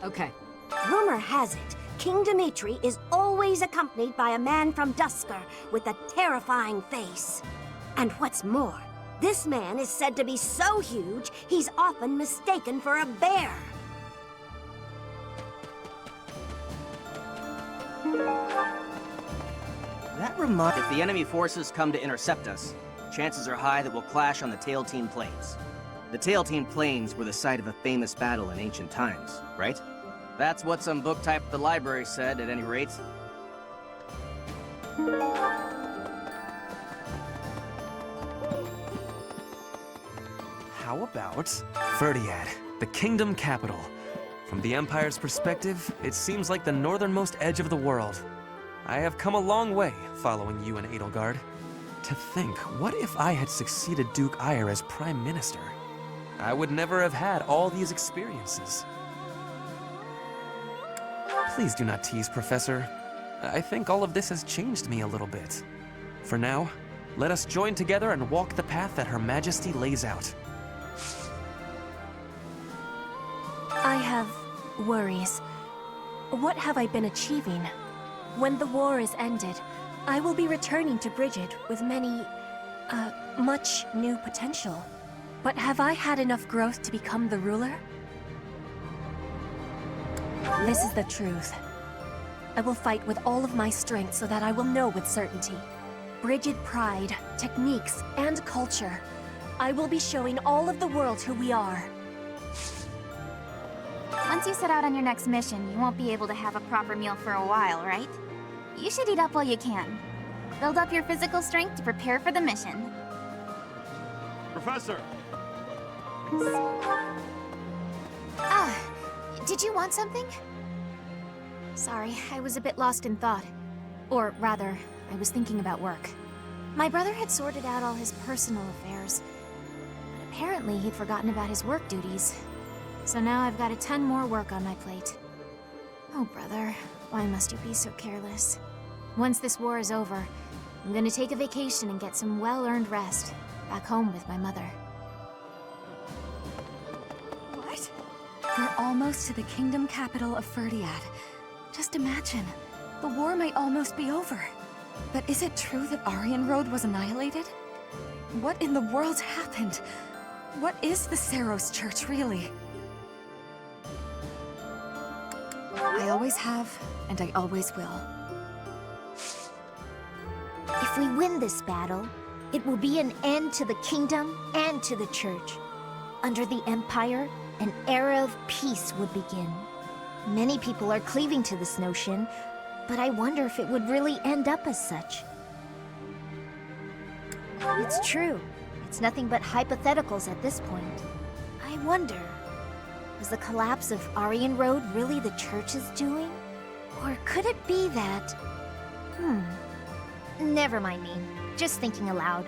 Okay. Rumor has it, King Dimitri is always accompanied by a man from Dusker with a terrifying face. And what's more, this man is said to be so huge, he's often mistaken for a bear. That reminds... If the enemy forces come to intercept us, chances are high that we'll clash on the Tailtean Plains. The Tailtean Plains were the site of a famous battle in ancient times, right? That's what some book type at the library said, at any rate. How about Ferdiad, the kingdom capital? From the Empire's perspective, it seems like the northernmost edge of the world. I have come a long way following you and Edelgard. To think, what if I had succeeded Duke Eyre as Prime Minister? I would never have had all these experiences. Please do not tease, Professor. I think all of this has changed me a little bit. For now, let us join together and walk the path that Her Majesty lays out. I have worries. What have I been achieving? When the war is ended, I will be returning to Brigid with much new potential. But have I had enough growth to become the ruler? This is the truth. I will fight with all of my strength so that I will know with certainty. Brigid pride, techniques, and culture. I will be showing all of the world who we are. Once you set out on your next mission, you won't be able to have a proper meal for a while, right? You should eat up while you can. Build up your physical strength to prepare for the mission. Professor! Did you want something? Sorry, I was a bit lost in thought. Or rather, I was thinking about work. My brother had sorted out all his personal affairs, but apparently he'd forgotten about his work duties. So now I've got a ton more work on my plate. Oh, brother, why must you be so careless? Once this war is over, I'm gonna take a vacation and get some well-earned rest, back home with my mother. What? We're almost to the kingdom capital of Ferdiad. Just imagine, the war might almost be over. But is it true that Aryan Road was annihilated? What in the world happened? What is the Seiros Church, really? I always have, and I always will. If we win this battle, it will be an end to the kingdom and to the church. Under the Empire, an era of peace would begin. Many people are cleaving to this notion, but I wonder if it would really end up as such. It's true. It's nothing but hypotheticals at this point. I wonder, was the collapse of Aryan Road really the church's doing? Or could it be that... Never mind me. Just thinking aloud.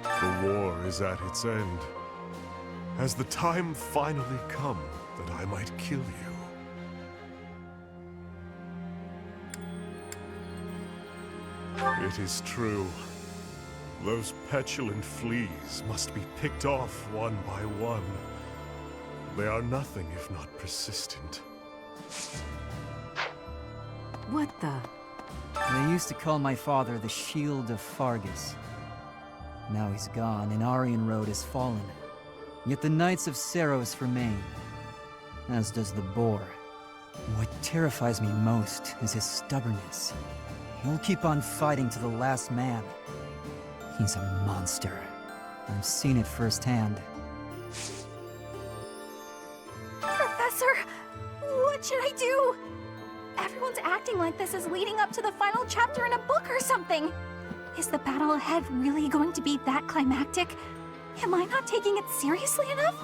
The war is at its end. Has the time finally come that I might kill you? It is true. Those petulant fleas must be picked off one by one. They are nothing if not persistent. What the? They used to call my father the Shield of Fargus. Now he's gone, and Aryan Road has fallen. Yet the Knights of Seros remain, as does the Boar. What terrifies me most is his stubbornness. He'll keep on fighting to the last man. He's a monster. I've seen it firsthand. Professor, what should I do? Everyone's acting like this is leading up to the final chapter in a book or something. Is the battle ahead really going to be that climactic? Am I not taking it seriously enough?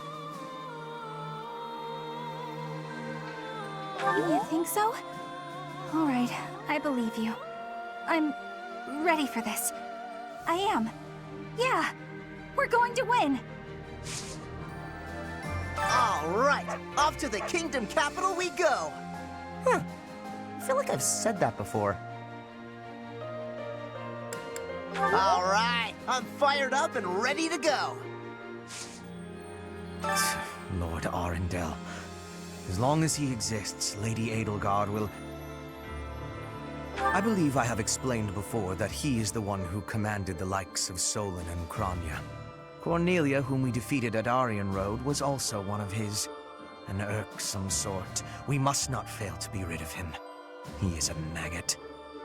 You think so? Alright, I believe you. I'm ready for this. I am. Yeah, we're going to win. Alright, off to the kingdom capital we go! Huh, I feel like I've said that before. Alright, I'm fired up and ready to go! Lord Arundel. As long as he exists, Lady Edelgard will... I believe I have explained before that he is the one who commanded the likes of Solon and Kranya. Cornelia, whom we defeated at Aryan Road, was also one of his. An irksome sort. We must not fail to be rid of him. He is a maggot,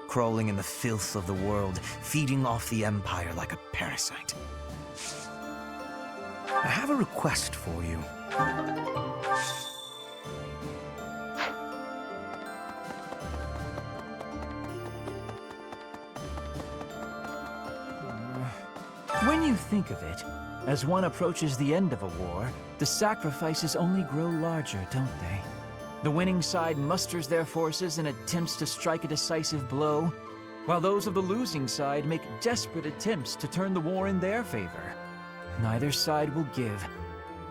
crawling in the filth of the world, feeding off the Empire like a parasite. I have a request for you. When you think of it, as one approaches the end of a war, the sacrifices only grow larger, don't they? The winning side musters their forces and attempts to strike a decisive blow, while those of the losing side make desperate attempts to turn the war in their favor. Neither side will give.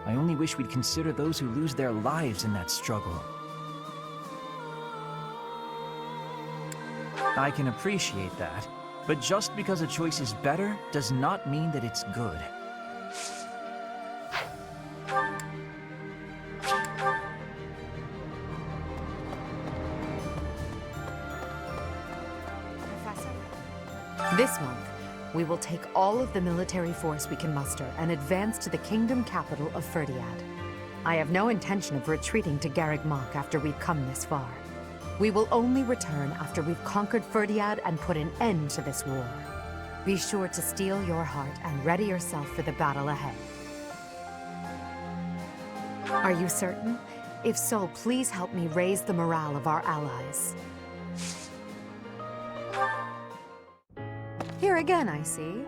I only wish we'd consider those who lose their lives in that struggle. I can appreciate that, but just because a choice is better does not mean that it's good. This month, we will take all of the military force we can muster and advance to the kingdom capital of Ferdiad. I have no intention of retreating to Garreg Mach after we've come this far. We will only return after we've conquered Ferdiad and put an end to this war. Be sure to steel your heart and ready yourself for the battle ahead. Are you certain? If so, please help me raise the morale of our allies. Here again, I see.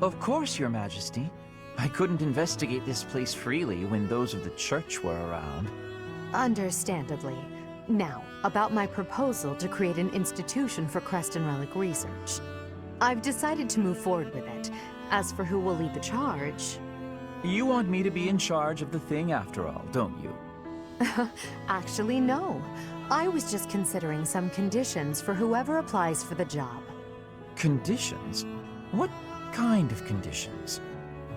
Of course, Your Majesty. I couldn't investigate this place freely when those of the Church were around. Understandably. Now, about my proposal to create an institution for Crest and Relic research. I've decided to move forward with it. As for who will lead the charge... You want me to be in charge of the thing after all, don't you? Actually, no. I was just considering some conditions for whoever applies for the job. Conditions? What kind of conditions?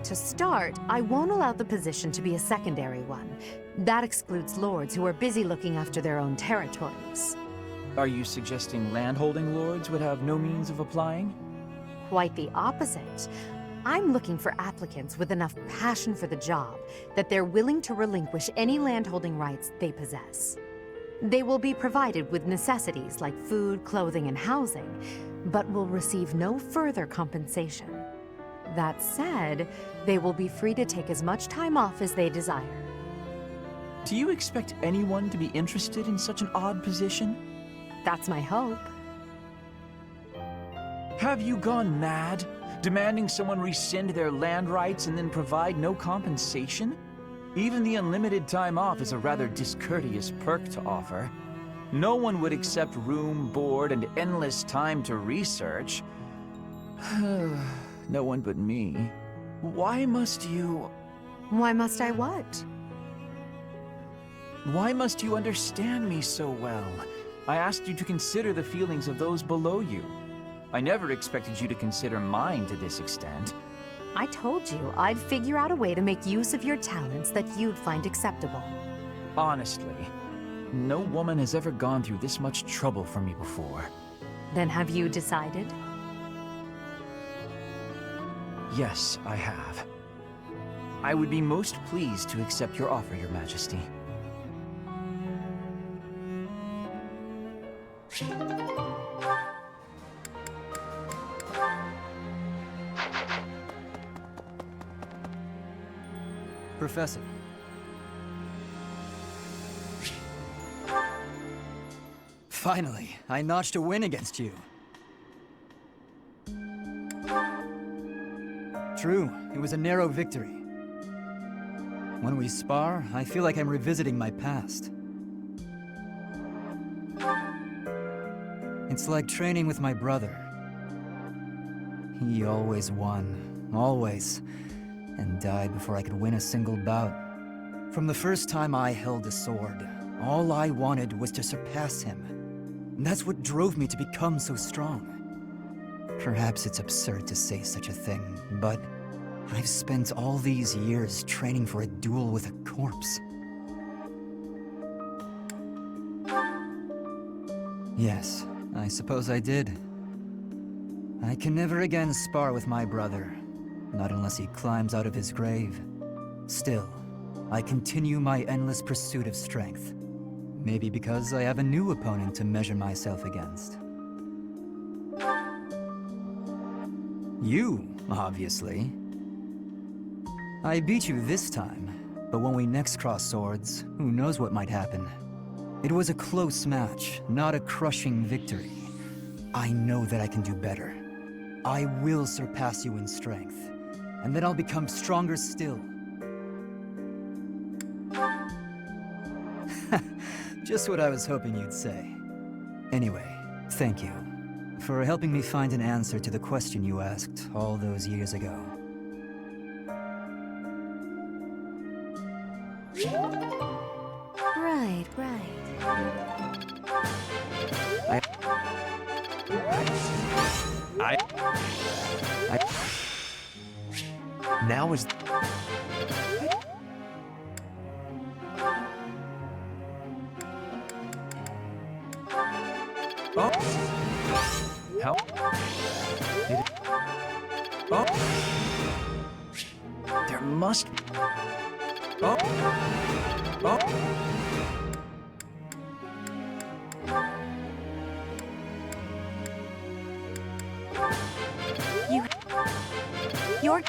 To start, I won't allow the position to be a secondary one. That excludes lords who are busy looking after their own territories. Are you suggesting landholding lords would have no means of applying? Quite the opposite. I'm looking for applicants with enough passion for the job that they're willing to relinquish any landholding rights they possess. They will be provided with necessities like food, clothing, and housing, but will receive no further compensation. That said, they will be free to take as much time off as they desire. Do you expect anyone to be interested in such an odd position? That's my hope. Have you gone mad? Demanding someone rescind their land rights and then provide no compensation? Even the unlimited time off is a rather discourteous perk to offer. No one would accept room, board, and endless time to research. No one but me. Why must you... Why must I what? Why must you understand me so well? I asked you to consider the feelings of those below you. I never expected you to consider mine to this extent. I told you I'd figure out a way to make use of your talents that you'd find acceptable. Honestly, no woman has ever gone through this much trouble for me before. Then have you decided? Yes, I have. I would be most pleased to accept your offer, Your Majesty. Professor. Finally, I notched a win against you. True, it was a narrow victory. When we spar, I feel like I'm revisiting my past. It's like training with my brother. He always won, always, and died before I could win a single bout. From the first time I held a sword, all I wanted was to surpass him. And that's what drove me to become so strong. Perhaps it's absurd to say such a thing, but I've spent all these years training for a duel with a corpse. Yes, I suppose I did. I can never again spar with my brother, not unless he climbs out of his grave. Still, I continue my endless pursuit of strength. Maybe because I have a new opponent to measure myself against. You, obviously. I beat you this time, but when we next cross swords, who knows what might happen. It was a close match, not a crushing victory. I know that I can do better. I will surpass you in strength, and then I'll become stronger still. Just what I was hoping you'd say. Anyway, thank you for helping me find an answer to the question you asked all those years ago. Right. Now is... Oh! How? Oh! There must be... Oh! Oh! You're...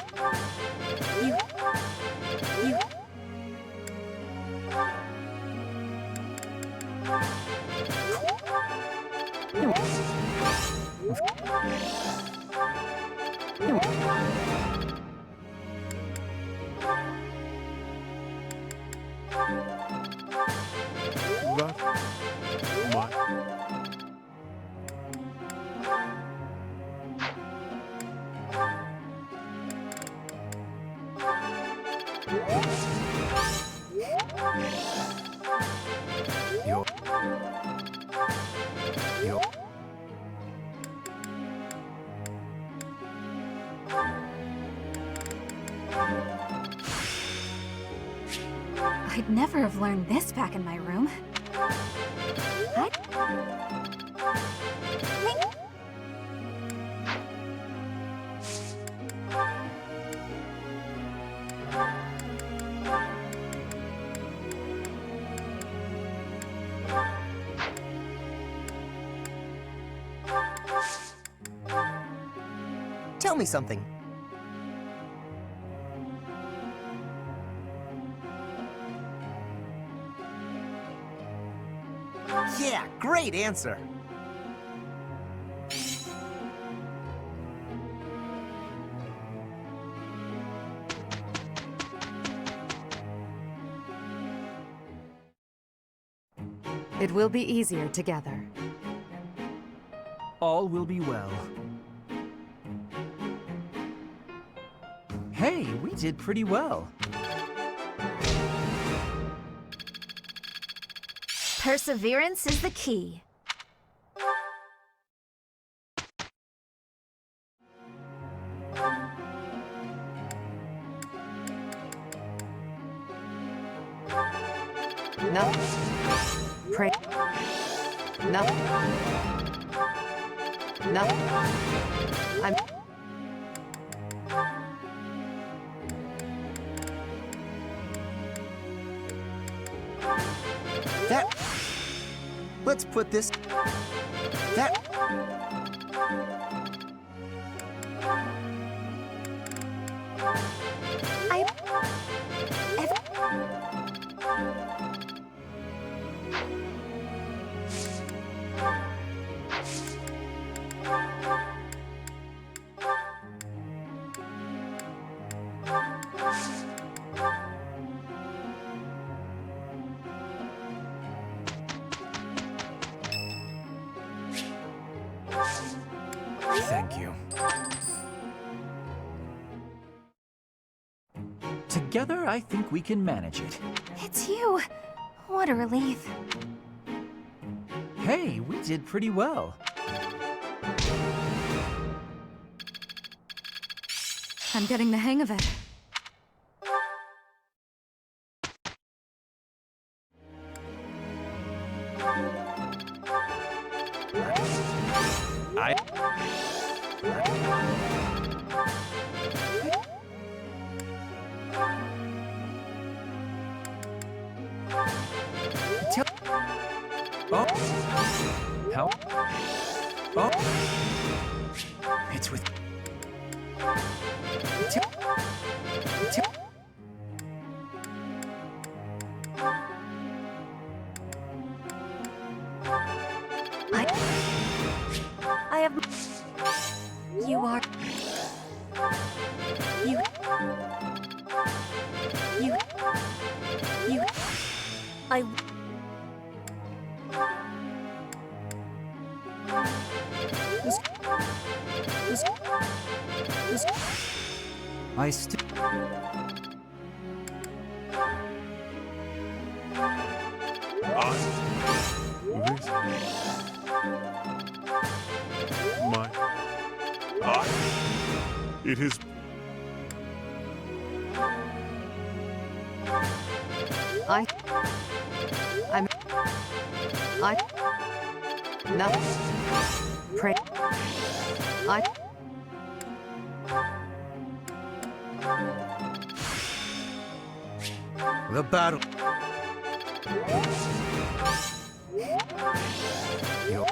I'd never have learned this back in my room. Tell me something. Yeah, great answer. It will be easier together. All will be well. Hey, we did pretty well. Perseverance is the key. No. Pray. No. No. I'm... That... Let's put this... That... Thank you. Together, I think we can manage it. It's you. What a relief. Hey, we did pretty well. I'm getting the hang of it. How? Oh! It's with... I have... You are... You... I... I still... It is... No. Pray. The battle... Yo.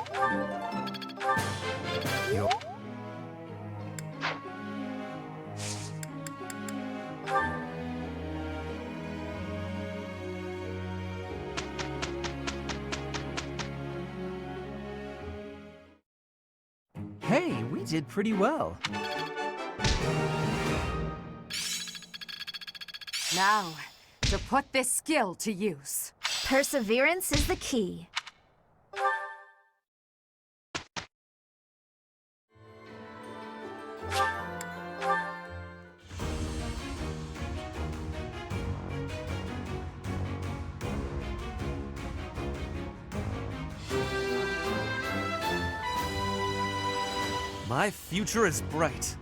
Hey, we did pretty well. Now, to put this skill to use. Perseverance is the key. My future is bright.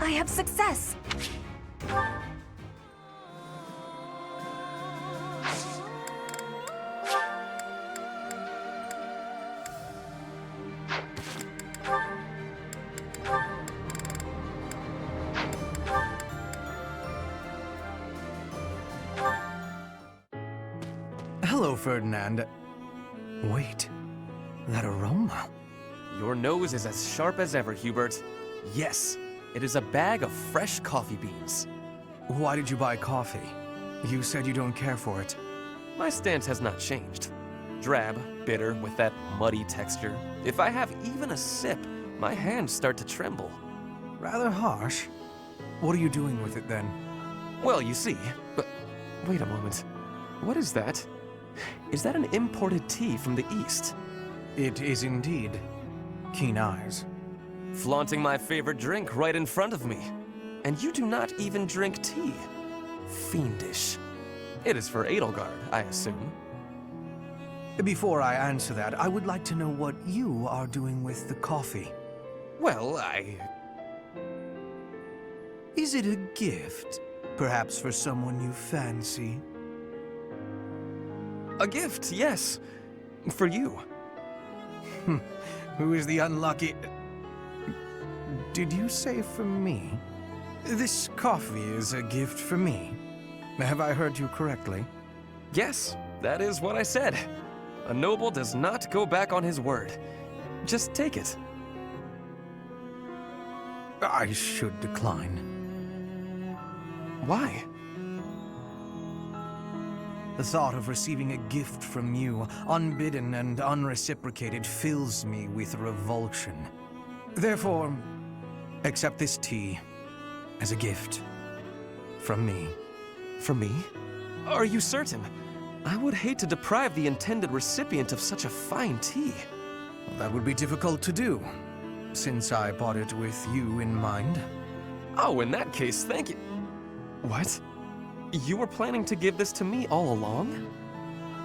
I have success! Hello, Ferdinand. Wait, that aroma. Your nose is as sharp as ever, Hubert. Yes, it is a bag of fresh coffee beans. Why did you buy coffee? You said you don't care for it. My stance has not changed. Drab, bitter, with that muddy texture. If I have even a sip, my hands start to tremble. Rather harsh. What are you doing with it then? Well, you see, but wait a moment. What is that? Is that an imported tea from the East? It is indeed keen eyes. Flaunting my favorite drink right in front of me. And you do not even drink tea. Fiendish. It is for Edelgard, I assume. Before I answer that, I would like to know what you are doing with the coffee. Well, Is it a gift? Perhaps for someone you fancy? A gift, yes. For you. Who is the unlucky... Did you say for me? This coffee is a gift for me. Have I heard you correctly? Yes, that is what I said. A noble does not go back on his word. Just take it. I should decline. Why? The thought of receiving a gift from you, unbidden and unreciprocated, fills me with revulsion. Therefore, accept this tea as a gift from me. From me? Are you certain? I would hate to deprive the intended recipient of such a fine tea. That would be difficult to do, since I bought it with you in mind. Oh, in that case, thank you. What? You were planning to give this to me all along?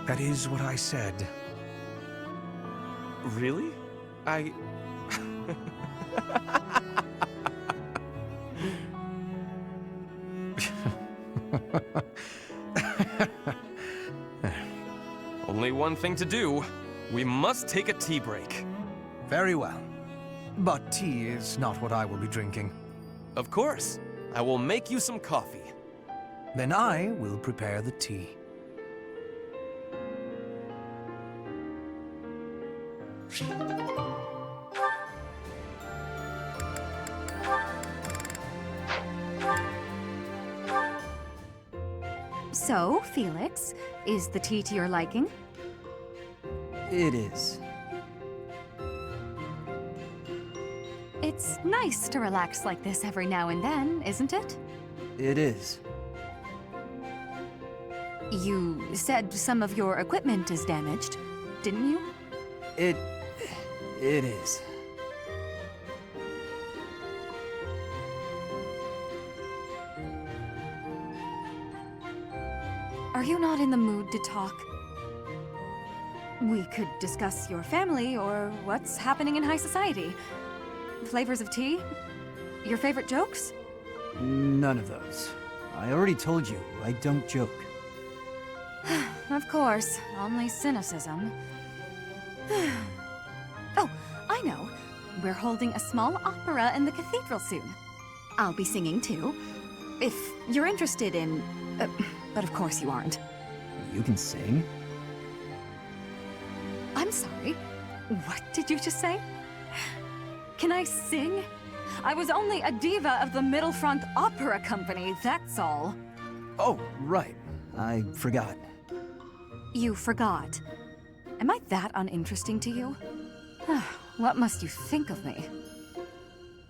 That is what I said. Really? Only one thing to do. We must take a tea break. Very well. But tea is not what I will be drinking. Of course. I will make you some coffee. Then I will prepare the tea. So, Felix, is the tea to your liking? It is. It's nice to relax like this every now and then, isn't it? It is. You said some of your equipment is damaged, didn't you? It is. Are you not in the mood to talk? We could discuss your family or what's happening in high society. Flavors of tea? Your favorite jokes? None of those. I already told you, I don't joke. Of course, only cynicism. Oh, I know. We're holding a small opera in the cathedral soon. I'll be singing too. If you're interested in... but of course you aren't. You can sing? I'm sorry. What did you just say? Can I sing? I was only a diva of the Middle Front Opera Company, that's all. Oh, right. I forgot. You forgot. Am I that uninteresting to you? What must you think of me?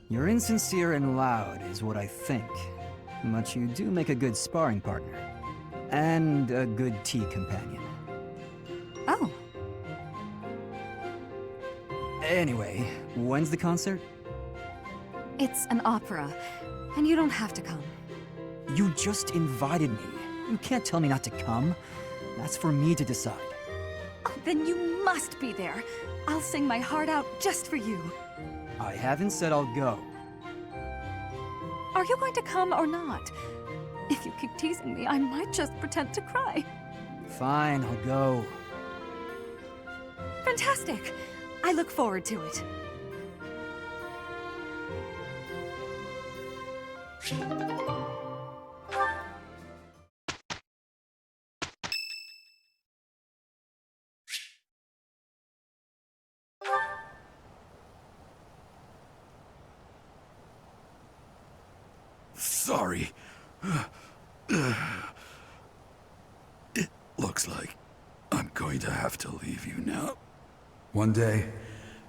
You're insincere and loud, is what I think. But you do make a good sparring partner. And a good tea companion. Oh. Anyway, when's the concert? It's an opera, and you don't have to come. You just invited me. You can't tell me not to come. That's for me to decide. Oh, then you must be there. I'll sing my heart out just for you. I haven't said I'll go. Are you going to come or not? If you keep teasing me, I might just pretend to cry. Fine, I'll go. Fantastic! I look forward to it. Sorry. It looks like I'm going to have to leave you now. One day,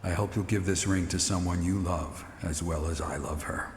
I hope you'll give this ring to someone you love as well as I love her.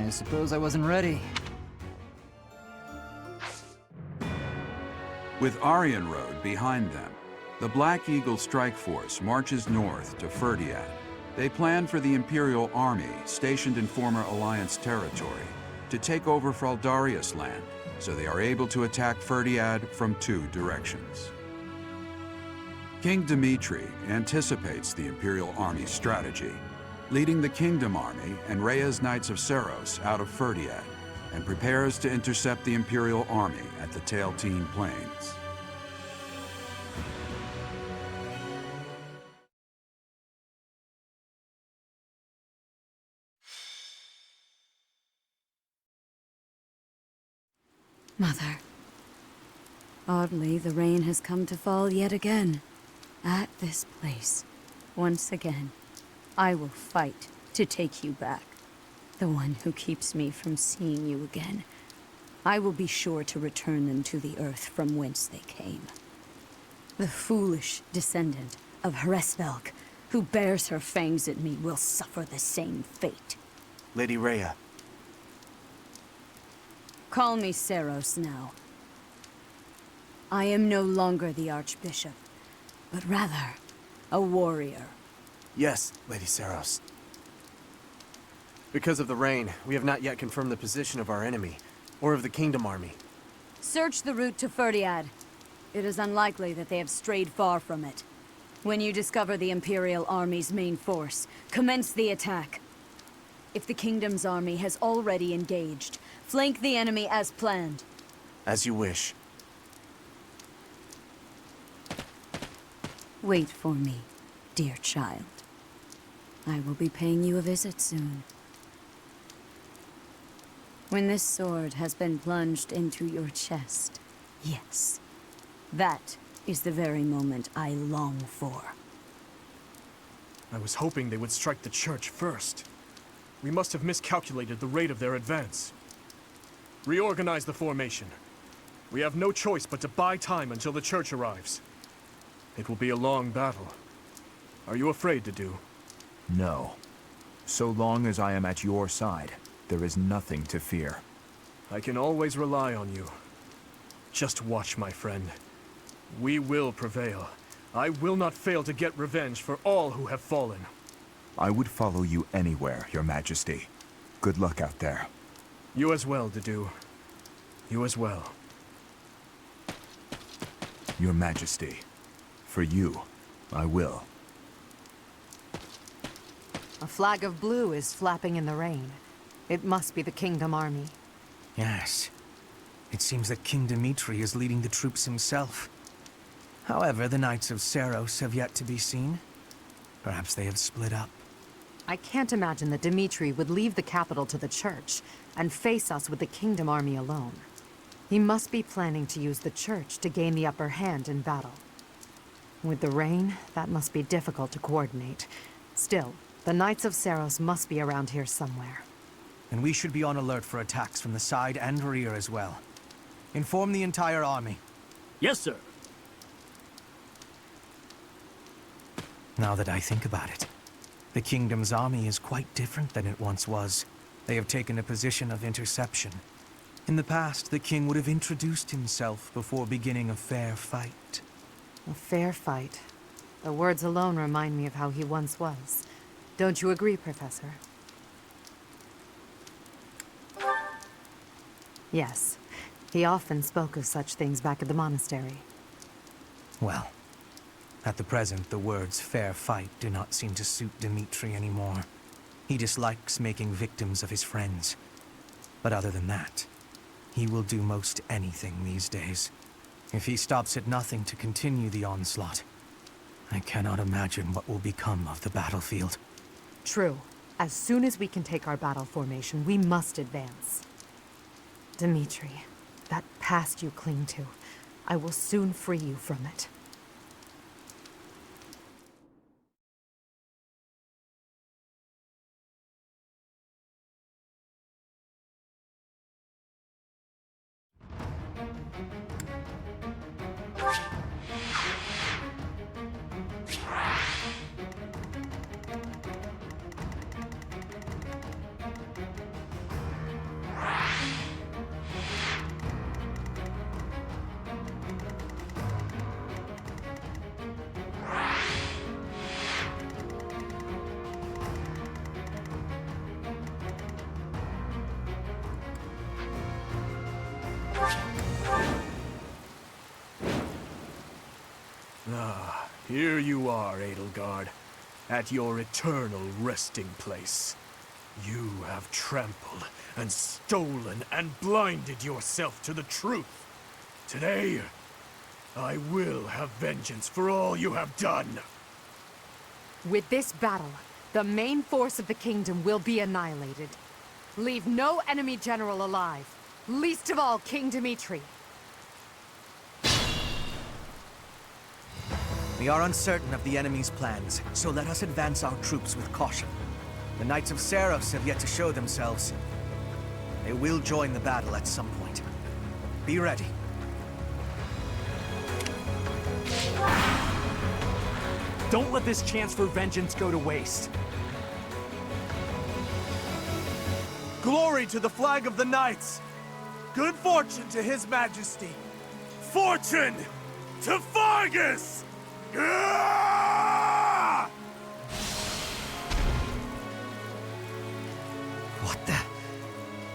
I suppose I wasn't ready. With Aryan Road behind them, the Black Eagle Strike Force marches north to Ferdiad. They plan for the Imperial Army stationed in former Alliance territory to take over Fraldarius land, so they are able to attack Ferdiad from 2 directions. King Dimitri anticipates the Imperial Army's strategy, leading the Kingdom Army and Rhea's Knights of Seiros out of Ferdiad, and prepares to intercept the Imperial Army at the Tailtean Plains. Mother. Oddly, the rain has come to fall yet again. At this place. Once again. I will fight to take you back. The one who keeps me from seeing you again. I will be sure to return them to the earth from whence they came. The foolish descendant of Hresvelg, who bears her fangs at me, will suffer the same fate. Lady Rhea. Call me Seiros now. I am no longer the Archbishop, but rather a warrior. Yes, Lady Seiros. Because of the rain, we have not yet confirmed the position of our enemy, or of the Kingdom Army. Search the route to Ferdiad. It is unlikely that they have strayed far from it. When you discover the Imperial Army's main force, commence the attack. If the Kingdom's army has already engaged, flank the enemy as planned. As you wish. Wait for me, dear child. I will be paying you a visit soon. When this sword has been plunged into your chest, yes, that is the very moment I long for. I was hoping they would strike the church first. We must have miscalculated the rate of their advance. Reorganize the formation. We have no choice but to buy time until the church arrives. It will be a long battle. Are you afraid to do? No. So long as I am at your side, there is nothing to fear. I can always rely on you. Just watch, my friend. We will prevail. I will not fail to get revenge for all who have fallen. I would follow you anywhere, Your Majesty. Good luck out there. You as well, Dedue. You as well. Your Majesty. For you, I will. A flag of blue is flapping in the rain. It must be the Kingdom Army. Yes. It seems that King Dimitri is leading the troops himself. However, the Knights of Seiros have yet to be seen. Perhaps they have split up. I can't imagine that Dimitri would leave the capital to the church and face us with the Kingdom Army alone. He must be planning to use the church to gain the upper hand in battle. With the rain, that must be difficult to coordinate. Still, the Knights of Seiros must be around here somewhere. And we should be on alert for attacks from the side and rear as well. Inform the entire army. Yes, sir. Now that I think about it, the Kingdom's army is quite different than it once was. They have taken a position of interception. In the past, the king would have introduced himself before beginning a fair fight. A fair fight. The words alone remind me of how he once was. Don't you agree, Professor? Yes. He often spoke of such things back at the monastery. Well, at the present, the words fair fight do not seem to suit Dimitri anymore. He dislikes making victims of his friends. But other than that, He will do most anything these days. If he stops at nothing to continue the onslaught, I cannot imagine what will become of the battlefield. True. As soon as we can take our battle formation, we must advance. Dimitri, that past you cling to, I will soon free you from it. Ah, here you are, Edelgard, at your eternal resting place. You have trampled and stolen and blinded yourself to the truth. Today, I will have vengeance for all you have done. With this battle, the main force of the kingdom will be annihilated. Leave no enemy general alive, least of all King Dimitri. We are uncertain of the enemy's plans, so let us advance our troops with caution. The Knights of Seiros have yet to show themselves. They will join the battle at some point. Be ready. Don't let this chance for vengeance go to waste. Glory to the flag of the Knights! Good fortune to His Majesty! Fortune to Vargas! What the?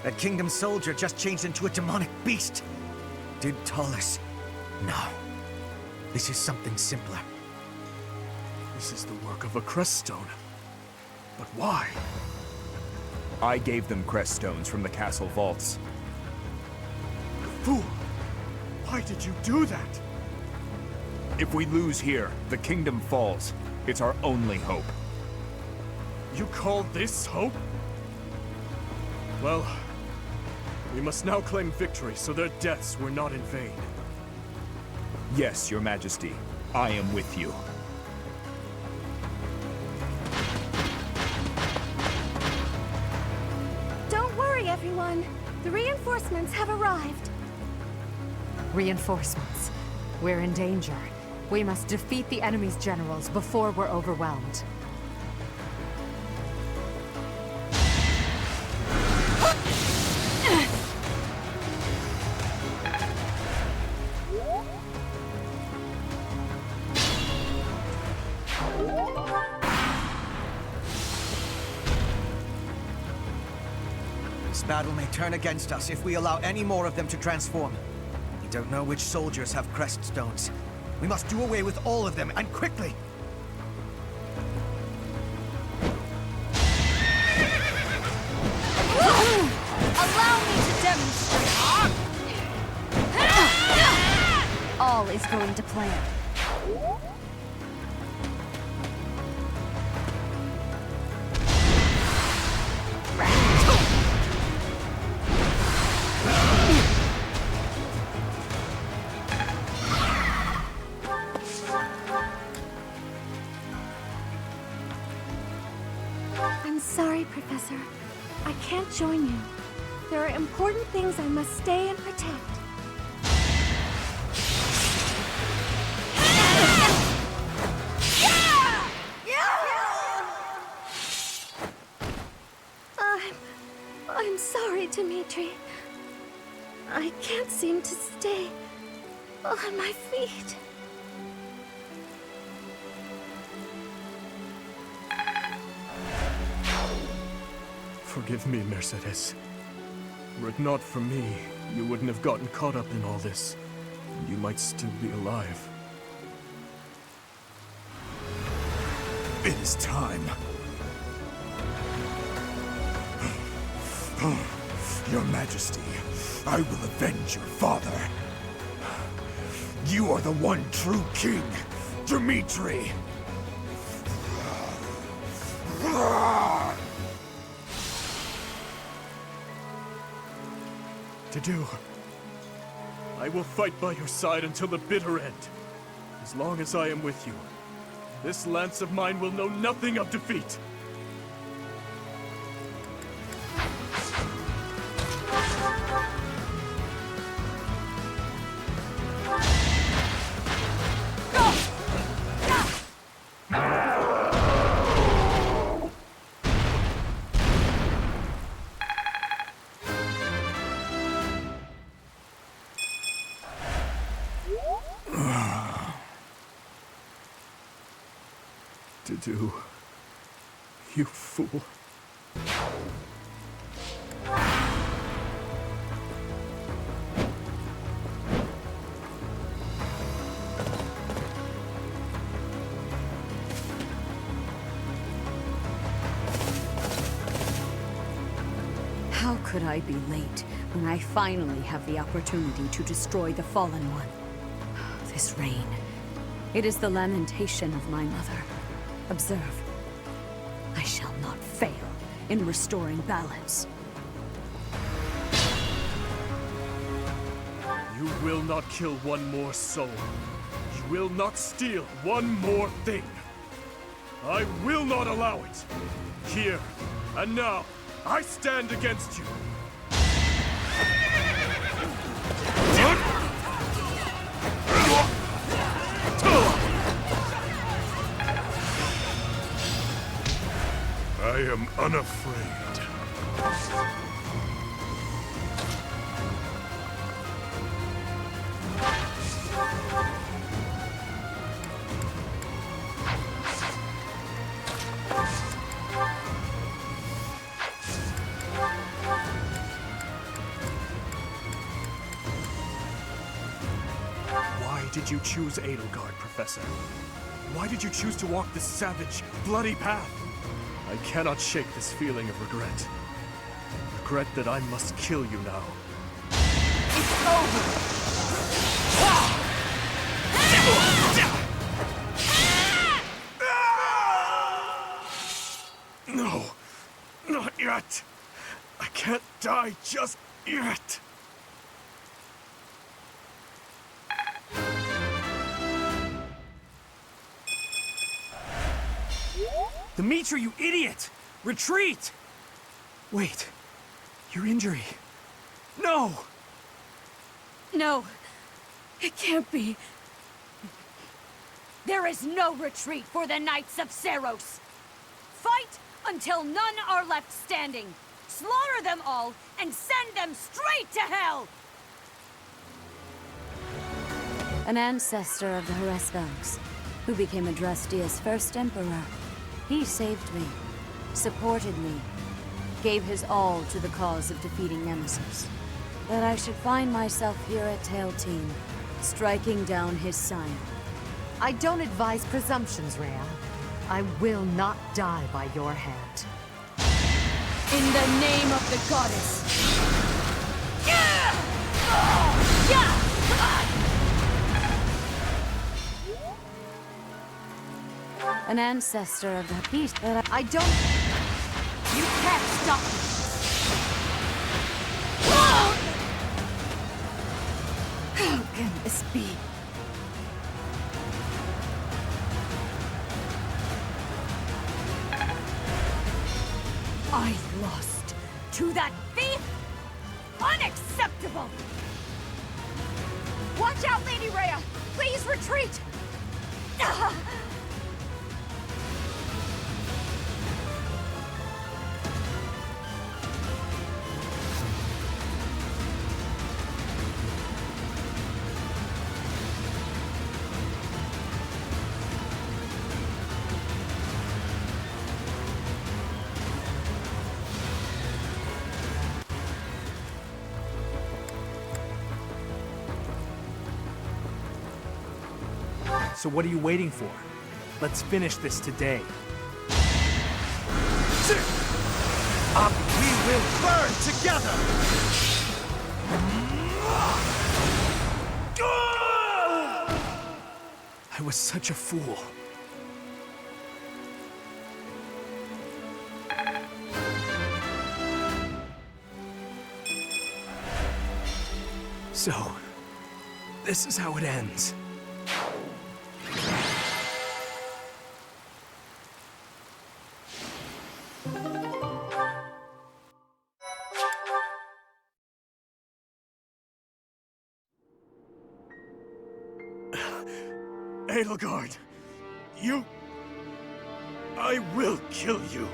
That kingdom soldier just changed into a demonic beast. Did Tullus? No. This is something simpler. This is the work of a crest stone. But why? I gave them crest stones from the castle vaults. Fool! Why did you do that? If we lose here, the kingdom falls. It's our only hope. You call this hope? Well, we must now claim victory so their deaths were not in vain. Yes, Your Majesty. I am with you. Don't worry, everyone. The reinforcements have arrived. Reinforcements. We're in danger. We must defeat the enemy's generals before we're overwhelmed. This battle may turn against us if we allow any more of them to transform. We don't know which soldiers have crest stones. We must do away with all of them, and quickly! Allow me to demonstrate! All is going to plan. I'm sorry, Professor. I can't join you. There are important things I must stay and protect. I'm sorry, Dimitri. I can't seem to stay on my feet. Forgive me, Mercedes. Were it not for me, you wouldn't have gotten caught up in all this. You might still be alive. It is time. Your Majesty, I will avenge your father. You are the one true king, Dimitri. Dedu, I will fight by your side until the bitter end. As long as I am with you, this lance of mine will know nothing of defeat. Dedu, you fool. How could I be late when I finally have the opportunity to destroy the Fallen One? This rain, it is the lamentation of my mother. Observe, I shall not fail in restoring balance. You will not kill one more soul. You will not steal one more thing. I will not allow it. Here and now, I stand against you. I am unafraid. Why did you choose Edelgard, Professor? Why did you choose to walk this savage, bloody path? I cannot shake this feeling of regret. Regret that I must kill you now. It's over! No, not yet. I can't die just yet. Dimitri, you idiot! Retreat! Wait, your injury. No! No, it can't be. There is no retreat for the Knights of Seiros. Fight until none are left standing. Slaughter them all and send them straight to hell! An ancestor of the Hraesvelgs, who became Adrastia's first emperor. He saved me, supported me, gave his all to the cause of defeating Nemesis. That I should find myself here at Tailteam, striking down his son. I don't advise presumptions, Rhea. I will not die by your hand. In the name of the goddess! An ancestor of the beast that I don't... You can't stop me! How can this be? I lost to that thief? Unacceptable! Watch out, Lady Rhea! Please retreat! So what are you waiting for? Let's finish this today. We will burn together! I was such a fool. So, this is how it ends. Edelgard, I will kill you.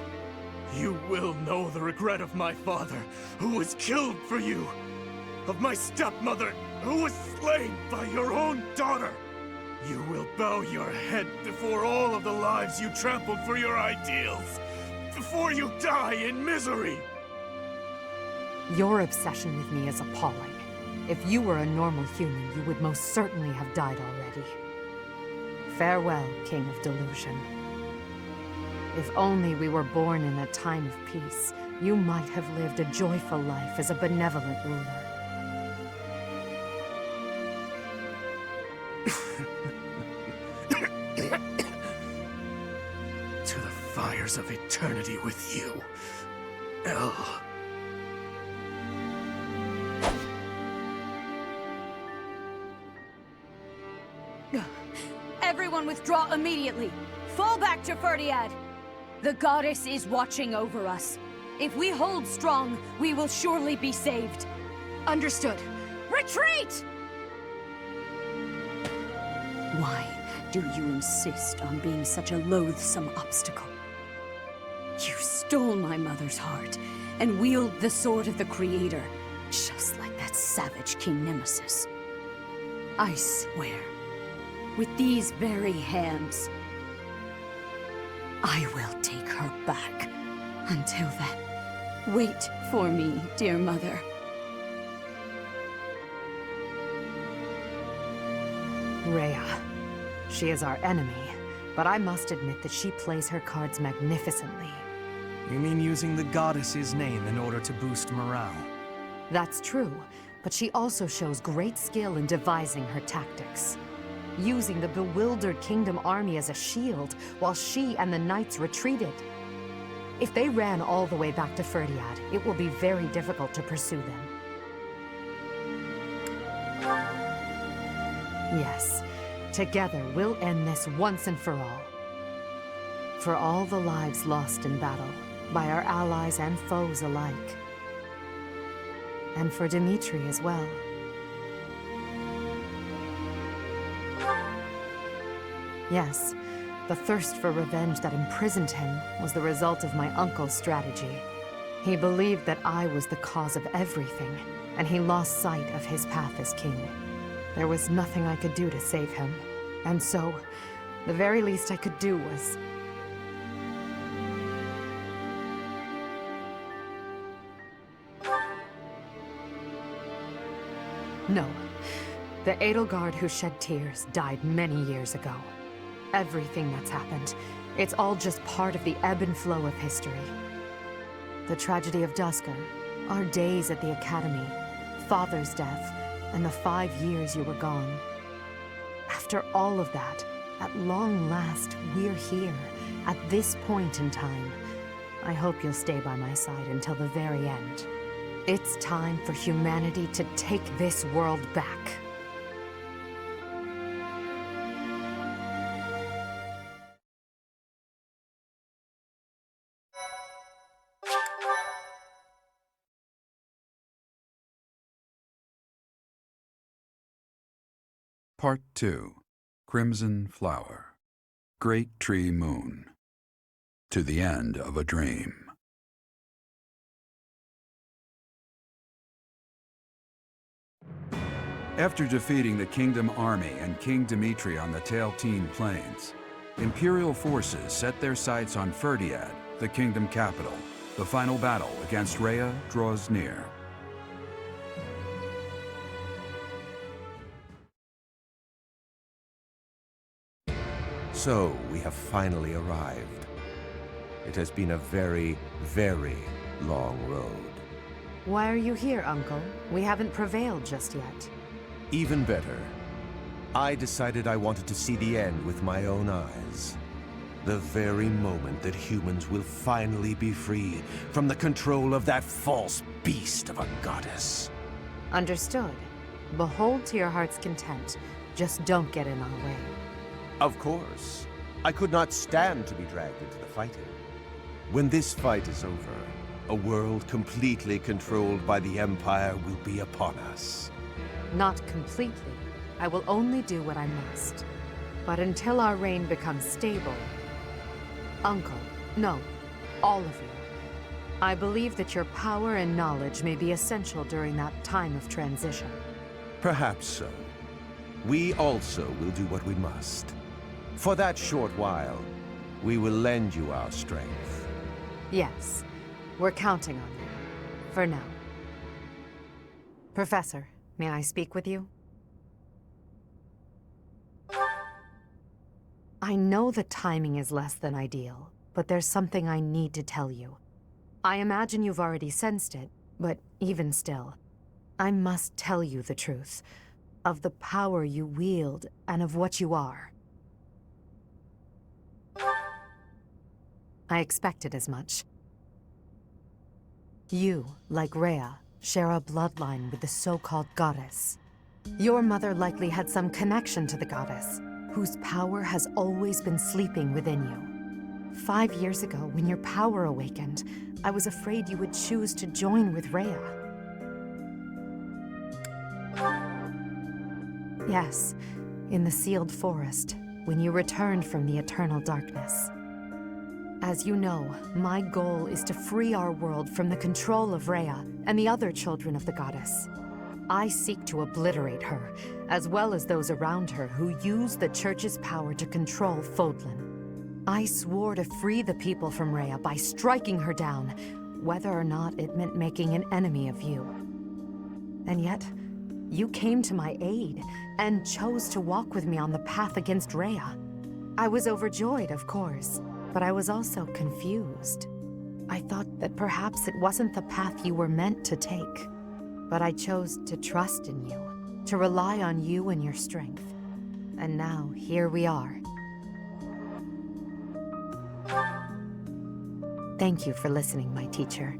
You will know the regret of my father, who was killed for you. Of my stepmother, who was slain by your own daughter. You will bow your head before all of the lives you trampled for your ideals. Before you die in misery. Your obsession with me is appalling. If you were a normal human, you would most certainly have died already. Farewell, King of Delusion. If only we were born in a time of peace, you might have lived a joyful life as a benevolent ruler. To the fires of eternity with you, El. Everyone withdraw immediately! Fall back to Ferdiad! The goddess is watching over us. If we hold strong, we will surely be saved. Understood. Retreat! Why do you insist on being such a loathsome obstacle? You stole my mother's heart and wield the sword of the Creator, just like that savage King Nemesis. I swear, with these very hands, I will take her back. Until then, wait for me, dear mother. Rhea. She is our enemy, but I must admit that she plays her cards magnificently. You mean using the goddess's name in order to boost morale? That's true, but she also shows great skill in devising her tactics. Using the bewildered Kingdom army as a shield, while she and the knights retreated. If they ran all the way back to Ferdiad, it will be very difficult to pursue them. Yes, together we'll end this once and for all. For all the lives lost in battle, by our allies and foes alike. And for Dimitri as well. Yes, the thirst for revenge that imprisoned him was the result of my uncle's strategy. He believed that I was the cause of everything, and he lost sight of his path as king. There was nothing I could do to save him, and so, the very least I could do was... No. The Edelgard who shed tears died many years ago. Everything that's happened, it's all just part of the ebb and flow of history. The tragedy of Duscar, our days at the Academy, Father's death, and the 5 years you were gone. After all of that, at long last, we're here, at this point in time. I hope you'll stay by my side until the very end. It's time for humanity to take this world back. Part 2. Crimson Flower. Great Tree Moon. To the End of a Dream. After defeating the Kingdom army and King Dimitri on the Tailteen Plains, Imperial forces set their sights on Ferdiad, the Kingdom capital. The final battle against Rhea draws near. So, we have finally arrived. It has been a very, very long road. Why are you here, Uncle? We haven't prevailed just yet. Even better. I decided I wanted to see the end with my own eyes. The very moment that humans will finally be free from the control of that false beast of a goddess. Understood. Behold to your heart's content. Just don't get in our way. Of course. I could not stand to be dragged into the fighting. When this fight is over, a world completely controlled by the Empire will be upon us. Not completely. I will only do what I must. But until our reign becomes stable... Uncle, no, all of you. I believe that your power and knowledge may be essential during that time of transition. Perhaps so. We also will do what we must. For that short while, we will lend you our strength. Yes, we're counting on you. For now. Professor, may I speak with you? I know the timing is less than ideal, but there's something I need to tell you. I imagine you've already sensed it, but even still, I must tell you the truth of the power you wield and of what you are. I expected as much. You, like Rhea, share a bloodline with the so-called goddess. Your mother likely had some connection to the goddess, whose power has always been sleeping within you. 5 years ago, when your power awakened, I was afraid you would choose to join with Rhea. Yes, in the sealed forest, when you returned from the eternal darkness. As you know, my goal is to free our world from the control of Rhea and the other children of the goddess. I seek to obliterate her, as well as those around her who use the Church's power to control Fodlan. I swore to free the people from Rhea by striking her down, whether or not it meant making an enemy of you. And yet, you came to my aid and chose to walk with me on the path against Rhea. I was overjoyed, of course, but I was also confused. I thought that perhaps it wasn't the path you were meant to take. But I chose to trust in you, to rely on you and your strength. And now, here we are. Thank you for listening, my teacher.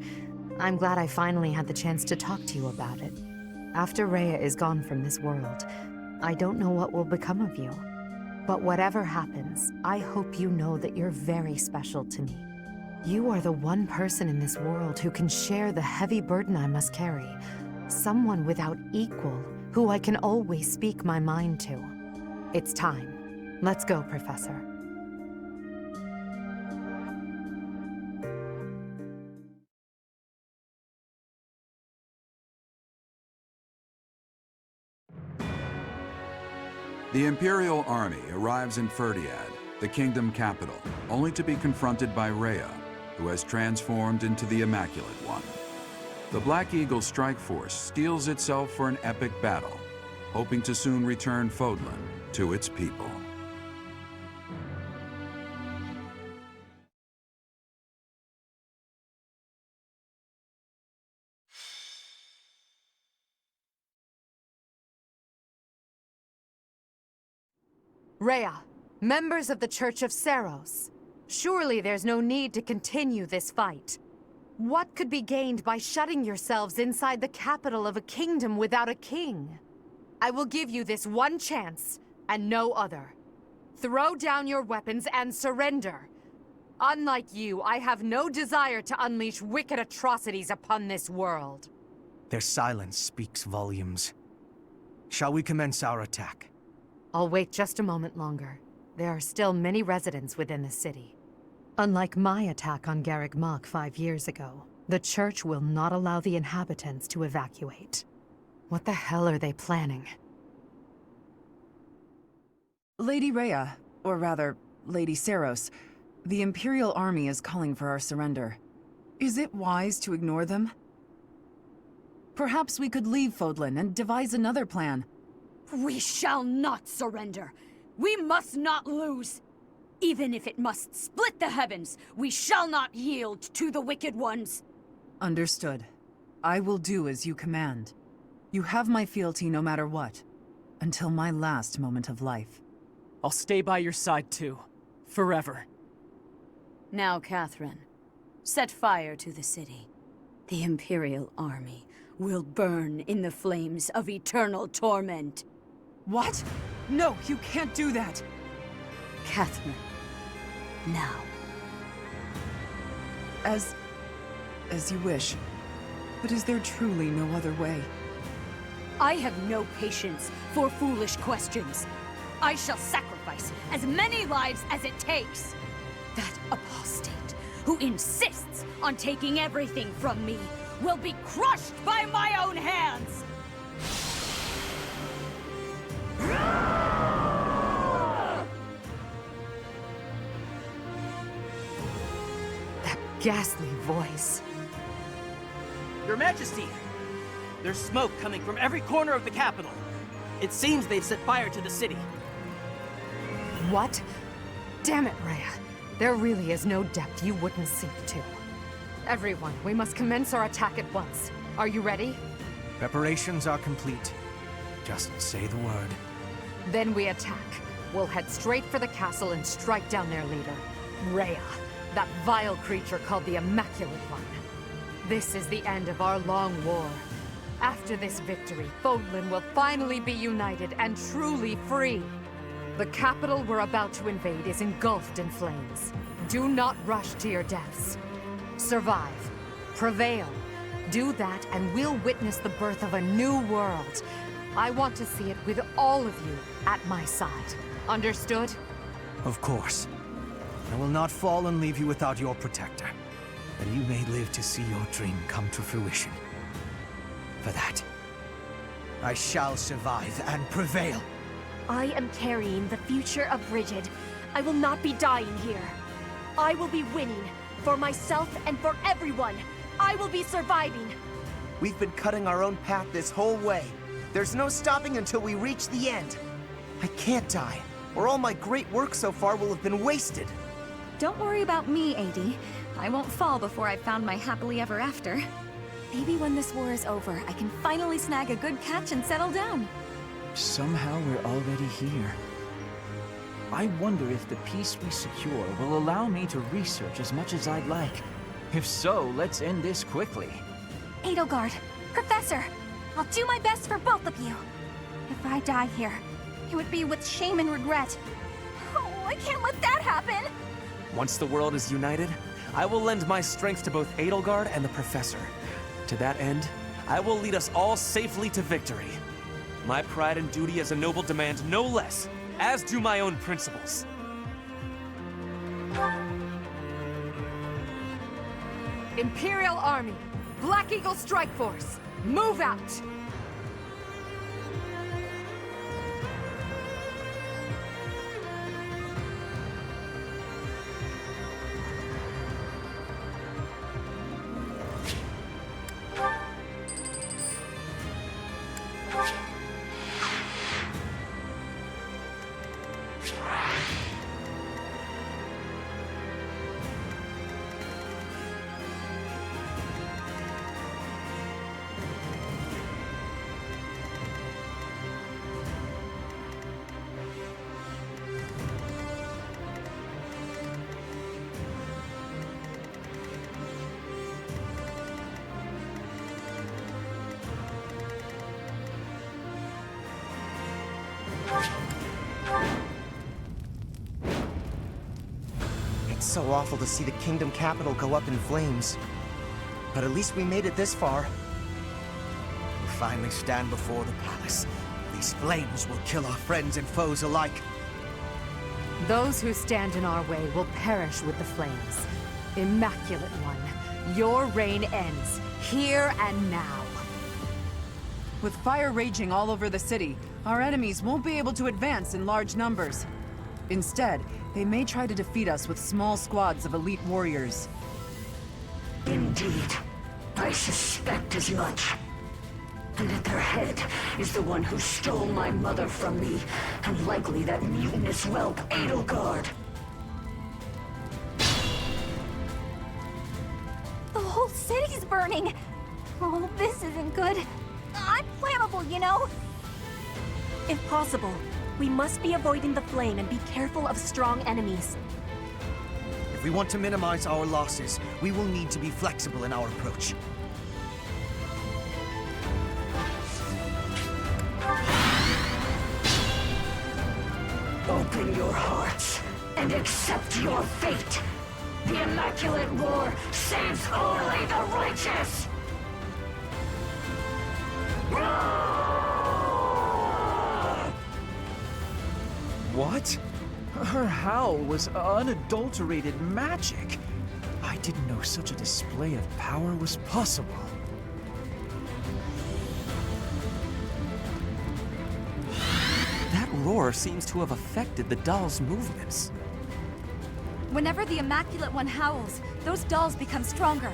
I'm glad I finally had the chance to talk to you about it. After Rhea is gone from this world, I don't know what will become of you. But whatever happens, I hope you know that you're very special to me. You are the one person in this world who can share the heavy burden I must carry. Someone without equal, who I can always speak my mind to. It's time. Let's go, Professor. The Imperial army arrives in Ferdiad, the kingdom capital, only to be confronted by Rhea, who has transformed into the Immaculate One. The Black Eagle strike force steels itself for an epic battle, hoping to soon return Fodlan to its people. Rhea, members of the Church of Seiros, surely there's no need to continue this fight. What could be gained by shutting yourselves inside the capital of a kingdom without a king? I will give you this one chance, and no other. Throw down your weapons and surrender. Unlike you, I have no desire to unleash wicked atrocities upon this world. Their silence speaks volumes. Shall we commence our attack? I'll wait just a moment longer. There are still many residents within the city. Unlike my attack on Garreg Mach 5 years ago, the Church will not allow the inhabitants to evacuate. What the hell are they planning? Lady Rhea, or rather, Lady Seiros, the Imperial Army is calling for our surrender. Is it wise to ignore them? Perhaps we could leave Fodlan and devise another plan. We shall not surrender. We must not lose. Even if it must split the heavens, we shall not yield to the wicked ones. Understood. I will do as you command. You have my fealty no matter what, until my last moment of life. I'll stay by your side too, forever. Now, Catherine, set fire to the city. The Imperial army will burn in the flames of eternal torment. What? No, you can't do that! Catherine, now. As you wish. But is there truly no other way? I have no patience for foolish questions. I shall sacrifice as many lives as it takes. That apostate who insists on taking everything from me will be crushed by my own hands! That ghastly voice. Your Majesty! There's smoke coming from every corner of the capital. It seems they've set fire to the city. What? Damn it, Rhea. There really is no depth you wouldn't sink to. Everyone, we must commence our attack at once. Are you ready? Preparations are complete. Just say the word. Then we attack. We'll head straight for the castle and strike down their leader, Rhea, that vile creature called the Immaculate One. This is the end of our long war. After this victory, Fodlan will finally be united and truly free. The capital we're about to invade is engulfed in flames. Do not rush to your deaths. Survive. Prevail. Do that and we'll witness the birth of a new world. I want to see it with all of you at my side. Understood? Of course. I will not fall and leave you without your protector. But you may live to see your dream come to fruition. For that, I shall survive and prevail. I am carrying the future of Brigid. I will not be dying here. I will be winning. For myself and for everyone. I will be surviving. We've been cutting our own path this whole way. There's no stopping until we reach the end. I can't die, or all my great work so far will have been wasted. Don't worry about me, AD. I won't fall before I've found my happily ever after. Maybe when this war is over, I can finally snag a good catch and settle down. Somehow we're already here. I wonder if the peace we secure will allow me to research as much as I'd like. If so, let's end this quickly. Edelgard, Professor, I'll do my best for both of you. If I die here, it would be with shame and regret. Oh, I can't let that happen! Once the world is united, I will lend my strength to both Edelgard and the Professor. To that end, I will lead us all safely to victory. My pride and duty as a noble demand no less, as do my own principles. Imperial Army, Black Eagle Strike Force, move out! It's so awful to see the kingdom capital go up in flames. But at least we made it this far. We finally stand before the palace. These flames will kill our friends and foes alike. Those who stand in our way will perish with the flames. Immaculate One, your reign ends, here and now. With fire raging all over the city, our enemies won't be able to advance in large numbers. Instead, they may try to defeat us with small squads of elite warriors. Indeed. I suspect as much. And at their head is the one who stole my mother from me, and likely that mutinous whelp, Edelgard. The whole city's burning! Oh, this isn't good. I'm flammable, you know? If possible, we must be avoiding the flame and be careful of strong enemies. If we want to minimize our losses, we will need to be flexible in our approach. Open your hearts and accept your fate. The Immaculate War saves only the righteous! What? Her howl was unadulterated magic. I didn't know such a display of power was possible. That roar seems to have affected the doll's movements. Whenever the Immaculate One howls, those dolls become stronger.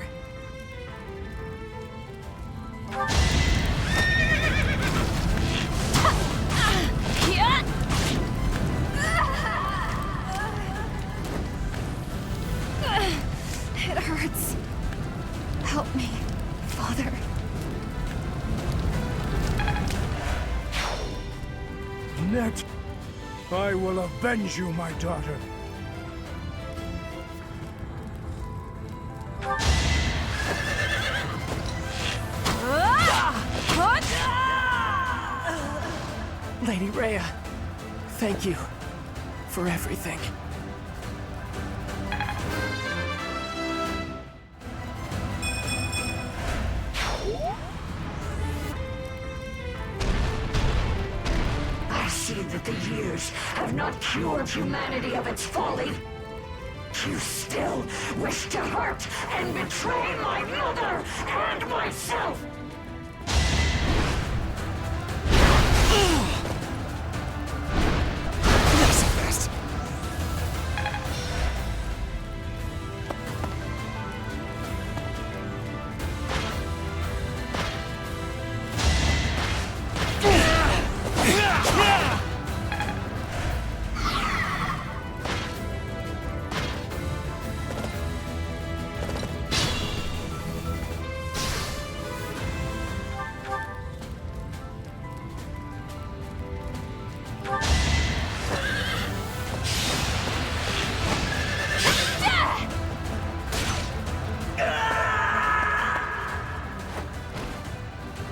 It hurts. Help me, Father. Net, I will avenge you, my daughter. Lady Rhea, thank you for everything. I see that the years have not cured humanity of its folly. You still wish to hurt and betray my mother and myself!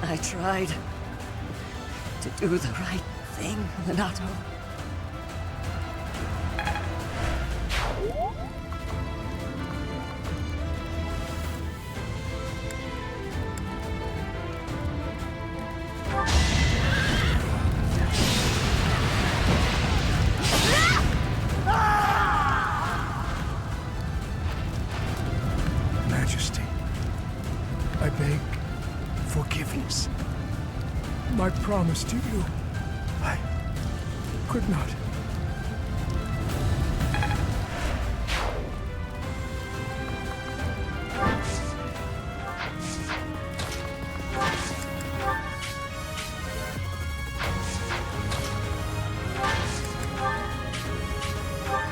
I tried to do the right thing, Minato. Majesty, I beg forgiveness. My promise to you, I could not.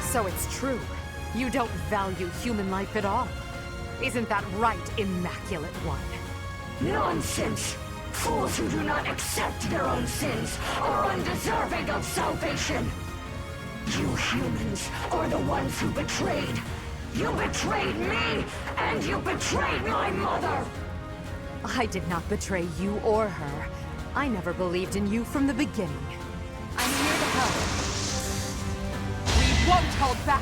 So it's true. You don't value human life at all. Isn't that right, Immaculate One? Nonsense! Fools who do not accept their own sins are undeserving of salvation! You humans are the ones who betrayed! You betrayed me, and you betrayed my mother! I did not betray you or her. I never believed in you from the beginning. I'm here to help. We won't hold back!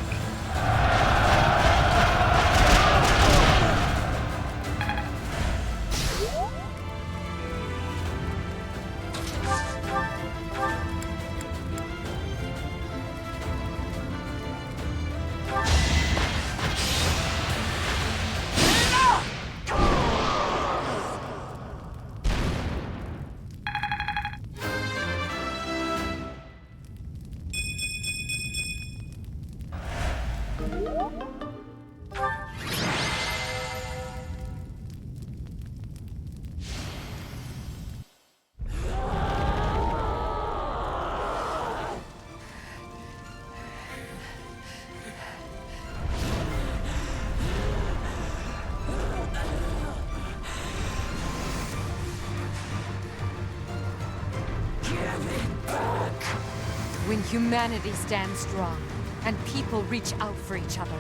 When humanity stands strong, and people reach out for each other,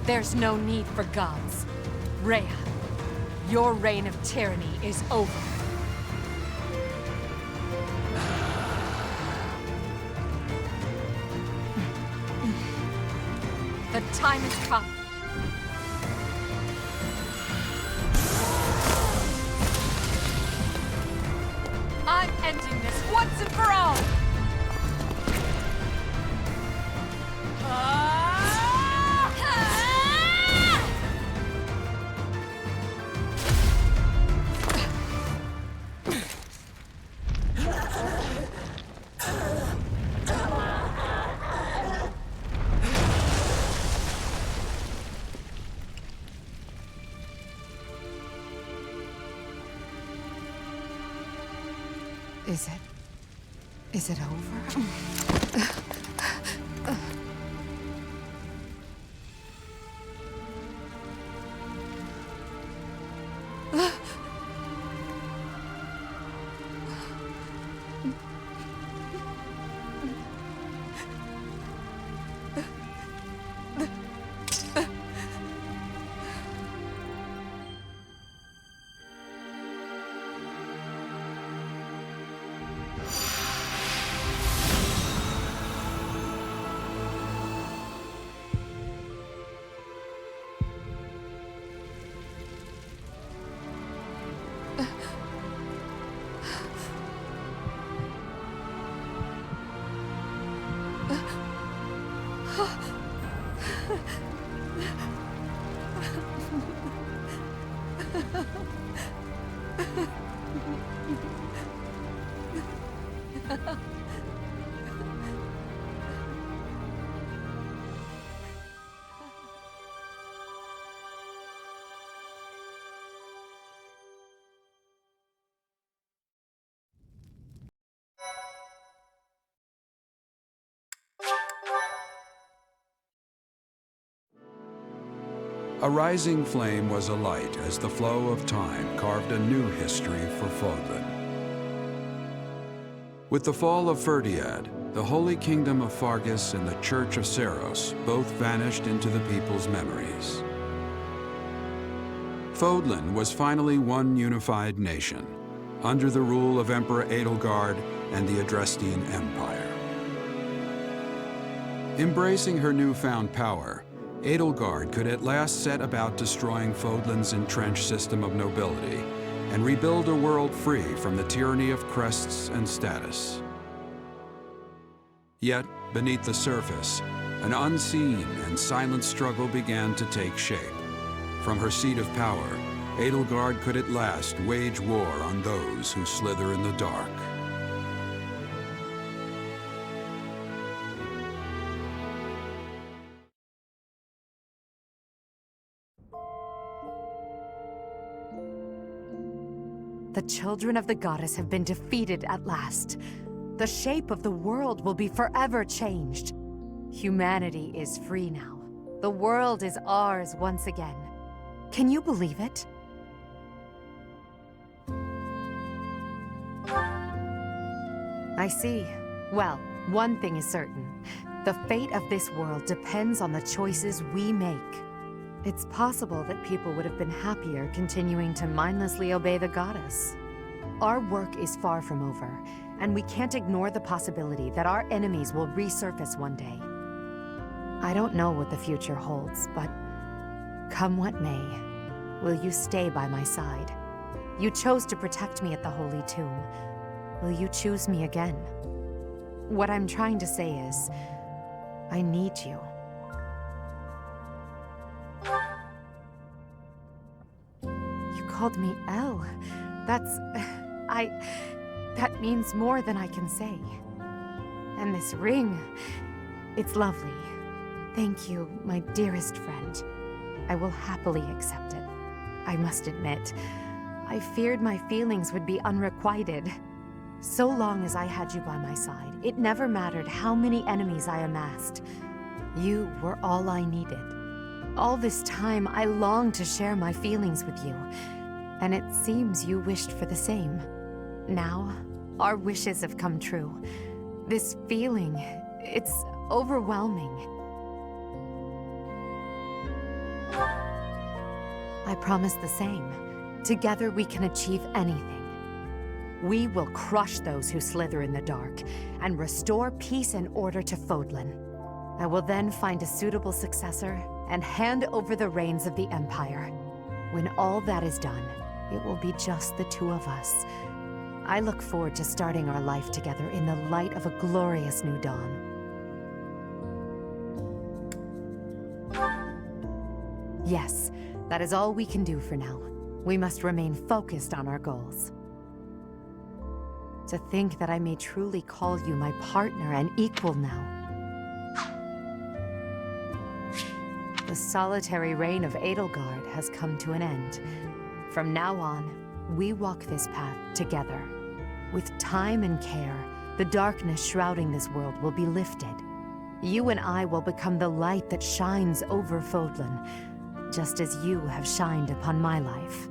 there's no need for gods. Rhea, your reign of tyranny is over. The time has come. I'm ending this once and for all! Is it over? A rising flame was alight as the flow of time carved a new history for Fodlan. With the fall of Ferdiad, the Holy Kingdom of Fargus and the Church of Seros both vanished into the people's memories. Fodlan was finally one unified nation, under the rule of Emperor Edelgard and the Adrestian Empire. Embracing her newfound power, Edelgard could at last set about destroying Fodlan's entrenched system of nobility and rebuild a world free from the tyranny of crests and status. Yet, beneath the surface, an unseen and silent struggle began to take shape. From her seat of power, Edelgard could at last wage war on those who slither in the dark. The children of the goddess have been defeated at last. The shape of the world will be forever changed. Humanity is free now. The world is ours once again. Can you believe it? I see. Well, one thing is certain. The fate of this world depends on the choices we make. It's possible that people would have been happier continuing to mindlessly obey the goddess. Our work is far from over, and we can't ignore the possibility that our enemies will resurface one day. I don't know what the future holds, but come what may, will you stay by my side? You chose to protect me at the Holy Tomb. Will you choose me again? What I'm trying to say is, I need you. You called me Elle. That means more than I can say. And this ring, it's lovely. Thank you, my dearest friend. I will happily accept it. I must admit, I feared my feelings would be unrequited. So long as I had you by my side, it never mattered how many enemies I amassed. You were all I needed. All this time, I longed to share my feelings with you, and it seems you wished for the same. Now, our wishes have come true. This feeling, it's overwhelming. I promise the same. Together we can achieve anything. We will crush those who slither in the dark, and restore peace and order to Fodlan. I will then find a suitable successor, and hand over the reins of the Empire. When all that is done, it will be just the two of us. I look forward to starting our life together in the light of a glorious new dawn. Yes, that is all we can do for now. We must remain focused on our goals. To think that I may truly call you my partner and equal now. The solitary reign of Edelgard has come to an end. From now on, we walk this path together. With time and care, the darkness shrouding this world will be lifted. You and I will become the light that shines over Fodlan, just as you have shined upon my life.